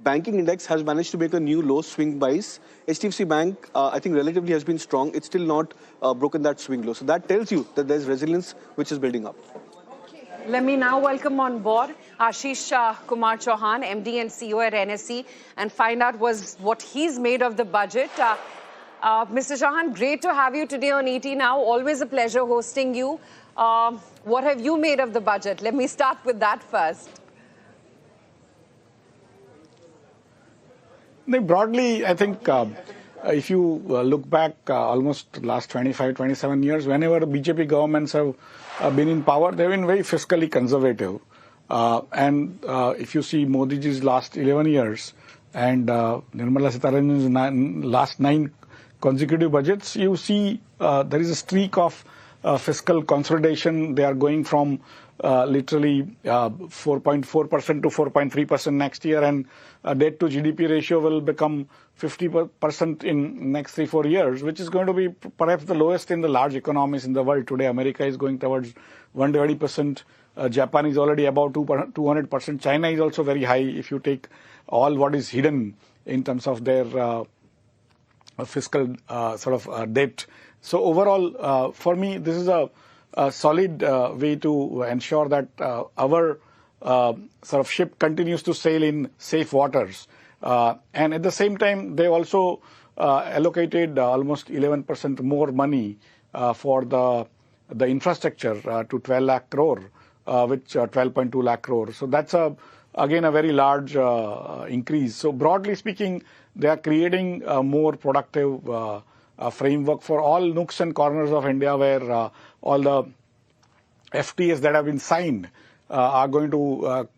Banking index has managed to make a new low, swing buys. HDFC Bank, I think, relatively has been strong. It's still not broken that swing low. So that tells you that there's resilience which is building up. Let me now welcome on board Ashish Kumar Chauhan, MD and CEO at NSE, and find out what he's made of the budget. Mr. Chauhan, great to have you today on ET Now. Always a pleasure hosting you. What have you made of the budget? Let me start with that first. Broadly, I think if you look back almost last 25, 27 years, whenever BJP governments have been in power, they've been very fiscally conservative. And if you see Modi ji's last 11 years and Nirmala Sitharaman's last 9 consecutive budgets, you see there is a streak of fiscal consolidation. They are going from literally 4.4% to 4.3% next year, and debt to GDP ratio will become 50% in next 3-4 years, which is going to be perhaps the lowest in the large economies in the world. Today, America is going towards 120%. Japan is already above 200%. China is also very high if you take all what is hidden in terms of their fiscal debt. So overall, for me, this is a solid way to ensure that our ship continues to sail in safe waters. And at the same time, they also allocated almost 11% more money for the infrastructure to 12 lakh crore, which 12.2 lakh crore. So that's again a very large increase. So broadly speaking, they are creating a more productive framework for all nooks and corners of India, where all the FTAs that have been signed are going to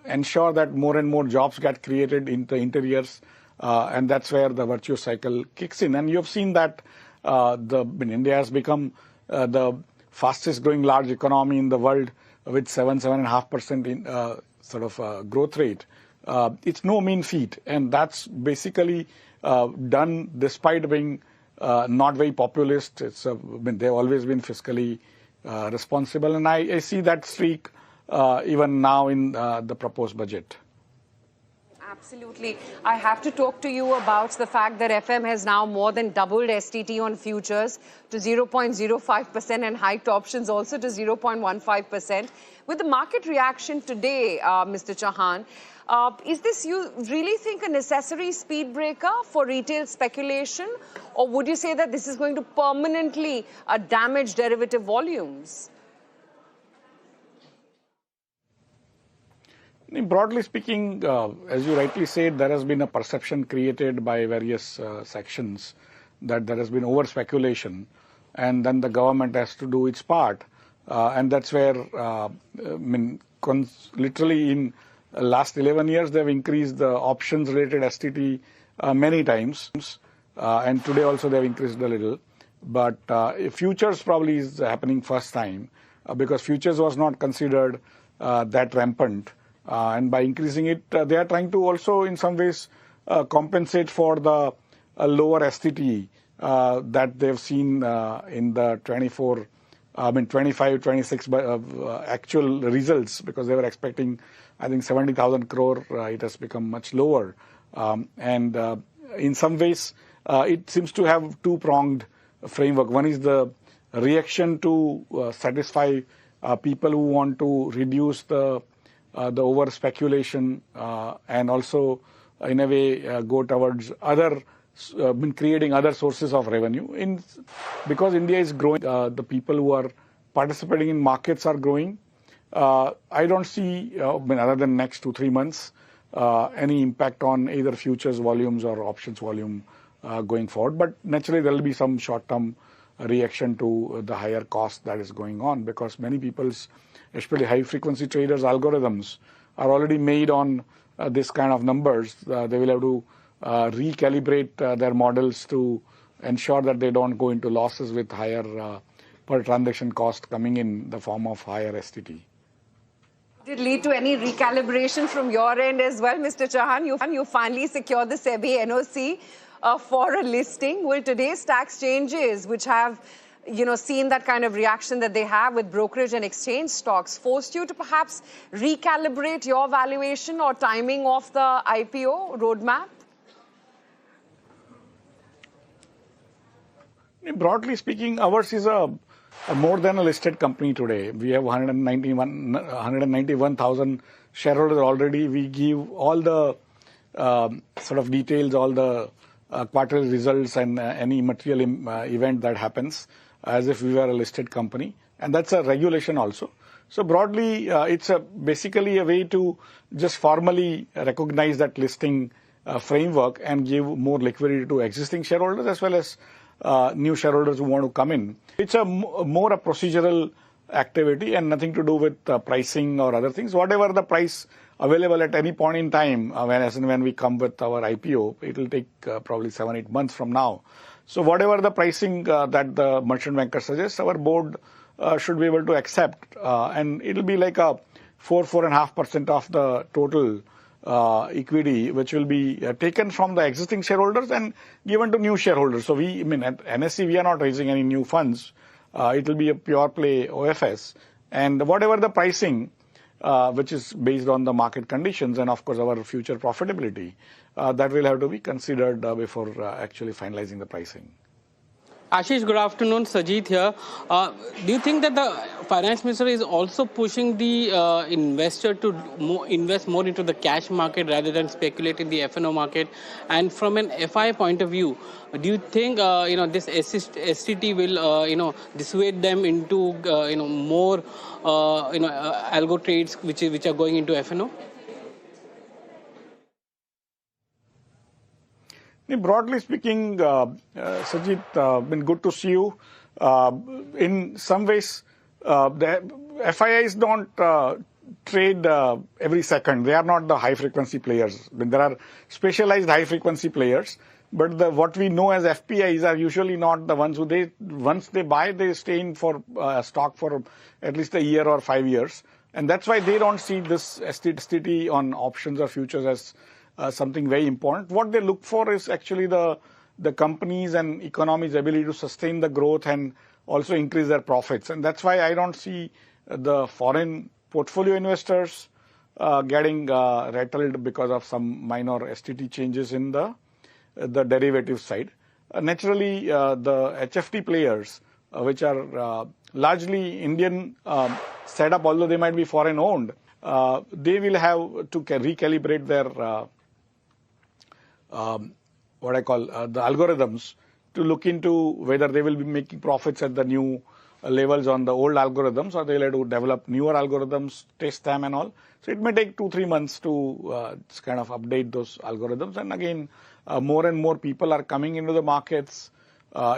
ensure that more and more jobs get created in the interiors, and that's where the virtuous cycle kicks in. And you have seen that India has become the fastest growing large economy in the world with 7.5% in growth rate. It's no mean feat, and that's basically done despite being not very populist. They've always been fiscally responsible, and I see that streak even now in the proposed budget. Absolutely. I have to talk to you about the fact that FM has now more than doubled STT on futures to 0.05% and hiked options also to 0.15%. With the market reaction today, Mr. Chauhan, is this, you really think, a necessary speed breaker for retail speculation? Or would you say that this is going to permanently damage derivative volumes? Broadly speaking, as you rightly said, there has been a perception created by various sections that there has been over speculation, and then the government has to do its part. And that's where, literally in last 11 years, they've increased the options-related STT many times. And today also they've increased a little. But futures probably is happening first time because futures was not considered that rampant. And by increasing it, they are trying to also in some ways compensate for the lower STT that they've seen in the 25, 26 actual results, because they were expecting, I think, 70,000 crore. It has become much lower. And in some ways, it seems to have two-pronged framework. One is the reaction to satisfy people who want to reduce the over speculation and also in a way go towards other creating other sources of revenue. Because India is growing, the people who are participating in markets are growing. I don't see, other than next 2-3 months, any impact on either futures volumes or options volume going forward. But naturally, there will be some short-term reaction to the higher cost that is going on, because many people's, especially high-frequency traders' algorithms are already made on this kind of numbers. They will have to recalibrate their models to ensure that they don't go into losses with higher per transaction cost coming in the form of higher STT. Did it lead to any recalibration from your end as well, Mr. Chauhan? You finally secured the SEBI NOC for a listing. Will today's tax changes, which have seen that kind of reaction that they have with brokerage and exchange stocks, forced you to perhaps recalibrate your valuation or timing of the IPO roadmap? Broadly speaking, ours is a more than a listed company today. We have 191,000 shareholders already. We give all the sort of details, all the quarterly results and any material event that happens as if we were a listed company. And that's a regulation also. So broadly, it's basically a way to just formally recognize that listing framework and give more liquidity to existing shareholders as well as new shareholders who want to come in. It's more a procedural activity and nothing to do with pricing or other things. Whatever the price available at any point in time, when we come with our IPO, it will take probably 7-8 months from now. So whatever the pricing that the merchant banker suggests, our board should be able to accept, and it will be like a 4.5% of the total equity, which will be taken from the existing shareholders and given to new shareholders. So at NSE, we are not raising any new funds. It will be a pure play OFS. And whatever the pricing, which is based on the market conditions and, of course, our future profitability, that will have to be considered before actually finalizing the pricing. Ashish, good afternoon. Sajid here. Do you think that the finance minister is also pushing the investor to invest more into the cash market rather than speculate in the F&O market? And from an FI point of view, do you think this STT will dissuade them into more algo trades which are going into F&O? Broadly speaking, Sajid, been good to see you. In some ways, the FIIs don't trade every second. They are not the high-frequency players. There are specialized high-frequency players, but what we know as FPIs are usually not the ones who once they buy, they stay in for stock for at least a year or 5 years. And that's why they don't see this STT on options or futures as something very important. What they look for is actually the companies and economy's ability to sustain the growth and also increase their profits. And that's why I don't see the foreign portfolio investors getting rattled because of some minor STT changes in the derivative side. Naturally, the HFT players, which are largely Indian setup, although they might be foreign owned, they will have to recalibrate their the algorithms to look into whether they will be making profits at the new levels on the old algorithms, or they'll have to develop newer algorithms, test them and all. So it may take 2-3 months to kind of update those algorithms. And again, more and more people are coming into the markets,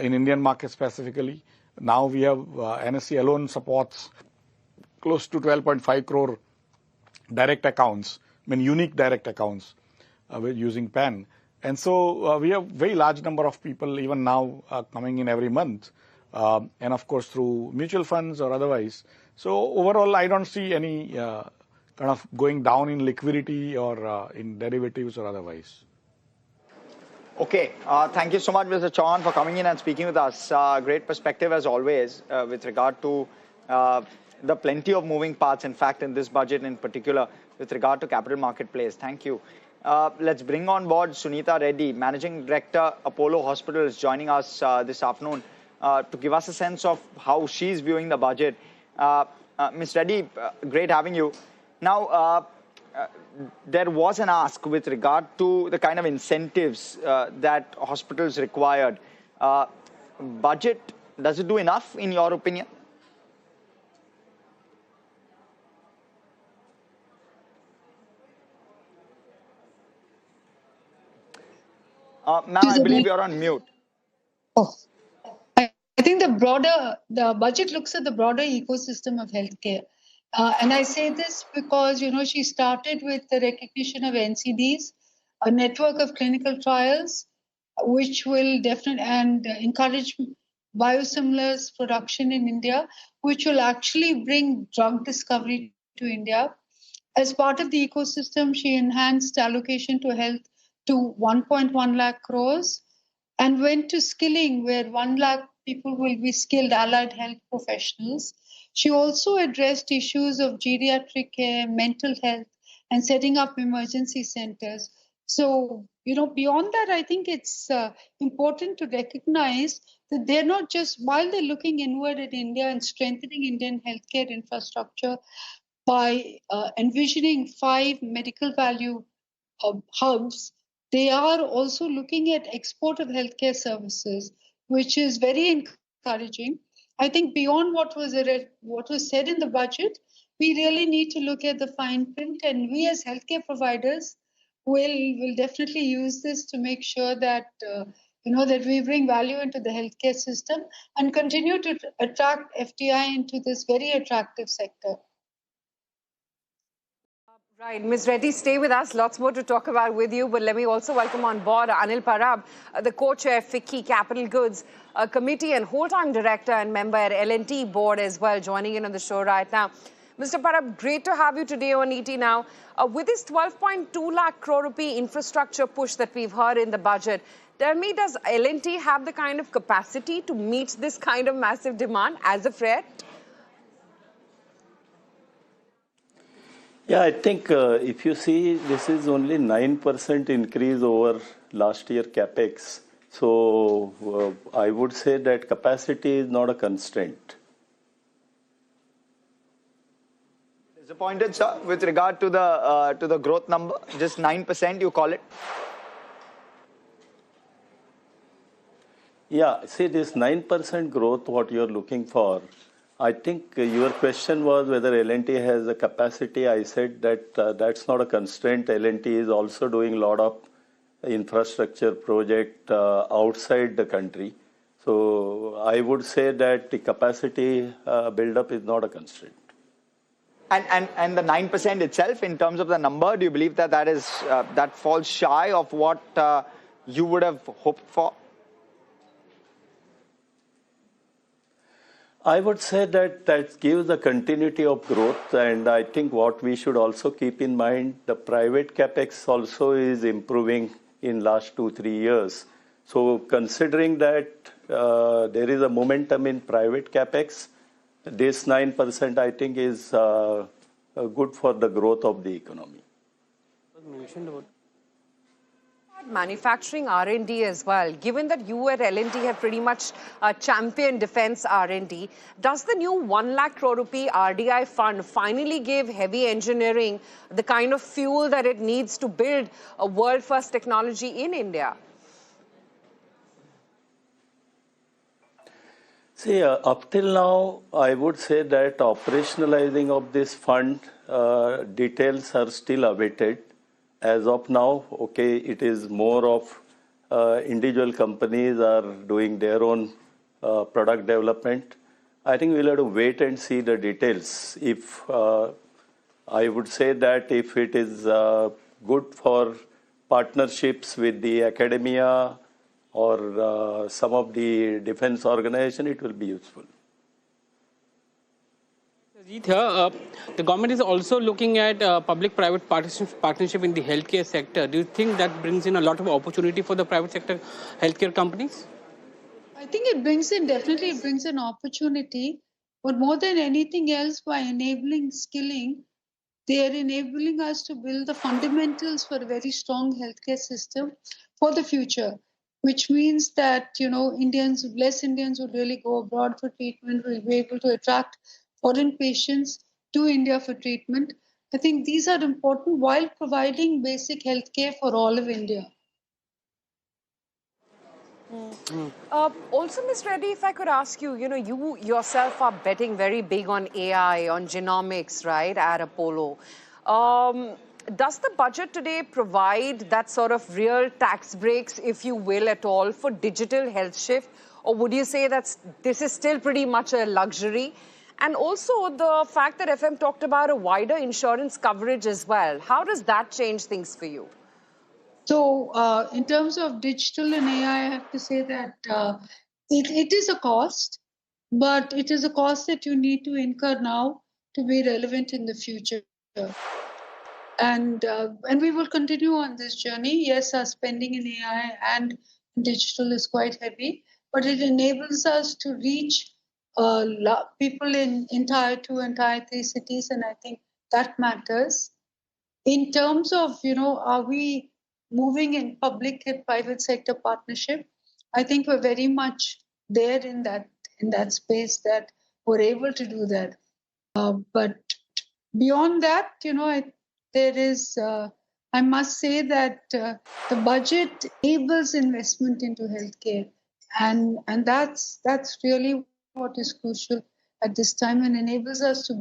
in Indian market specifically. Now we have NSE alone supports close to 12.5 crore direct accounts, I mean unique direct accounts using PAN. And so we have very large number of people even now coming in every month. And of course through mutual funds or otherwise. So overall, I don't see any kind of going down in liquidity or in derivatives or otherwise. Okay, thank you so much, Mr. Chauhan, for coming in and speaking with us. Great perspective as always with regard to the plenty of moving parts, in fact, in this budget in particular with regard to capital marketplace. Thank you. Let's bring on board Sunita Reddy, Managing Director, Apollo Hospitals, joining us this afternoon to give us a sense of how she's viewing the budget. Ms. Reddy, great having you. Now, there was an ask with regard to the kind of incentives that hospitals required. Budget, does it do enough in your opinion? Ma'am, I believe you're on mute. Oh, I think the budget looks at the broader ecosystem of healthcare. And I say this because, she started with the recognition of NCDs, a network of clinical trials, which will definitely and encourage biosimilars production in India, which will actually bring drug discovery to India. As part of the ecosystem, she enhanced allocation to health to 1.1 lakh crores and went to skilling, where 1 lakh people will be skilled allied health professionals. She also addressed issues of geriatric care, mental health, and setting up emergency centers. So, beyond that, I think it's important to recognize that they're not just, while they're looking inward at India and strengthening Indian healthcare infrastructure by envisioning 5 medical value hubs, they are also looking at export of healthcare services, which is very encouraging. I think beyond what was said in the budget, we really need to look at the fine print, and we as healthcare providers will definitely use this to make sure that that we bring value into the healthcare system and continue to attract FDI into this very attractive sector. Right, Ms. Reddy, stay with us. Lots more to talk about with you. But let me also welcome on board Anil Parab, the co-chair, FICCI Capital Goods Committee and whole-time director and member at L&T board as well, joining in on the show right now. Mr. Parab, great to have you today on ET Now. With this 12.2 lakh crore rupee infrastructure push that we've heard in the budget, tell me, does L&T have the kind of capacity to meet this kind of massive demand as a threat? Yeah, I think if you see, this is only 9% increase over last year capex. So I would say that capacity is not a constraint. Disappointed, sir, with regard to the growth number, just 9%, you call it? Yeah, see this 9% growth, what you're looking for. I think your question was whether L&T has a capacity. I said that that's not a constraint. L&T is also doing a lot of infrastructure project outside the country. So I would say that the capacity build-up is not a constraint. And the 9% itself, in terms of the number, do you believe that that falls shy of what you would have hoped for? I would say that gives the continuity of growth, and I think what we should also keep in mind, the private capex also is improving in last 2-3 years. So considering that there is a momentum in private capex, this 9% I think is good for the growth of the economy. Manufacturing R&D as well. Given that you at L&T have pretty much championed defense R&D, does the new 1 lakh crore rupee RDI fund finally give heavy engineering the kind of fuel that it needs to build a world-first technology in India? See, up till now, I would say that operationalizing of this fund details are still awaited. As of now, okay, it is more of individual companies are doing their own product development. I think we'll have to wait and see the details. If I would say that if it is good for partnerships with the academia or some of the defense organization, it will be useful. Here, the government is also looking at public-private partnership in the healthcare sector. Do you think that brings in a lot of opportunity for the private sector healthcare companies? I think it brings in, definitely it brings an opportunity, but more than anything else, by enabling skilling, they are enabling us to build the fundamentals for a very strong healthcare system for the future, which means that, less Indians would really go abroad for treatment, will be able to attract foreign patients to India for treatment. I think these are important while providing basic healthcare for all of India. Also, Ms. Reddy, if I could ask you, you yourself are betting very big on AI, on genomics, right, at Apollo. Does the budget today provide that sort of real tax breaks, if you will, at all for digital health shift? Or would you say that this is still pretty much a luxury? And also the fact that FM talked about a wider insurance coverage as well. How does that change things for you? So in terms of digital and AI, I have to say that it is a cost, but it is a cost that you need to incur now to be relevant in the future. And we will continue on this journey. Yes, our spending in AI and digital is quite heavy, but it enables us to reach people in Tier 2 and Tier 3 cities, and I think that matters. In terms of, are we moving in public and private sector partnership? I think we're very much there in that space that we're able to do that. But beyond that, there is, I must say that the budget enables investment into healthcare. And that's really what is crucial at this time and enables us to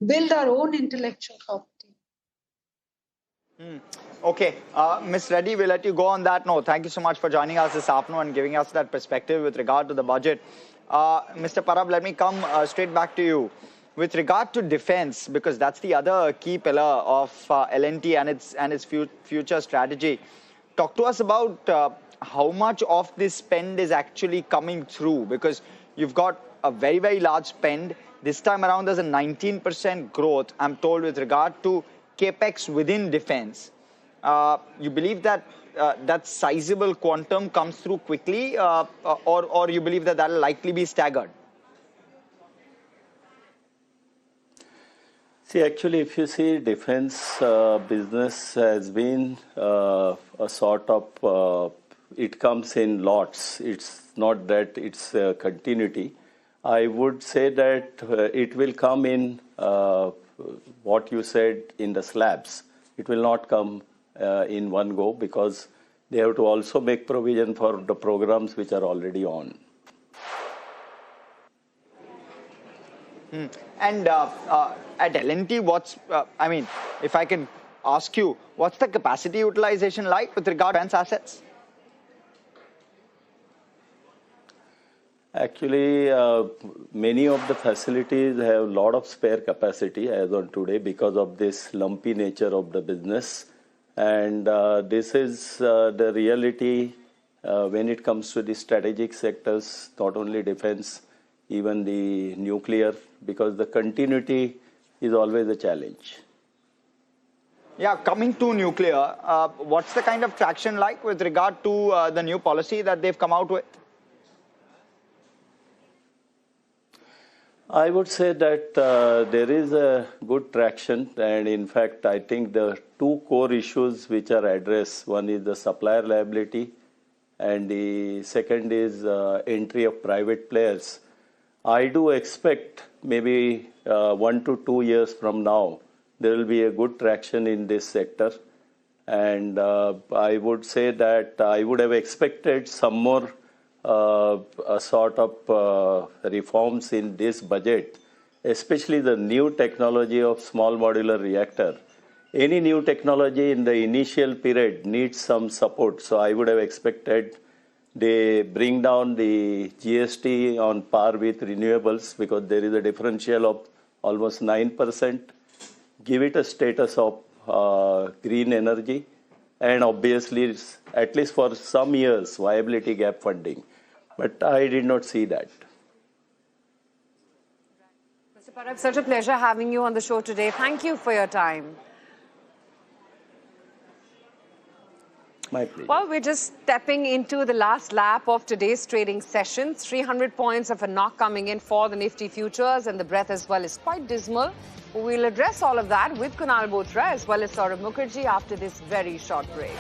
build our own intellectual property. Okay, Ms. Reddy, we'll let you go on that note. Thank you so much for joining us this afternoon and giving us that perspective with regard to the budget. Mr. Parab, let me come straight back to you. With regard to defense, because that's the other key pillar of L&T and its future strategy. Talk to us about how much of this spend is actually coming through, because you've got a very, very large spend. This time around, there's a 19% growth, I'm told, with regard to capex within defense. You believe that that sizable quantum comes through quickly, or you believe that will likely be staggered? See, actually, if you see, defense business has been a sort of, it comes in lots. It's not that it's a continuity. I would say that it will come in what you said in the slabs. It will not come in one go, because they have to also make provision for the programs which are already on. And at L&T, if I can ask you, what's the capacity utilization like with regard to defense assets? Actually, many of the facilities have a lot of spare capacity as on today because of this lumpy nature of the business. And this is the reality when it comes to the strategic sectors, not only defense, even the nuclear, because the continuity is always a challenge. Yeah, coming to nuclear, what's the kind of traction like with regard to the new policy that they've come out with? I would say that there is a good traction, and in fact, I think the two core issues which are addressed, one is the supplier liability, and the second is entry of private players. I do expect maybe 1 to 2 years from now, there will be a good traction in this sector. And I would say that I would have expected some more a sort of reforms in this budget, especially the new technology of small modular reactor. Any new technology in the initial period needs some support. So I would have expected they bring down the GST on par with renewables because there is a differential of almost 9%. Give it a status of green energy, and obviously, at least for some years, viability gap funding. But I did not see that. Mr. Parab, such a pleasure having you on the show today. Thank you for your time. My pleasure. Well, we're just stepping into the last lap of today's trading session. 300 points of a knock coming in for the Nifty futures, and the breath as well is quite dismal. We'll address all of that with Kunal Bothra as well as Saurabh Mukherjee after this very short break.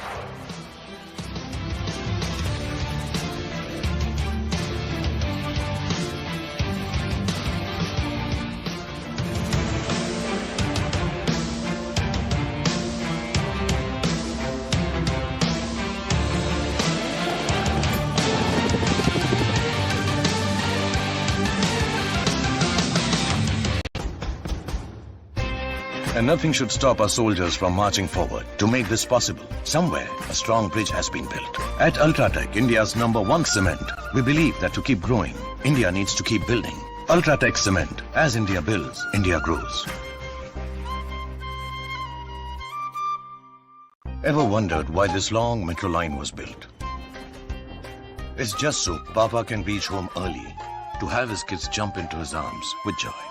And nothing should stop our soldiers from marching forward. To make this possible, somewhere a strong bridge has been built. At Ultratech, India's #1 cement, we believe that to keep growing, India needs to keep building. Ultratech Cement. As India builds, India grows. Ever wondered why this long metro line was built? It's just so Papa can reach home early to have his kids jump into his arms with joy.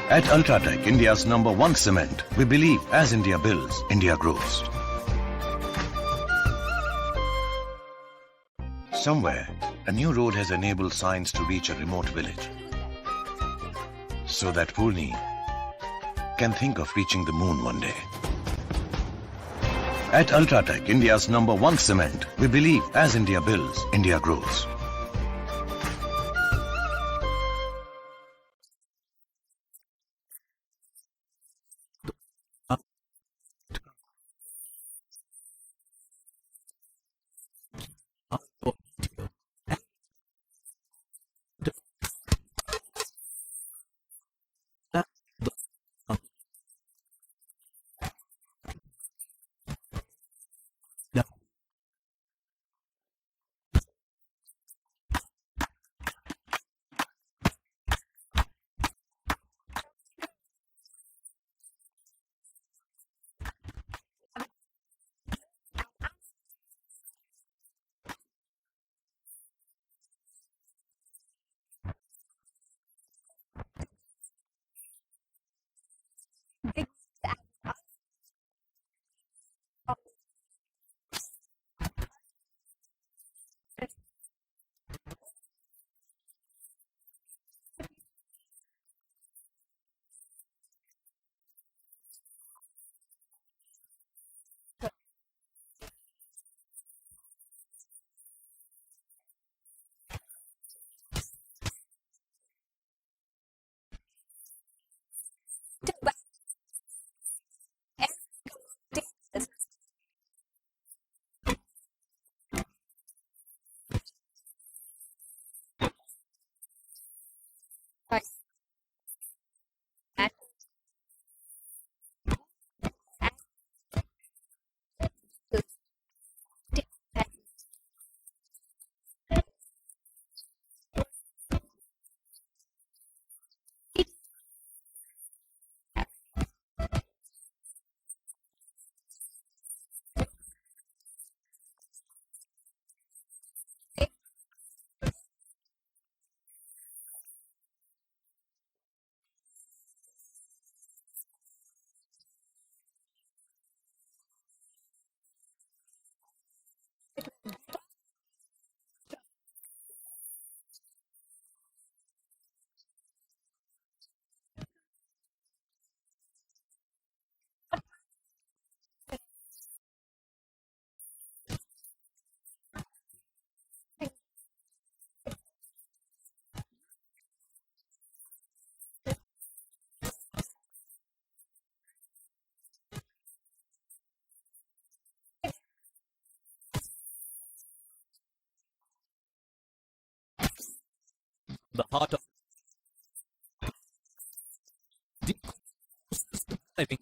At Ultratech, India's #1 cement, we believe as India builds, India grows. Somewhere, a new road has enabled science to reach a remote village, so that Purni can think of reaching the moon one day. At Ultratech, India's #1 cement, we believe as India builds, India grows. the heart of the ecosystem. I think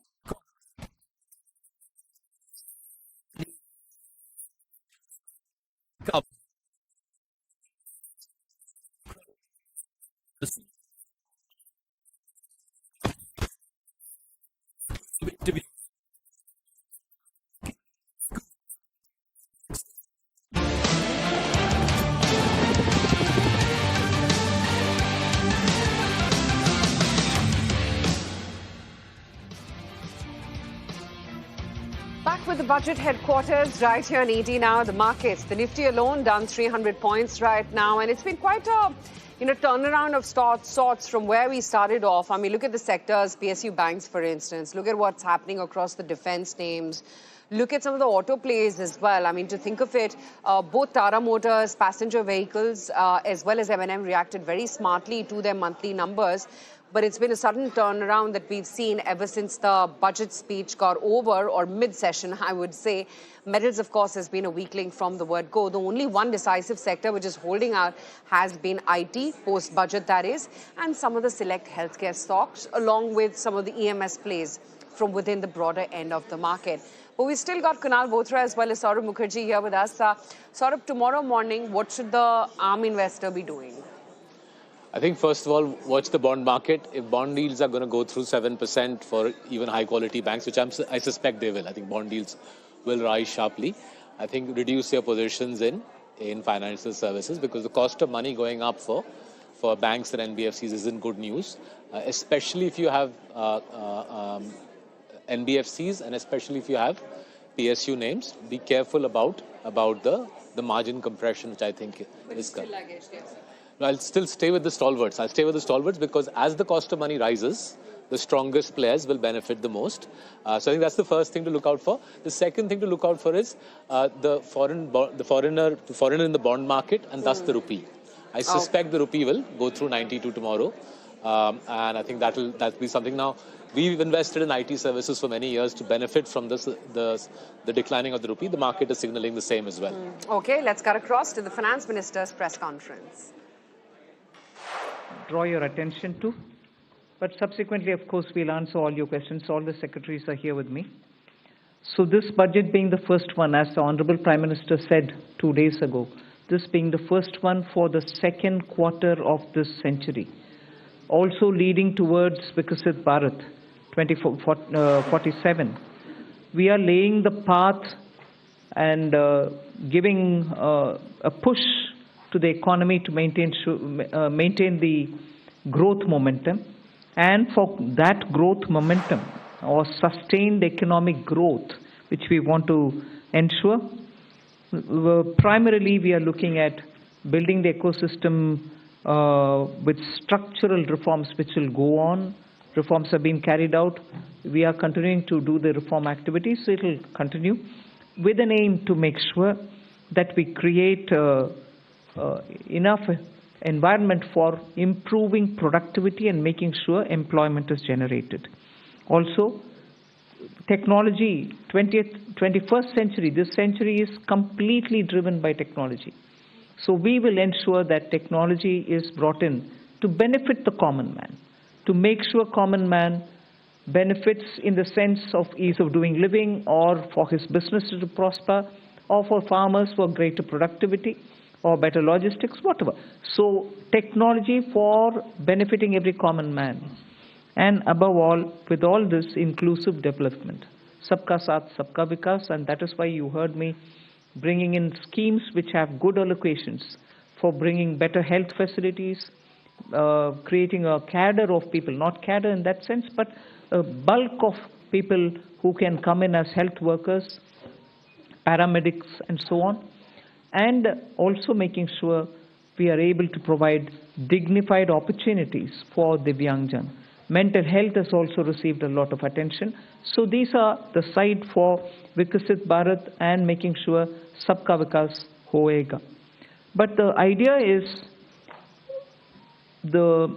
Back with the budget headquarters right here in ED now. The markets, the Nifty alone down 300 points right now, and it's been quite a turnaround of sorts from where we started off. I mean, look at the sectors, PSU banks, for instance. Look at what's happening across the defense names. Look at some of the auto plays as well. I mean, to think of it, both Tata Motors, passenger vehicles, as well as M&M reacted very smartly to their monthly numbers. But it's been a sudden turnaround that we've seen ever since the budget speech got over, or mid-session, I would say. Metals, of course, has been a weakling from the word go. The only one decisive sector which is holding out has been IT, post-budget that is, and some of the select healthcare stocks, along with some of the EMS plays from within the broader end of the market. But we still got Kunal Bothra as well as Saurabh Mukherjee here with us. Saurabh, tomorrow morning, what should the ARM investor be doing? I think, first of all, watch the bond market. If bond yields are going to go through 7% for even high-quality banks, which I suspect they will, I think bond yields will rise sharply. I think reduce your positions in financial services, because the cost of money going up for banks and NBFCs isn't good news, especially if you have NBFCs and especially if you have PSU names. Be careful about the margin compression, which I think is coming. I'll still stay with the stalwarts. I'll stay with the stalwarts because as the cost of money rises, the strongest players will benefit the most. So I think that's the first thing to look out for. The second thing to look out for is the foreigner in the bond market, and thus the rupee. I suspect the rupee will go through 92 tomorrow, and I think that'll be something. Now, we've invested in IT services for many years to benefit from the declining of the rupee. The market is signaling the same as well. Okay, let's cut across to the Finance Minister's press conference. Draw your attention to. But subsequently, of course, we'll answer all your questions. All the secretaries are here with me. So this budget being the first one, as the Honorable Prime Minister said 2 days ago, this being the first one for the second quarter of this century, also leading towards Viksit Bharat 2047. We are laying the path and giving a push to the economy to maintain the growth momentum. And for that growth momentum or sustained economic growth, which we want to ensure, primarily we are looking at building the ecosystem with structural reforms which will go on. Reforms are being carried out. We are continuing to do the reform activities, so it will continue with an aim to make sure that we create enough environment for improving productivity and making sure employment is generated. Also, technology, 21st century, this century is completely driven by technology. So we will ensure that technology is brought in to benefit the common man, to make sure common man benefits in the sense of ease of doing living, or for his business to prosper, or for farmers for greater productivity, or better logistics, whatever. So technology for benefiting every common man. And above all, with all this, inclusive development. Sabka Saath, Sabka Vikas, and that is why you heard me bringing in schemes which have good allocations for bringing better health facilities, creating a cadre of people, not cadre in that sense, but a bulk of people who can come in as health workers, paramedics, and so on. And also making sure we are able to provide dignified opportunities for Divyangjan. Mental health has also received a lot of attention. So these are the side for Viksit Bharat and making sure Sabka Vikas hoega. But the idea is the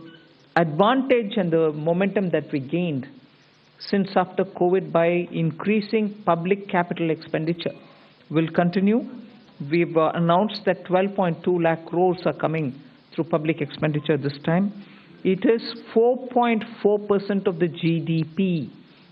advantage and the momentum that we gained since after COVID by increasing public capital expenditure will continue. We've announced that 12.2 lakh crores are coming through public expenditure this time. It is 4.4% of the GDP.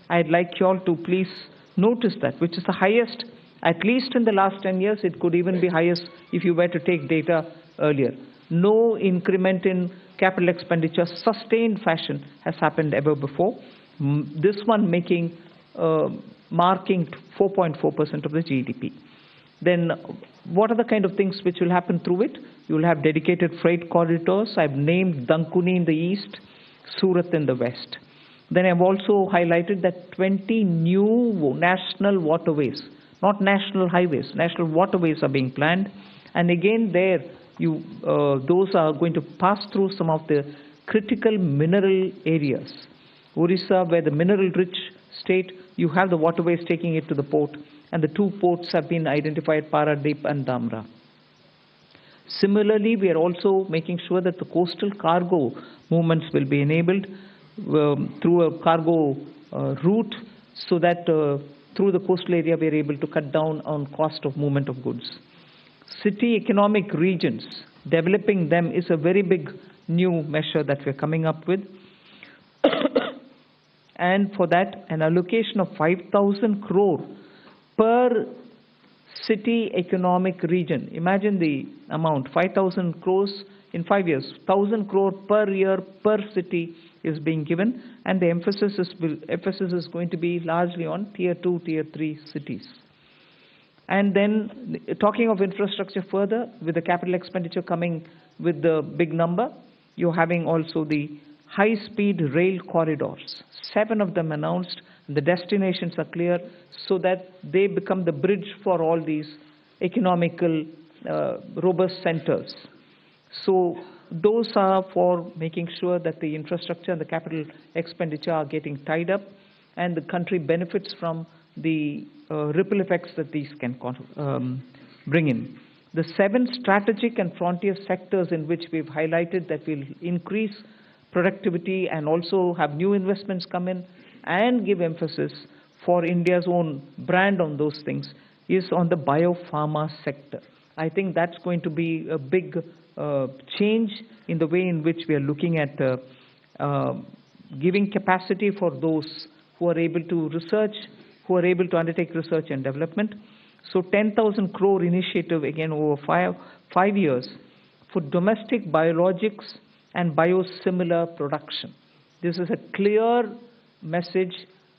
I'd like you all to please notice that, which is the highest, at least in the last 10 years. It could even be highest if you were to take data earlier. No increment in capital expenditure, sustained fashion, has happened ever before. This one marking 4.4% of the GDP. Then what are the kind of things which will happen through it? You will have dedicated freight corridors. I've named Dankuni in the east, Surat in the west. Then I've also highlighted that 20 new national waterways, not national highways, national waterways are being planned. And again there, those are going to pass through some of the critical mineral areas. Orissa, where the mineral-rich state, you have the waterways taking it to the port, and the two ports have been identified, Paradip and Dhamra. Similarly, we are also making sure that the coastal cargo movements will be enabled through a cargo route, so that through the coastal area we are able to cut down on cost of movement of goods. City economic regions, developing them is a very big new measure that we're coming up with. And for that, an allocation of 5,000 crore per city economic region. Imagine the amount, 5,000 crores in 5 years. 1,000 crore per year per city is being given, and the emphasis is going to be largely on tier 2, tier 3 cities. And then talking of infrastructure further, with the capital expenditure coming with the big number, you're having also the high-speed rail corridors. 7 of them announced. The destinations are clear, so that they become the bridge for all these economical robust centers. So those are for making sure that the infrastructure and the capital expenditure are getting tied up, and the country benefits from the ripple effects that these can bring in. The 7 strategic and frontier sectors in which we've highlighted that will increase productivity and also have new investments come in and give emphasis for India's own brand on those things is on the biopharma sector. I think that's going to be a big change in the way in which we are looking at giving capacity for those who are able to research, who are able to undertake research and development. So 10,000 crore initiative again over 5 years for domestic biologics and biosimilar production. This is a clear message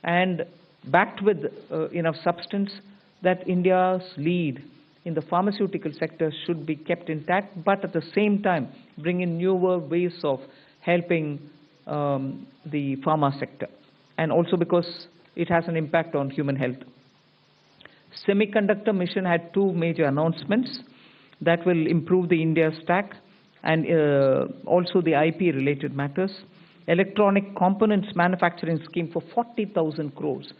and backed with enough substance that India's lead in the pharmaceutical sector should be kept intact, but at the same time bring in newer ways of helping the pharma sector, and also because it has an impact on human health. Semiconductor mission had 2 major announcements that will improve the India stack and also the IP related matters. Electronic components manufacturing scheme for 40,000 crores.